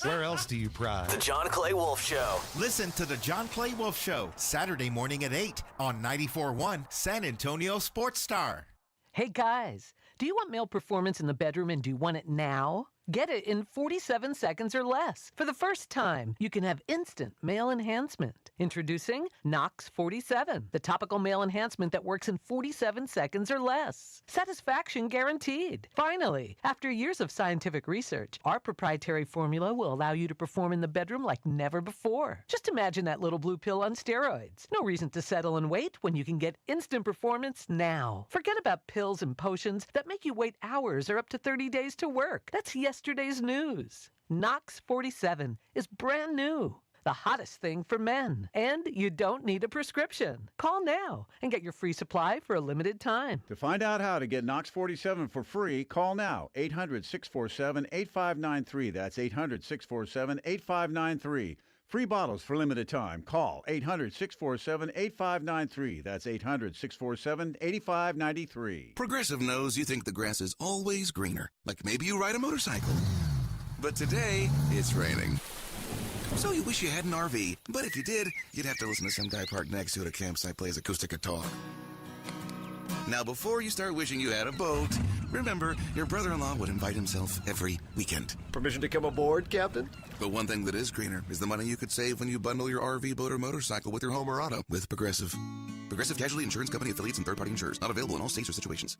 Where else do you pry? The John Clay Wolf Show. Listen to the John Clay Wolf Show, Saturday morning at 8 on 94.1 San Antonio Sports Star. Hey guys, do you want male performance in the bedroom and do you want it now? Get it in 47 seconds or less. For the first time, you can have instant male enhancement. Introducing Nox 47, the topical male enhancement that works in 47 seconds or less. Satisfaction guaranteed. Finally, after years of scientific research, our proprietary formula will allow you to perform in the bedroom like never before. Just imagine that little blue pill on steroids. No reason to settle and wait when you can get instant performance now. Forget about pills and potions that make you wait hours or up to 30 days to work. That's yesterday's news. Nox 47 is brand new. The hottest thing for men. And you don't need a prescription. Call now and get your free supply for a limited time. To find out how to get Nox 47 for free, call now. 800-647-8593. That's 800-647-8593. Free bottles for limited time. Call 800-647-8593. That's 800-647-8593. Progressive knows you think the grass is always greener. Like maybe you ride a motorcycle. But today, it's raining. So you wish you had an RV. But if you did, you'd have to listen to some guy parked next to it at a campsite plays acoustic guitar. Now, before you start wishing you had a boat, remember, your brother-in-law would invite himself every weekend. Permission to come aboard, Captain? But one thing that is greener is the money you could save when you bundle your RV, boat, or motorcycle with your home or auto with Progressive. Progressive Casualty Insurance Company affiliates and third-party insurers. Not available in all states or situations.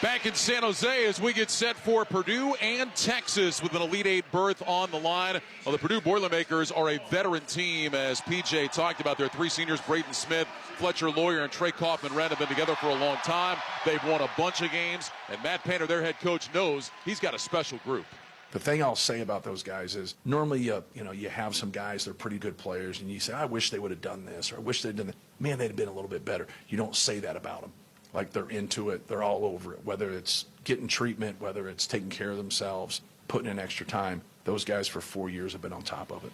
Back in San Jose as we get set for Purdue and Texas with an Elite Eight berth on the line. Well, the Purdue Boilermakers are a veteran team, as PJ talked about. Their 3 seniors, Braden Smith, Fletcher Lawyer, and Trey Kaufman-Wren, have been together for a long time. They've won a bunch of games, and Matt Painter, their head coach, knows he's got a special group. The thing I'll say about those guys is normally, you have some guys that are pretty good players, and you say, I wish they would have done this, or I wish they'd done that. Man, they'd have been a little bit better. You don't say that about them. Like, they're into it, they're all over it, whether it's getting treatment, whether it's taking care of themselves, putting in extra time. Those guys for 4 years have been on top of it.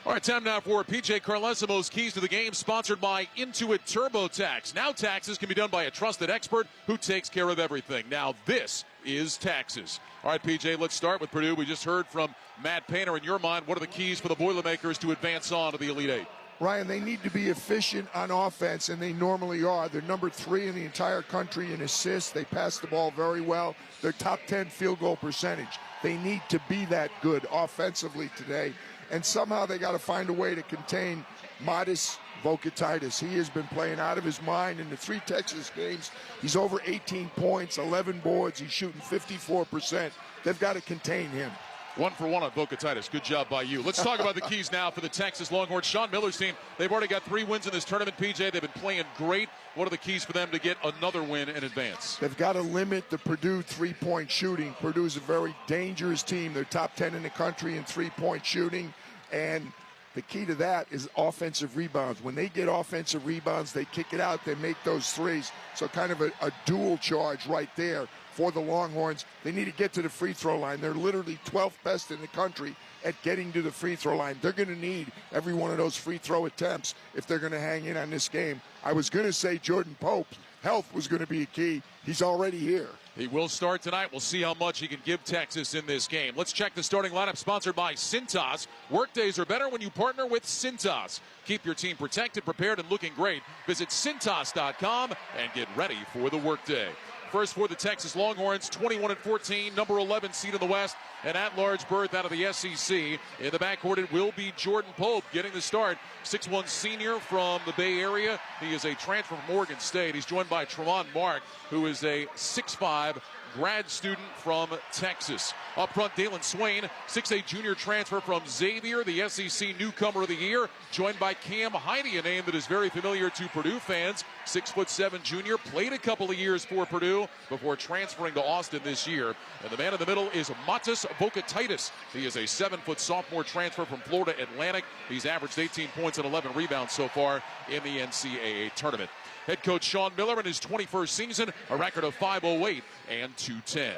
All right, time now for PJ Carlissimo's Keys to the Game, sponsored by Intuit TurboTax. Now taxes can be done by a trusted expert who takes care of everything. Now this is taxes. All right, PJ, let's start with Purdue. We just heard from Matt Painter. In your mind, what are the keys for the Boilermakers to advance on to the Elite Eight? Ryan, they need to be efficient on offense, and they normally are. They're number 3 in the entire country in assists. They pass the ball very well. They're top 10 field goal percentage. They need to be that good offensively today. And somehow they got to find a way to contain Modest Vocatitis. He has been playing out of his mind in the 3 Texas games. He's over 18 points, 11 boards. He's shooting 54%. They've got to contain him. 1 for 1 on Vocatitis. Good job by you. Let's talk about the keys now for the Texas Longhorns. Sean Miller's team, they've already got 3 wins in this tournament, PJ. They've been playing great. What are the keys for them to get another win in advance? They've got to limit the Purdue three-point shooting. Purdue's a very dangerous team. They're top 10 in the country in three-point shooting, and the key to that is offensive rebounds. When they get offensive rebounds, they kick it out, they make those threes. So kind of a dual charge right there for the Longhorns. They need to get to the free throw line. They're literally 12th best in the country at getting to the free throw line. They're going to need every one of those free throw attempts if they're going to hang in on this game. I was going to say Jordan Pope's health was going to be a key. He's already here. He will start tonight. We'll see how much he can give Texas in this game. Let's check the starting lineup, sponsored by Cintas. Workdays are better when you partner with Cintas. Keep your team protected, prepared, and looking great. Visit Cintas.com and get ready for the workday. First for the Texas Longhorns, 21-14, number 11 seed in the West, an at-large berth out of the SEC. In the backcourt, it will be Jordan Pope getting the start. 6'1 senior from the Bay Area. He is a transfer from Oregon State. He's joined by Trademark, who is a 6'5 grad student from Texas. Up front, Dalen Swain, 6'8 junior transfer from Xavier, the SEC newcomer of the year, joined by Cam Heide, a name that is very familiar to Purdue fans. 6'7 junior, played a couple of years for Purdue before transferring to Austin this year. And the man in the middle is Matas Vocatitis. He is a 7-foot sophomore transfer from Florida Atlantic. He's averaged 18 points and 11 rebounds so far in the NCAA tournament. Head coach Sean Miller in his 21st season, a record of 508 and 210.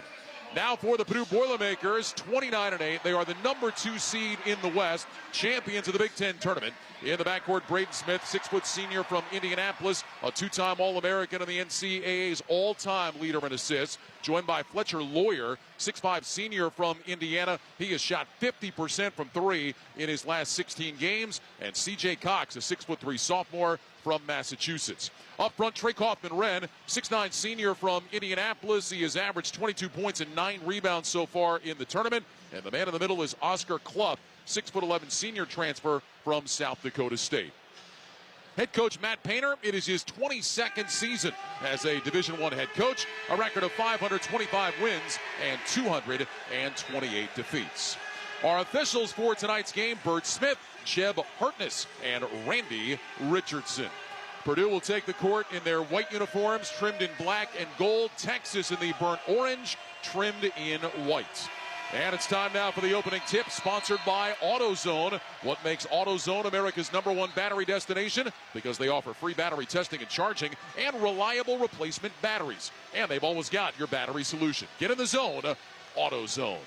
Now for the Purdue Boilermakers, 29-8. They are the number 2 seed in the West, champions of the Big Ten tournament. In the backcourt, Braden Smith, 6-foot senior from Indianapolis, a 2-time All-American and the NCAA's all-time leader in assists, joined by Fletcher Lawyer, 6'5 senior from Indiana. He has shot 50% from 3 in his last 16 games. And C.J. Cox, a 6'3 sophomore from Massachusetts. Up front, Trey Kaufman-Wren, 6'9 senior from Indianapolis. He has averaged 22 points and 9 rebounds so far in the tournament. And the man in the middle is Oscar Clough, 6'11 senior transfer from South Dakota State. Head coach Matt Painter, it is his 22nd season as a Division I head coach, a record of 525 wins and 228 defeats. Our officials for tonight's game, Bert Smith, Jeb Hartness, and Randy Richardson. Purdue will take the court in their white uniforms, trimmed in black and gold. Texas in the burnt orange, trimmed in white. And it's time now for the opening tip, sponsored by AutoZone. What makes AutoZone America's #1 battery destination? Because they offer free battery testing and charging and reliable replacement batteries. And they've always got your battery solution. Get in the zone, AutoZone.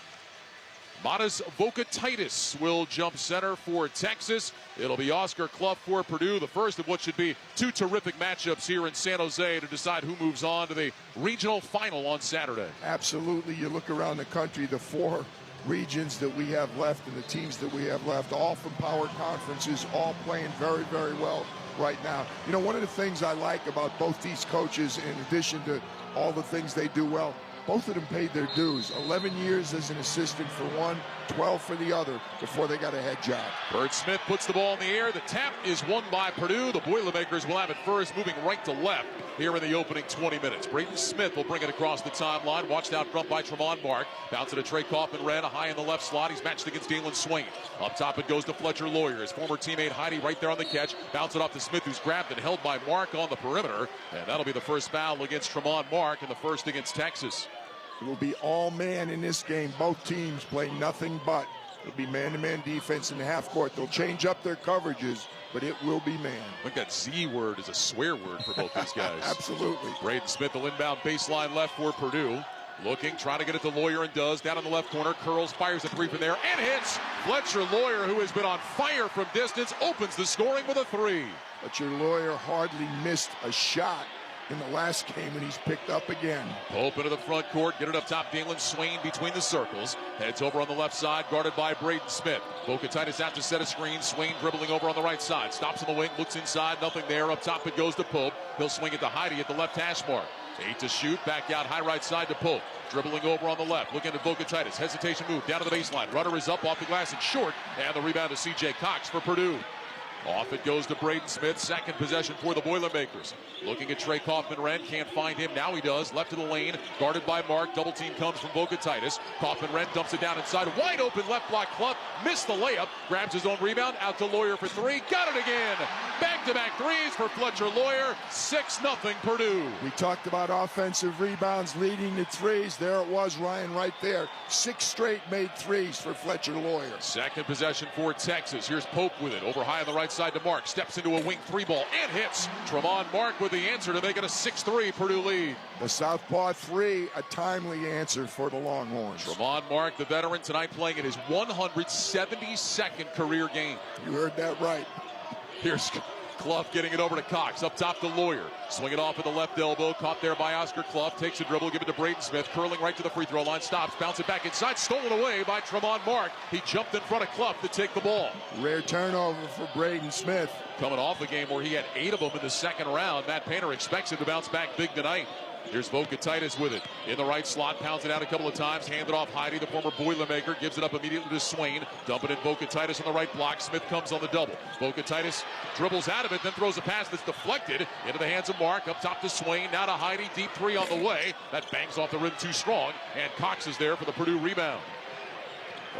Matas Vocatitis will jump center for Texas. It'll be Oscar Clough for Purdue, the first of what should be 2 terrific matchups here in San Jose to decide who moves on to the regional final on Saturday. Absolutely. You look around the country, the 4 regions that we have left and the teams that we have left, all from power conferences, all playing very, very well right now. You know, one of the things I like about both these coaches, in addition to all the things they do well, both of them paid their dues. 11 years as an assistant for one, 12 for the other before they got a head job. Bert Smith puts the ball in the air. The tap is won by Purdue. The Boilermakers will have it first, moving right to left here in the opening 20 minutes. Braden Smith will bring it across the timeline. Watched out front by Tremont Mark. Bounce it to Trey Kaufman-Wren, high in the left slot. He's matched against Dalen Swain. Up top it goes to Fletcher Lawyer. His former teammate Heide right there on the catch. Bounce it off to Smith, who's grabbed and held by Mark on the perimeter. And that'll be the first foul against Tremont Mark and the first against Texas. It will be all man in this game. Both teams play nothing but. It'll be man-to-man defense in the half court. They'll change up their coverages, but it will be man. I think that Z word is a swear word for both these guys. Absolutely. Braden Smith will inbound baseline left for Purdue. Looking, trying to get it to Lawyer and does. Down in the left corner, curls, fires a 3 from there, and hits. Fletcher Lawyer, who has been on fire from distance, opens the scoring with a 3. Fletcher Lawyer hardly missed a shot in the last game, and he's picked up again. Pope into the front court, get it up top. Dalen Swain between the circles. Heads over on the left side, guarded by Braden Smith. Vokatitis out to set a screen. Swain dribbling over on the right side. Stops on the wing, looks inside, nothing there. Up top it goes to Pope. He'll swing it to Heidi at the left hash mark. 8 to shoot, back out high right side to Pope. Dribbling over on the left, looking at Vokatitis. Hesitation move down to the baseline. Rudder is up off the glass and short. And the rebound to C.J. Cox for Purdue. Off it goes to Braden Smith. Second possession for the Boilermakers. Looking at Trey Kaufman-Rent. Can't find him. Now he does. Left to the lane. Guarded by Mark. Double team comes from Vokatitis. Kaufman-Rent dumps it down inside. Wide open left block. Clough missed the layup. Grabs his own rebound. Out to Lawyer for three. Got it again. Back-to-back threes for Fletcher Lawyer. 6-0 Purdue. We talked about offensive rebounds leading to threes. There it was, Ryan, right there. 6 straight made threes for Fletcher Lawyer. Second possession for Texas. Here's Pope with it. Over high on the right side to Mark. Steps into a wing 3-ball and hits. Tremont Mark with the answer to make it a 6-3 Purdue lead. The southpaw three, a timely answer for the Longhorns. Tremont Mark, the veteran, tonight playing in his 172nd career game. You heard that right. Here's Clough getting it over to Cox. Up top to Lawyer. Swing it off at the left elbow. Caught there by Oscar Clough. Takes a dribble. Give it to Braden Smith. Curling right to the free throw line. Stops. Bounce it back inside. Stolen away by Tremont Mark. He jumped in front of Clough to take the ball. Rare turnover for Braden Smith. Coming off a game where he had 8 of them in the second round. Matt Painter expects him to bounce back big tonight. Here's Vokatitis with it. In the right slot, pounds it out a couple of times. Hand it off Heidi, the former Boilermaker. Gives it up immediately to Swain. Dump it in Vokatitis on the right block. Smith comes on the double. Vokatitis dribbles out of it, then throws a pass that's deflected into the hands of Mark. Up top to Swain. Now to Heidi. Deep three on the way. That bangs off the rim too strong. And Cox is there for the Purdue rebound.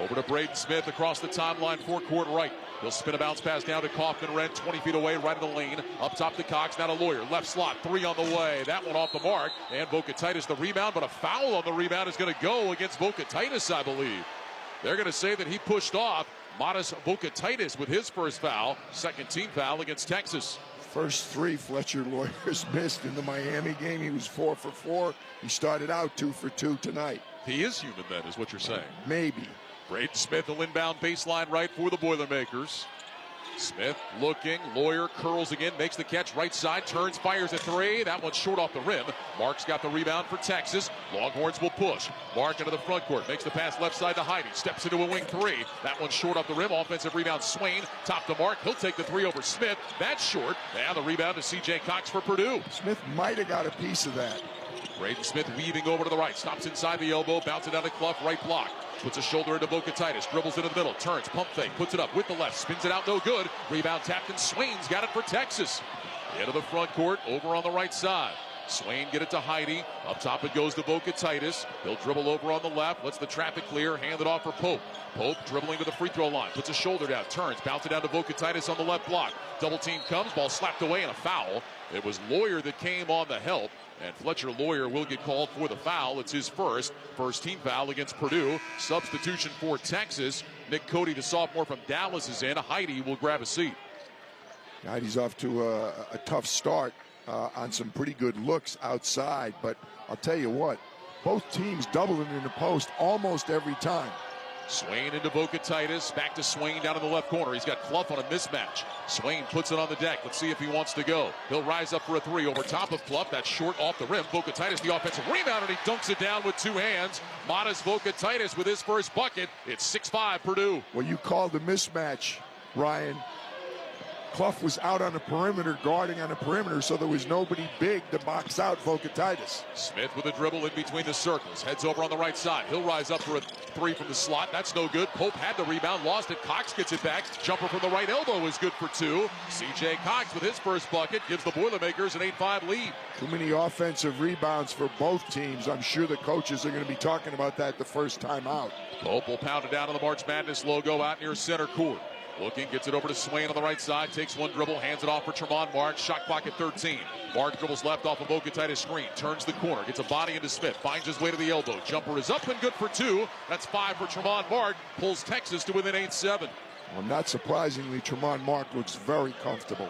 Over to Braden Smith across the timeline, forecourt right. He'll spin a bounce pass down to Kaufman-Rent, 20 feet away, right in the lane. Up top to Cox, now to Lawyer. Left slot, 3 on the way. That one off the mark. And Vokatitis the rebound, but a foul on the rebound is going to go against Vokatitis, I believe. They're going to say that he pushed off Modest Vokatitis with his first foul. Second team foul against Texas. First 3 Fletcher Lawyers missed in the Miami game. He was 4 for 4. He started out 2 for 2 tonight. He is human then, is what you're saying. Maybe. Braden Smith, the inbound baseline right for the Boilermakers. Smith looking, Lawyer curls again, makes the catch, right side, turns, fires a 3. That one's short off the rim. Mark's got the rebound for Texas. Longhorns will push. Mark into the front court, makes the pass left side to Heidi, steps into a wing 3. That one's short off the rim. Offensive rebound, Swain, top to Mark. He'll take the 3 over Smith. That's short. And the rebound to C.J. Cox for Purdue. Smith might have got a piece of that. Braden Smith weaving over to the right, stops inside the elbow, bounces down to Clough, right block. Puts a shoulder into Vokatitis, dribbles into the middle, turns, pump fake, puts it up with the left, spins it out, no good. Rebound tapped, and Swain's got it for Texas. Into the front court, over on the right side. Swain get it to Heidi. Up top it goes to Vokatitis. He'll dribble over on the left, lets the traffic clear, hand it off for Pope. Pope dribbling to the free throw line, puts a shoulder down, turns, bounce it down to Vokatitis on the left block. Double team comes, ball slapped away, and a foul. It was Lawyer that came on the help, and Fletcher Lawyer will get called for the foul. It's his first team foul against Purdue. Substitution for Texas. Nick Cody, the sophomore from Dallas, is in. Heidi will grab a seat. Heidi's off to a tough start on some pretty good looks outside, but I'll tell you what, both teams doubling in the post almost every time. Swain into Vokatitis, back to Swain down in the left corner. He's got Clough on a mismatch. Swain puts it on the deck. Let's see if he wants to go. He'll rise up for a 3 over top of Clough. That's short off the rim. Vokatitis the offensive rebound, and he dunks it down with 2 hands. Modest Vokatitis with his first bucket. It's 6-5 Purdue. Well, you called the mismatch, Ryan. Clough was out on the perimeter, guarding on the perimeter, so there was nobody big to box out Vokatitis. Smith with a dribble in between the circles. Heads over on the right side. He'll rise up for a 3 from the slot. That's no good. Pope had the rebound, lost it. Cox gets it back. Jumper from the right elbow is good for 2. C.J. Cox with his first bucket gives the Boilermakers an 8-5 lead. Too many offensive rebounds for both teams. I'm sure the coaches are going to be talking about that the first time out. Pope will pound it down to the March Madness logo out near center court. Looking, gets it over to Swain on the right side, takes one dribble, hands it off for Tremont Mark, shot clock at 13. Mark dribbles left off of Vokatitis screen, turns the corner, gets a body into Smith, finds his way to the elbow. Jumper is up and good for 2. That's 5 for Tremont Mark, pulls Texas to within 8-7. Well, not surprisingly, Tremont Mark looks very comfortable.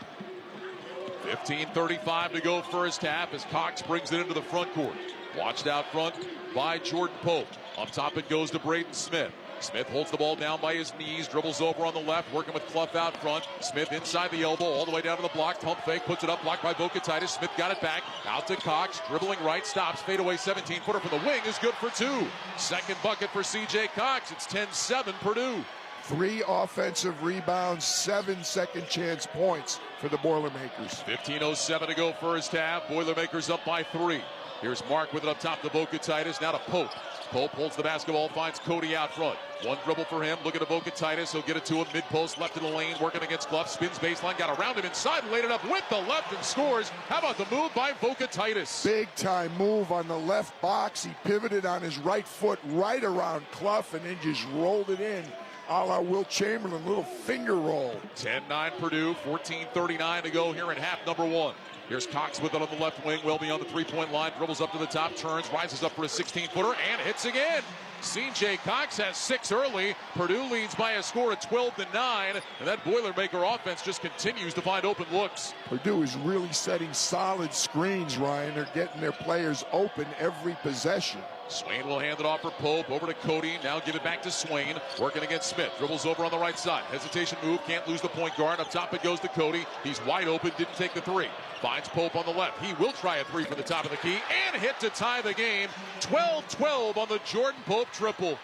15:35 to go first half as Cox brings it into the front court. Watched out front by Jordan Pope. Up top it goes to Braden Smith. Smith holds the ball down by his knees, dribbles over on the left, working with Clough out front. Smith inside the elbow, all the way down to the block. Pump fake, puts it up, blocked by Vokatitis. Smith got it back, out to Cox, dribbling right, stops, fadeaway 17-footer from the wing is good for 2. Second bucket for C.J. Cox. It's 10-7 Purdue. 3 offensive rebounds, 7 second chance points for the Boilermakers. 15:07 to go first half. Boilermakers up by 3. Here's Mark with it up top to Vokatitis, now to Pope. Pope holds the basketball, finds Cody out front. One dribble for him, look at Vokatitis. He'll get it to him mid-post, left of the lane, working against Clough. Spins baseline, got around him inside, laid it up with the left and scores. How about the move by Vokatitis? Big time move on the left box. He pivoted on his right foot right around Clough and then just rolled it in. A la Will Chamberlain, little finger roll. 10-9 Purdue, 14:39 to go here in half number 1. Here's Cox with it on the left wing, well beyond the three-point line, dribbles up to the top, turns, rises up for a 16-footer, and hits again. C.J. Cox has 6 early. Purdue leads by a score of 12-9, and that Boilermaker offense just continues to find open looks. Purdue is really setting solid screens, Ryan. They're getting their players open every possession. Swain will hand it off for Pope, over to Cody, now give it back to Swain, working against Smith, dribbles over on the right side, hesitation move, can't lose the point guard, up top it goes to Cody, he's wide open, didn't take the 3, finds Pope on the left, he will try a 3 from the top of the key, and hit to tie the game, 12-12 on the Jordan Pope triple.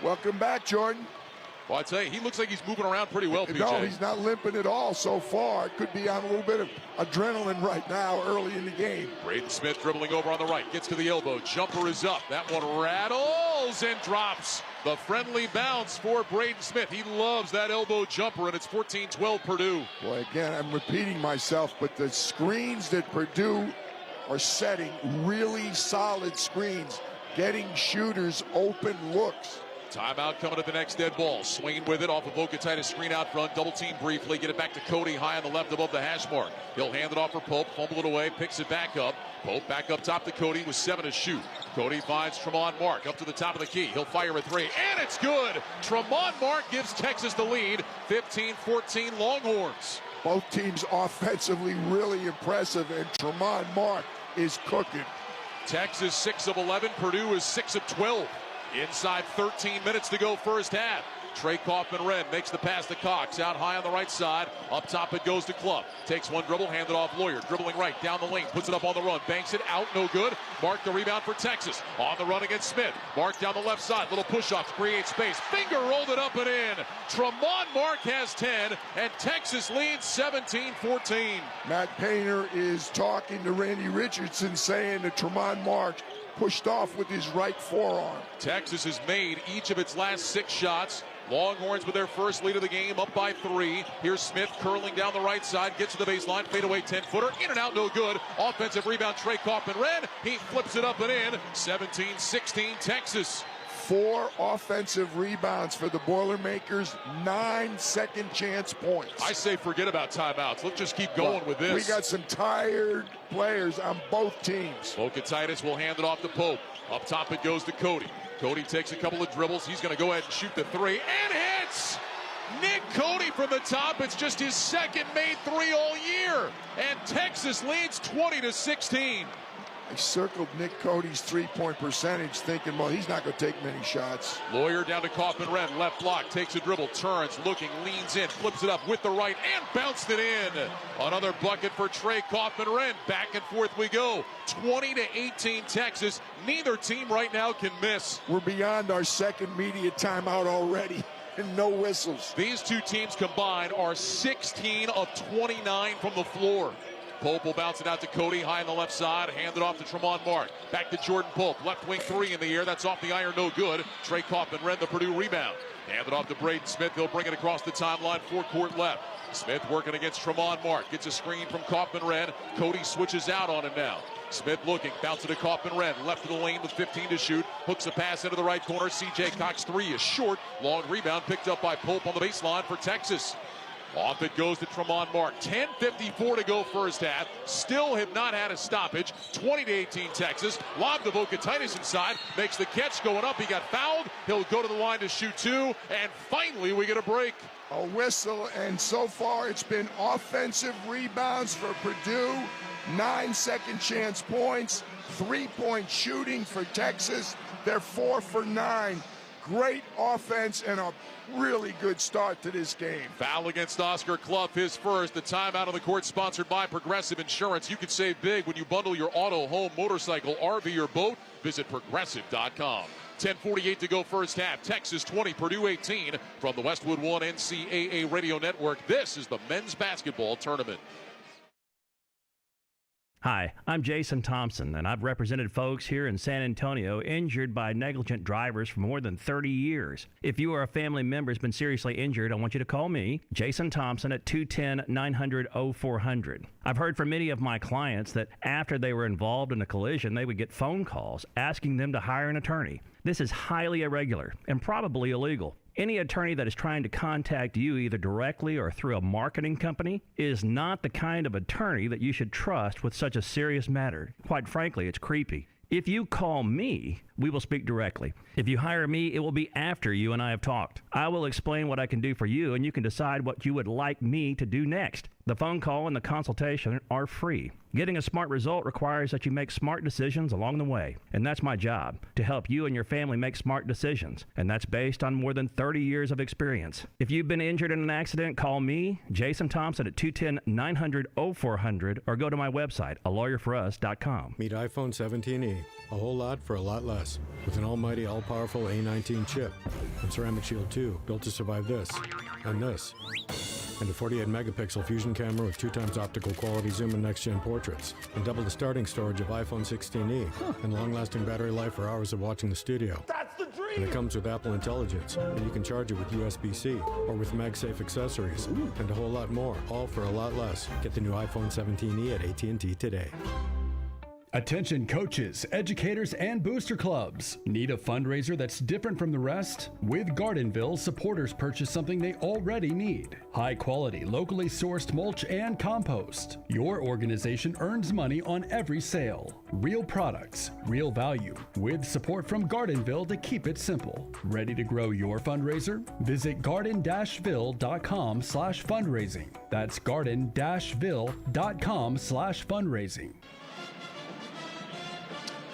Welcome back, Jordan. Well, I tell you, he looks like he's moving around pretty well, PJ. No, he's not limping at all so far. It could be on a little bit of adrenaline right now early in the game. Braden Smith dribbling over on the right, gets to the elbow, jumper is up. That one rattles and drops. The friendly bounce for Braden Smith. He loves that elbow jumper, and it's 14-12 Purdue. Well, again, I'm repeating myself, but the screens that Purdue are setting, really solid screens, getting shooters open looks. Timeout coming at the next dead ball. Swain with it off of Vokatitis, screen out front, double team briefly, get it back to Cody high on the left above the hash mark. He'll hand it off for Pope, fumble it away, picks it back up. Pope back up top to Cody with 7 to shoot. Cody finds Tremont Mark up to the top of the key. He'll fire a 3, and it's good. Tremont Mark gives Texas the lead, 15-14 Longhorns. Both teams offensively really impressive, and Tremont Mark is cooking. Texas 6 of 11, Purdue is 6 of 12. Inside 13 minutes to go first half. Trey Kaufman-Renn makes the pass to Cox. Out high on the right side. Up top it goes to Clough. Takes one dribble, handed off Lawyer. Dribbling right, down the lane. Puts it up on the run. Banks it out, no good. Mark the rebound for Texas. On the run against Smith. Mark down the left side. Little push-off to create space. Finger rolled it up and in. Tremont Mark has 10, and Texas leads 17-14. Matt Painter is talking to Randy Richardson, saying that Tremont Mark pushed off with his right forearm. Texas has made each of its last 6 shots. Longhorns with their first lead of the game, up by 3. Here's Smith curling down the right side, gets to the baseline, fadeaway 10-footer, in and out, no good. Offensive rebound, Trey Kaufman-Renn. He flips it up and in. 17-16 Texas. 4 offensive rebounds for the Boilermakers, 9 second chance points. I say forget about timeouts. Let's just keep going with this. We got some tired players on both teams. Vokatitis will hand it off to Pope. Up top it goes to Cody. Cody takes a couple of dribbles. He's going to go ahead and shoot the 3 and hits! Nick Cody from the top. It's just his second made 3 all year. And Texas leads 20-16. I circled Nick Cody's three-point percentage, thinking, well, he's not going to take many shots. Lawyer down to Kaufman-Renn, left block, takes a dribble, turns, looking, leans in, flips it up with the right, and bounced it in. Another bucket for Trey Kaufman-Renn. Back and forth we go. 20-18 Texas. Neither team right now can miss. We're beyond our second media timeout already. And no whistles. These two teams combined are 16 of 29 from the floor. Pope will bounce it out to Cody, high on the left side, hand it off to Tremont Mark. Back to Jordan Pope, left wing 3 in the air, that's off the iron, no good. Trey Kaufman-Renn, the Purdue rebound. Hand it off to Braden Smith, he'll bring it across the timeline, forecourt left. Smith working against Tremont Mark, gets a screen from Kaufman-Renn. Cody switches out on him now. Smith looking, bounce it to Kaufman-Renn, left of the lane with 15 to shoot, hooks a pass into the right corner. C.J. Cox 3 is short, long rebound picked up by Pope on the baseline for Texas. Off it goes to Tremont Mark. 10:54 to go first half. Still have not had a stoppage. 20-18 Texas. Lob to Vokatitis inside. Makes the catch going up. He got fouled. He'll go to the line to shoot 2. And finally we get a break. A whistle, and so far it's been offensive rebounds for Purdue. 9 second chance points. 3-point shooting for Texas. They're 4 for 9. great offense and a really good start to this game. Foul against Oscar Clough, his first. The timeout on the court sponsored by Progressive Insurance. You can save big when you bundle your auto, home, motorcycle, RV, or boat. Visit Progressive.com. 10:48 to go first half. Texas 20, Purdue 18. From the Westwood One NCAA Radio Network, this is the men's basketball tournament. Hi, I'm Jason Thompson, and I've represented folks here in San Antonio injured by negligent drivers for more than 30 years. If you or a family member has been seriously injured, I want you to call me, Jason Thompson, at 210-900-0400. I've heard from many of my clients that after they were involved in a collision, they would get phone calls asking them to hire an attorney. This is highly irregular and probably illegal. Any attorney that is trying to contact you either directly or through a marketing company is not the kind of attorney that you should trust with such a serious matter. Quite frankly, it's creepy. If you call me, we will speak directly. If you hire me, it will be after you and I have talked. I will explain what I can do for you, and you can decide what you would like me to do next. The phone call and the consultation are free. Getting a smart result requires that you make smart decisions along the way, and that's my job, to help you and your family make smart decisions, and that's based on more than 30 years of experience. If you've been injured in an accident, call me, Jason Thompson, at 210-900-0400, or go to my website, alawyerforus.com. Meet iPhone 17e. A whole lot for a lot less, with an almighty all-powerful A19 chip and Ceramic Shield 2, built to survive this and this. And a 48-megapixel fusion camera with 2x optical quality zoom and next-gen portraits, and double the starting storage of iPhone 16e, and long-lasting battery life for hours of watching the studio. That's the dream! And it comes with Apple Intelligence, and you can charge it with USB-C or with MagSafe accessories, and a whole lot more, all for a lot less. Get the new iPhone 17e at AT&T today. Attention coaches, educators, and booster clubs. Need a fundraiser that's different from the rest? With Gardenville, supporters purchase something they already need. High quality, locally sourced mulch and compost. Your organization earns money on every sale. Real products, real value, with support from Gardenville to keep it simple. Ready to grow your fundraiser? Visit garden-ville.com/fundraising. That's garden-ville.com/fundraising.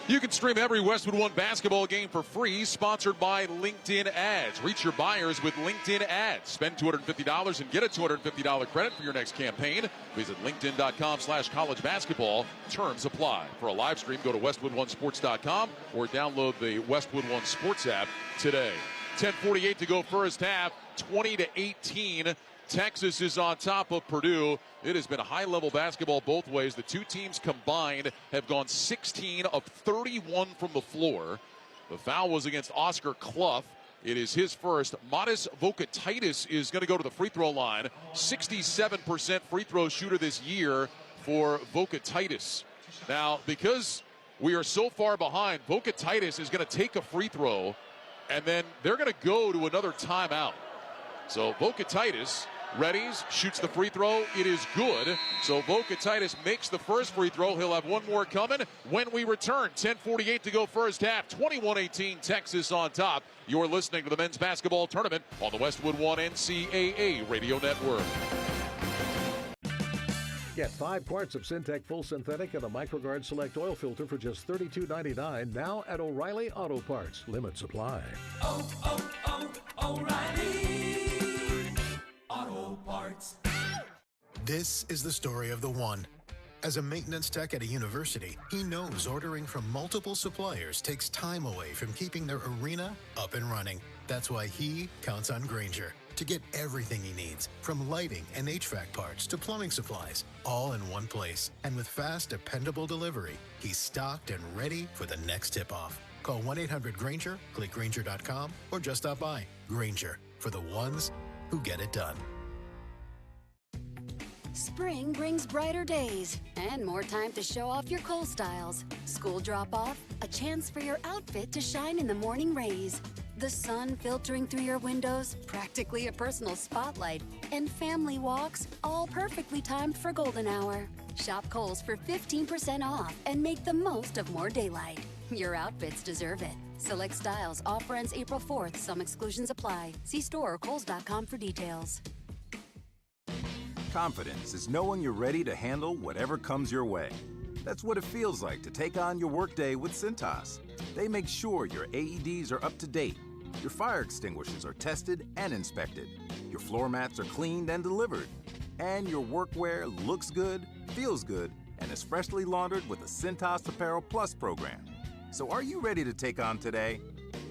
You can stream every Westwood One basketball game for free, sponsored by LinkedIn Ads. Reach your buyers with LinkedIn Ads. Spend $250 and get a $250 credit for your next campaign. Visit linkedin.com/college basketball. Terms apply. For a live stream, go to westwood1sports.com or download the Westwood One Sports app today. 10:48 to go first half, 20-18. Texas is on top of Purdue. It has been a high-level basketball both ways. The two teams combined have gone 16 of 31 from the floor. The foul was against Oscar Clough. It is his first. Modis Vokatitis is going to go to the free throw line. 67% free throw shooter this year for Vokatitis. Now, because we are so far behind, Vokatitis is going to take a free throw, and then they're going to go to another timeout. So Vokatitis readies, shoots the free throw. It is good. So Vokatitis makes the first free throw. He'll have one more coming when we return. 10:48 to go first half. 21-18 Texas on top. You're listening to the men's basketball tournament on the Westwood One NCAA Radio Network. Get 5 quarts of Syntec Full Synthetic and a MicroGuard Select Oil Filter for just $32.99 now at O'Reilly Auto Parts. Limit supply. O'Reilly Auto Parts. This is the story of the one. As a maintenance tech at a university, he knows ordering from multiple suppliers takes time away from keeping their arena up and running. That's why he counts on Grainger to get everything he needs, from lighting and HVAC parts to plumbing supplies, all in one place. And with fast, dependable delivery, he's stocked and ready for the next tip-off. Call 1-800-GRAINGER, click Grainger.com, or just stop by. Grainger, for the ones who get it done. Spring brings brighter days and more time to show off your Cole styles. School drop-off, a chance for your outfit to shine in the morning rays. The sun filtering through your windows, practically a personal spotlight. And family walks, all perfectly timed for golden hour. Shop Kohl's for 15% off and make the most of more daylight. Your outfits deserve it. Select styles. Offer ends April 4th. Some exclusions apply. See store or Kohls.com for details. Confidence is knowing you're ready to handle whatever comes your way. That's what it feels like to take on your workday with Cintas. They make sure your AEDs are up to date, Your fire extinguishers are tested and inspected. Your floor mats are cleaned and delivered. And your workwear looks good, feels good, and is freshly laundered with the Cintas Apparel Plus program. So are you ready to take on today?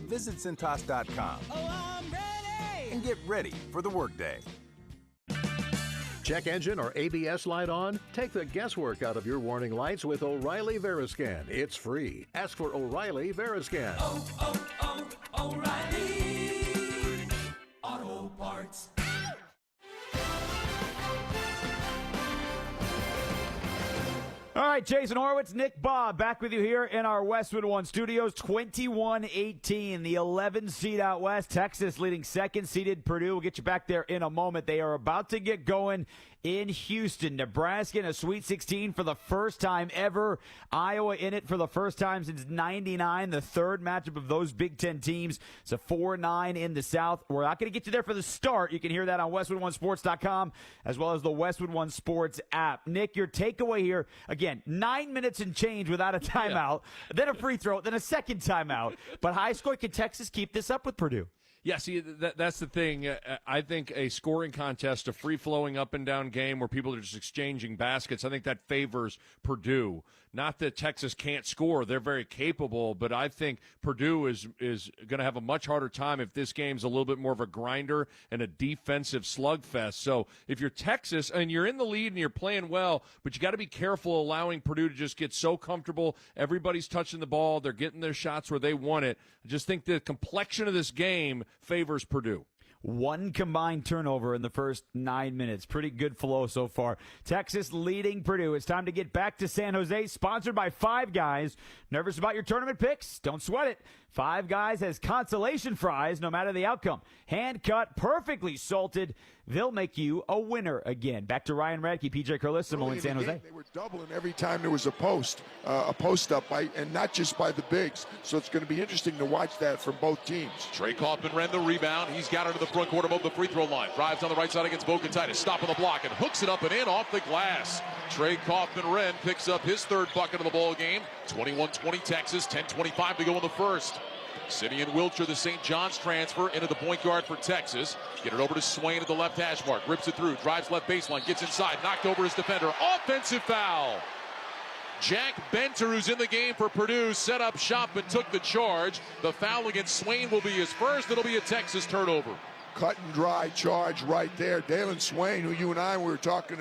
Visit Cintas.com and get ready for the workday. Check engine or ABS light on? Take the guesswork out of your warning lights with O'Reilly Veriscan. It's free. Ask for O'Reilly Veriscan. O'Reilly Auto Parts. All right, Jason Horowitz, Nick Bob, back with you here in our Westwood One studios. 21-18, the 11 seed out west. Texas leading second-seeded Purdue. We'll get you back there in a moment. They are about to get going in Houston. Nebraska in a Sweet 16 for the first time ever. Iowa in it for the first time since '99. The third matchup of those Big Ten teams. It's a 4-9 in the South. We're not going to get you there for the start. You can hear that on WestwoodOneSports.com as well as the Westwood One Sports app. Nick, your takeaway here, again, 9 minutes and change without a timeout, then a free throw, then a second timeout. But high score, can Texas keep this up with Purdue? Yeah, see, that's the thing. I think a scoring contest, a free-flowing up-and-down game where people are just exchanging baskets, I think that favors Purdue. Not that Texas can't score. They're very capable, but I think Purdue is going to have a much harder time if this game's a little bit more of a grinder and a defensive slugfest. So if you're Texas and you're in the lead and you're playing well, but you got to be careful allowing Purdue to just get so comfortable. Everybody's touching the ball. They're getting their shots where they want it. I just think the complexion of this game favors Purdue. One combined turnover in the first 9 minutes. Pretty good flow so far. Texas leading Purdue. It's time to get back to San Jose, sponsored by Five Guys. Nervous about your tournament picks? Don't sweat it. Five Guys has consolation fries no matter the outcome. Hand-cut, perfectly salted. They'll make you a winner again. Back to Ryan Radke, PJ Carlissimo in San Jose. They were doubling every time there was a post up, and not just by the bigs. So it's going to be interesting to watch that from both teams. Trey Kaufman-Renn the rebound. He's got it to the front court above the free throw line. Drives on the right side against Bocatitis. Stopping the block and hooks it up and in off the glass. Trey Kaufman-Renn picks up his third bucket of the ball game. 21-20 Texas, 10:25 to go in the first. Simeon Wilcher, the St. John's transfer, into the point guard for Texas. Get it over to Swain at the left hash mark. Rips it through, drives left baseline, gets inside, knocked over his defender. Offensive foul. Jack Benter, who's in the game for Purdue, set up shop and took the charge. The foul against Swain will be his first. It'll be a Texas turnover. Cut and dry charge right there. Dalen Swain, who you and I were talking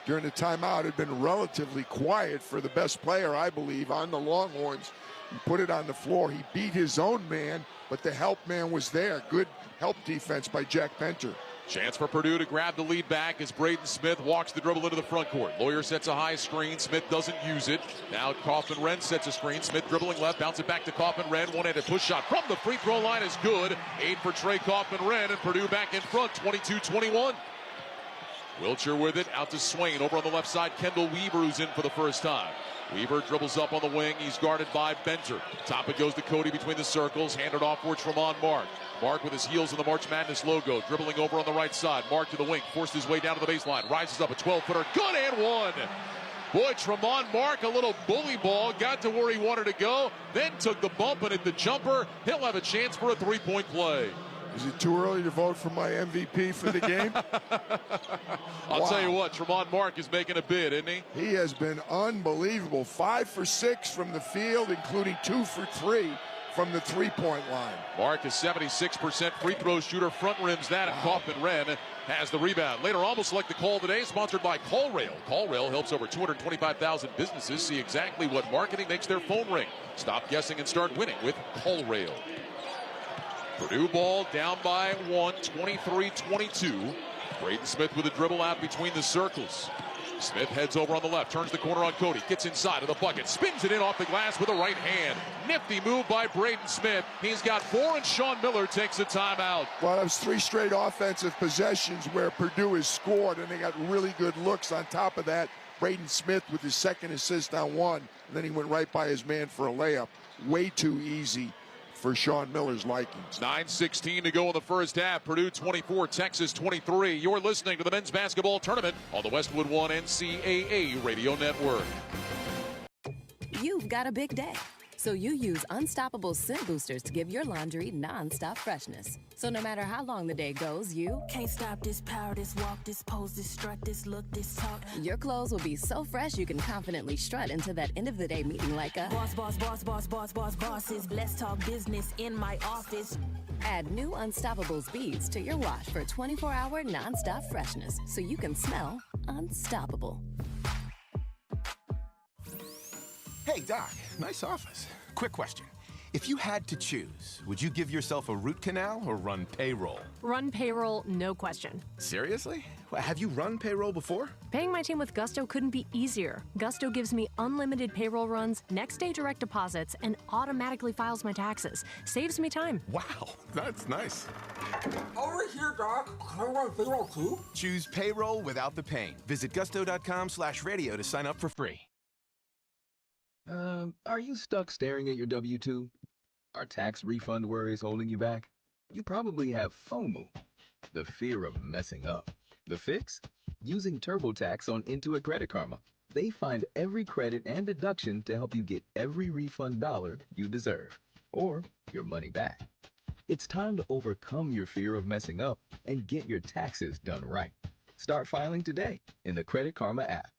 during the timeout, had been relatively quiet for the best player, I believe, on the Longhorns. He put it on the floor. He beat his own man, but the help man was there. Good help defense by Jack Benter. Chance for Purdue to grab the lead back as Braden Smith walks the dribble into the front court. Lawyer sets a high screen. Smith doesn't use it. Now Kaufman-Renn sets a screen. Smith dribbling left, bounce it back to Kaufman-Renn. One-handed push shot from the free throw line is good. 8 for Trey Kaufman-Renn, and Purdue back in front, 22-21. Wilcher with it, out to Swain. Over on the left side, Kendall Weaver, who's in for the first time. Weaver dribbles up on the wing. He's guarded by Benter. Top it goes to Cody between the circles. Handed off for Tremont Mark. Mark with his heels in the March Madness logo. Dribbling over on the right side. Mark to the wing. Forced his way down to the baseline. Rises up a 12-footer. Good and one. Boy, Tremont Mark, a little bully ball. Got to where he wanted to go. Then took the bump and hit the jumper. He'll have a chance for a three-point play. Is it too early to vote for my MVP for the game? I'll tell you what, Tremont Mark is making a bid, isn't he? He has been unbelievable. 5 for 6 from the field, including 2 for 3 from the three-point line. Mark is 76% free throw shooter. Front rims that, and Kaufman-Renn has the rebound. Later on, we'll select the call today, sponsored by CallRail. CallRail helps over 225,000 businesses see exactly what marketing makes their phone ring. Stop guessing and start winning with CallRail. Purdue ball down by 1, 23-22. Braden Smith with a dribble out between the circles. Smith heads over on the left, turns the corner on Cody, gets inside of the bucket, spins it in off the glass with a right hand. Nifty move by Braden Smith. He's got 4, and Sean Miller takes a timeout. Well, that was 3 straight offensive possessions where Purdue has scored, and they got really good looks on top of that. Braden Smith with his second assist on one, and then he went right by his man for a layup. Way too easy for Sean Miller's likings. 9:16 to go in the first half. Purdue 24, Texas 23. You're listening to the men's basketball tournament on the Westwood One NCAA Radio Network. You've got a big day, So you use Unstoppable scent boosters to give your laundry non-stop freshness. So no matter how long the day goes, you can't stop this power, this walk, this pose, this strut, this look, this talk. Your clothes will be so fresh you can confidently strut into that end of the day meeting like a boss, boss, boss, boss, boss, boss, bosses. Let's talk business in my office. Add new Unstoppables beads to your wash for 24-hour non-stop freshness so you can smell unstoppable. Hey, Doc, nice office. Quick question. If you had to choose, would you give yourself a root canal or run payroll? Run payroll, no question. Seriously? Well, have you run payroll before? Paying my team with Gusto couldn't be easier. Gusto gives me unlimited payroll runs, next-day direct deposits, and automatically files my taxes. Saves me time. Wow, that's nice. Over here, Doc. Can I run payroll too? Choose payroll without the pain. Visit gusto.com/radio to sign up for free. Are you stuck staring at your W-2? Are tax refund worries holding you back? You probably have FOMO, the fear of messing up. The fix? Using TurboTax on Intuit Credit Karma. They find every credit and deduction to help you get every refund dollar you deserve, or your money back. It's time to overcome your fear of messing up and get your taxes done right. Start filing today in the Credit Karma app.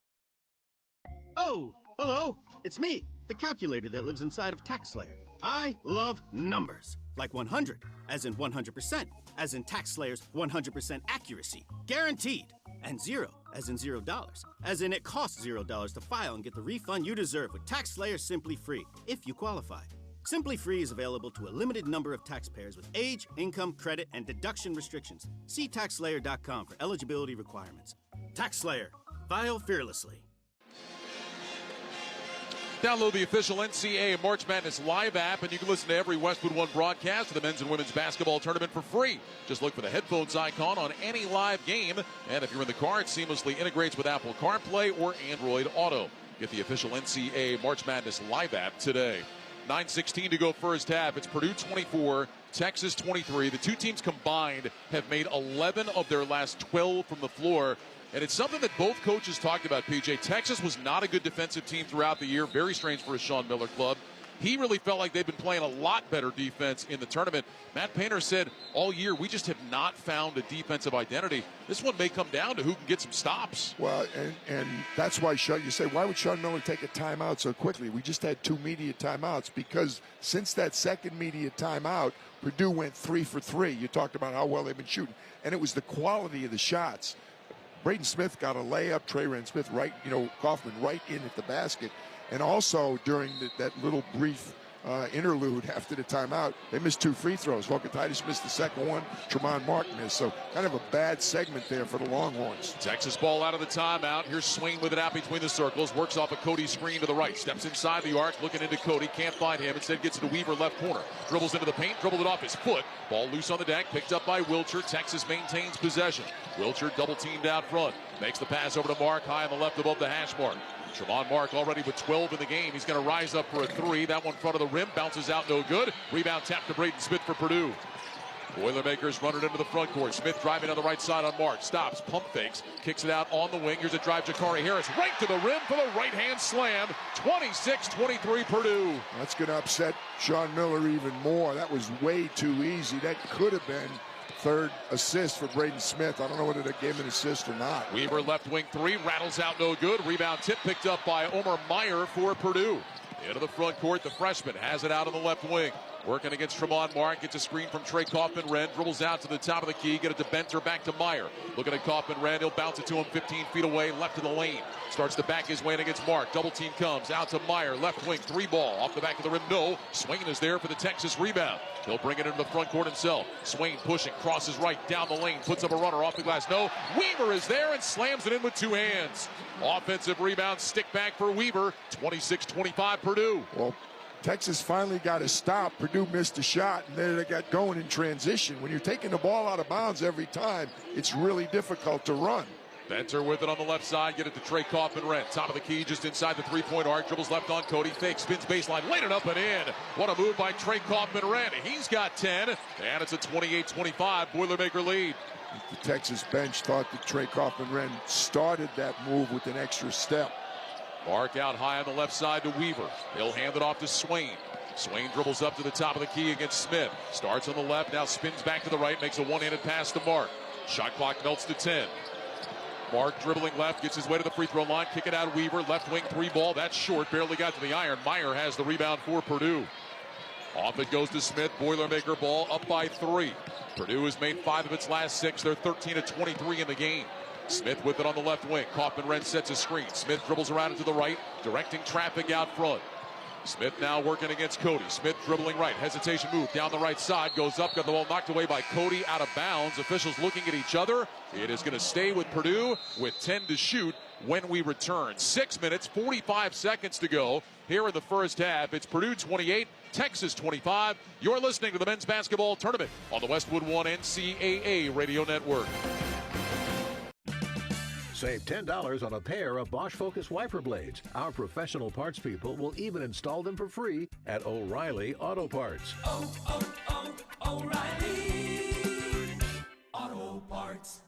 Oh, hello. It's me, the calculator that lives inside of TaxSlayer. I love numbers. Like 100, as in 100%, as in TaxSlayer's 100% accuracy, guaranteed. And 0, as in $0, as in it costs $0 to file and get the refund you deserve with TaxSlayer Simply Free, if you qualify. Simply Free is available to a limited number of taxpayers with age, income, credit, and deduction restrictions. See TaxSlayer.com for eligibility requirements. TaxSlayer. File fearlessly. Download the official NCAA March Madness live app, and you can listen to every Westwood One broadcast of the men's and women's basketball tournament for free. Just look for the headphones icon on any live game, and if you're in the car, it seamlessly integrates with Apple CarPlay or Android Auto. Get the official NCAA March Madness live app today. 9:16 to go first half. It's Purdue 24, Texas 23. The two teams combined have made 11 of their last 12 from the floor. And it's something that both coaches talked about, PJ. Texas was not a good defensive team throughout the year. Very strange for a Sean Miller club. He really felt like they've been playing a lot better defense in the tournament. Matt Painter said all year, we just have not found a defensive identity. This one may come down to who can get some stops. Well, and that's why you say, why would Sean Miller take a timeout so quickly? We just had 2 media timeouts because since that second media timeout, Purdue went 3 for 3. You talked about how well they've been shooting. And it was the quality of the shots. Braden Smith got a layup, Trademark Smith Kaufman right in at the basket. And also during that little brief interlude after the timeout, they missed 2 free throws. Volkatitis missed the second one, Tremont Mark missed. So kind of a bad segment there for the Longhorns. Texas ball out of the timeout. Here's Swain with it out between the circles. Works off a Cody screen to the right. Steps inside the arc, looking into Cody. Can't find him. Instead gets to Weaver left corner. Dribbles into the paint, dribbled it off his foot. Ball loose on the deck, picked up by Wilcher. Texas maintains possession. Wilcher double teamed out front. Makes the pass over to Mark, high on the left above the hash mark. Tremont Mark already with 12 in the game. He's going to rise up for a 3. That one front of the rim, bounces out, no good. Rebound tap to Braden Smith for Purdue. Boilermakers run it into the front court. Smith driving on the right side on Mark. Stops, pump fakes, kicks it out on the wing. Here's a drive, Jakari Harris right to the rim for the right-hand slam. 26-23 Purdue. That's going to upset Sean Miller even more. That was way too easy. That could have been third assist for Braden Smith. I don't know whether they gave him an assist or not. Weaver left wing 3, rattles out no good. Rebound tip picked up by Omar Meyer for Purdue. Into the front court, the freshman has it out on the left wing. Working against Tremont Mark, gets a screen from Trey Kaufman-Renn, dribbles out to the top of the key, get it to Benter, back to Meyer. Looking at Kaufman-Renn, he'll bounce it to him 15 feet away, left of the lane. Starts to back his way in against Mark. Double team comes, out to Meyer, left wing, 3 ball, off the back of the rim, no. Swain is there for the Texas rebound. He'll bring it into the front court himself. Swain pushing, crosses right, down the lane, puts up a runner off the glass, no. Weaver is there and slams it in with 2 hands. Offensive rebound, stick back for Weaver, 26-25 Purdue. Well, Texas finally got a stop. Purdue missed a shot, and then they got going in transition. When you're taking the ball out of bounds every time, it's really difficult to run. Benter with it on the left side, get it to Trey Kaufman-Renn. Top of the key, just inside the 3-point arc. Dribbles left on Cody, fake, spins baseline, laid it up and in. What a move by Trey Kaufman-Renn. He's got 10, and it's a 28-25 Boilermaker lead. The Texas bench thought that Trey Kaufman-Renn started that move with an extra step. Mark out high on the left side to Weaver. He'll hand it off to Swain. Swain dribbles up to the top of the key against Smith. Starts on the left, now spins back to the right, makes a one-handed pass to Mark. Shot clock melts to 10. Mark dribbling left, gets his way to the free throw line, kick it out Weaver, left wing 3 ball, that's short, barely got to the iron. Meyer has the rebound for Purdue. Off it goes to Smith, Boilermaker ball up by 3. Purdue has made 5 of its last 6, they're 13 of 23 in the game. Smith with it on the left wing, Kaufman-Rent sets a screen, Smith dribbles around it to the right, directing traffic out front. Smith now working against Cody. Smith dribbling right. Hesitation move down the right side. Goes up. Got the ball knocked away by Cody. Out of bounds. Officials looking at each other. It is going to stay with Purdue with 10 to shoot when we return. 6 minutes, 45 seconds to go here in the first half. It's Purdue 28, Texas 25. You're listening to the men's basketball tournament on the Westwood One NCAA Radio Network. Save $10 on a pair of Bosch Focus wiper blades. Our professional parts people will even install them for free at O'Reilly Auto Parts. O'Reilly Auto Parts.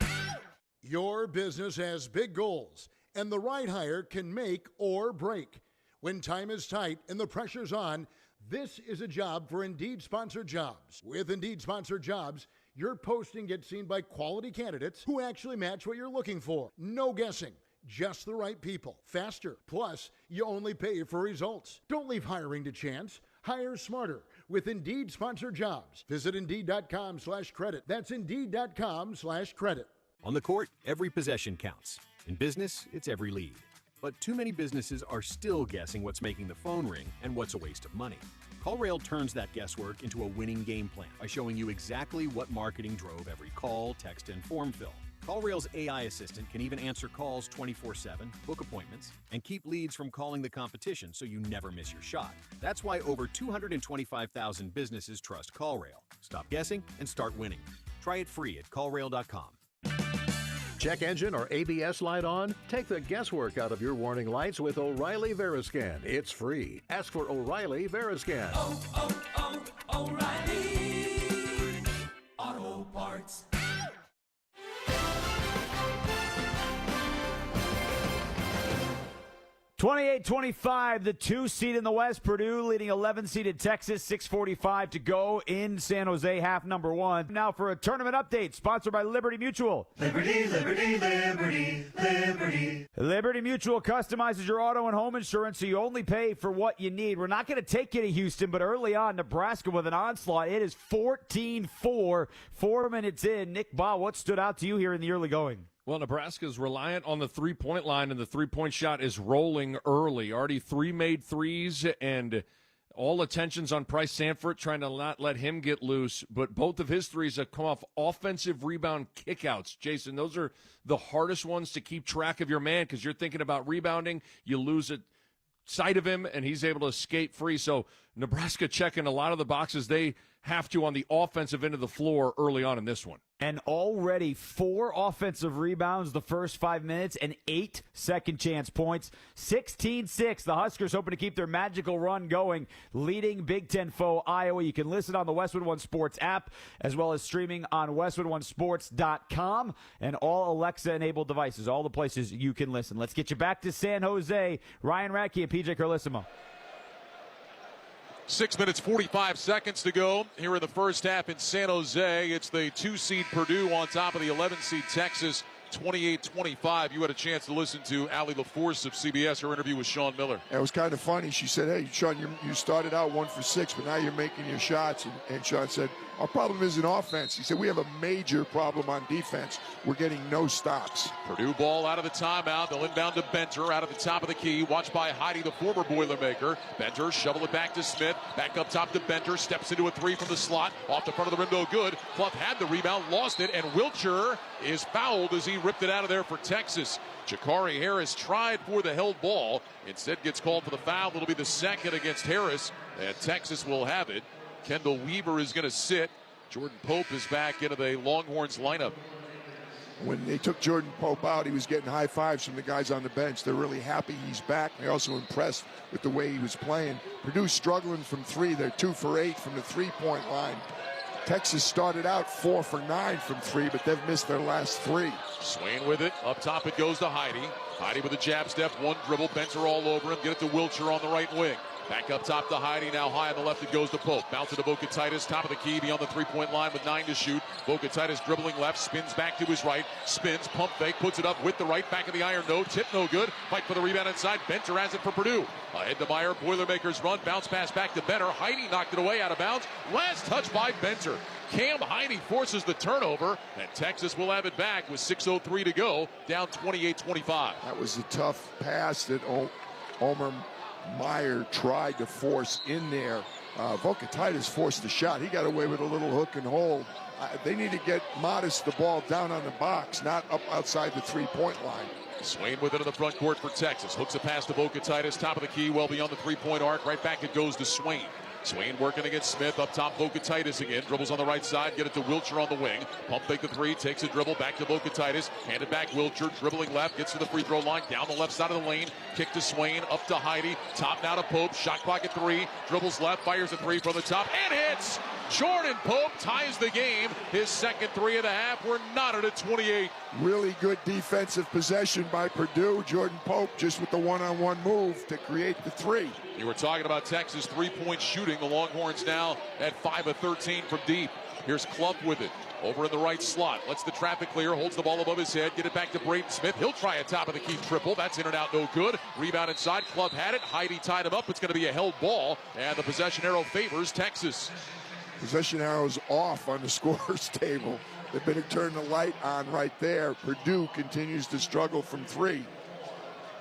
Your business has big goals, and the right hire can make or break. When time is tight and the pressure's on, this is a job for Indeed-sponsored jobs. With Indeed-sponsored jobs, your posting gets seen by quality candidates who actually match what you're looking for. No guessing, just the right people. Faster. Plus, you only pay for results. Don't leave hiring to chance. Hire smarter with Indeed-sponsored jobs. Visit Indeed.com/credit. That's Indeed.com/credit. On the court, every possession counts. In business, it's every lead. But too many businesses are still guessing what's making the phone ring and what's a waste of money. CallRail turns that guesswork into a winning game plan by showing you exactly what marketing drove every call, text, and form fill. CallRail's AI assistant can even answer calls 24/7, book appointments, and keep leads from calling the competition so you never miss your shot. That's why over 225,000 businesses trust CallRail. Stop guessing and start winning. Try it free at callrail.com. Check engine or ABS light on? Take the guesswork out of your warning lights with O'Reilly Veriscan. It's free. Ask for O'Reilly Veriscan. O'Reilly Auto Parts. 28-25, the 2 seed in the West. Purdue leading 11-seeded Texas. 6:45 to go in San Jose, half number 1. Now for a tournament update, sponsored by Liberty Mutual. Liberty, Liberty, Liberty, Liberty. Liberty Mutual customizes your auto and home insurance so you only pay for what you need. We're not going to take you to Houston, but early on, Nebraska with an onslaught. It is 14-4, 4 minutes in. Nick Baugh, what stood out to you here in the early going? Well, Nebraska's reliant on the three-point line, and the three-point shot is rolling early. Already 3 made threes, and all attention's on Price Sanford, trying to not let him get loose. But both of his threes have come off offensive rebound kickouts. Jason, those are the hardest ones to keep track of your man because you're thinking about rebounding. You lose sight of him, and he's able to escape free. So Nebraska checking a lot of the boxes they have to on the offensive end of the floor early on in this one. And already 4 offensive rebounds the first 5 minutes and 8 second chance points. 16-6. The Huskers hoping to keep their magical run going, leading Big Ten foe Iowa. You can listen on the Westwood One Sports app as well as streaming on WestwoodOneSports.com and all Alexa-enabled devices, all the places you can listen. Let's get you back to San Jose. Ryan Radke and PJ Carlissimo. 6 minutes, 45 seconds to go here in the first half in San Jose. It's the 2-seed Purdue on top of the 11-seed Texas, 28-25. You had a chance to listen to Allie LaForce of CBS, her interview with Sean Miller. It was kind of funny. She said, hey, Sean, you started out 1 for 6, but now you're making your shots. And Sean said, our problem isn't offense. He said, we have a major problem on defense. We're getting no stops. Purdue ball out of the timeout. They'll inbound to Benter out of the top of the key. Watched by Heidi, the former Boilermaker. Benter shovel it back to Smith. Back up top to Benter. Steps into a 3 from the slot. Off the front of the rim, no good. Clough had the rebound, lost it, and Wiltshire is fouled as he ripped it out of there for Texas. Jakari Harris tried for the held ball. Instead gets called for the foul. It'll be the second against Harris, and Texas will have it. Kendall Weaver is going to sit. Jordan Pope is back into the Longhorns lineup. When they took Jordan Pope out, he was getting high fives from the guys on the bench. They're really happy he's back. They're also impressed with the way he was playing. Purdue struggling from 3. They're 2 for 8 from the 3-point line. Texas started out 4 for 9 from 3, but they've missed their last 3. Swain with it. Up top it goes to Heidi. Heidi with a jab step, 1 dribble. Benter all over him. Get it to Wiltshire on the right wing. Back up top to Heidi. Now high on the left it goes to Pope. Bounce to Vokatitis. Top of the key beyond the three-point line with 9 to shoot. Vokatitis dribbling left. Spins back to his right. Spins. Pump fake. Puts it up with the right. Back of the iron. No. Tip no good. Fight for the rebound inside. Benter has it for Purdue. Ahead to Meyer. Boilermakers run. Bounce pass back to Benner. Heidi knocked it away out of bounds. Last touch by Benter. Cam Heidi forces the turnover, and Texas will have it back with 6:03 to go, down 28-25. That was a tough pass that Omer Meyer tried to force in there. Vokatitis forced the shot. He got away with a little hook and hold. They need to get Modest the ball down on the box, not up outside the three-point line. Swain with it in the front court for Texas. Hooks a pass to Vokatitis, top of the key, well beyond the three-point arc. Right back it goes to Swain. Swain working against Smith. Up top, Vokatitis again. Dribbles on the right side. Get it to Wilcher on the wing. Pump fake the three. Takes a dribble. Back to Vokatitis. Hand it back. Wilcher dribbling left. Gets to the free throw line. Down the left side of the lane. Kick to Swain. Up to Heidi. Top now to Pope. Shot clock at 3. Dribbles left. Fires a 3 from the top. And hits! Jordan Pope ties the game. His second 3 of the half. We're knotted at 28. Really good defensive possession by Purdue. Jordan Pope just with the one-on-one move to create the 3. You were talking about Texas three-point shooting. The Longhorns now at 5 of 13 from deep. Here's Clump with it. Over in the right slot. Lets the traffic clear. Holds the ball above his head. Get it back to Braden Smith. He'll try a top of the key triple. That's in and out. No good. Rebound inside. Clump had it. Heidi tied him up. It's going to be a held ball. And the possession arrow favors Texas. Possession arrow's off on the scorer's table. They better turn the light on right there. Purdue continues to struggle from 3.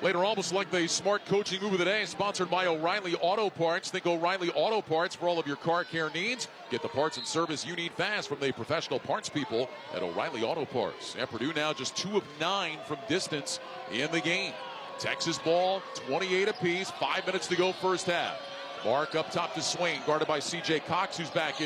Later, almost like the smart coaching move of the day, sponsored by O'Reilly Auto Parts. Think O'Reilly Auto Parts for all of your car care needs. Get the parts and service you need fast from the professional parts people at O'Reilly Auto Parts. And Purdue now just 2 of 9 from distance in the game. Texas ball, 28 apiece, 5 minutes to go first half. Mark up top to Swain, guarded by C.J. Cox, who's back in.